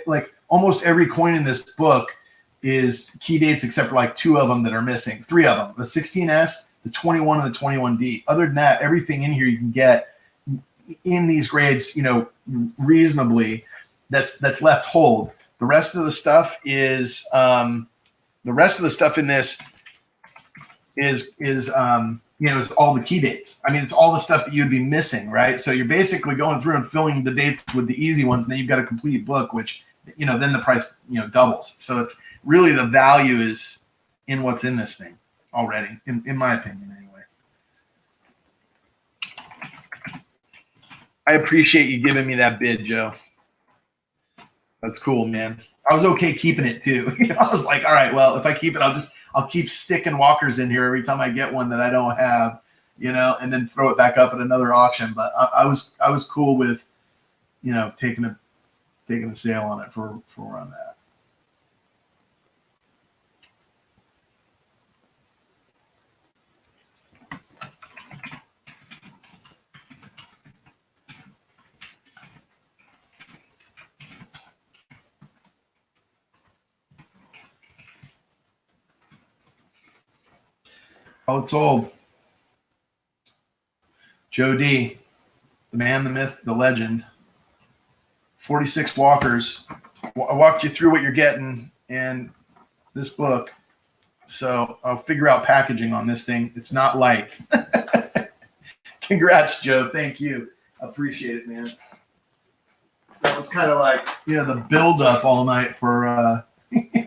like almost every coin in this book is key dates except for like 2 of them that are missing. 3 of them, the 16S, the 21, and the 21D. Other than that, everything in here you can get in these grades, you know, reasonably. That's left hold. The rest of the stuff is the rest of the stuff in this is you know, it's all the key dates. I mean, it's all the stuff that you'd be missing, right? So you're basically going through and filling the dates with the easy ones, and then you've got a complete book, which, you know, then the price, you know, doubles. So it's really the value is in what's in this thing already, in my opinion, anyway. I appreciate you giving me that bid, Joe. That's cool, man. I was okay keeping it too. I was like, all right, well, if I keep it, I'll keep sticking walkers in here every time I get one that I don't have, you know, and then throw it back up at another auction. But I was cool with, you know, taking a sale on it for on that. Oh, it's sold. Joe D, the man, the myth, the legend. 46 walkers. I walked you through what you're getting in this book. So I'll figure out packaging on this thing. It's not light. Congrats, Joe. Thank you. Appreciate it, man. That was kind of like, you know, the build up all night for to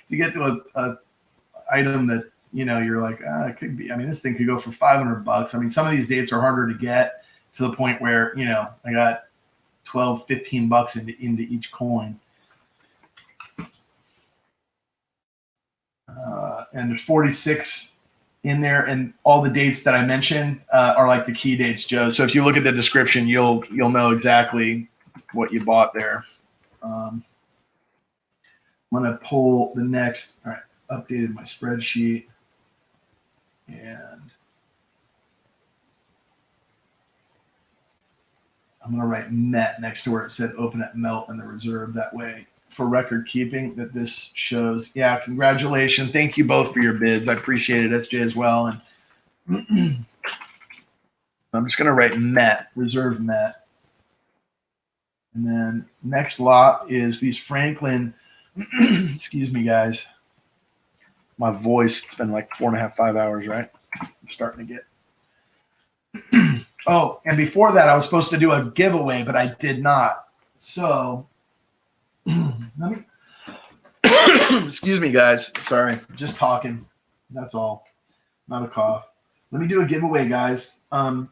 get to a item that, you know, you're like, it could be. I mean, this thing could go for $500. I mean, some of these dates are harder to get to the point where, you know, I got 12, 15 bucks into each coin. And there's 46 in there, and all the dates that I mentioned are like the key dates, Joe. So if you look at the description, you'll know exactly what you bought there. I'm gonna pull the next. All right, updated my spreadsheet, and I'm gonna write MET next to where it says open at melt in the reserve. That way, for record keeping, that this shows. Yeah, congratulations. Thank you both for your bids. I appreciate it, SJ, as well. And I'm just gonna write MET, reserve MET. And then next lot is these Franklin, excuse me, guys. My voice, it's been like 4.5, 5 hours, right? I'm starting to get. Oh, and before that, I was supposed to do a giveaway, but I did not. So, let me, excuse me, guys. Sorry, just talking. That's all. Not a cough. Let me do a giveaway, guys. I'm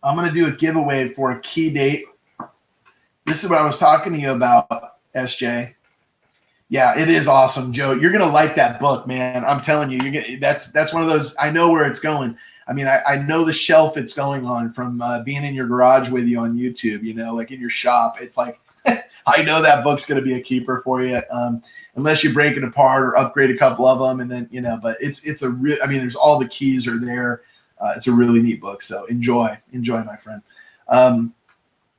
going to do a giveaway for a key date. This is what I was talking to you about, SJ. Yeah, it is awesome, Joe. You're gonna like that book, man. I'm telling you, that's one of those. I know where it's going. I mean, I know the shelf it's going on from being in your garage with you on YouTube. You know, like in your shop. It's like I know that book's gonna be a keeper for you, unless you break it apart or upgrade a couple of them, and then you know. But it's a real. I mean, there's all the keys are there. It's a really neat book. So enjoy, my friend.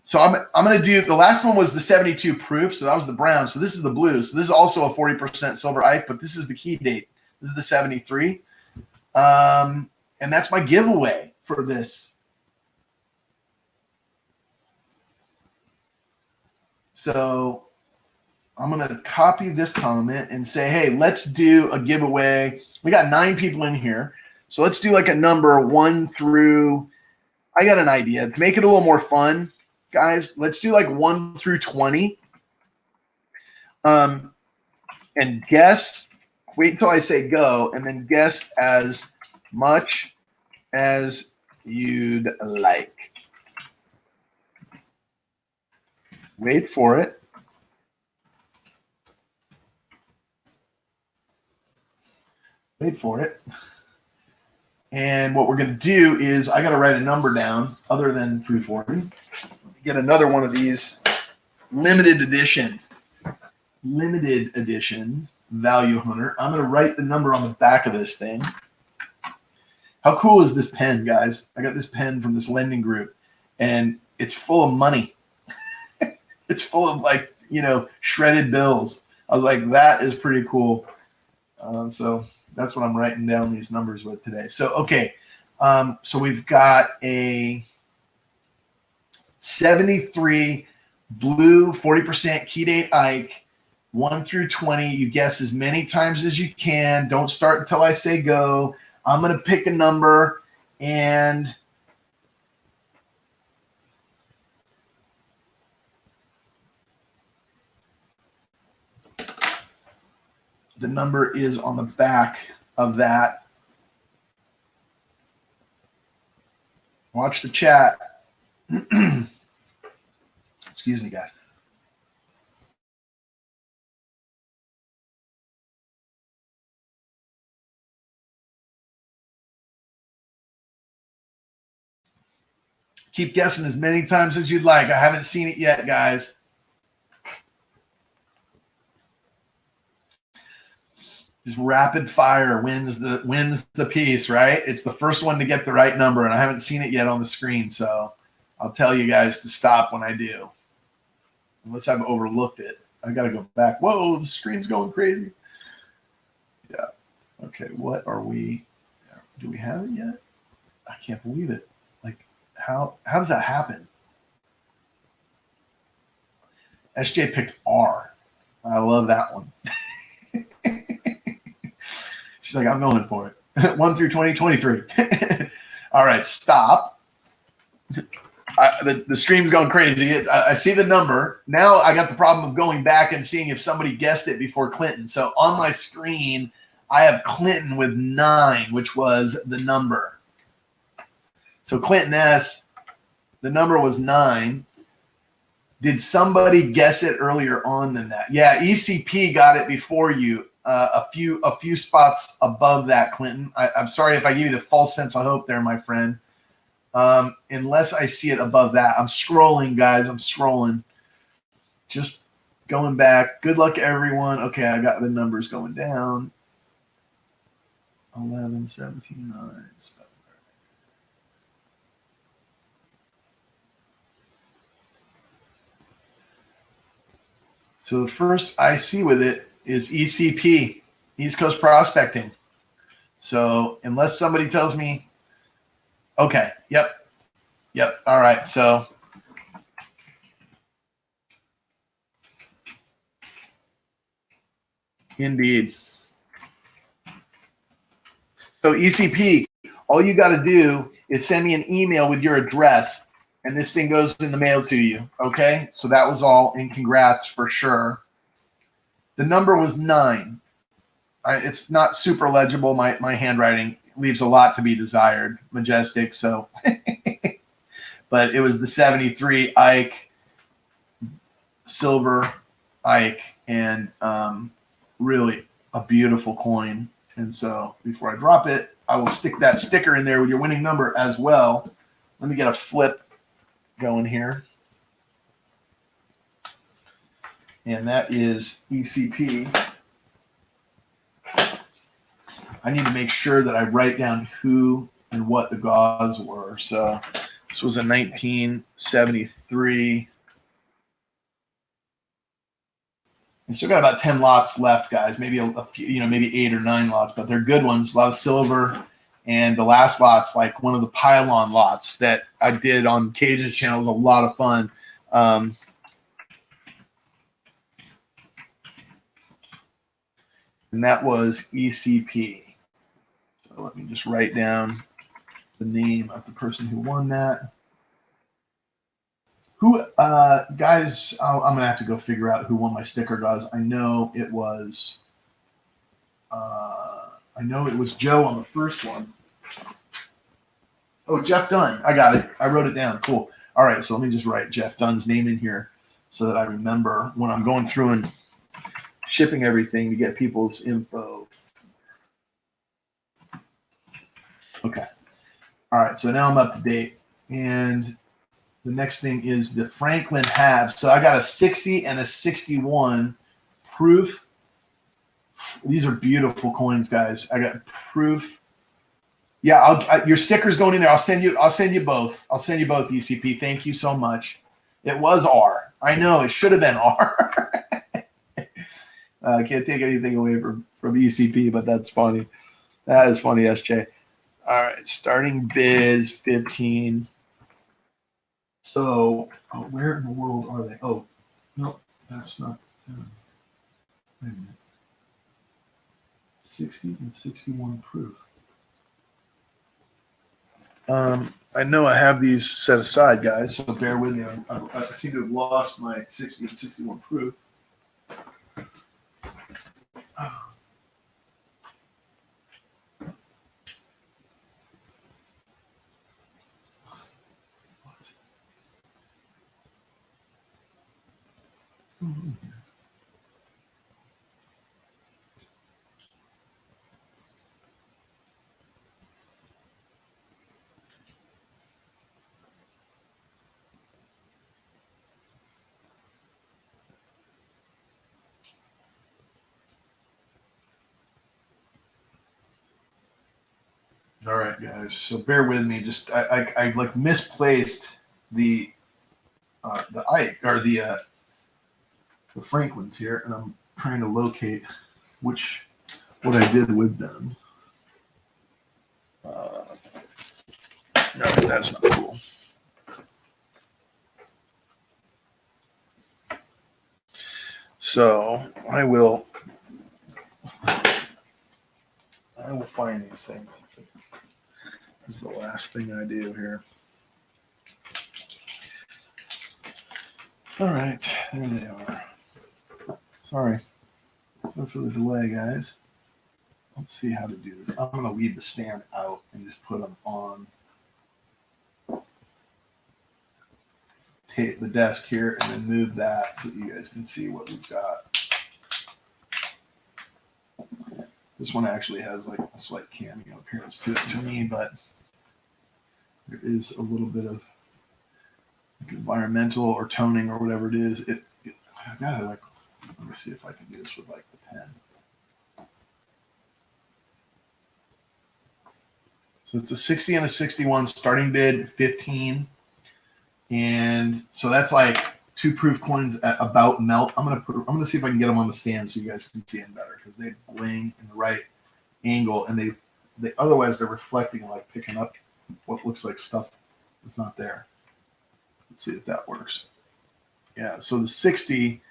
So I'm going to do, the last one was the 72 proof. So that was the brown. So this is the blue. So this is also a 40% silver Ike, but this is the key date. This is the 73. And that's my giveaway for this. So I'm going to copy this comment and say, hey, let's do a giveaway. We got 9 people in here. So let's do like a number 1 through, I got an idea. To make it a little more fun, guys, let's do like 1 through 20. And guess, wait until I say go, and then guess as much as you'd like. Wait for it. Wait for it. And what we're going to do is I got to write a number down other than 340. Get another one of these limited edition Value Hunter. I'm going to write the number on the back of this thing. How cool is this pen, guys? I got this pen from this lending group, and it's full of money. It's full of, like, you know, shredded bills. I was like, that is pretty cool. So that's what I'm writing down these numbers with today. So, okay. So we've got a 73 blue 40% key date Ike, 1 through 20. You guess as many times as you can. Don't start until I say go. I'm going to pick a number, and the number is on the back of that. Watch the chat. Excuse me, guys. Keep guessing as many times as you'd like. I haven't seen it yet, guys. Just rapid fire wins the piece, right? It's the first one to get the right number, and I haven't seen it yet on the screen, so I'll tell you guys to stop when I do. Unless I've overlooked it. I got to go back. Whoa, the screen's going crazy. Yeah. Okay, what are we? Do we have it yet? I can't believe it. Like, how does that happen? SJ picked R. I love that one. She's like, I'm going for it. 1 through 20, 23. All right, stop. The stream's going crazy. I see the number. Now I got the problem of going back and seeing if somebody guessed it before Clinton. So on my screen, I have Clinton with 9, which was the number. So Clinton S., the number was 9. Did somebody guess it earlier on than that? Yeah, ECP got it before you. A few spots above that, Clinton. I'm sorry if I give you the false sense of hope there, my friend. Unless I see it above that. I'm scrolling, guys. I'm scrolling. Just going back. Good luck, everyone. Okay, I got the numbers going down. 11, 17, 9. So the first I see with it is ECP, East Coast Prospecting. So unless somebody tells me, okay, yep, all right, so indeed. So ECP, all you got to do is send me an email with your address, and this thing goes in the mail to you, okay? So that was all, and congrats for sure. The number was 9. It's not super legible. My handwriting leaves a lot to be desired. Majestic, so. But it was the 73 Ike, silver Ike, and really a beautiful coin. And so before I drop it, I will stick that sticker in there with your winning number as well. Let me get a flip going here. And that is ECP. I need to make sure that I write down who and what the gauze were. So this was a 1973. I still got about 10 lots left, guys. Maybe a few, maybe 8 or 9 lots, but they're good ones. A lot of silver. And the last lot's like one of the pylon lots that I did on Cage's channel. It was a lot of fun. And that was ECP. So let me just write down the name of the person who won that. Who, guys, I'm going to have to go figure out who won my sticker does. I know it was Joe on the first one. Oh, Jeff Dunn. I got it. I wrote it down. Cool. All right, so let me just write Jeff Dunn's name in here so that I remember when I'm going through and shipping everything to get people's info. Okay. All right, so now I'm up to date. And the next thing is the Franklin halves. So I got a 60 and a 61 proof. These are beautiful coins, guys. I got proof Yeah, your sticker's going in there. I'll send you both. I'll send you both, ECP. Thank you so much. It was R. I know it should have been R. I can't take anything away from ECP, but that's funny. That is funny, SJ. All right, starting bids 15. So, where in the world are they? Oh, no, that's not. Wait a minute. 60 and 61 proof. I know I have these set aside, guys, so bear with me. I seem to have lost my 60 and 61 proof. All right, guys. So bear with me. Just I like misplaced the Franklins here, and I'm trying to locate what I did with them. No, that's not cool. So I will find these things. This is the last thing I do here. All right, there they are. Sorry for the delay, guys. Let's see how to do this. I'm going to leave the stand out and just put them on the desk here, and then move that so that you guys can see what we've got. This one actually has like a slight cameo appearance to it to me, but there is a little bit of like environmental or toning or whatever it is. I gotta let me see if I can do this with like the pen. So it's a 60 and a 61, starting bid 15. And so that's like 2 proof coins at about melt. I'm gonna see if I can get them on the stand so you guys can see them better, because they bling in the right angle, and they otherwise they're reflecting, like picking up what looks like stuff that's not there. Let's see if that works. Yeah, so the 60,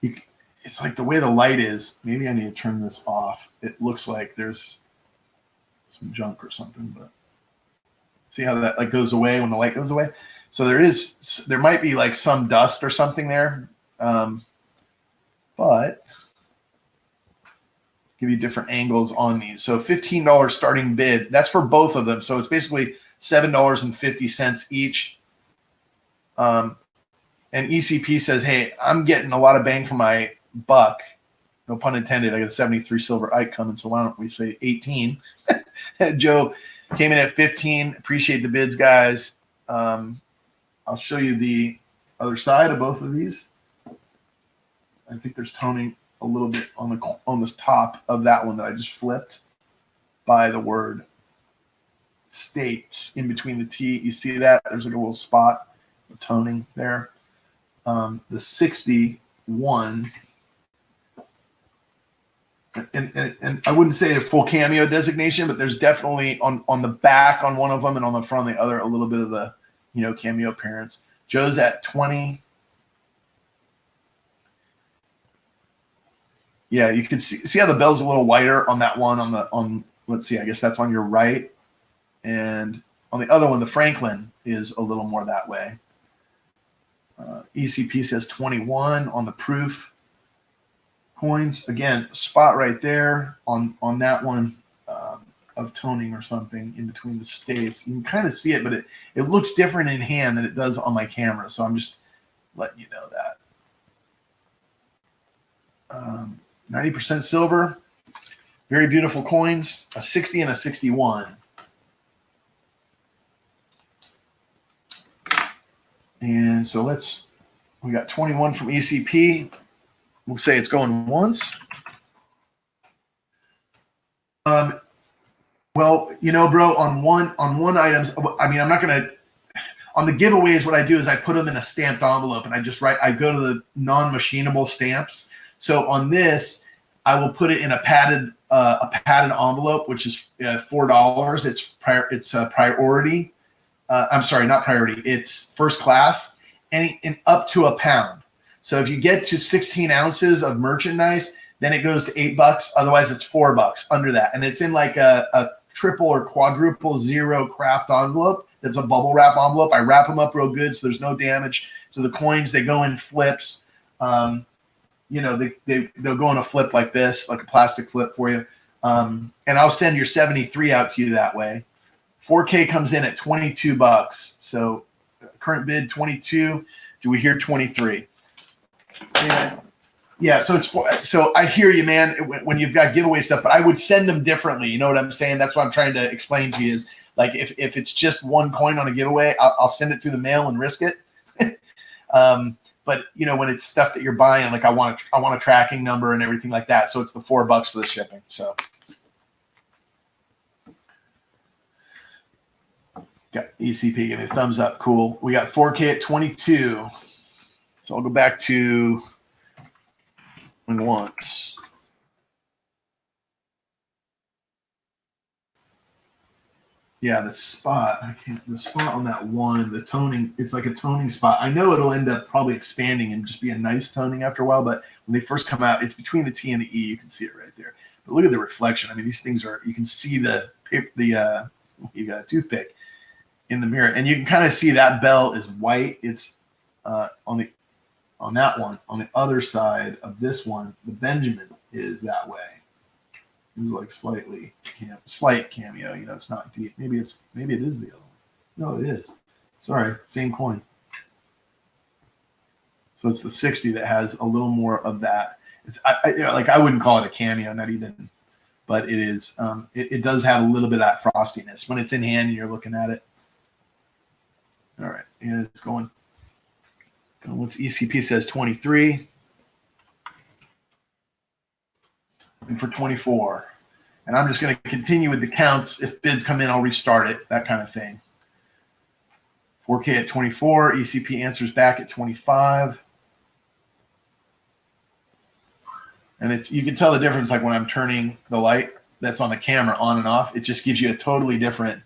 it's like the way the light is. Maybe I need to turn this off. It looks like there's some junk or something, but see how that like goes away when the light goes away. So there might be like some dust or something there, but give you different angles on these. So $15 starting bid. That's for both of them. So it's basically $7.50 each. And ECP says, hey, I'm getting a lot of bang for my buck. No pun intended. I got a 73 silver Ike coming, so why don't we say 18? Joe came in at 15. Appreciate the bids, guys. I'll show you the other side of both of these. I think there's toning a little bit on the top of that one that I just flipped by the word states in between the T. You see that? There's like a little spot of toning there. The 61, and I wouldn't say a full cameo designation, but there's definitely on the back on one of them and on the front of the other a little bit of the cameo appearance. Joe's at 20. Yeah, you can see how the bell's a little whiter on that one on let's see, I guess that's on your right. And on the other one, the Franklin is a little more that way. ECP says 21 on the proof coins. Again, spot right there on that one of toning or something in between the states. You can kind of see it, but it looks different in hand than it does on my camera. So I'm just letting you know that. 90% silver, very beautiful coins, a 60 and a 61. And so we got 21 from ECP. We'll say it's going once. When Well, you know, bro, on one items, I mean, I'm not going to, on the giveaways, what I do is I put them in a stamped envelope and I just write, I go to the non-machinable stamps. So on this, I will put it in a padded envelope, which is $4. It's a priority. I'm sorry, not priority. It's first class and up to £1. So if you get to 16 ounces of merchandise, then it goes to $8. Otherwise, it's $4 under that. And it's in like a triple or quadruple zero craft envelope. That's a bubble wrap envelope. I wrap them up real good so there's no damage. So the coins, they go in flips. You know, they'll go in a flip like this, like a plastic flip for you. And I'll send your 73 out to you that way. 4K comes in at $22. So current bid 22. Do we hear 23? Yeah. So I hear you, man. When you've got giveaway stuff, but I would send them differently. You know what I'm saying? That's what I'm trying to explain to you. Is like if it's just one coin on a giveaway, I'll send it through the mail and risk it. But you know, when it's stuff that you're buying, like I want a tracking number and everything like that. So it's the $4 for the shipping. So. Got ECP, give me a thumbs up. Cool. We got 4K at 22. So I'll go back to once. Yeah, the spot on that one, the toning, it's like a toning spot. I know it'll end up probably expanding and just be a nice toning after a while, but when they first come out, it's between the T and the E. You can see it right there. But look at the reflection. I mean, these things are, you can see you got a toothpick in the mirror, and you can kind of see that bell is white. It's on that one. On the other side of this one, the Benjamin is that way. It's like slight cameo. You know, it's not deep. Maybe it is the other one. No, it is. Sorry, same coin. So it's the 60 that has a little more of that. It's I wouldn't call it a cameo, not even, but it is. It does have a little bit of that frostiness when it's in hand and you're looking at it. All right, and it's going. What's ECP says 23. And for 24. And I'm just going to continue with the counts. If bids come in, I'll restart it, that kind of thing. 4K at 24. ECP answers back at 25. And you can tell the difference, like when I'm turning the light that's on the camera on and off. It just gives you a totally different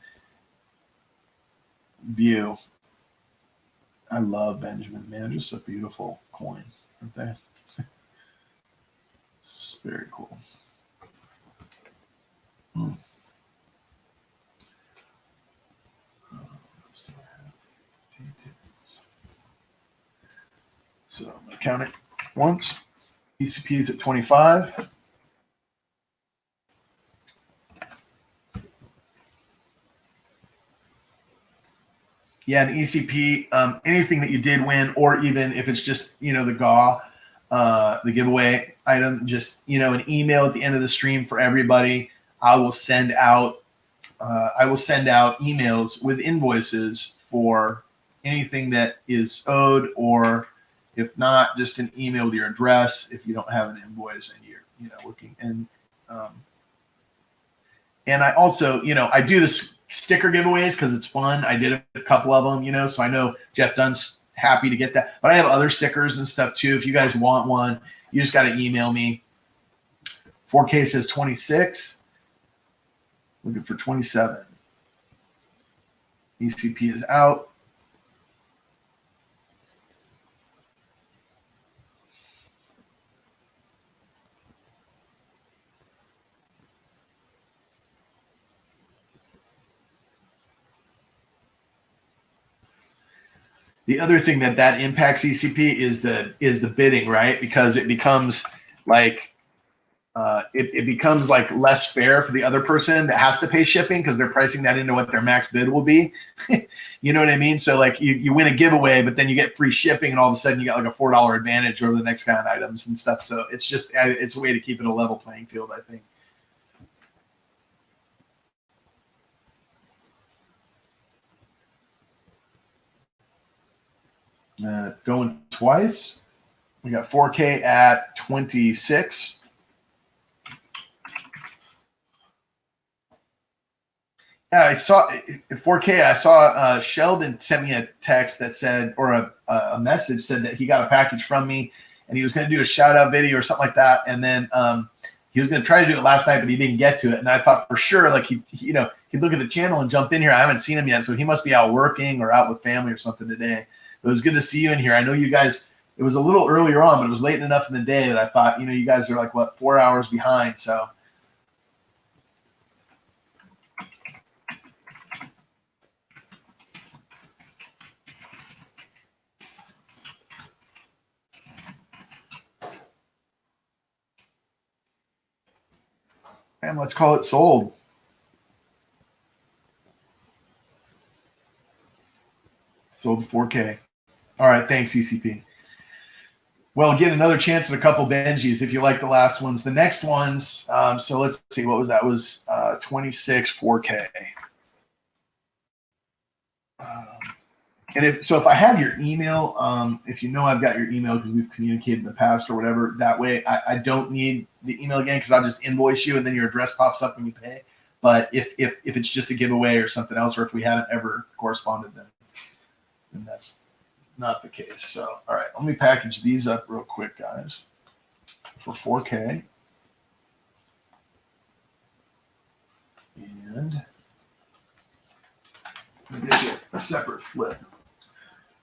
view. I love Benjamin, man. Just a beautiful coin, aren't they? It's very cool. So I'm going to count it once. ECP is at 25. Yeah, an ECP, anything that you did win, or even if it's just, you know, the GAW, the giveaway item, just, you know, an email at the end of the stream for everybody. I will send out emails with invoices for anything that is owed, or if not, just an email to your address if you don't have an invoice and you're, you know, looking. And I also, you know, I do this sticker giveaways because it's fun. I did a couple of them, you know, so I know Jeff Dunn's happy to get that. But I have other stickers and stuff too. If you guys want one, you just got to email me. 4K says 26. Looking for 27. ECP is out. The other thing that impacts ECP is the bidding, right? Because it becomes like it becomes like less fair for the other person that has to pay shipping because they're pricing that into what their max bid will be. You know what I mean? So like you win a giveaway, but then you get free shipping, and all of a sudden you got like a $4 advantage over the next guy on items and stuff. So it's a way to keep it a level playing field, I think. Going twice. We got 4K at 26. Yeah, I saw at 4K. I saw Sheldon sent me a text that said, or a message said that he got a package from me, and he was going to do a shout out video or something like that. And then he was going to try to do it last night, but he didn't get to it. And I thought for sure, like he'd look at the channel and jump in here. I haven't seen him yet, so he must be out working or out with family or something today. It was good to see you in here. I know you guys. It was a little earlier on, but it was late enough in the day that I thought, you guys are like, what, 4 hours behind. So, man, let's call it sold. Sold 4K. All right, thanks, ECP. Well, get another chance at a couple Benjis if you like the last ones. The next ones, so let's see, what was that? It was 26 4K. And if I have your email, if I've got your email because we've communicated in the past or whatever, that way I don't need the email again because I'll just invoice you and then your address pops up when you pay. But if it's just a giveaway or something else, or if we haven't ever corresponded, then that's not the case. So, all right, let me package these up real quick, guys, for 4K. And let me get you a separate flip.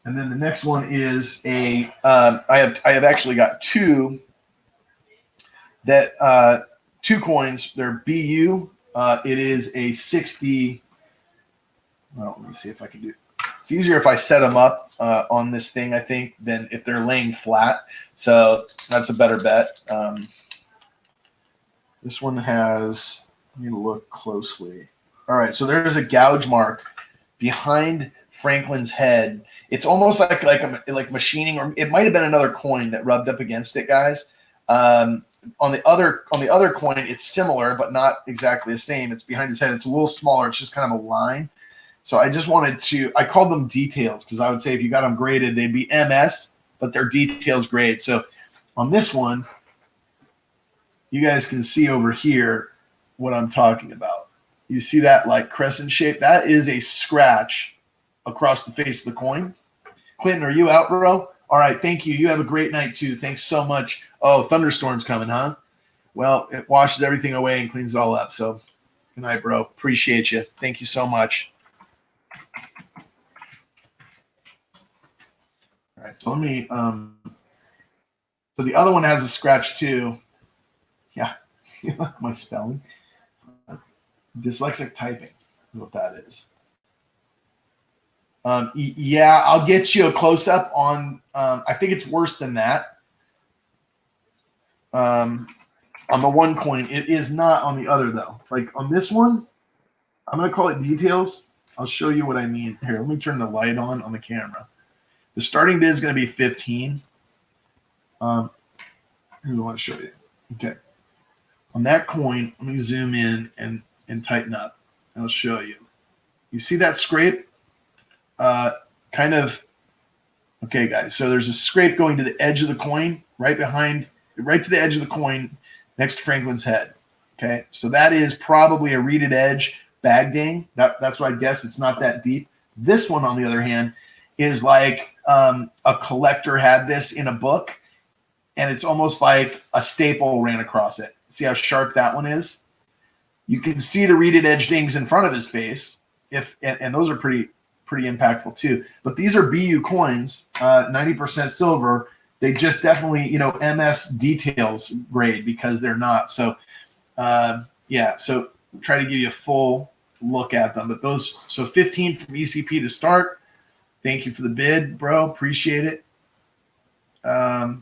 And then the next one is I have actually got two coins. They're BU. It is a 60. Well, let me see if I can do it. It's easier if I set them up on this thing, I think, than if they're laying flat. So that's a better bet. This one has, let me look closely. All right, so there's a gouge mark behind Franklin's head. It's almost like machining, or it might have been another coin that rubbed up against it, guys. On the other coin, it's similar, but not exactly the same. It's behind his head. It's a little smaller. It's just kind of a line. So I just wanted to, I called them details because I would say if you got them graded, they'd be MS, but they're details grade. So on this one, you guys can see over here what I'm talking about. You see that like crescent shape? That is a scratch across the face of the coin. Clinton, are you out, bro? All right, thank you. You have a great night too. Thanks so much. Oh, thunderstorm's coming, huh? Well, it washes everything away and cleans it all up. So good night, bro. Appreciate you. Thank you so much. All right, so let me, so the other one has a scratch too. Yeah, you like my spelling? Dyslexic typing is what that is. Yeah, I'll get you a close-up on, I think it's worse than that. On the one coin, it is not on the other though. Like on this one, I'm going to call it details. I'll show you what I mean. Here, let me turn the light on the camera. The starting bid is going to be 15. Here's what I want to show you. Okay. On that coin, let me zoom in and tighten up. I'll show you. You see that scrape? Kind of. Okay, guys. So there's a scrape going to the edge of the coin, right to the edge of the coin, next to Franklin's head. Okay. So that is probably a reeded edge bag ding. That's what I guess. It's not that deep. This one, on the other hand, is like a collector had this in a book, and it's almost like a staple ran across it. See how sharp that one is? You can see the reeded edge dings in front of his face, and those are pretty impactful too. But these are BU coins, 90% silver. They just definitely, MS details grade because they're not. So, yeah. So try to give you a full look at them. But those, so 15 from ECP to start. Thank you for the bid, bro. Appreciate it. Yeah,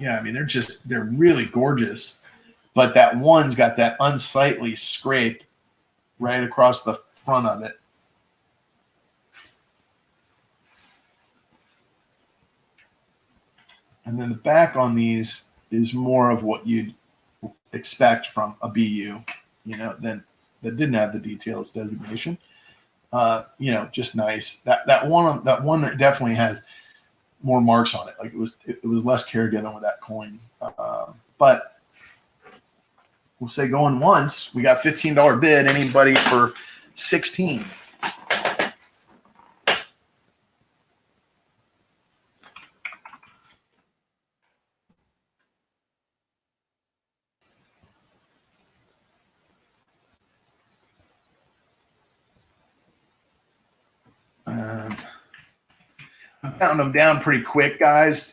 I mean, they're really gorgeous. But that one's got that unsightly scrape right across the front of it. And then the back on these is more of what you'd expect from a BU, that didn't have the details designation. Just nice. That one definitely has more marks on it. Like it was less care given with that coin. But We'll say going once. We got $15 bid. Anybody for 16? I'm counting them down pretty quick, guys.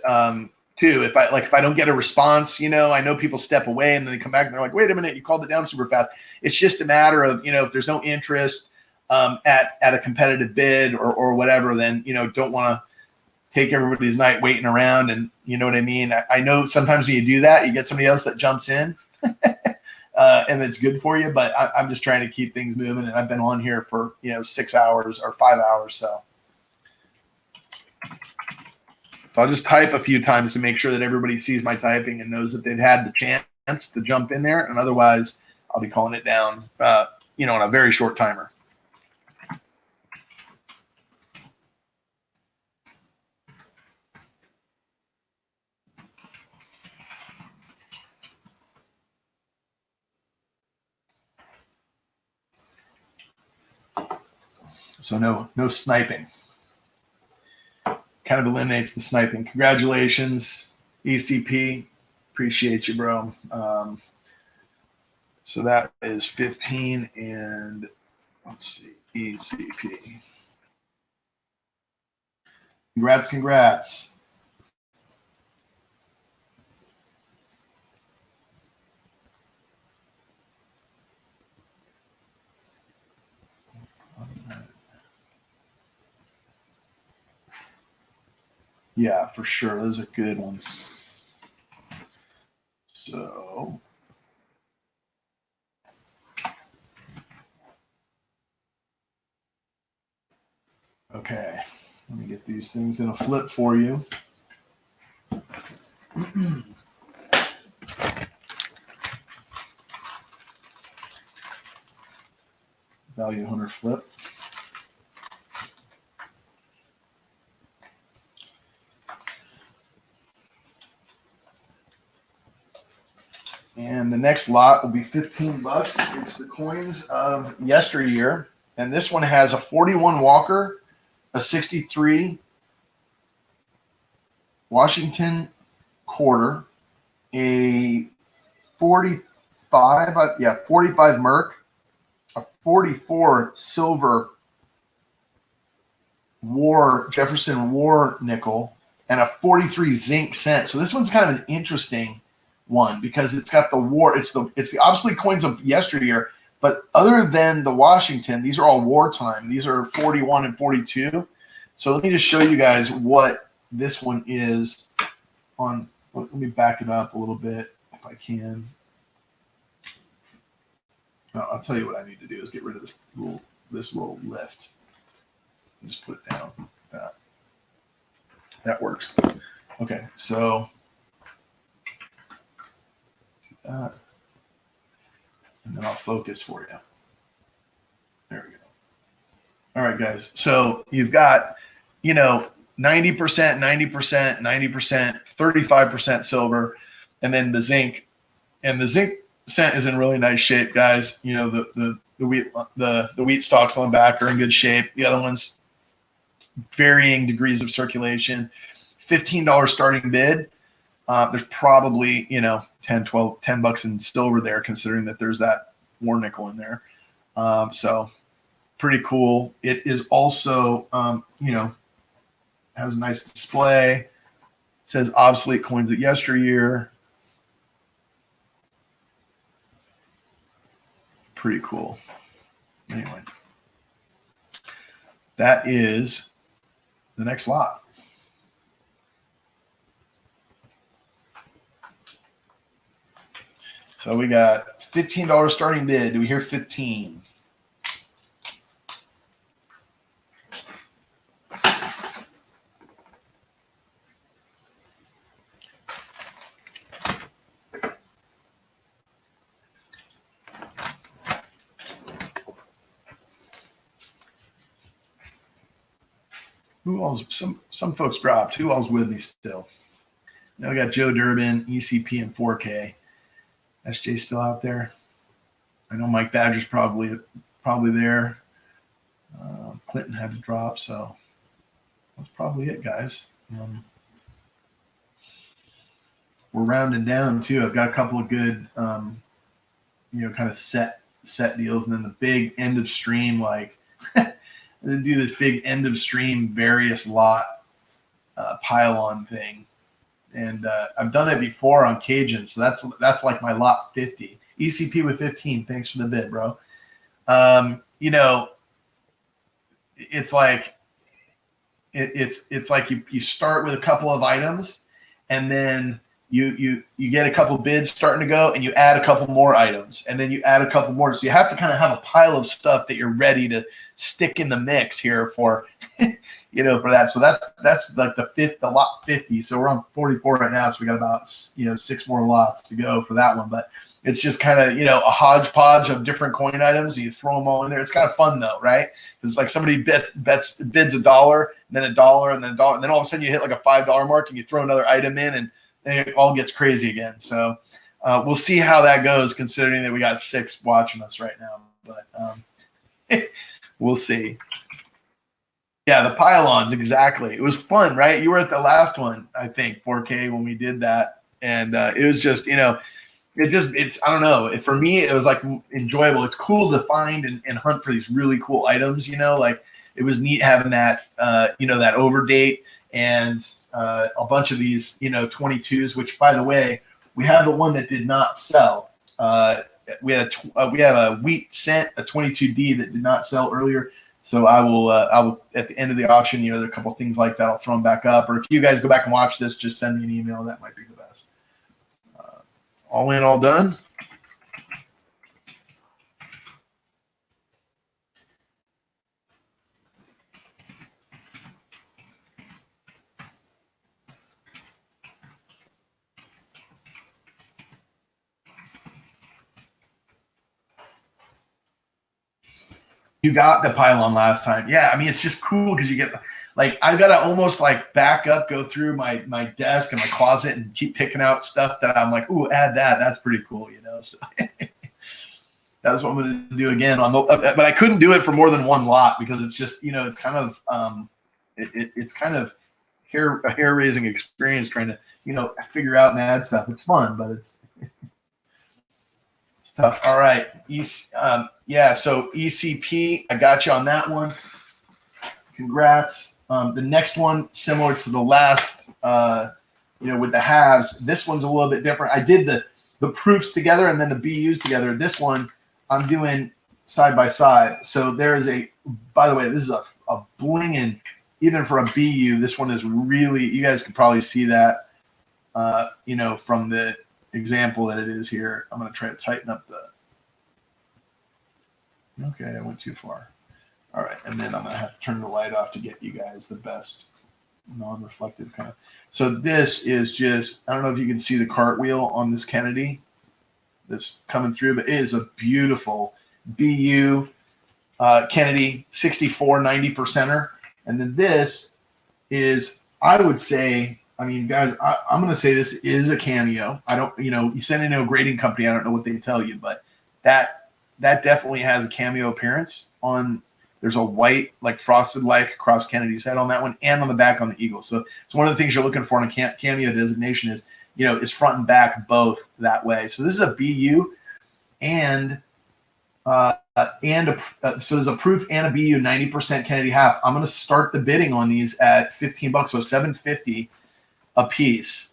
Too, if I don't get a response, I know people step away and then they come back and they're like, wait a minute, you called it down super fast. It's just a matter of, if there's no interest at a competitive bid or whatever, then, don't want to take everybody's night waiting around. And you know what I mean? I know sometimes when you do that, you get somebody else that jumps in and it's good for you, but I'm just trying to keep things moving. And I've been on here for, 6 hours or 5 hours. So I'll just type a few times to make sure that everybody sees my typing and knows that they've had the chance to jump in there. And otherwise, I'll be calling it down, on a very short timer. So no sniping. Kind of eliminates the sniping. Congratulations, ECP. Appreciate you, bro. So that is 15 and let's see, ECP. Congrats. Yeah, for sure. Those are good ones. So okay, let me get these things in a flip for you. Val Hunter flip. And the next lot will be $15. It's the coins of yesteryear. And this one has a 41 Walker, a 63 Washington quarter, a 45 Merc, a 44 silver Jefferson War nickel, and a 43 zinc cent. So this one's kind of an interesting one because it's got the war. It's the obsolete coins of yesteryear. But other than the Washington, these are all wartime. These are 41 and 42. So let me just show you guys what this one is on. Let me back it up a little bit if I can. No, I'll tell you what I need to do is get rid of this little lift. And just put it down. That works. Okay, so that. And then I'll focus for you. There we go. All right, guys. So you've got, 90%, 90%, 90%, 35% silver, and then the zinc. And the zinc cent is in really nice shape, guys. The wheat stalks on the back are in good shape. The other ones, varying degrees of circulation. $15 starting bid. There's probably, $10 in silver there, considering that there's that war nickel in there. So pretty cool. It is also, has a nice display. It says obsolete coins of yesteryear. Pretty cool. Anyway, that is the next lot. So we got $15 starting bid. Do we hear 15? Who all's some folks dropped? Who all's with me still? Now we got Joe Durbin, ECP, and 4K. SJ's still out there. I know Mike Badger's probably there. Clinton had to drop, so that's probably it, guys. We're rounding down too. I've got a couple of good, kind of set deals, and then the big end of stream, like do this big end of stream various lot pile on thing, and I've done it before on Cajun, so that's like my lot 50. ECP with 15. Thanks for the bid, bro. It's like it's like you start with a couple of items, and then you get a couple bids starting to go, and you add a couple more items, and then you add a couple more. So you have to kind of have a pile of stuff that you're ready to stick in the mix here for, for that. So that's like the lot 50. So we're on 44 right now. So we got about 6 more lots to go for that one. But it's just kind of a hodgepodge of different coin items. You throw them all in there. It's kind of fun though, right? It's like somebody bids $1, and then $1, and then $1, and then all of a sudden you hit like a $5 mark, and you throw another item in, and then it all gets crazy again. So we'll see how that goes, considering that we got 6 watching us right now. But we'll see. Yeah, the pylons, exactly. It was fun, right? You were at the last one, I think, 4K, when we did that, and it was just, it's I don't know. For me, it was like enjoyable. It's cool to find and hunt for these really cool items. Like it was neat having that, that overdate and a bunch of these, 22s. Which, by the way, we have the one that did not sell. We have a wheat cent, a 22D that did not sell earlier. So I will at the end of the auction, there are a couple of things like that. I'll throw them back up. Or if you guys go back and watch this, just send me an email. That might be the best. All in, all done. You got the pylon last time. Yeah, I mean, it's just cool because you get, like, I've got to almost like back up, go through my desk and my closet and keep picking out stuff that I'm like, ooh, add that. That's pretty cool, So that's what I'm going to do again. But I couldn't do it for more than one lot because it's just, it's kind of it's kind of a hair-raising experience trying to, figure out and add stuff. It's fun, but it's tough. All right. So ECP, I got you on that one. Congrats. The next one, similar to the last, with the halves. This one's a little bit different. I did the proofs together and then the BUs together. This one I'm doing side by side. So there is by the way, this is a blinging, even for a BU, this one is really, you guys can probably see that, from the example that it is here. I'm going to try to tighten up okay, I went too far. All right, and then I'm going to have to turn the light off to get you guys the best non-reflective kind of. So this is just, I don't know if you can see the cartwheel on this Kennedy that's coming through, but it is a beautiful BU Kennedy 64 90%er. And then this is, I would say, I mean, guys, I'm going to say this is a cameo. I don't, you send in a grading company, I don't know what they tell you, but that definitely has a cameo appearance on. There's a white, like frosted like across Kennedy's head on that one, and on the back on the eagle. So it's one of the things you're looking for in a cameo designation is, is front and back both that way. So this is a BU, and so there's a proof and a BU 90% Kennedy half. I'm going to start the bidding on these at $15, so $750 a piece.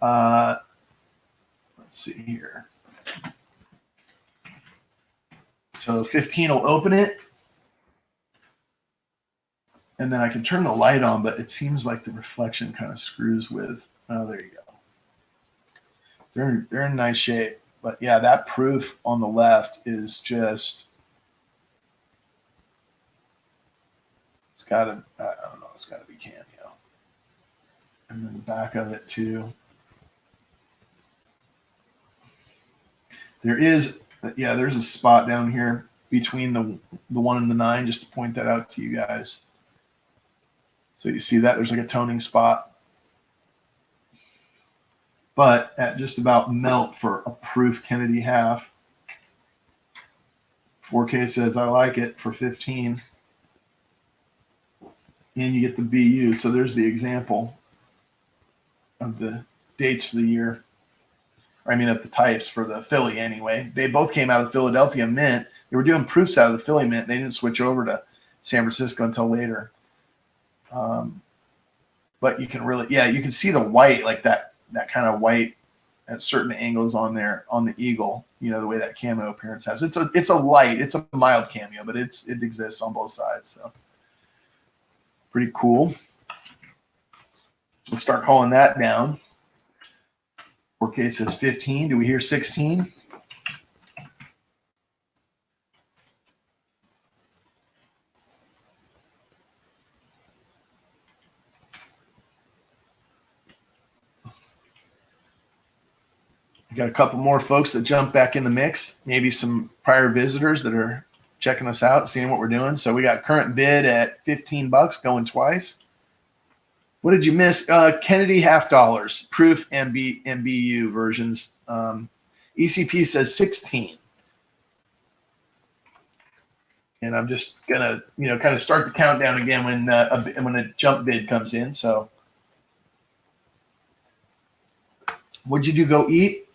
Let's see here. So 15 will open it. And then I can turn the light on, but it seems like the reflection kind of screws with. Oh, there you go. They're in nice shape. But yeah, that proof on the left is just, it's got to, I don't know, it's got to be cameo. And then the back of it too. There's a spot down here between the 1 and the 9, just to point that out to you guys. So you see that there's like a toning spot. but at just about melt for a proof Kennedy half. 4K says I like it for 15. And you get the BU. So there's the example of the dates for the year. I mean, of the types for the Philly anyway. They both came out of the Philadelphia Mint. They were doing proofs out of the Philly Mint. They didn't switch over to San Francisco until later. But you can really, yeah, you can see the white, like that kind of white at certain angles on there on the eagle. You know, the way that cameo appearance has. It's a light, it's a mild cameo, but it exists on both sides. So pretty cool. We'll start calling that down. 4K says 15. Do we hear 16? We got a couple more folks that jump back in the mix. Maybe some prior visitors that are checking us out, seeing what we're doing. So we got current bid at $15 going twice. What did you miss? Kennedy $half, proof MBU versions. ECP says 16. And I'm just gonna, kind of start the countdown again when a jump bid comes in. So, what'd you do? Go eat?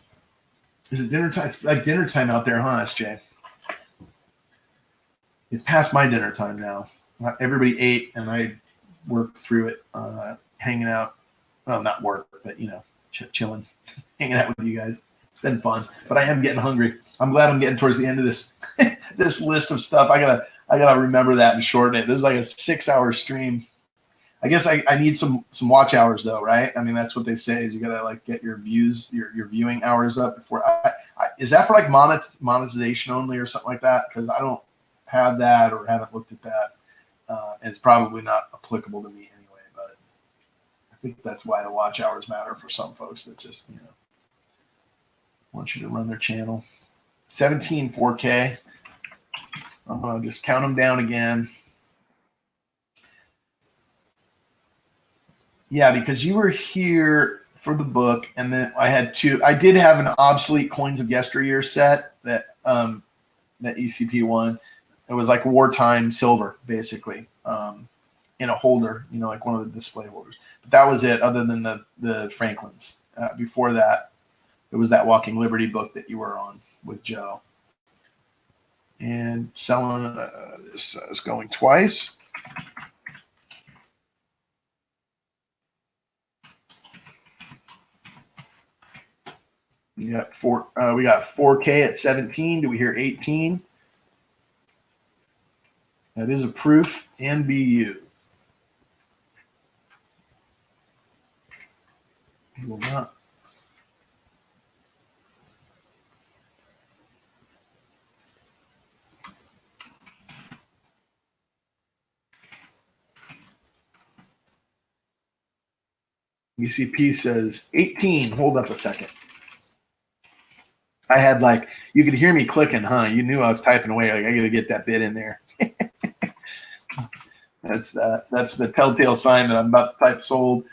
Is it dinner time? It's like dinner time out there, huh, SJ? It's past my dinner time now. Everybody ate, and I worked through it, hanging out. Well, not work, but chilling, hanging out with you guys. It's been fun, but I am getting hungry. I'm glad I'm getting towards the end of this this list of stuff. I gotta remember that and shorten it. This is like a 6-hour stream. I guess I need some watch hours though, right? I mean, that's what they say is you gotta like get your views, your viewing hours up before. Is that for like monetization only or something like that? Because I don't have that or haven't looked at that. And it's probably not applicable to me anyway. But I think that's why the watch hours matter for some folks that just want you to run their channel. 17 4K. I'm gonna just count them down again. Yeah, because you were here for the book, and then I had two. I did have an obsolete coins of yesteryear set that ECP won. It was like wartime silver, basically, in a holder, like one of the display holders. But that was it, other than the Franklins. Before that, it was that Walking Liberty book that you were on with Joe. And selling this is going twice. We got 4K at 17. Do we hear 18? That is a proof and BU. He will not. ECP says 18. Hold up a second. I had you could hear me clicking, huh? You knew I was typing away. Like, I got to get that bit in there. That's the telltale sign that I'm about to type sold.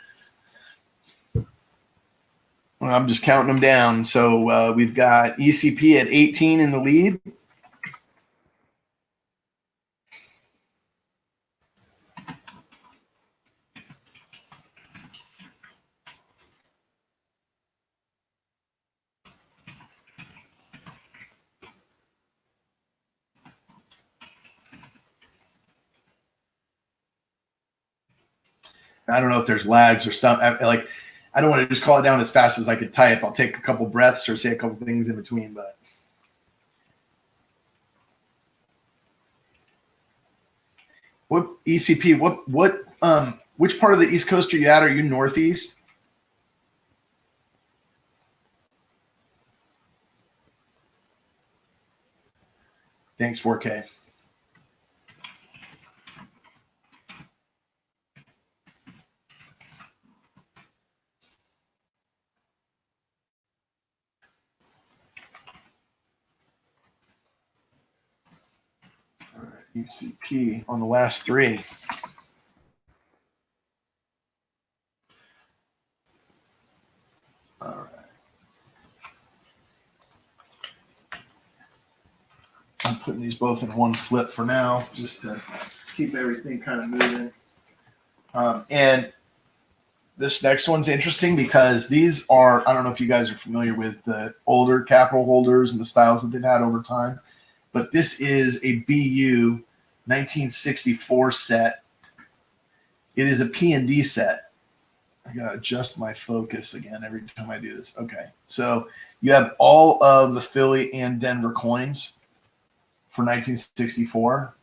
I'm just counting them down. So we've got ECP at 18 in the lead. I don't know if there's lags or something. I don't want to just call it down as fast as I could type. I'll take a couple breaths or say a couple things in between. But what ECP? Which part of the East Coast are you at? Are you northeast? Thanks, 4K. All right, ECP on the last three. All right. I'm putting these both in one flip for now, just to keep everything kind of moving. And this next one's interesting because these are, I don't know if you guys are familiar with the older capital holders and the styles that they've had over time, but this is a BU 1964 set. It is a P&D set. I gotta adjust my focus again every time I do this. Okay, so you have all of the Philly and Denver coins for 1964.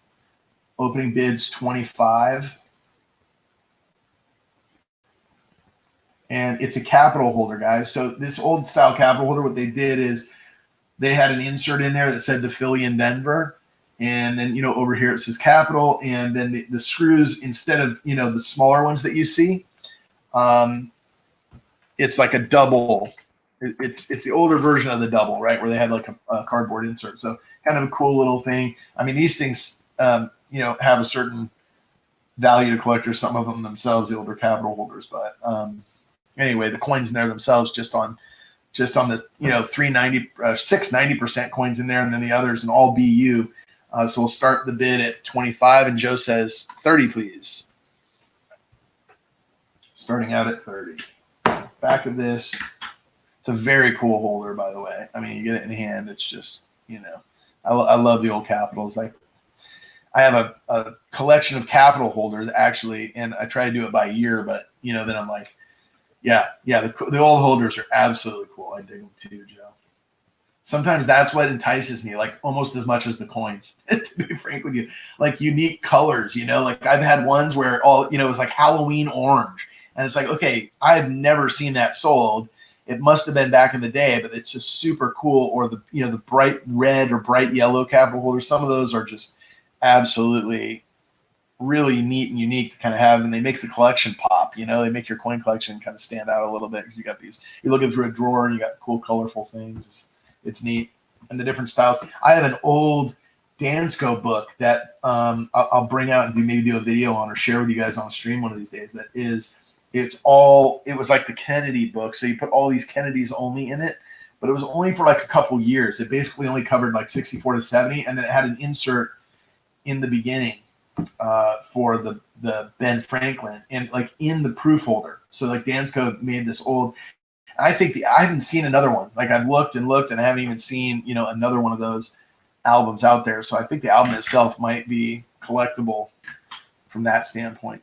Opening bids 25. And it's a capital holder, guys. So this old style capital holder, what they did is they had an insert in there that said the Philly and Denver. And then, you know, over here it says capital. And then the screws, instead of, you know, the smaller ones that you see, it's like a double. It's the older version of the double, right? Where they had like a cardboard insert. So kind of a cool little thing. I mean, these things, you know, have a certain value to collectors. Some of them themselves, the older capital holders. But anyway, the coins in there themselves, just on the, you know, 690% coins in there, and then the others and all BU. So we'll start the bid at 25, and Joe says 30, please. Starting out at 30. Back of this, it's a very cool holder, by the way. I mean, you get it in hand, it's just, you know, I love the old capitals. Like, I have a collection of capital holders actually, and I try to do it by year, but you know, then I'm like, yeah, the old holders are absolutely cool. I dig them too, Joe. Sometimes that's what entices me, like almost as much as the coins, to be frank with you. Like unique colors, you know, like I've had ones where all, you know, it was like Halloween orange. And it's like, okay, I've never seen that sold. It must have been back in the day, but it's just super cool. Or the, you know, the bright red or bright yellow capital holders. Some of those are just absolutely really neat and unique to kind of have, and they make the collection pop. You know, they make your coin collection kind of stand out a little bit because you got these. You're looking through a drawer and you got cool, colorful things. It's neat, and the different styles. I have an old Dansko book that I'll bring out and maybe do a video on or share with you guys on a stream one of these days. It was like the Kennedy book, so you put all these Kennedys only in it, but it was only for like a couple years. It basically only covered like 64 to 70, and then it had an insert in the beginning for the Ben Franklin and like in the proof holder. So like Dansko made this old. I think I haven't seen another one. Like I've looked and looked, and I haven't even seen, you know, another one of those albums out there. So I think the album itself might be collectible from that standpoint.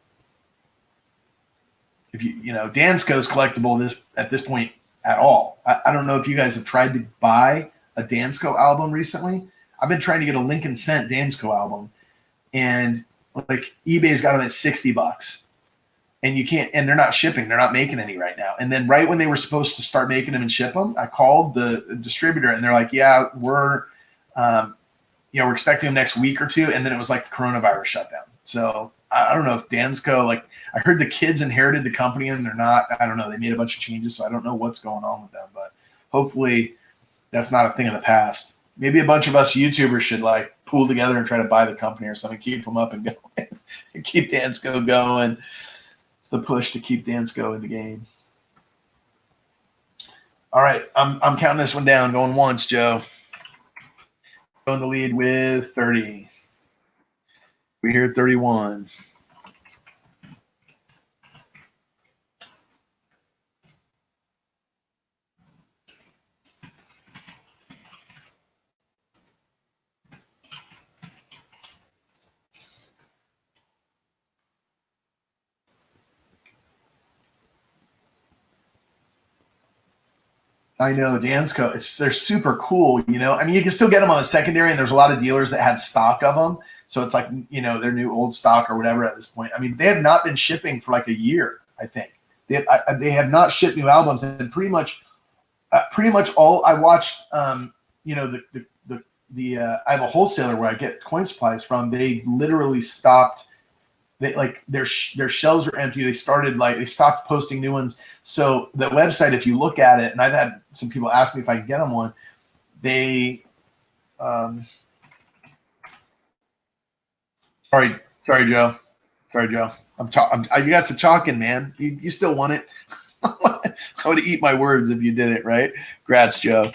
If you know, Dansko's collectible at this point at all. I don't know if you guys have tried to buy a Dansko album recently. I've been trying to get a Lincoln Cent Dansko album, and like eBay's got them at $60. And you can't, and they're not shipping. They're not making any right now. And then right when they were supposed to start making them and ship them, I called the distributor, and they're like, "Yeah, we're expecting them next week or two." And then it was like the coronavirus shutdown. So I don't know if Dansko, like I heard the kids inherited the company and they're not. I don't know. They made a bunch of changes, so I don't know what's going on with them. But hopefully, that's not a thing of the past. Maybe a bunch of us YouTubers should like pool together and try to buy the company or something, keep them up and go, and keep Dansko going. The push to keep Dansko in the game. All right, I'm counting this one down. Going once, Joe. Going the lead with 30. We're here at 31. I know Dansko. They're super cool. You know, I mean, you can still get them on the secondary, and there's a lot of dealers that had stock of them. So it's like, you know, their new old stock or whatever at this point. I mean, they have not been shipping for like a year. I think they have not shipped new albums, and pretty much all I watched. You know, I have a wholesaler where I get coin supplies from. They literally stopped. They like their shelves were empty. They stopped posting new ones. So the website, if you look at it, and I've had some people ask me if I can get them one, they sorry Joe. You got to talking, man. You still want it? I would eat my words if you did it right. Grats, Joe.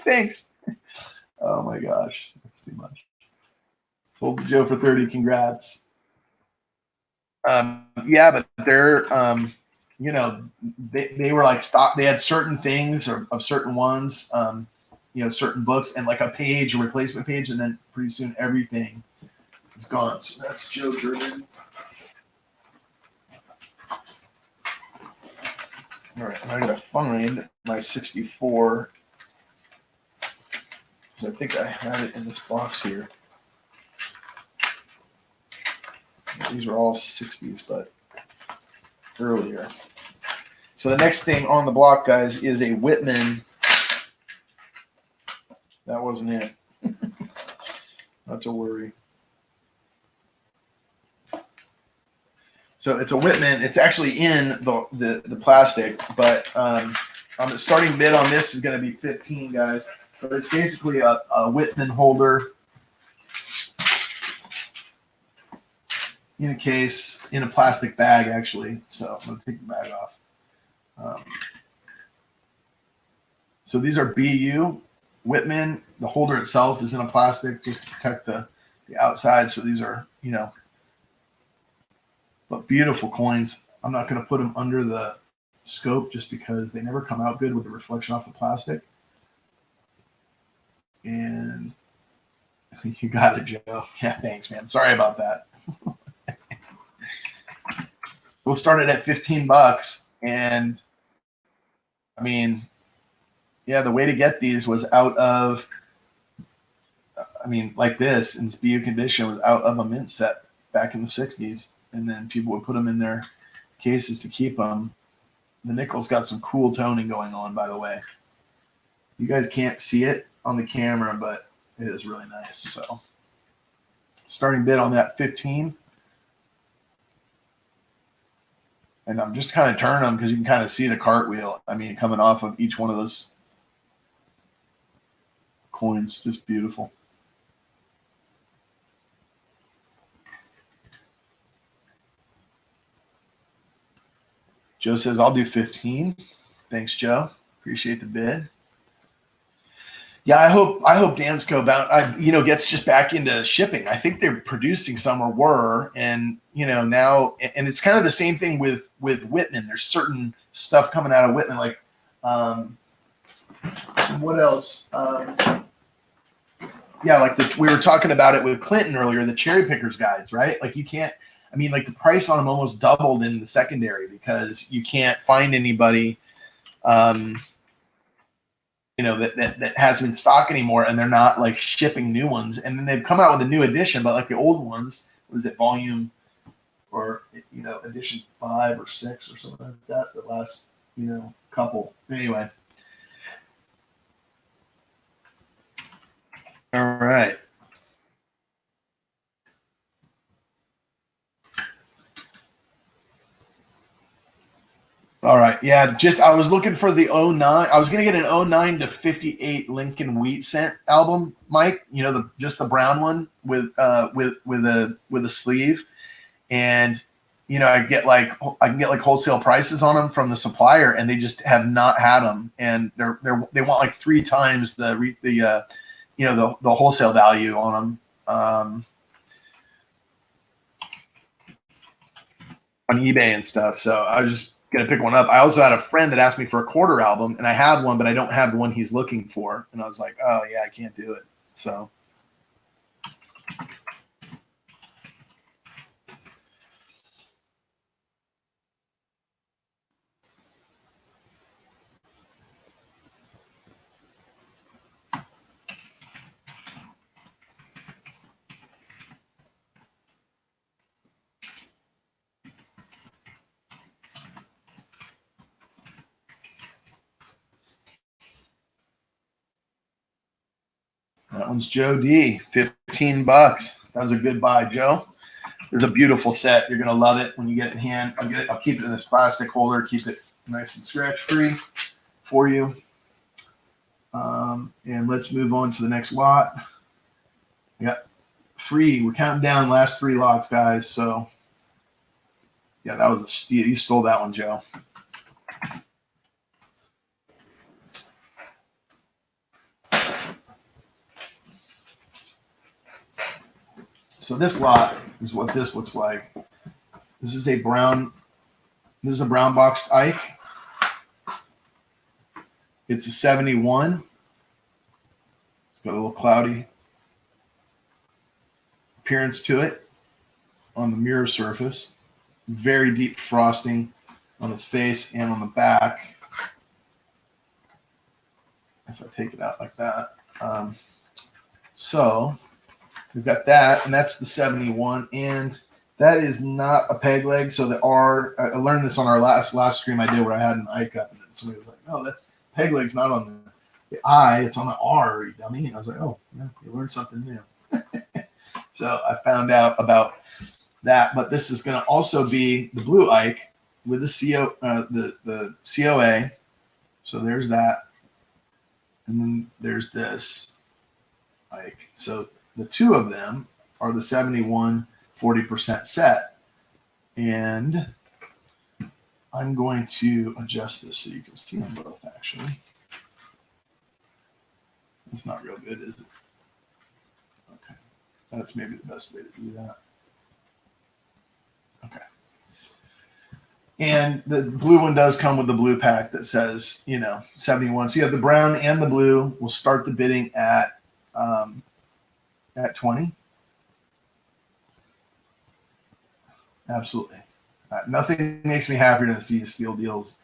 Thanks. Oh my gosh, that's too much. Sold to Joe for 30. Congrats. Yeah, but they're, you know, they were like stock. They had certain things of certain ones, you know, certain books and like a page, a replacement page, and then pretty soon everything is gone. So that's Joe German. All right, I'm gonna find my 64. I think I have it in this box here. These are all 60s, but earlier. So the next thing on the block, guys, is a Whitman. That wasn't it. Not to worry. So it's a Whitman. It's actually in the plastic, but the starting bid on this is going to be 15, guys. But it's basically a Whitman holder in a case, in a plastic bag, actually. So I'm going to take the bag off. So these are BU Whitman. The holder itself is in a plastic just to protect the outside. So these are, you know, but beautiful coins. I'm not going to put them under the scope just because they never come out good with the reflection off the plastic. And you got it, Joe. Yeah, thanks, man. Sorry about that. We'll start it at 15 bucks. And I mean, yeah, the way to get these was out of, I mean, like this in this BU condition was out of a mint set back in the 60s. And then people would put them in their cases to keep them. The nickel's got some cool toning going on, by the way. You guys can't see it on the camera, but it is really nice. So starting bid on that 15. And I'm just kind of turning them because you can kind of see the cartwheel. I mean, coming off of each one of those coins, just beautiful. Joe says, I'll do 15. Thanks, Joe. Appreciate the bid. Yeah, I hope Dansco gets just back into shipping. I think they're producing some or were, and now, and it's kind of the same thing with Whitman. There's certain stuff coming out of Whitman, like what else? Yeah, like we were talking about it with Clinton earlier, the cherry pickers guides, right? Like you can't. I mean, like the price on them almost doubled in the secondary because you can't find anybody. That hasn't in stock anymore, and they're not like shipping new ones. And then they've come out with a new edition, but like the old ones, was it volume or edition 5 or 6 or something like that? The last couple. Anyway, all right. All right. Yeah, I was looking for the 09. I was going to get an 09 to 58 Lincoln Wheat Scent album, Mike, just the brown one with a sleeve. And I can get like wholesale prices on them from the supplier, and they just have not had them, and they want like 3 times the wholesale value on them on eBay and stuff. So I was just gonna pick one up. I also had a friend that asked me for a quarter album, and I had one, but I don't have the one he's looking for. And I was like, oh yeah, I can't do it. So. That one's Joe D. 15 bucks. That was a good buy, Joe. There's a beautiful set. You're gonna love it when you get it in hand. I'll keep it in this plastic holder. Keep it nice and scratch free for you. And let's move on to the next lot. We got 3. We're counting down the last 3 lots, guys. So yeah, that was a steal. You stole that one, Joe. So this lot is what this looks like. This is a brown boxed Ike. It's a 71. It's got a little cloudy appearance to it on the mirror surface. Very deep frosting on its face and on the back. If I take it out like that. So we've got that, and that's the 71. And that is not a peg leg. So the R, I learned this on our last stream I did where I had an Ike up, and somebody was like, "No, that's peg leg's not on the I, it's on the R, you dummy." And I was like, "Oh, yeah, you learned something new." So I found out about that, but this is going to also be the blue Ike with the COA. So there's that, and then there's this Ike. So the two of them are the 71 40% set, and I'm going to adjust this so you can see them both. Actually, it's not real good, is it? Okay, that's maybe the best way to do that. Okay. And the blue one does come with the blue pack that says, 71. So you have the brown and the blue. We'll start the bidding at 20. Absolutely. Nothing makes me happier than to see you steal deals.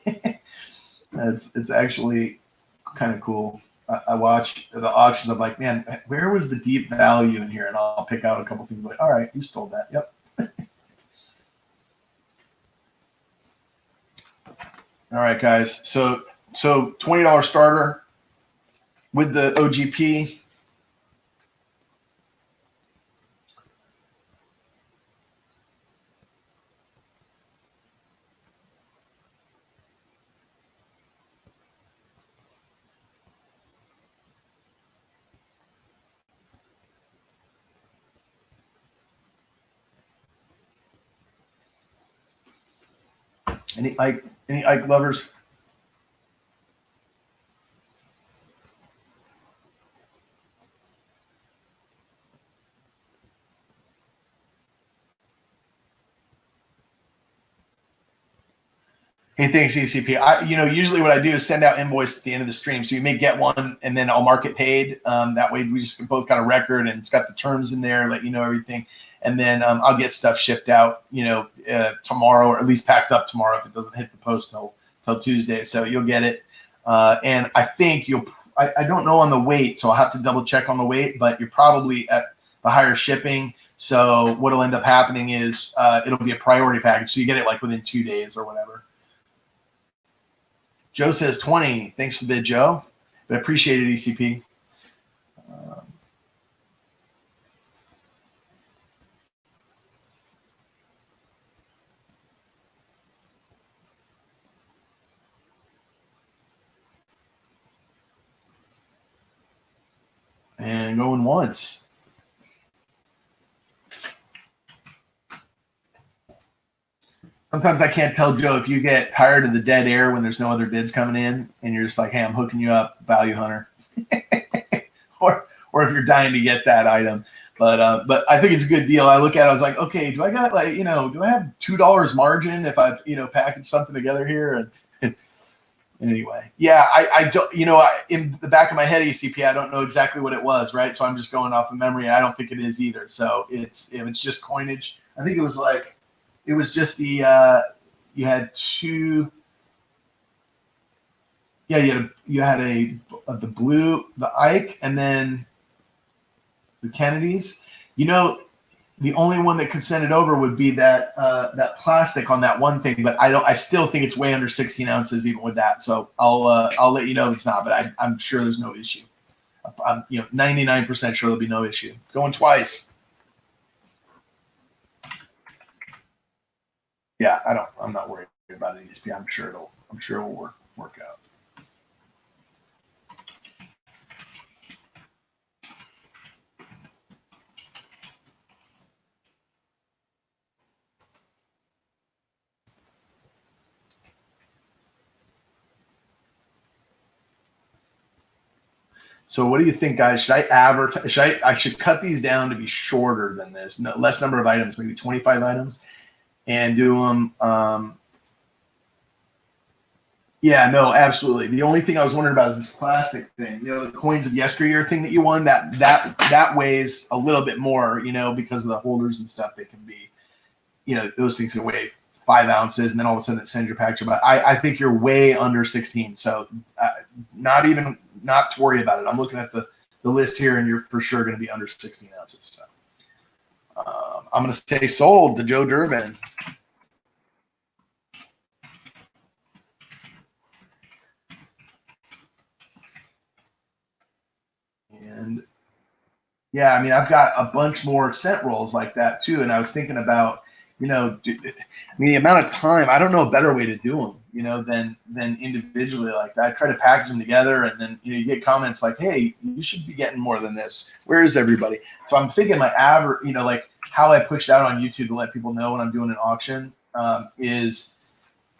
It's actually kind of cool. I watch the auctions. I'm like, man, where was the deep value in here? And I'll pick out a couple things like, all right, you stole that. Yep. All right, guys. So $20 starter with the OGP. Any Ike lovers? Hey, thanks, ECP. Usually what I do is send out invoice at the end of the stream. So you may get one, and then I'll mark it paid. That way we just both got a record, and it's got the terms in there, let you know everything. And then I'll get stuff shipped out, tomorrow, or at least packed up tomorrow if it doesn't hit the post till Tuesday. So you'll get it. And I think I don't know on the weight, so I'll have to double check on the weight, but you're probably at the higher shipping. So what'll end up happening is it'll be a priority package. So you get it like within 2 days or whatever. Joe says 20. Thanks for the bid, Joe. But I appreciate it, ECP. And going once. Sometimes I can't tell, Joe, if you get tired of the dead air when there's no other bids coming in, and you're just like, "Hey, I'm hooking you up, Value Hunter," or if you're dying to get that item. But I think it's a good deal. I look at it, I was like, okay, do I got do I have $2 margin if I package something together here? And anyway, yeah, I don't, in the back of my head, ECP, I don't know exactly what it was, right? So I'm just going off of memory, and I don't think it is either. So if it's just coinage, I think it was just the you had two. Yeah, you had the blue, the Ike, and then the Kennedys. The only one that could send it over would be that plastic on that one thing, but I still think it's way under 16 ounces even with that. So I'll let you know if it's not, but I'm sure there's no issue. I'm 99% sure there'll be no issue. Going twice. Yeah, I'm not worried about it, ESP. I'm sure it will work out. So what do you think, guys? Should I advertise? I should cut these down to be shorter than this, no, less number of items, maybe 25 items, and do them. Yeah, no, absolutely. The only thing I was wondering about is this plastic thing. You know, the coins of yesteryear thing that you won. That weighs a little bit more. You know, because of the holders and stuff. They can be, you know, those things can weigh 5 ounces, and then all of a sudden it sends your package. But I think you're way under 16. So not to worry about it. I'm looking at the list here, and you're for sure going to be under 16 ounces. So I'm going to say sold to Joe Durbin. And yeah, I mean, I've got a bunch more scent rolls like that too. And I was thinking about, you know, I mean, the amount of time, I don't know a better way to do them, you know, than individually like that. I try to package them together, and then, you know, you get comments like, hey, you should be getting more than this. Where is everybody? So I'm thinking my average, you know, like how I push it out on YouTube to let people know when I'm doing an auction is,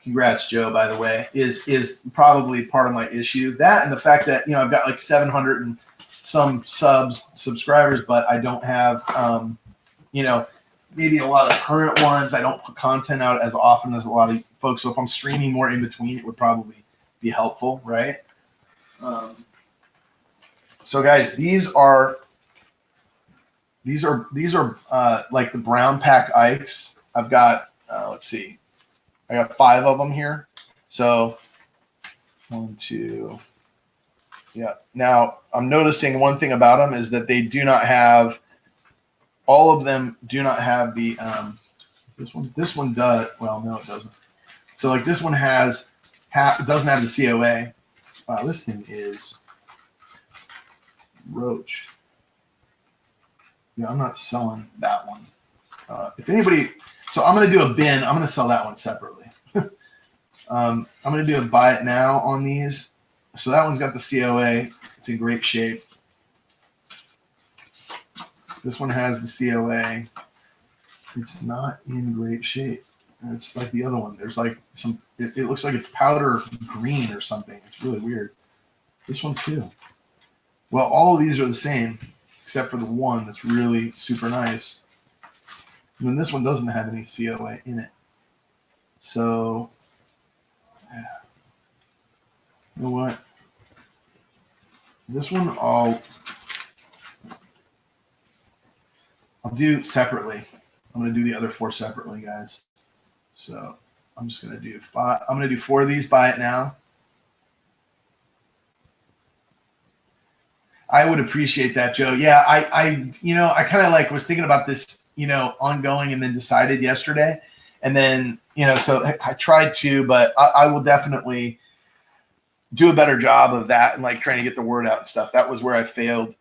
congrats, Joe, by the way, is probably part of my issue. That and the fact that, you know, I've got like 700 and some subscribers, but I don't have, you know, maybe a lot of current ones. I don't put content out as often as a lot of folks. So if I'm streaming more in between, it would probably be helpful, right? So guys, these are like the brown pack Ikes. I've got, let's see, I got 5 of them here. So 1, 2. Yeah. Now I'm noticing one thing about them is that they do not have, all of them do not have the, this one does, well, no, it doesn't. So like this one doesn't have the COA. Wow, this thing is roach. Yeah, I'm not selling that one. If anybody, so I'm going to do a bin. I'm going to sell that one separately. I'm going to do a buy it now on these. So that one's got the COA. It's in great shape. This one has the COA. It's not in great shape. It's like the other one. There's like some, it looks like it's powder green or something. It's really weird. This one too. Well, all of these are the same, except for the one that's really super nice. And then this one doesn't have any COA in it. So, yeah. You know what? This one I'll do separately. I'm going to do the other 4 separately, guys. So I'm just going to do 5. I'm going to do 4 of these, buy it now. I would appreciate that, Joe. Yeah, I you know, I kind of like was thinking about this, you know, ongoing, and then decided yesterday. And then, you know, so I tried to, but I will definitely do a better job of that and like trying to get the word out and stuff. That was where I failed,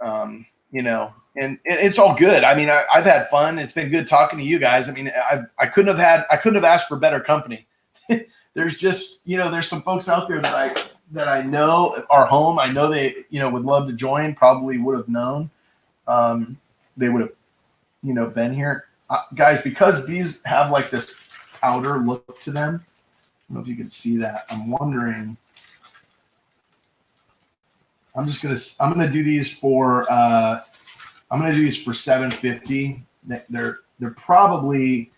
you know, and it's all good. I mean, I've had fun. It's been good talking to you guys. I mean, I couldn't have asked for better company. There's just, you know, there's some folks out there that I know are home. I know they, you know, would love to join, probably would have known. They would have, you know, been here. Guys, because these have like this outer look to them. I don't know if you can see that. I'm wondering, I'm gonna do these for $750. They're probably,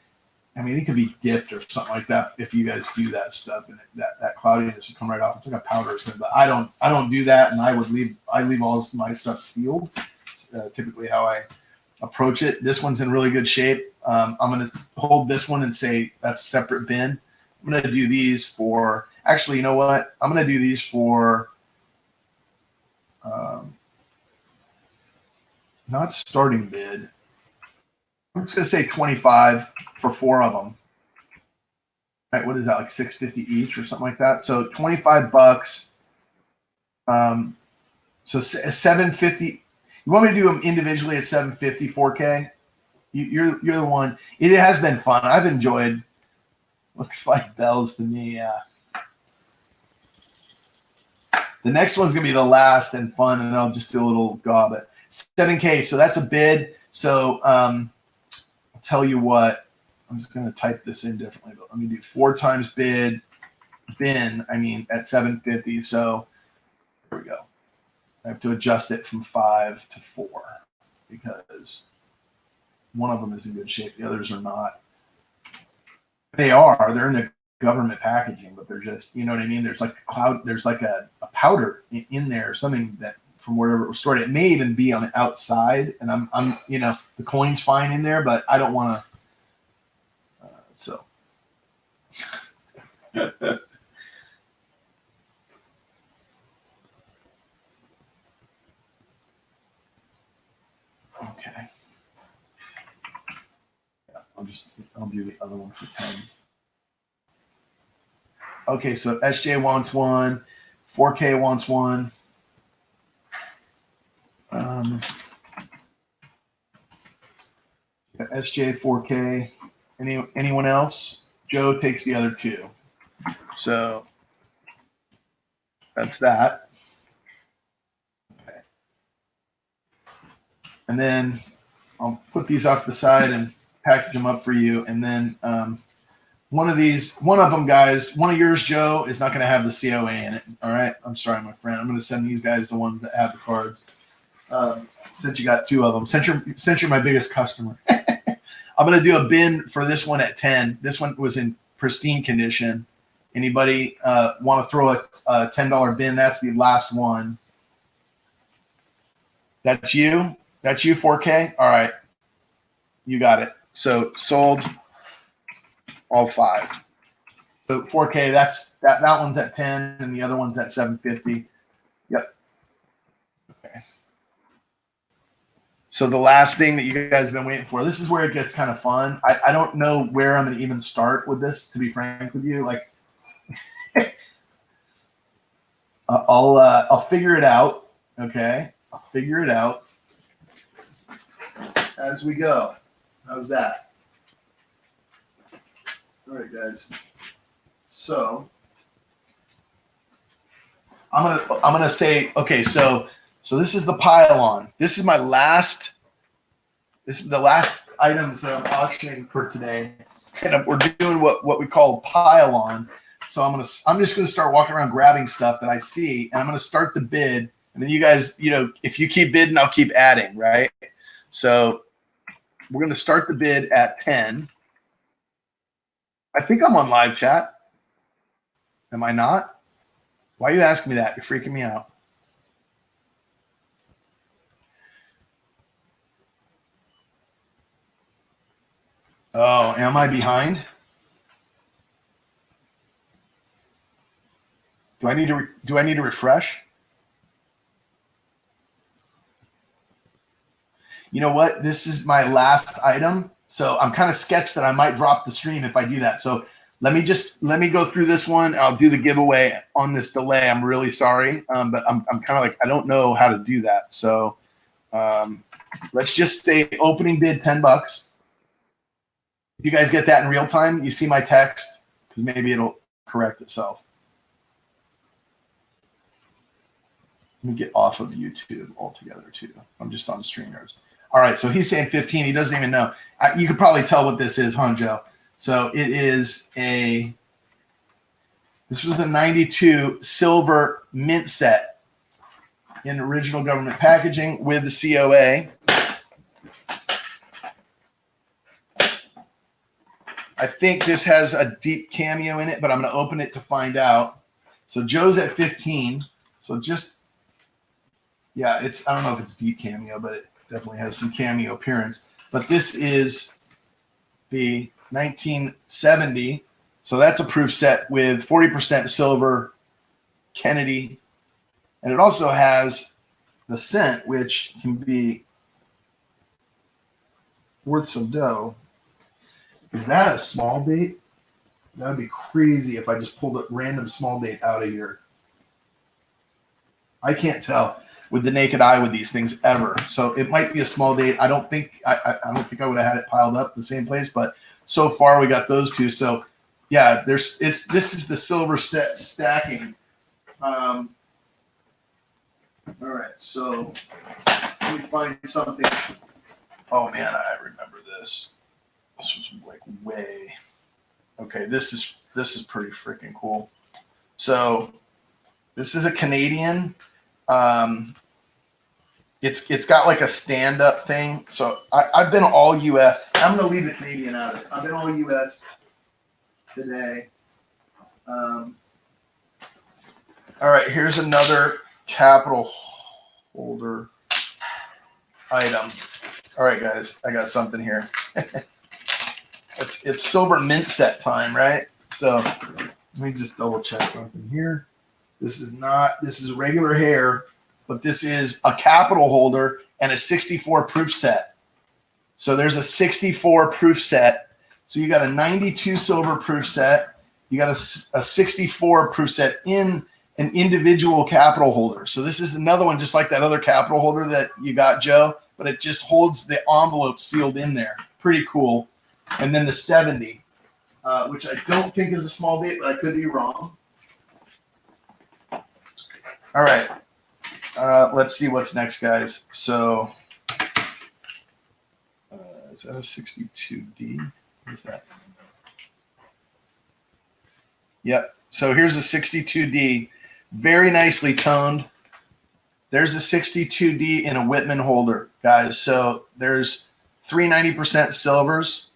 I mean, it could be dipped or something like that if you guys do that stuff, and that cloudiness will come right off. It's like a powder or something, but I don't do that, and I leave all my stuff sealed. Typically how I approach it. This one's in really good shape. I'm gonna hold this one and say that's a separate bin. I'm gonna do these for, actually, you know what? I'm gonna do these for not starting bid. I'm just gonna say 25 for 4 of them. Right, what is that, like $650 each or something like that? So $25. So $750. You want me to do them individually at $750 4K? You're the one. It has been fun. I've enjoyed. Looks like bells to me. Yeah. The next one's gonna be the last and fun, and I'll just do a little gob at 7K. So that's a bid. So I'll tell you what. I'm just gonna type this in differently, but let me do 4 times bid bin. I mean at 750. So here we go. I have to adjust it from 5 to 4 because one of them is in good shape. The others are not. They're in the government packaging, but they're just, you know what I mean? There's like a cloud, there's like a powder in there, something that from wherever it was stored. It may even be on the outside, and I'm the coin's fine in there, but I don't want to. So. Okay. Yeah, I'll do the other one for 10. Okay, so SJ wants one, 4K wants one. SJ 4K. Anyone else? Joe takes the other 2. So that's that. Okay. And then I'll put these off the side and package them up for you. And then one of them, guys, one of yours, Joe, is not going to have the COA in it. All right. I'm sorry, my friend. I'm going to send these guys the ones that have the cards. Since you got 2 of them, since you're my biggest customer, I'm going to do a bin for this one at 10. This one was in pristine condition. Anybody want to throw a $10 bin? That's the last one. That's you? That's you, 4K? All right. You got it. So sold all 5. So 4K, that one's at 10 and the other one's at 750. Yep. Okay. So the last thing that you guys have been waiting for, this is where it gets kind of fun. I don't know where I'm going to even start with this, to be frank with you. Like, I'll figure it out. Okay. I'll figure it out as we go. How's that? All right, guys. So I'm gonna say, okay, so this is the pile-on. This is the last items that I'm auctioning for today, and we're doing what we call pile-on. So I'm just gonna start walking around grabbing stuff that I see, and I'm gonna start the bid, and then you guys, if you keep bidding, I'll keep adding, right? So we're gonna start the bid at 10. I think I'm on live chat. Am I not? Why are you asking me that? You're freaking me out. Oh, am I behind? Do I need to refresh? You know what? This is my last item, so I'm kind of sketched that I might drop the stream if I do that. So let me go through this one. I'll do the giveaway on this delay. I'm really sorry, but I'm kind of like, I don't know how to do that. So let's just say opening bid $10. If you guys get that in real time, you see my text, because maybe it'll correct itself. Let me get off of YouTube altogether too. I'm just on StreamYards. All right, so he's saying 15. He doesn't even know. You could probably tell what this is, huh, Joe? So it is this was a 92 silver mint set in original government packaging with the COA. I think this has a deep cameo in it, but I'm going to open it to find out. So Joe's at 15. So just, yeah, I don't know if it's deep cameo, but it definitely has some cameo appearance. But this is the 1970. So that's a proof set with 40% silver Kennedy. And it also has the cent, which can be worth some dough. Is that a small date? That would be crazy if I just pulled a random small date out of here. I can't tell with the naked eye with these things ever. So it might be a small date. I don't think I would have had it piled up the same place, but so far we got those two. So yeah, this is the silver set stacking. All right, so let me find something. Oh man, I remember this. This was like way. Okay, this is pretty freaking cool. So this is a Canadian It's got like a stand-up thing. So I've been all U.S. I'm going to leave the Canadian out of it. I've been all U.S. today. All right, here's another capital holder item. All right, guys, I got something here. It's silver mint set time, right? So let me just double check something here. This is regular hair, but this is a capital holder and a 64 proof set. So there's a 64 proof set. So you got a 92 silver proof set. You got a 64 proof set in an individual capital holder. So this is another one just like that other capital holder that you got, Joe, but it just holds the envelope sealed in there. Pretty cool. And then the 70, which I don't think is a small date, but I could be wrong. All right. Let's see what's next, guys. So is that a 62D? What is that? Yep. So here's a 62D, very nicely toned. There's a 62D in a Whitman holder, guys. So there's 390% silvers.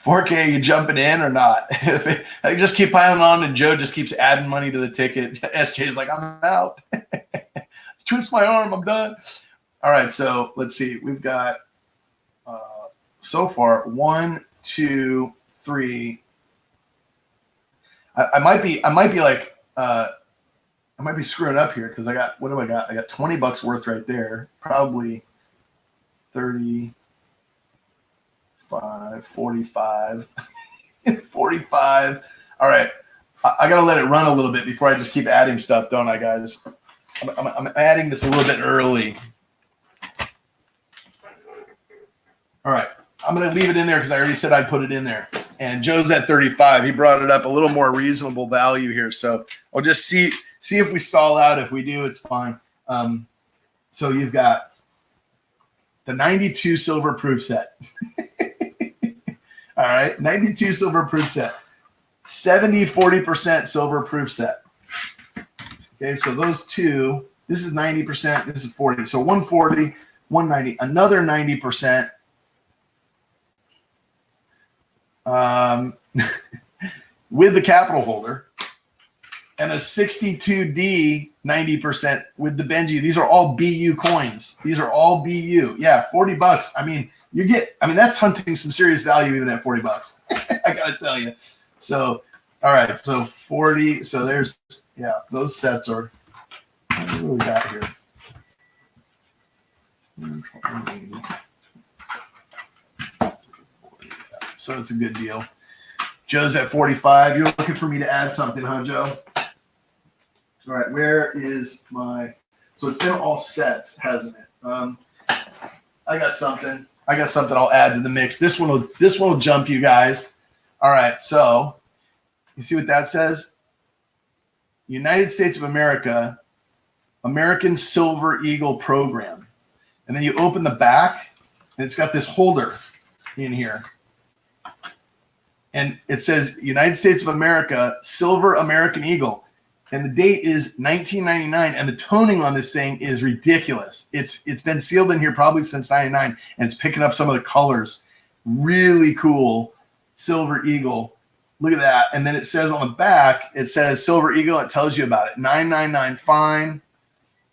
$4K, you jumping in or not? I just keep piling on, and Joe just keeps adding money to the ticket. SJ's like, I'm out. Twist my arm, I'm done. All right, so let's see. We've got so far 1, 2, 3. I might be screwing up here because I got, what do I got? I got $20 worth right there. Probably 35, 45, 45. All right. I got to let it run a little bit before I just keep adding stuff, don't I, guys? I'm adding this a little bit early. All right. I'm going to leave it in there because I already said I'd put it in there. And Joe's at 35. He brought it up a little more reasonable value here. So I'll just see if we stall out. If we do, it's fine. So you've got the 92 silver proof set. All right. 92 silver proof set. 40% silver proof set. Okay. So those two, this is 90%. This is 40. So 140, 190, another 90%. With the capital holder, and a 62D 90% with the Benji. These are all BU coins. These are all BU. Yeah, $40. I mean, that's hunting some serious value even at $40. I gotta tell you. So, all right. So 40. So there's, yeah, those sets are. What do we got here? So it's a good deal. Joe's at 45. You're looking for me to add something, huh, Joe? All right, where is my? So it's been all sets, hasn't it? I got something. I'll add to the mix. This one will jump you guys. All right, so you see what that says? United States of America, American Silver Eagle Program, and then you open the back, and it's got this holder in here. And it says United States of America, Silver American Eagle. And the date is 1999. And the toning on this thing is ridiculous. It's been sealed in here probably since 99. And it's picking up some of the colors. Really cool. Silver Eagle. Look at that. And then it says on the back, it says Silver Eagle. It tells you about it. 999 fine.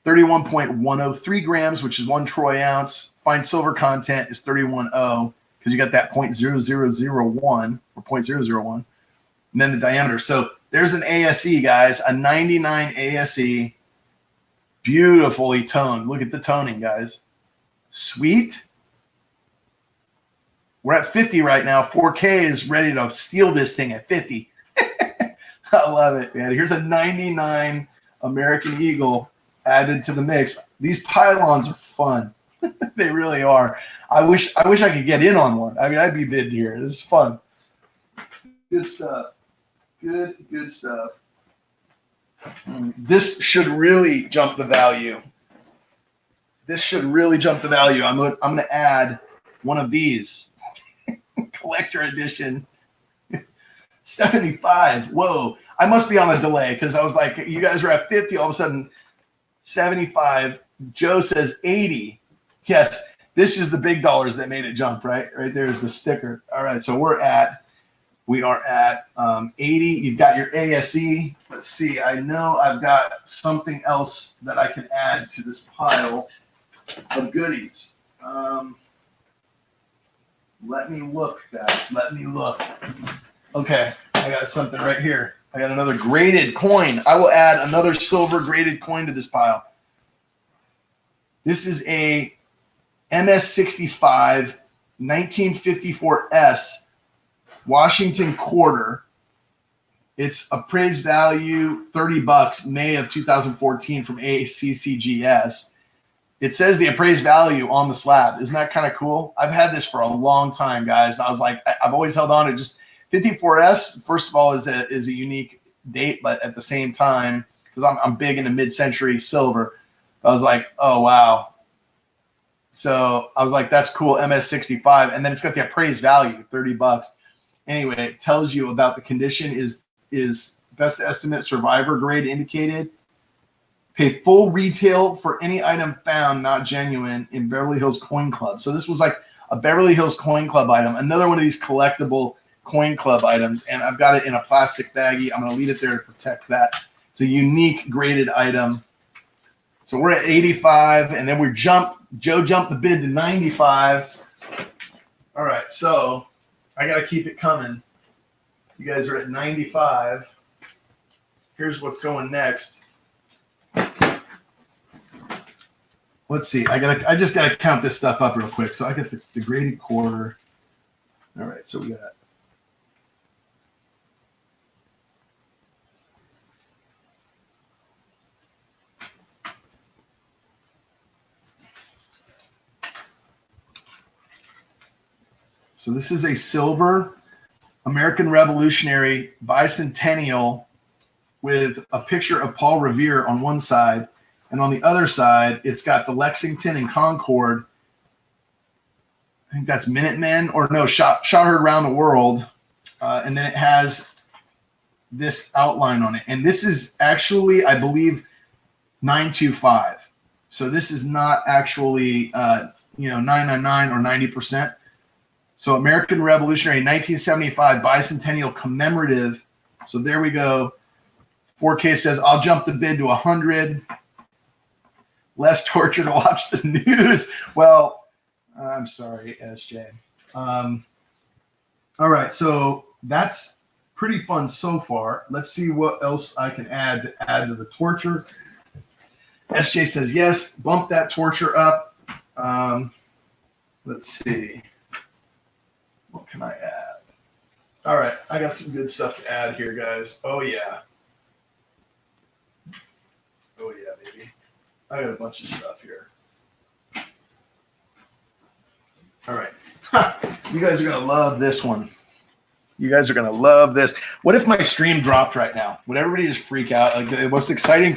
31.103 grams, which is 1 troy ounce. Fine silver content is 31.0. Because you got that 0.0001 or 0.001, and then the diameter. So there's an ASE, guys, a 99 ASE, beautifully toned. Look at the toning, guys. Sweet. We're at 50 right now. 4K is ready to steal this thing at 50. I love it, man. Here's a 99 American Eagle added to the mix. These pylons are fun. They really are. I wish I could get in on one. I mean, I'd be bid here. This is fun. Good stuff. Good stuff. This should really jump the value. I'm going to add one of these collector edition 75. Whoa. I must be on a delay because I was like, you guys were at 50. All of a sudden, 75. Joe says 80. Yes, this is the big dollars that made it jump, right? Right there is the sticker. All right, so we are at 80. You've got your ASE. Let's see. I know I've got something else that I can add to this pile of goodies. Let me look, guys. Let me look. Okay, I got something right here. I got another graded coin. I will add another silver graded coin to this pile. This is a MS65 1954S Washington quarter. It's appraised value $30, May of 2014 from ACCGS. It says the appraised value on the slab. Isn't that kind of cool? I've had this for a long time, guys. I was like, I've always held on to just 54S. First of all, is a unique date, but at the same time, because I'm big into mid-century silver, I was like, oh wow. So I was like, that's cool, MS65, and then it's got the appraised value, $30. Anyway, it tells you about the condition is best estimate survivor grade indicated. Pay full retail for any item found not genuine in Beverly Hills Coin Club. So this was like a Beverly Hills Coin Club item, another one of these collectible Coin Club items, and I've got it in a plastic baggie. I'm going to leave it there to protect that. It's a unique graded item. So we're at 85, and then Joe jumped the bid to 95. All right, so I got to keep it coming. You guys are at 95. Here's what's going next. Let's see. I just got to count this stuff up real quick. So I got the graded quarter. All right, so we got So this is a silver American Revolutionary bicentennial with a picture of Paul Revere on one side, and on the other side, it's got the Lexington and Concord. I think that's Minutemen, or no, shot heard around the world. And then it has this outline on it. And this is actually, I believe, 925. So this is not actually, 999 or 90%. So American Revolutionary 1975 bicentennial commemorative. So there we go. 4K says, I'll jump the bid to 100. Less torture to watch the news. Well, I'm sorry, SJ. All right, so that's pretty fun so far. Let's see what else I can add to the torture. SJ says, yes, bump that torture up. Let's see. What can I add? All right, I got some good stuff to add here, guys. Oh, yeah. Oh, yeah, baby. I got a bunch of stuff here. All right. You guys are going to love this one. You guys are going to love this. What if my stream dropped right now? Would everybody just freak out? Like the most exciting,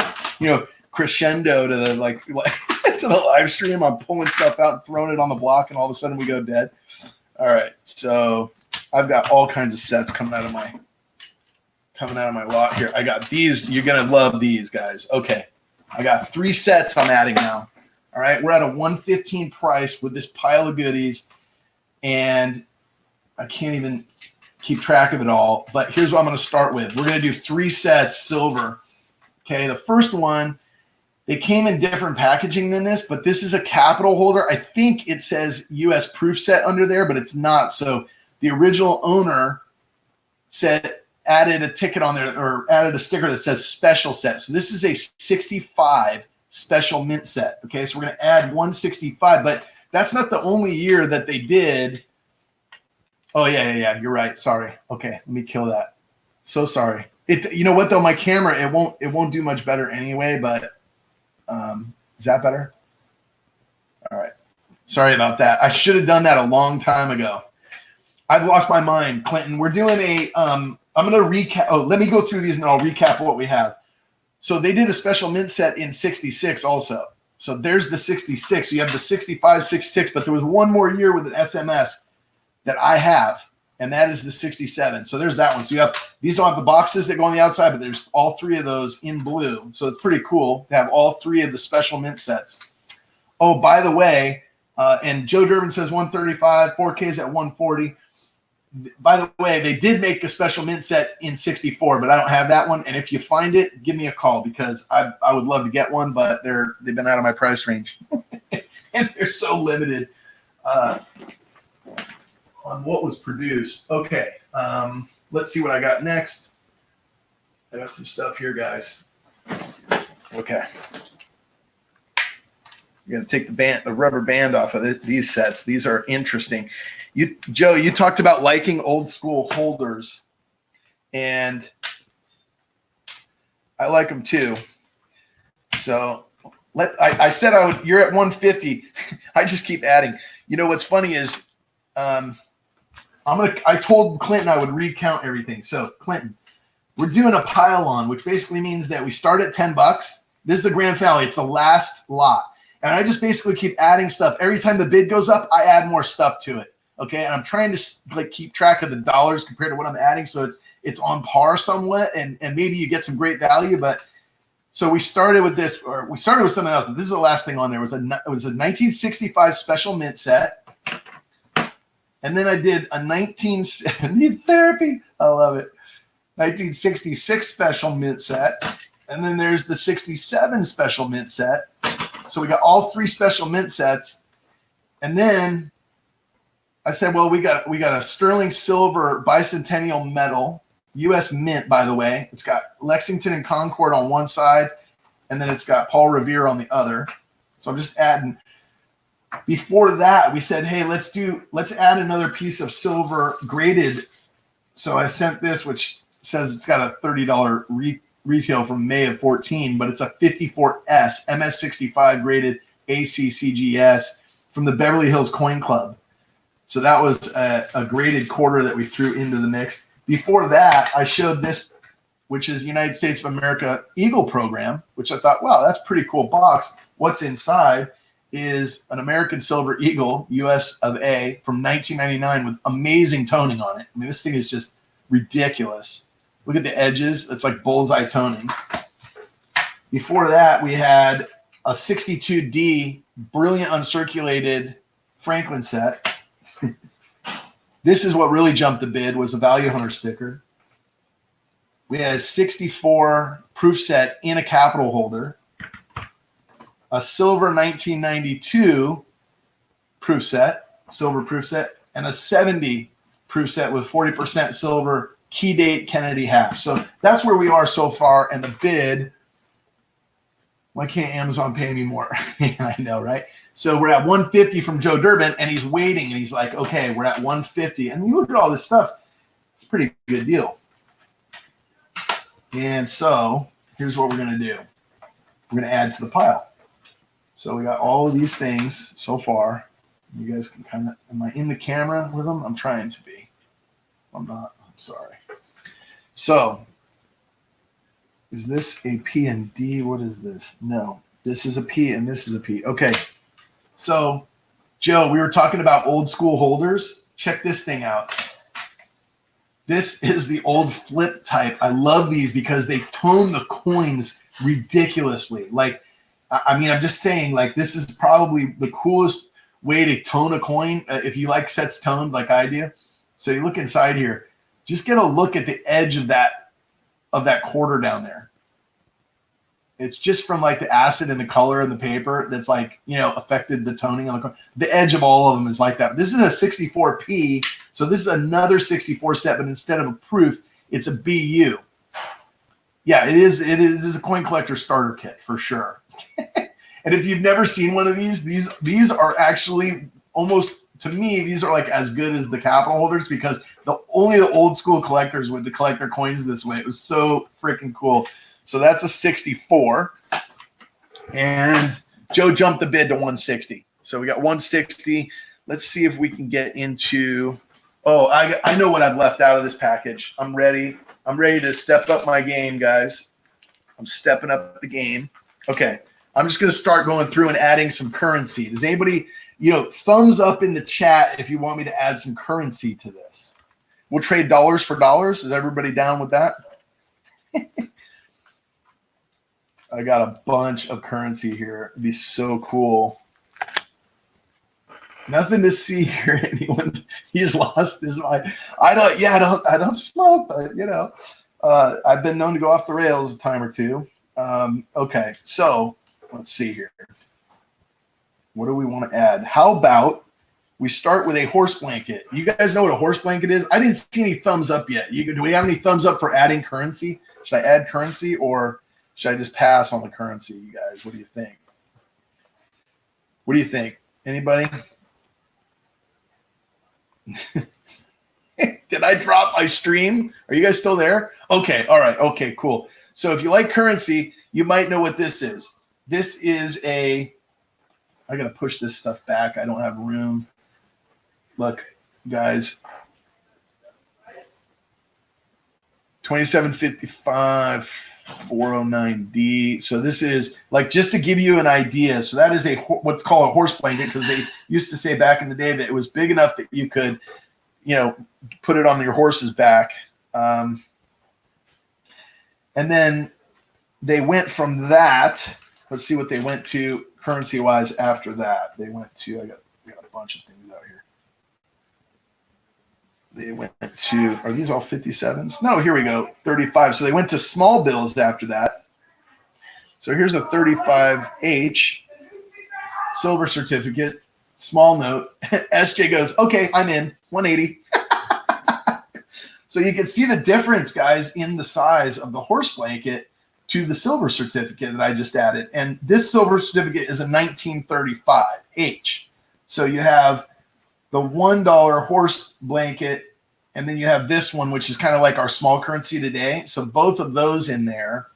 crescendo to the to the live stream. I'm pulling stuff out and throwing it on the block, and all of a sudden we go dead. All right, so I've got all kinds of sets coming out of my lot here. I got these. You're gonna love these, guys. Okay, I got 3 sets I'm adding now. All right, we're at a $115 price with this pile of goodies, and I can't even keep track of it all. But here's what I'm gonna start with. We're gonna do 3 sets silver. Okay, the first one. They came in different packaging than this, but this is a capital holder. I think it says U.S. proof set under there, but it's not. So the original owner added a ticket on there, or added a sticker that says special set. So this is a 65 special mint set. Okay, so we're going to add 165, but that's not the only year that they did. Oh, yeah. You're right. Sorry. Okay, let me kill that. So sorry. You know what, though? My camera, it won't do much better anyway, but is that better? All right. Sorry about that. I should have done that a long time ago. I've lost my mind, Clinton. We're doing I'm going to recap. Oh, let me go through these and I'll recap what we have. So they did a special mint set in 66 also. So there's the 66. So you have the 65, 66, but there was one more year with an SMS that I have. and that is the 67. So there's that one. So you have, these don't have the boxes that go on the outside, but there's all three of those in blue. So it's pretty cool to have all three of the special mint sets. Oh, by the way, and Joe Durbin says 135, 4K is at 140. By the way, they did make a special mint set in 64, but I don't have that one. And if you find it, give me a call, because I would love to get one, but they've been out of my price range. And they're so limited on what was produced. Okay, let's see what I got next. I got some stuff here, guys. Okay. You're going to take the rubber band off of these sets. These are interesting. Joe, you talked about liking old school holders, and I like them too. So I said I would. You're at 150. I just keep adding. You know what's funny is, I told Clinton I would recount everything. So Clinton, we're doing a pile on, which basically means that we start at $10. This is the grand finale. It's the last lot. And I just basically keep adding stuff. Every time the bid goes up, I add more stuff to it. Okay. And I'm trying to keep track of the dollars compared to what I'm adding. So it's on par somewhat. And maybe you get some great value. But so we started with this, or we started with something else. But this is the last thing on there. It was a 1965 special mint set. And then I did a need therapy. I love it. 1966 special mint set. And then there's the 67 special mint set. So we got all three special mint sets. And then I said, well, we got a sterling silver bicentennial medal, U.S. Mint, by the way. It's got Lexington and Concord on one side, and then it's got Paul Revere on the other. So I'm just adding. Before that, we said, hey, let's add another piece of silver graded. So I sent this, which says it's got a $30 retail from May of 14, but it's a 54S MS65 graded ACCGS from the Beverly Hills Coin Club. So that was a graded quarter that we threw into the mix. Before that, I showed this, which is United States of America Eagle Program, which I thought, wow, that's a pretty cool box. What's inside is an American Silver Eagle, US of A, from 1999 with amazing toning on it. I mean, this thing is just ridiculous. Look at the edges. It's like bullseye toning. Before that, we had a 62D brilliant uncirculated Franklin set. This is what really jumped the bid, was a Val Hunter sticker. We had a 64 proof set in a capital holder. A silver 1992 proof set, silver proof set, and a 70 proof set with 40% silver key date Kennedy half. So that's where we are so far. And the bid, why can't Amazon pay me more? I know, right? So we're at 150 from Joe Durbin, and he's waiting, and he's like, okay, we're at 150. And you look at all this stuff, it's a pretty good deal. And so here's what we're going to do. We're going to add to the pile. So we got all of these things so far. You guys can kind of, am I in the camera with them? I'm trying to be. I'm not. I'm sorry. So is this a P and D? What is this? No, this is a P and this is a P. Okay. So Joe, we were talking about old school holders. Check this thing out. This is the old flip type. I love these because they tone the coins ridiculously. Like, I mean, I'm just saying, like, this is probably the coolest way to tone a coin if you like sets toned like I do. So you look inside here, just get a look at the edge of that quarter down there. It's just from like the acid and the color and the paper that's like, you know, affected the toning on the coin. The edge of all of them is like that. This is a 64P, so this is another 64 set, but instead of a proof, it's a BU. Yeah, it is a coin collector starter kit for sure. And if you've never seen one of these are actually almost, to me, these are like as good as the capital holders, because only the old school collectors would collect their coins this way. It was so freaking cool. So that's a 64. And Joe jumped the bid to 160. So we got 160. Let's see if we can get into, oh, I know what I've left out of this package. I'm ready. I'm ready to step up my game, guys. I'm stepping up the game. Okay. I'm just going to start going through and adding some currency. Does anybody, thumbs up in the chat if you want me to add some currency to this. We'll trade dollars for dollars. Is everybody down with that? I got a bunch of currency here. It'd be so cool. Nothing to see here. Anyone? He's lost his mind. I don't smoke, but you know, I've been known to go off the rails a time or two. Okay, so let's see here. What do we want to add? How about we start with a horse blanket? You guys know what a horse blanket is? I didn't see any thumbs up yet. Do we have any thumbs up for adding currency? Should I add currency or should I just pass on the currency, you guys? What do you think? What do you think? Anybody? Did I drop my stream? Are you guys still there? Okay, all right, okay, cool. So if you like currency, you might know what this is. This is I gotta push this stuff back. I don't have room. Look, guys. 2755 409D. So this is like, just to give you an idea. So that is what's called a horse blanket, because they used to say back in the day that it was big enough that you could, you know, put it on your horse's back. And then they went from that. Let's see what they went to currency wise after that. They went to, I got a bunch of things out here. They went to, are these all 57s? No, here we go, 35. So they went to small bills after that. So here's a 35H silver certificate, small note. SJ goes, okay, I'm in, 180. So you can see the difference, guys, in the size of the horse blanket to the silver certificate that I just added. And this silver certificate is a 1935H. So you have the $1 horse blanket, and then you have this one, which is kind of like our small currency today. So both of those in there.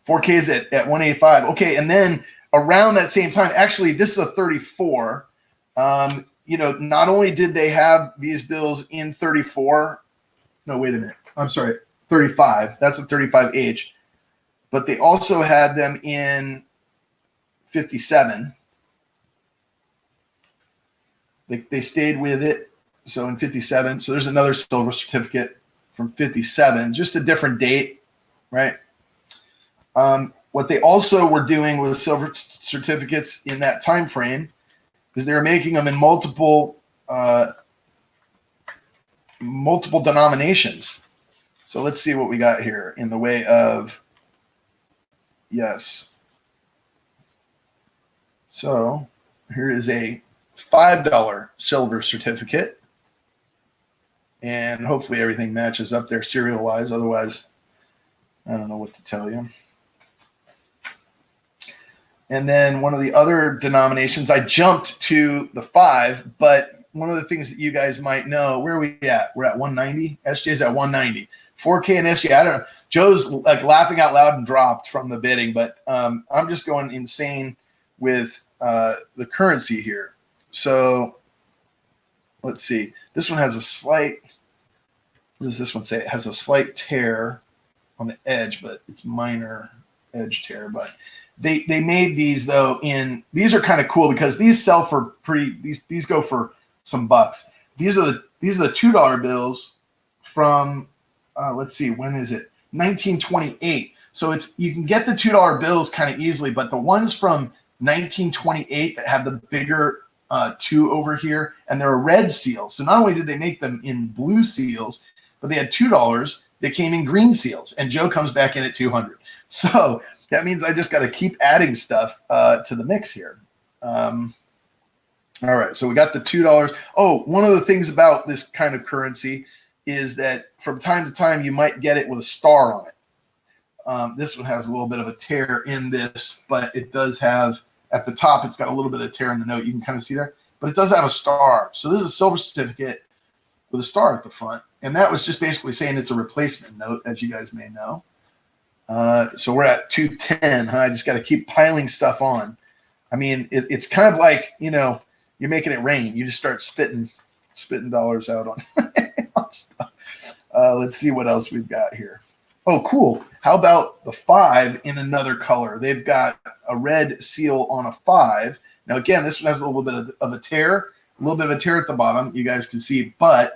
4K is at 185. Okay, and then around that same time, actually, this is a 34. You know, not only did they have these bills in 34, no, wait a minute. I'm sorry, 35. That's a 35H. But they also had them in 57. They stayed with it. So in 57. So there's another silver certificate from 57, just a different date, right? What they also were doing with silver certificates in that time frame is they were making them in multiple denominations. So let's see what we got here in the way of, yes. So here is a $5 silver certificate. And hopefully everything matches up there serial-wise. Otherwise, I don't know what to tell you. And then one of the other denominations, I jumped to the 5, but one of the things that you guys might know, where are we at? We're at 190. SJ's at 190. 4K and SJ, I don't know. Joe's like laughing out loud and dropped from the bidding, but I'm just going insane with the currency here. So let's see. This one has a slight, what does this one say? It has a slight tear on the edge, but it's minor edge tear. But they made these though these are kind of cool because these sell for these go for some bucks. These are the $2 bills from let's see, when is it? 1928. So you can get the $2 bills kind of easily, but the ones from 1928 that have the bigger 2 over here, and they're a red seal. So not only did they make them in blue seals, but they had $2 that came in green seals, and Joe comes back in at 200. So that means I just got to keep adding stuff to the mix here. All right, so we got the $2. Oh, one of the things about this kind of currency is that from time to time you might get it with a star on it. This one has a little bit of a tear in this, but it does have, at the top, it's got a little bit of tear in the note. You can kind of see there, but it does have a star. So this is a silver certificate with a star at the front. And that was just basically saying it's a replacement note, as you guys may know. So we're at 210, huh? I just got to keep piling stuff on. I mean, it's kind of like, you know, you're making it rain. You just start spitting dollars out on stuff. Let's see what else we've got here. Oh, cool. How about the 5 in another color? They've got a red seal on a 5. Now, again, this one has a little bit of a tear, a little bit of a tear at the bottom. You guys can see, but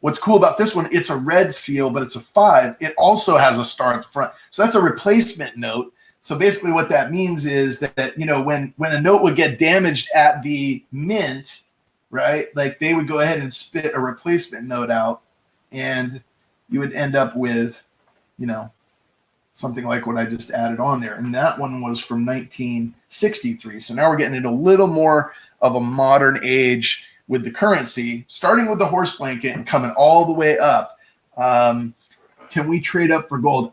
what's cool about this one, it's a red seal, but it's a 5. It also has a star at the front. So that's a replacement note. So basically what that means is that, you know, when a note would get damaged at the mint, right, like they would go ahead and spit a replacement note out, and you would end up with, you know, something like what I just added on there. And that one was from 1963. So now we're getting into a little more of a modern age with the currency, starting with the horse blanket and coming all the way up. Can we trade up for gold?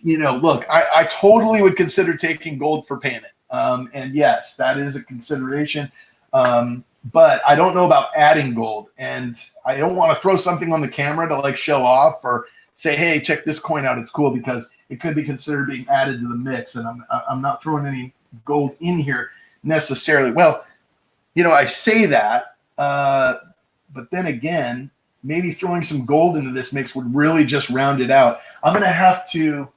You know, look, I totally would consider taking gold for payment. And yes, that is a consideration. But I don't know about adding gold. And I don't want to throw something on the camera to like show off or say, hey, check this coin out. It's cool, because it could be considered being added to the mix. And I'm not throwing any gold in here necessarily. Well, you know, I say that, but then again, maybe throwing some gold into this mix would really just round it out. I'm gonna have to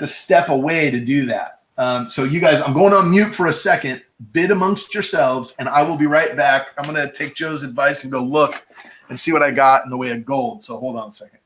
step away to do that. So you guys, I'm going on mute for a second. Bid amongst yourselves, and I will be right back. I'm gonna take Joe's advice and go look and see what I got in the way of gold. So hold on a second.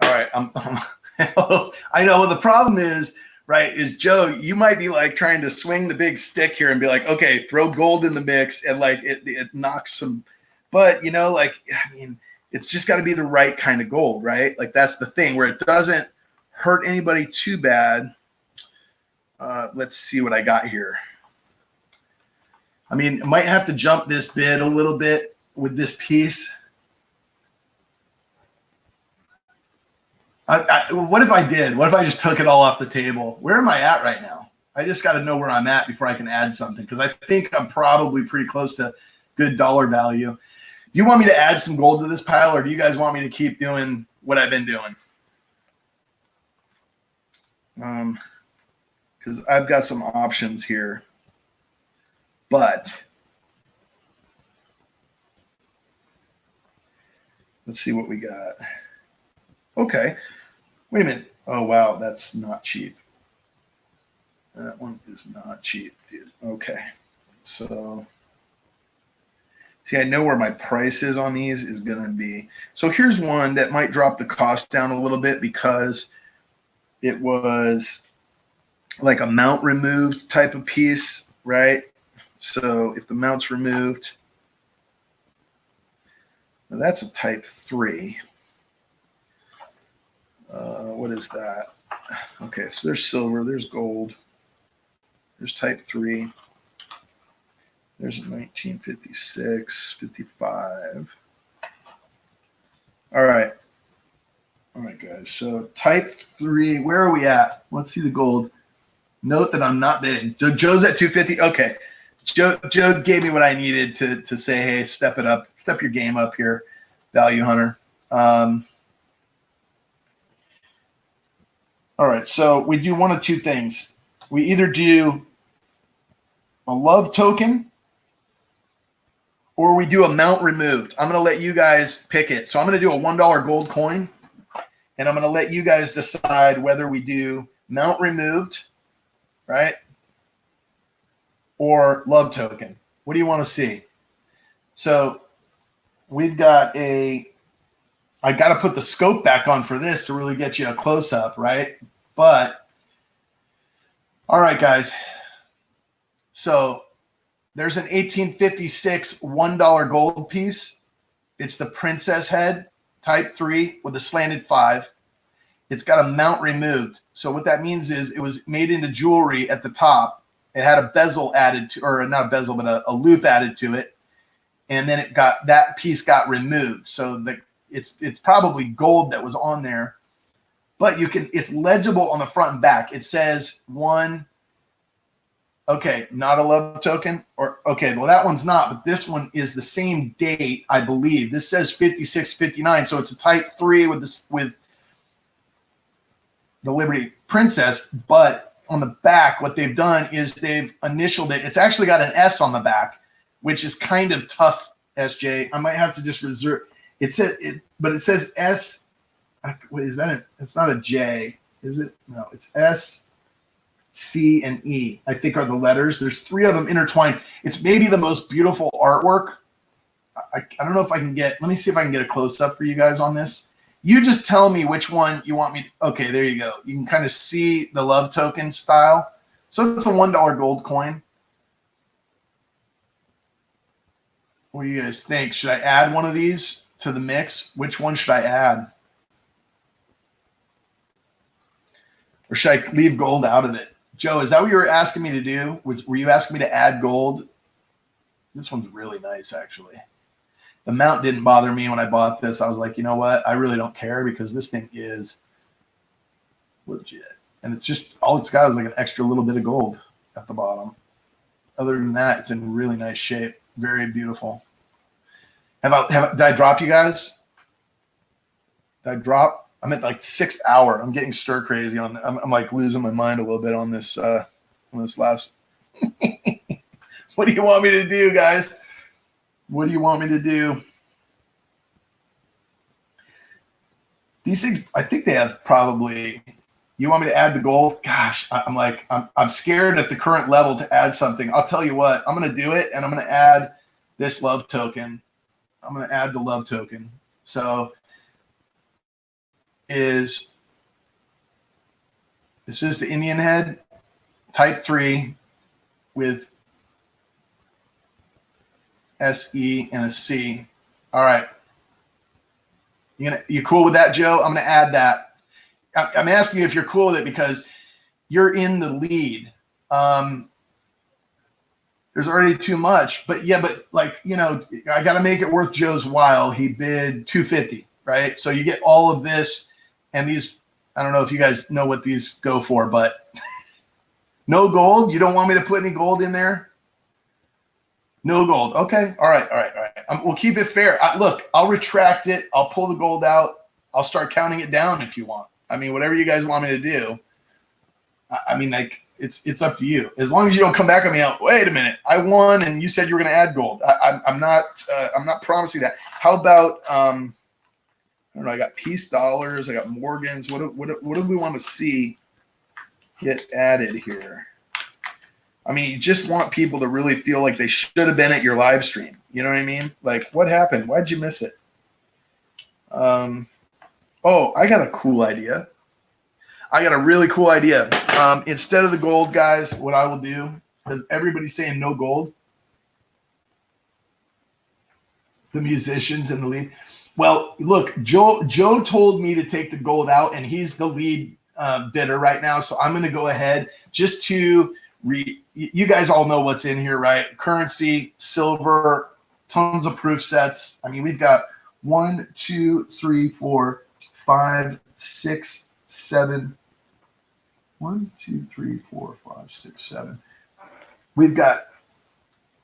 All right, I know the problem is, right, is Joe, you might be like trying to swing the big stick here and be like, okay, throw gold in the mix, and like it knocks some, but you know, like, I mean, it's just got to be the right kind of gold, right? Like that's the thing where it doesn't hurt anybody too bad. Let's see what I got here. I mean, I might have to jump this bid a little bit with this piece. What if I did? What if I just took it all off the table? Where am I at right now? I just got to know where I'm at before I can add something, because I think I'm probably pretty close to good dollar value. Do you want me to add some gold to this pile, or do you guys want me to keep doing what I've been doing? Because I've got some options here, but let's see what we got. Okay. Wait a minute. Oh, wow. That's not cheap. That one is not cheap, dude. Okay. So, see, I know where my price is on these is going to be. So here's one that might drop the cost down a little bit because it was like a mount removed type of piece, right? So if the mount's removed, now that's a type 3. What is that? Okay, so there's silver, there's gold, there's type 3, there's a 1956, 55. All right, guys. So type 3, where are we at? Let's see the gold. Note that I'm not bidding. Joe's at 250. Okay, Joe gave me what I needed to say, hey, step it up, step your game up here, Value Hunter. All right, so we do one of two things. We either do a love token or we do a mount removed. I'm going to let you guys pick it. So I'm going to do a $1 gold coin, and I'm going to let you guys decide whether we do mount removed, right, or love token. What do you want to see? So we've got I got to put the scope back on for this to really get you a close-up, right? But, all right, guys. So there's an 1856 $1 gold piece. It's the princess head, type 3, with a slanted 5. It's got a mount removed. So what that means is it was made into jewelry at the top. It had a bezel added to, or not a bezel, but a loop added to it. and then that piece got removed. So it's probably gold that was on there, but it's legible on the front and back. It says one. Okay, not a love token, or okay, well that one's not, but this one is the same date, I believe. This says 5659, so it's a type 3 with the Liberty Princess, but on the back, what they've done is they've initialed it. It's actually got an S on the back, which is kind of tough, SJ. I might have to just reserve but it says S. What is that? It's not a J, is it? No, it's S, C, and E, I think, are the letters. There's 3 of them intertwined. It's maybe the most beautiful artwork. I don't know if I can let me see if I can get a close-up for you guys on this. You just tell me which one you want me to. Okay, there you go. You can kind of see the love token style. So it's a $1 gold coin. What do you guys think? Should I add one of these to the mix? Which one should I add? Or should I leave gold out of it? Joe, is that what you were asking me to do? Were you asking me to add gold? This one's really nice, actually. The mount didn't bother me when I bought this. I was like, you know what? I really don't care because this thing is legit. And it's just, all it's got is like an extra little bit of gold at the bottom. Other than that, it's in really nice shape. Very beautiful. Did I drop you guys? Did I drop? I'm at like 6th hour. I'm getting stir crazy on. I'm like losing my mind a little bit on this last. What do you want me to do, guys? What do you want me to do? These things, I think they have probably. You want me to add the gold? Gosh, I'm scared at the current level to add something. I'll tell you what, I'm going to do it, and I'm going to add this love token. I'm going to add the love token. So this is the Indian head, type 3 with SE and a C. All right. You cool with that, Joe? I'm going to add that. I'm asking you if you're cool with it because you're in the lead. There's already too much, but like, I got to make it worth Joe's while. He bid 250, right? So you get all of this and these. I don't know if you guys know what these go for, but no gold. You don't want me to put any gold in there? No gold. Okay. All right. We'll keep it fair. Look, I'll retract it. I'll pull the gold out. I'll start counting it down if you want. I mean, whatever you guys want me to do. I mean, like, it's up to you. As long as you don't come back at me out. Wait a minute, I won, and you said you were going to add gold. I'm not promising that. How about I don't know. I got Peace Dollars. I got Morgans. What do we want to see get added here? I mean, you just want people to really feel like they should have been at your live stream. You know what I mean? Like, what happened? Why'd you miss it? Oh, I got a cool idea. I got a really cool idea. Instead of the gold, guys, what I will do, because everybody's saying no gold, the musicians in the lead. Well, look, Joe told me to take the gold out, and he's the lead bidder right now. So I'm going to go ahead just to you guys all know what's in here, right? Currency, silver, tons of proof sets. I mean, we've got 1, 2, 3, 4, 5, 6, 7. 1, 2, 3, 4, 5, 6, 7. We've got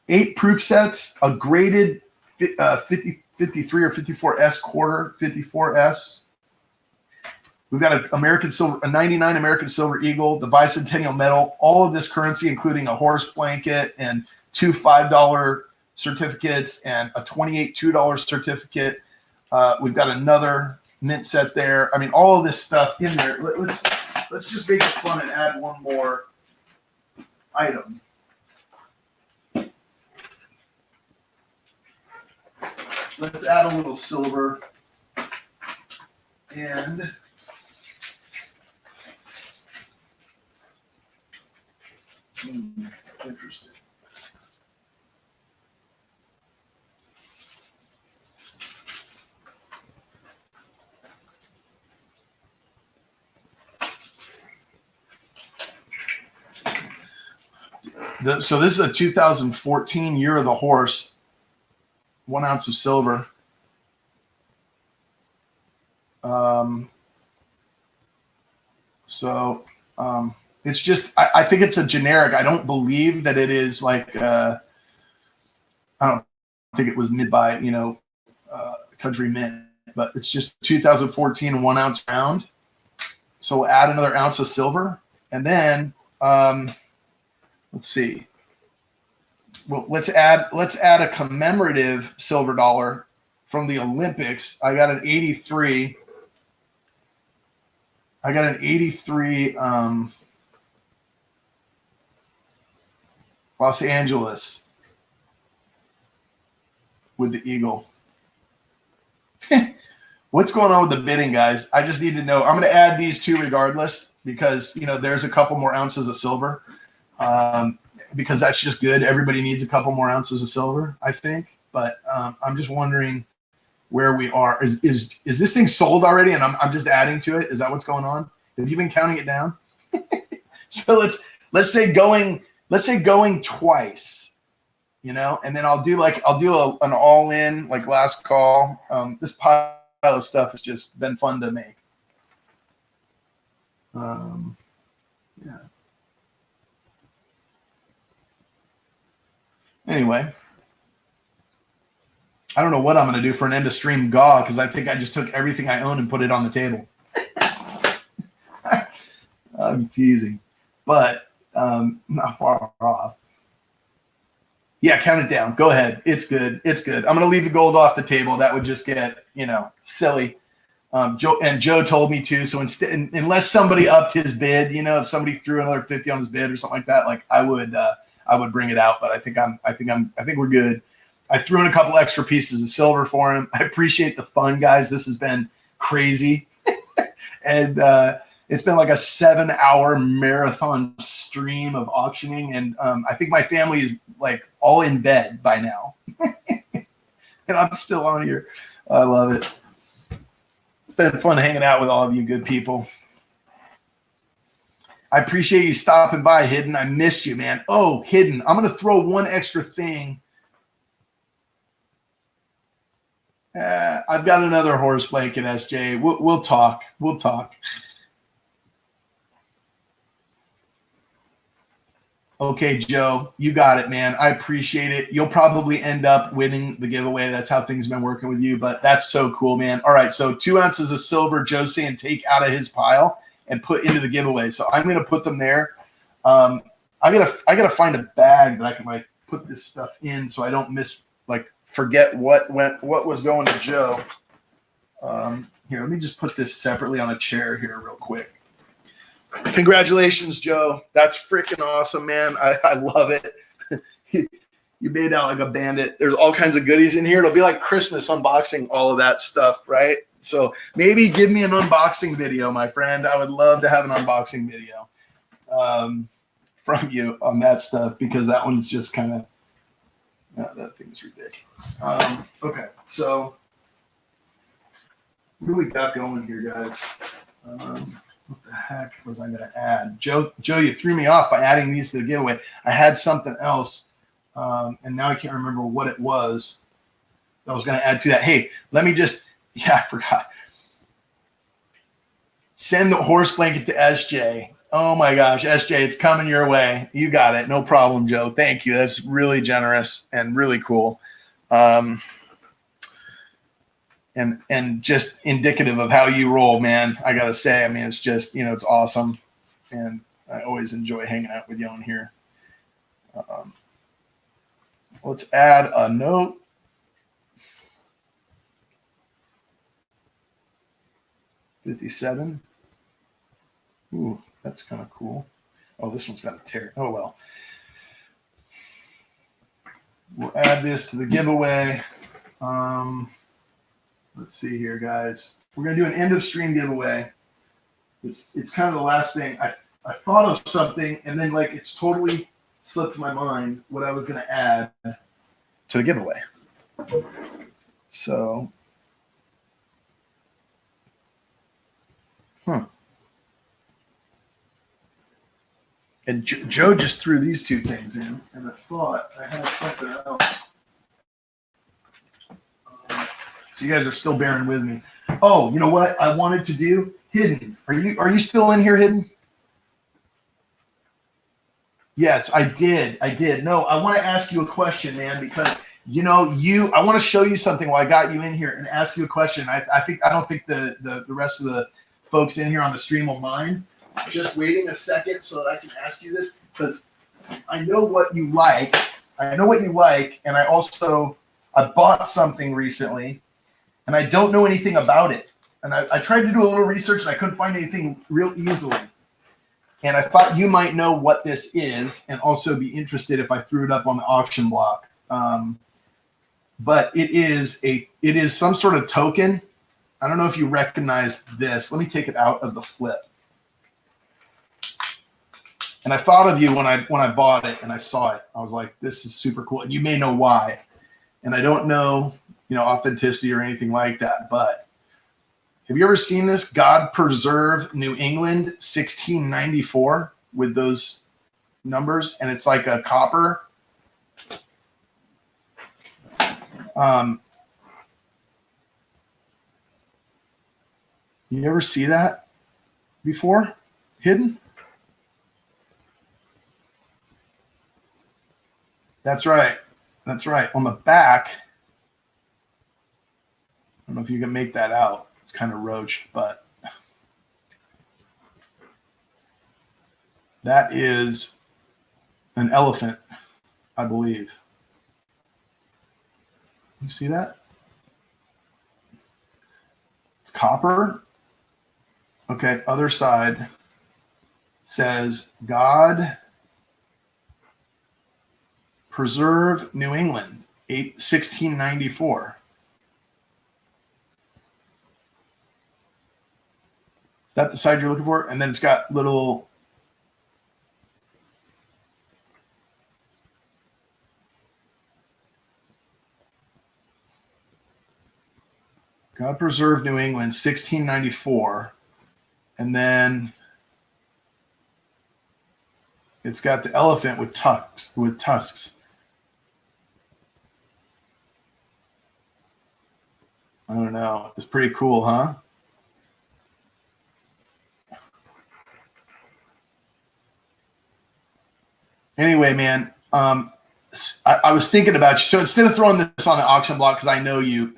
8 proof sets, a graded 53 or 54S quarter, 54S. We've got a 99 American Silver Eagle, the Bicentennial Medal, all of this currency, including a horse blanket and 2 $5 certificates and a 28 $2 certificate. We've got another mint set there. I mean, all of this stuff in there. Let's just make it fun and add one more item. Let's add a little silver and interesting. So this is a 2014 Year of the Horse. 1 ounce of silver. It's just, I think it's a generic. I don't believe that it is like, I don't think it was made by, Country Mint, but it's just 2014 1 ounce round. So we'll add another ounce of silver, and then let's see. Well, let's add a commemorative silver dollar from the Olympics. I got an 83. Los Angeles with the eagle. What's going on with the bidding, guys? I just need to know. I'm going to add these two regardless because, there's a couple more ounces of silver because that's just good. Everybody needs a couple more ounces of silver, I think. But I'm just wondering where we are. Is this thing sold already and I'm just adding to it? Is that what's going on? Have you been counting it down? So let's say going twice, and then I'll do an all-in, like last call. This pile of stuff has just been fun to make. Yeah. Anyway, I don't know what I'm going to do for an end of stream GAW because I think I just took everything I own and put it on the table. I'm teasing, but not far off. Yeah, count it down. Go ahead. It's good. It's good. I'm going to leave the gold off the table. That would just get, silly. Joe told me to. So unless somebody upped his bid, if somebody threw another 50 on his bid or something like that, like I would bring it out. But I think we're good. I threw in a couple extra pieces of silver for him. I appreciate the fun, guys. This has been crazy. And it's been like a 7-hour marathon stream of auctioning. And I think my family is like all in bed by now. And I'm still on here. I love it. It's been fun hanging out with all of you good people. I appreciate you stopping by, Hidden. I missed you, man. Oh, Hidden. I'm going to throw one extra thing. I've got another horse blanket, SJ. We'll talk. We'll talk. Okay, Joe, you got it, man. I appreciate it. You'll probably end up winning the giveaway. That's how things have been working with you, but that's so cool, man. All right, so 2 ounces of silver, Joe's saying take out of his pile and put into the giveaway. So I'm going to put them there. I gotta find a bag that I can like put this stuff in so I don't forget what was going to Joe. Here, let me just put this separately on a chair here real quick. Congratulations, Joe. That's freaking awesome, man. I love it. You made out like a bandit. There's all kinds of goodies in here. It'll be like Christmas unboxing all of that stuff, right? So maybe give me an unboxing video, my friend. I would love to have an unboxing video from you on that stuff because that one's just kind of, that thing's ridiculous. Okay, so what do we got going here, guys? What the heck was I going to add? Joe, you threw me off by adding these to the giveaway. I had something else, and now I can't remember what it was that I was going to add to that. Hey, let me just, I forgot. Send the horse blanket to SJ. Oh, my gosh, SJ, it's coming your way. You got it. No problem, Joe. Thank you. That's really generous and really cool. And just indicative of how you roll, man. I gotta say, I mean, it's just, it's awesome, and I always enjoy hanging out with you on here. Let's add a note. $57. Ooh, that's kind of cool. Oh, this one's got a tear. Oh well. We'll add this to the giveaway. Let's see here, guys. We're going to do an end of stream giveaway. It's kind of the last thing. I thought of something, and then it's totally slipped my mind what I was going to add to the giveaway. So, And Joe just threw these two things in, and I thought I had something else. So you guys are still bearing with me. Oh, you know what I wanted to do? Hidden. Are you still in here, Hidden? Yes, I did. No, I want to ask you a question, man, because I want to show you something while I got you in here and ask you a question. I don't think the rest of the folks in here on the stream will mind. Just waiting a second so that I can ask you this, because I know what you like. And I bought something recently, and I don't know anything about it. And I tried to do a little research, and I couldn't find anything real easily. And I thought you might know what this is and also be interested if I threw it up on the auction block. But it is some sort of token. I don't know if you recognize this. Let me take it out of the flip. And I thought of you when I bought it and I saw it. I was like, this is super cool. And you may know why. And I don't know, authenticity or anything like that, but have you ever seen this? God preserve New England 1694 with those numbers, and it's like a copper. You ever see that before? Hidden? That's right. On the back, I don't know if you can make that out. It's kind of roached, but that is an elephant, I believe. You see that? It's copper. Okay, other side says, God preserve New England, 1694. Is that the side you're looking for? And then it's got little God preserve New England, 1694. And then it's got the elephant with tusks. I don't know. It's pretty cool, huh? Anyway, man, I was thinking about you. So instead of throwing this on the auction block, because I know you,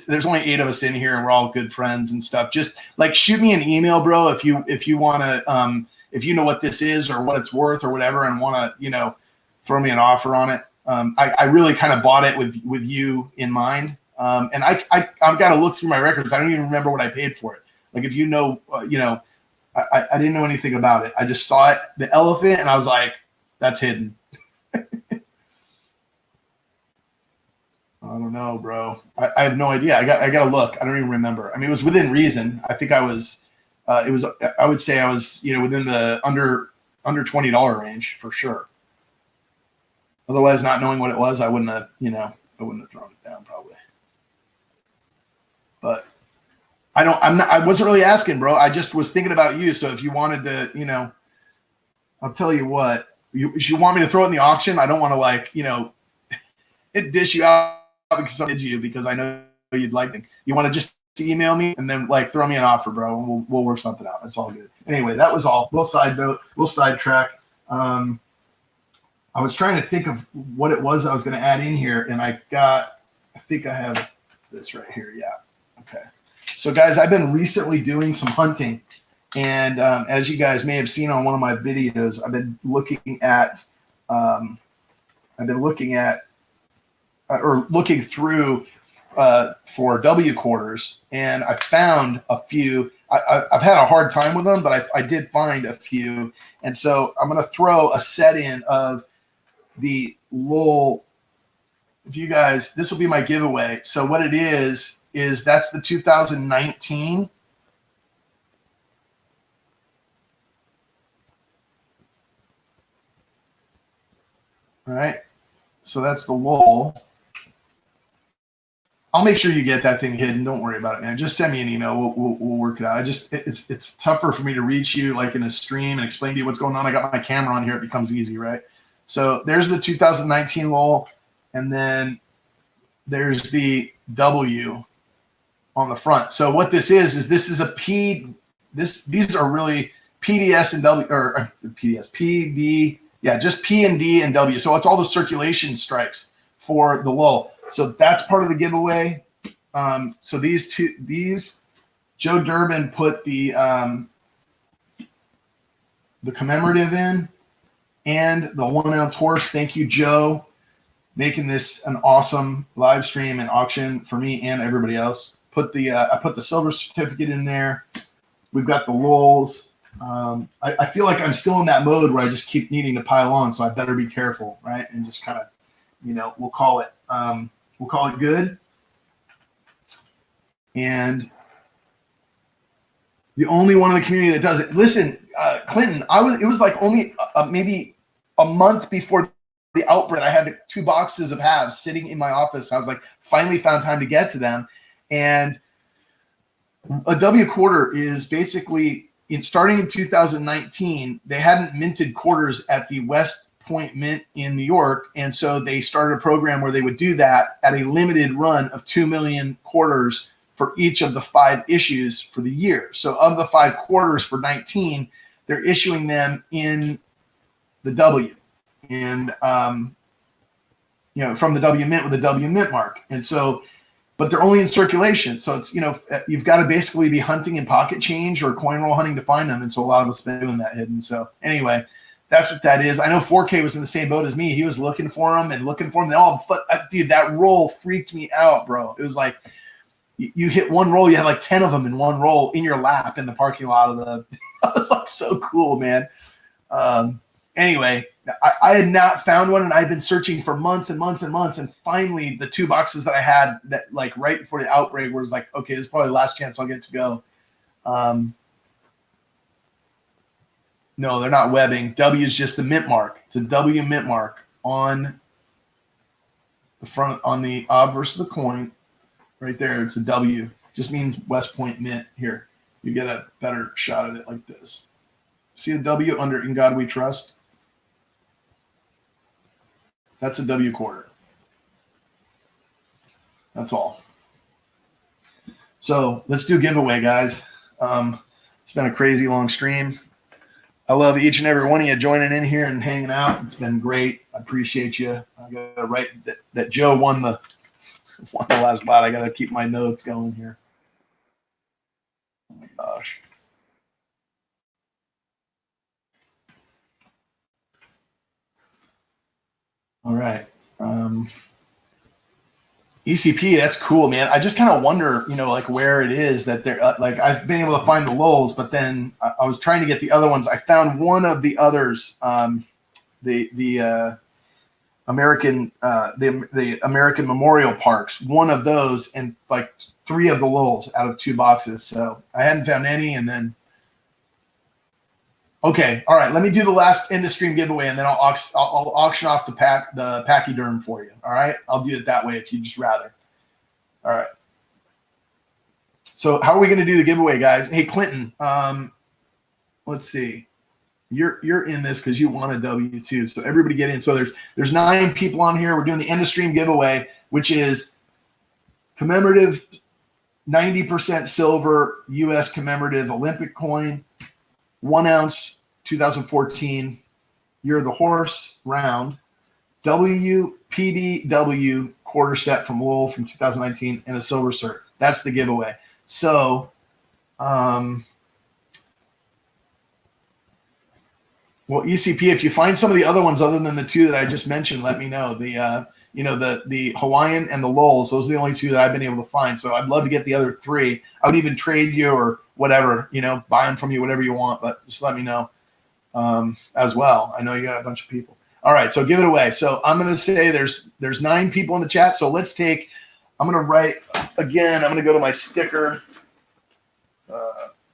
there's only 8 of us in here, and we're all good friends and stuff. Just like shoot me an email, bro, if you want to, if you know what this is or what it's worth or whatever, and want to, throw me an offer on it. I really kind of bought it with you in mind, and I've got to look through my records. I don't even remember what I paid for it. Like if I didn't know anything about it. I just saw it, the elephant, and I was like, that's hidden. I don't know, bro. I have no idea. I got to look. I don't even remember. I mean, it was within reason. I think I was. I would say I was, within the under $20 range for sure. Otherwise, not knowing what it was, I wouldn't have thrown it down probably. But I wasn't really asking, bro. I just was thinking about you. So if you wanted to, I'll tell you what. If you want me to throw it in the auction, I don't want to dish you out because I know you'd like it. You want to just email me and then throw me an offer, bro, and we'll work something out. It's all good. Anyway, that was all. We'll sidetrack. I was trying to think of what it was I was going to add in here, and I think I have this right here. Yeah. Okay. So guys, I've been recently doing some hunting. And as you guys may have seen on one of my videos, I've been looking through for W quarters, and I found a few. I've had a hard time with them, but I did find a few. And so I'm going to throw a set in of the Lowell. If you guys, this will be my giveaway. So what it is that's the 2019. All right, so that's the Lowell. I'll make sure you get that thing hidden. Don't worry about it, man. Just send me an email. We'll work it out. It's tougher for me to reach you in a stream and explain to you what's going on. I got my camera on here. It becomes easy, right? So there's the 2019 Lowell, and then there's the W, on the front. So what this is this is a these are really PDS and W, or PDS, PD, yeah, just P and D and W. So it's all the circulation strikes for the lull. So that's part of the giveaway. So these, Joe Durbin put the commemorative in and the 1 ounce horse. Thank you, Joe, making this an awesome live stream and auction for me and everybody else. I put the silver certificate in there. We've got the lulls. I feel like I'm still in that mode where I just keep needing to pile on, so I better be careful, right? And just kind of, we'll call it good. And the only one in the community that does it. Listen, Clinton, it was like only maybe a month before the outbreak. I had 2 boxes of halves sitting in my office. I was like, finally found time to get to them. And a W quarter is basically, starting in 2019, they hadn't minted quarters at the West Point Mint in New York. And so they started a program where they would do that at a limited run of 2 million quarters for each of the 5 issues for the year. So of the 5 quarters for 19, they're issuing them in the W, and from the W Mint with the W Mint mark. And so, but they're only in circulation. So it's, you've got to basically be hunting in pocket change or coin roll hunting to find them. And so a lot of us have been doing that hidden. So anyway, that's what that is. I know 4K was in the same boat as me. He was looking for them. But dude, that roll freaked me out, bro. It was like, you hit one roll, you had like 10 of them in one roll in your lap in the parking lot of the, I was like, so cool, man. Anyway, I had not found one, and I'd been searching for months and months and months. And finally, the 2 boxes that I had that like right before the outbreak was like, okay, this is probably the last chance I'll get to go. No, they're not webbing. W is just the mint mark. It's a W mint mark on the front, on the obverse of the coin. Right there, it's a W. Just means West Point Mint. Here, you get a better shot at it like this. See the W under "In God We Trust"? That's a W quarter. That's all. So let's do giveaway, guys. It's been a crazy long stream. I love each and every one of you joining in here and hanging out. It's been great. I appreciate you. I got to write that Joe won the last lot. I got to keep my notes going here. Oh my gosh. All right. ECP, that's cool, man. I just kind of wonder, like where it is that they're like, I've been able to find the lulls, but then I was trying to get the other ones. I found one of the others, the American Memorial Parks, one of those, and like 3 of the lulls out of 2 boxes. So I hadn't found any, and then okay, all right. Let me do the last end of stream giveaway, and then I'll auction off the pachyderm for you. All right, I'll do it that way if you just rather. All right. So how are we going to do the giveaway, guys? Hey, Clinton. Let's see. You're in this because you want a W too. So everybody get in. So there's 9 people on here. We're doing the end of stream giveaway, which is commemorative 90% silver U.S. commemorative Olympic coin, 1 ounce 2014 Year of the Horse round, WPDW quarter set from Lowell from 2019, and a silver cert. That's the giveaway. So, well, ECP, if you find some of the other ones other than the 2 that I just mentioned, let me know. The Hawaiian and the lulls, those are the only 2 that I've been able to find. So I'd love to get the other 3. I would even trade you or whatever, buy them from you, whatever you want, but just let me know as well. I know you got a bunch of people. All right, so give it away. So I'm going to say there's 9 people in the chat. So let's take, I'm going to write again, I'm going to go to my sticker,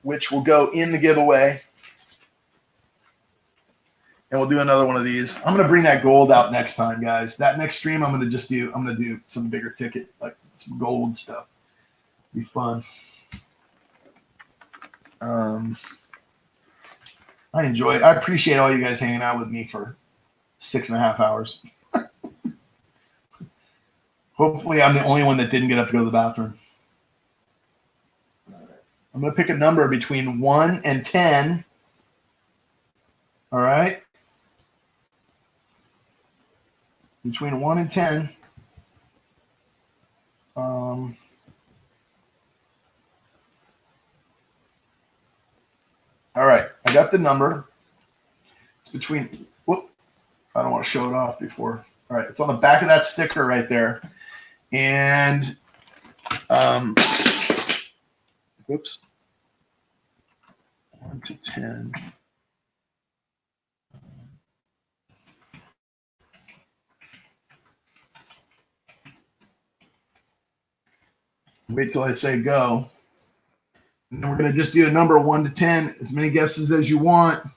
which will go in the giveaway. And we'll do another one of these. I'm going to bring that gold out next time, guys. That next stream, I'm going to do some bigger ticket, like some gold stuff. Be fun. I appreciate all you guys hanging out with me for 6.5 hours. Hopefully I'm the only one that didn't get up to go to the bathroom. I'm going to pick a number between 1 and 10. All right. Between 1 and 10. All right. I got the number. It's between, whoop, I don't want to show it off before. All right. It's on the back of that sticker right there. And, whoops. 1 to 10. Wait till I say go. And then we're going to just do a number 1 to 10, as many guesses as you want.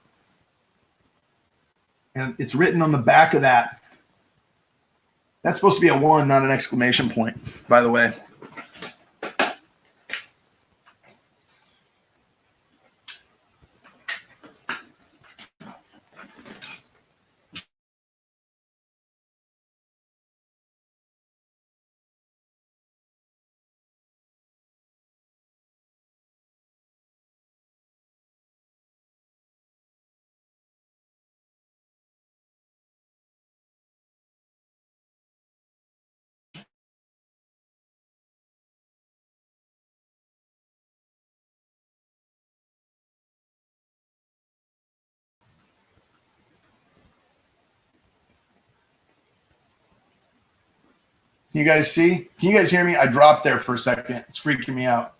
And it's written on the back of that. That's supposed to be a 1, not an exclamation point, by the way. Can you guys see? Can you guys hear me? I dropped there for a second. It's freaking me out.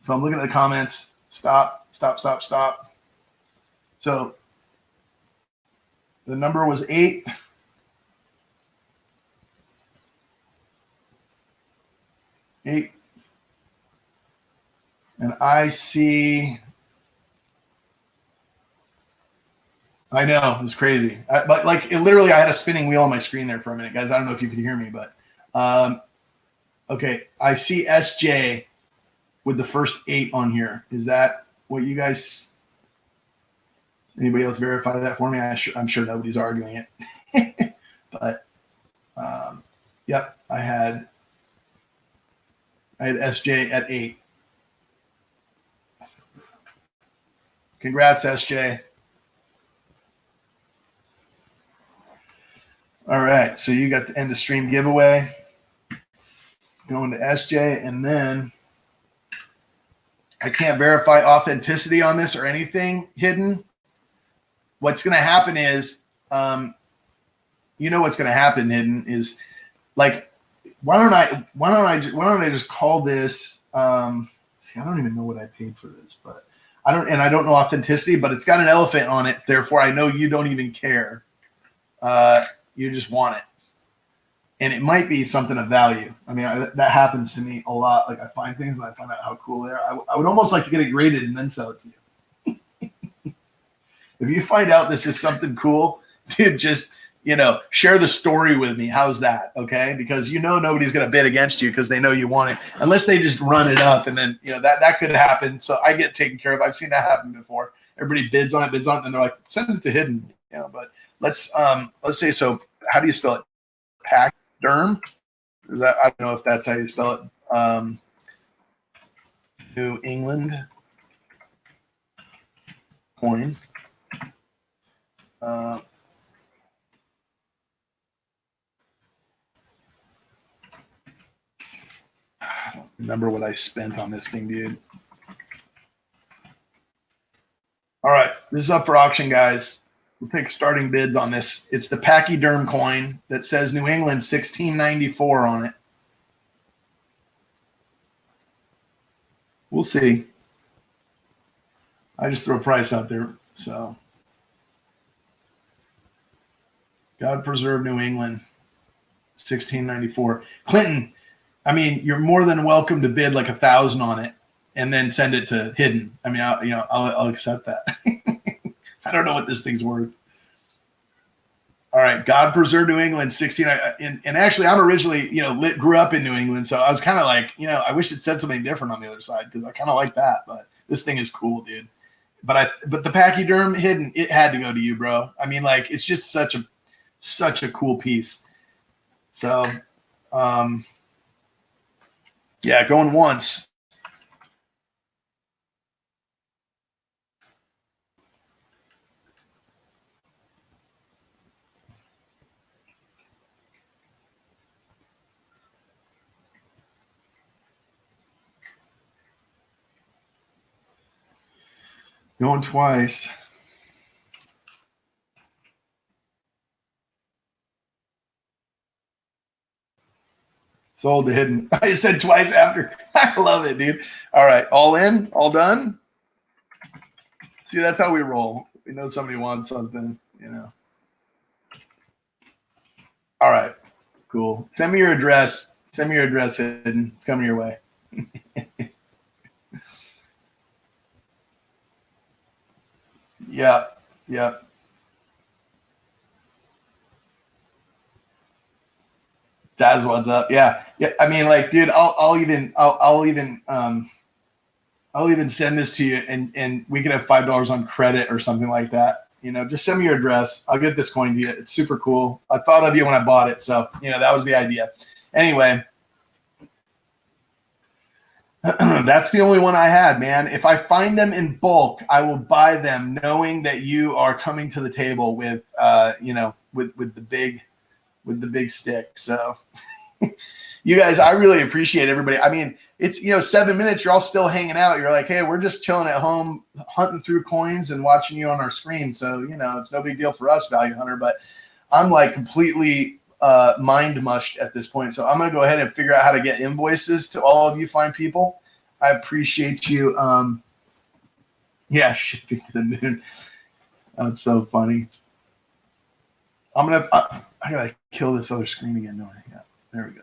So I'm looking at the comments. Stop, stop, stop, stop. So the number was 8. And I see, I know, it's crazy. But like literally I had a spinning wheel on my screen there for a minute, guys. I don't know if you could hear me, but okay. I see SJ with the first 8 on here. Is that what you guys, anybody else verify that for me? I'm sure nobody's arguing it. But yep, I had SJ at 8. Congrats, SJ. All right, so you got the end of stream giveaway. Going to SJ, and then I can't verify authenticity on this or anything hidden. What's going to happen is, you know what's going to happen hidden is, like, why don't I just call this? See, I don't even know what I paid for this, but I don't know authenticity, but it's got an elephant on it. Therefore, I know you don't even care. You just want it. And it might be something of value. I mean, that happens to me a lot. Like I find things and I find out how cool they are. I would almost like to get it graded and then sell it to you. If you find out this is something cool, dude, just, share the story with me. How's that? Okay. Because nobody's going to bid against you because they know you want it, unless they just run it up. And then, that could happen. So I get taken care of. I've seen that happen before. Everybody bids on it, and they're like, send it to hidden, but let's say, so how do you spell it? Pachyderm? Is that, I don't know if that's how you spell it. New England coin. I don't remember what I spent on this thing, dude. All right, this is up for auction, guys. We'll take starting bids on this. It's the pachyderm coin that says New England 1694 on it. We'll see. I just throw a price out there. So, God preserve New England 1694. Clinton, I mean, you're more than welcome to bid like 1,000 on it and then send it to hidden. I mean, I'll accept that. I don't know what this thing's worth. All right, God preserve New England 16. And actually, I'm originally, grew up in New England, so I was kind of like, I wish it said something different on the other side because I kind of like that. But this thing is cool, dude. But the pachyderm hidden, it had to go to you, bro. I mean, like, it's just such a cool piece. So, yeah, going once. Going twice. Sold to hidden. I said twice after. I love it, dude. All right. All in? All done? See, that's how we roll. We know somebody wants something, you know. All right. Cool. Send me your address. Send me your address, hidden. It's coming your way. Yeah. Yeah. That's what's up. Yeah. Yeah. I mean, like, dude, I'll even send this to you, and we can have $5 on credit or something like that. You know, just send me your address. I'll get this coin to you. It's super cool. I thought of you when I bought it, so that was the idea. Anyway, that's the only one I had, man. If I find them in bulk, I will buy them, knowing that you are coming to the table with, with the big stick. So. You guys, I really appreciate everybody. I mean, it's 7 minutes. You're all still hanging out. You're like, hey, we're just chilling at home, hunting through coins and watching you on our screen. So it's no big deal for us, Value Hunter. But I'm like completely mind mushed at this point. So I'm gonna go ahead and figure out how to get invoices to all of you fine people. I appreciate you. Shipping to the moon. That's so funny. I gotta kill this other screen again. No, yeah, there we go.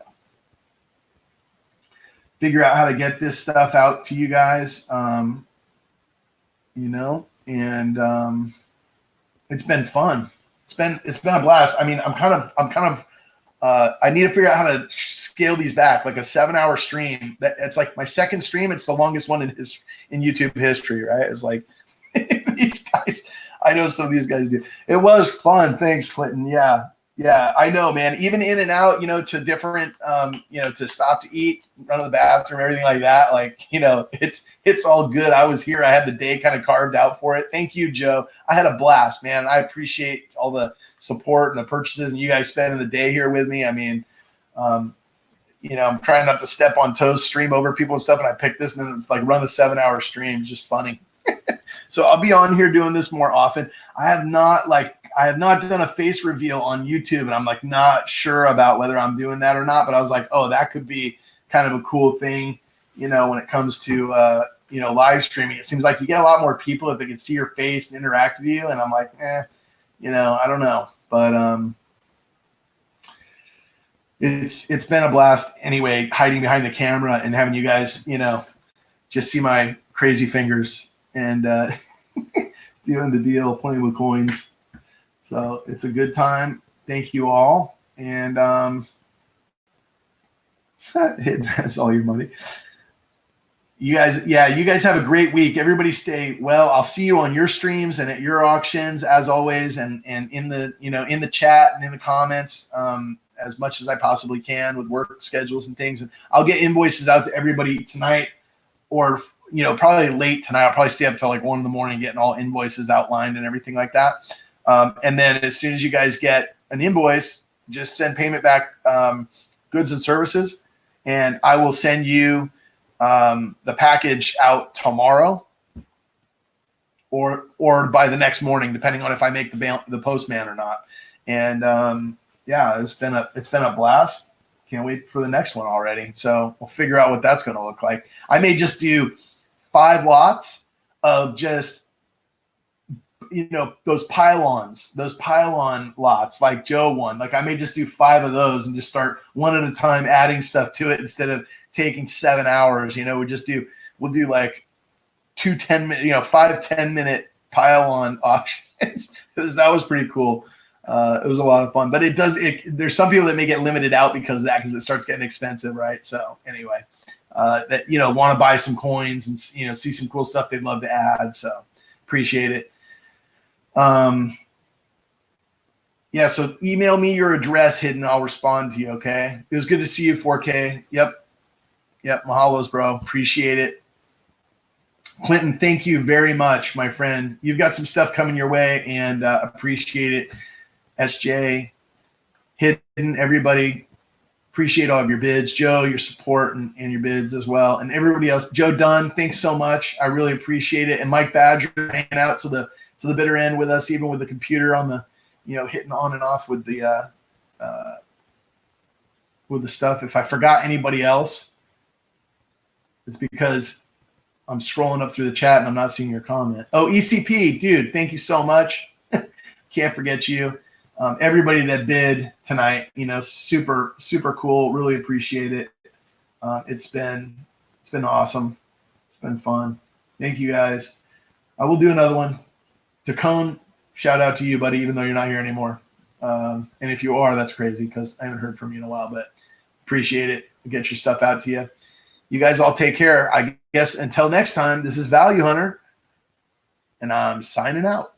Figure out how to get this stuff out to you guys, and it's been fun. It's been a blast. I mean, I'm kind of I need to figure out how to scale these back, like a 7-hour stream. It's like my second stream. It's the longest one in YouTube history, right? It's like these guys. I know some of these guys do. It was fun. Thanks, Clinton. Yeah, I know, man. Even in and out, to different, to stop to eat, run to the bathroom, everything like that. Like, it's all good. I was here. I had the day kind of carved out for it. Thank you, Joe. I had a blast, man. I appreciate all the support and the purchases and you guys spending the day here with me. I mean, I'm trying not to step on toes, stream over people and stuff. And I picked this and then it's like run a 7-hour stream. It's just funny. So I'll be on here doing this more often. I have not done a face reveal on YouTube, and I'm like not sure about whether I'm doing that or not. But I was like, oh, that could be kind of a cool thing, when it comes to live streaming. It seems like you get a lot more people if they can see your face and interact with you. And I'm like, I don't know, but it's been a blast anyway, hiding behind the camera and having you guys, just see my crazy fingers and doing the deal, playing with coins. So it's a good time. Thank you all. And that's all your money. You guys have a great week. Everybody stay well. I'll see you on your streams and at your auctions as always, and in the in the chat and in the comments as much as I possibly can with work schedules and things. And I'll get invoices out to everybody tonight, or probably late tonight. I'll probably stay up till like 1 a.m. getting all invoices outlined and everything like that. And then as soon as you guys get an invoice, just send payment back, goods and services, and I will send you the package out tomorrow or by the next morning, depending on if I make the postman or not. And it's been a blast. Can't wait for the next one already. So we'll figure out what that's going to look like. I may just do 5 lots of just those pylon lots like Joe won. Like I may just do 5 of those and just start one at a time adding stuff to it instead of taking 7 hours. We'll do like 5 10-minute pylon auctions. That was pretty cool. It was a lot of fun, but there's some people that may get limited out because it starts getting expensive, right? So anyway, that want to buy some coins and see some cool stuff they'd love to add. So appreciate it. So email me your address, Hidden. I'll respond to you. Okay. It was good to see you, 4K. Yep. Mahalos, bro. Appreciate it. Clinton, thank you very much, my friend. You've got some stuff coming your way and appreciate it. SJ, Hidden, everybody. Appreciate all of your bids, Joe, your support and your bids as well. And everybody else, Joe Dunn, thanks so much. I really appreciate it. And Mike Badger hanging out to the bitter end with us, even with the computer on the, hitting on and off with the stuff. If I forgot anybody else, it's because I'm scrolling up through the chat and I'm not seeing your comment. Oh, ECP, dude, thank you so much. Can't forget you. Everybody that bid tonight, super, super cool. Really appreciate it. It's been awesome. It's been fun. Thank you guys. I will do another one. Tacone, shout out to you, buddy, even though you're not here anymore. And if you are, that's crazy because I haven't heard from you in a while, but appreciate it. Get your stuff out to you. You guys all take care. I guess until next time, this is Value Hunter, and I'm signing out.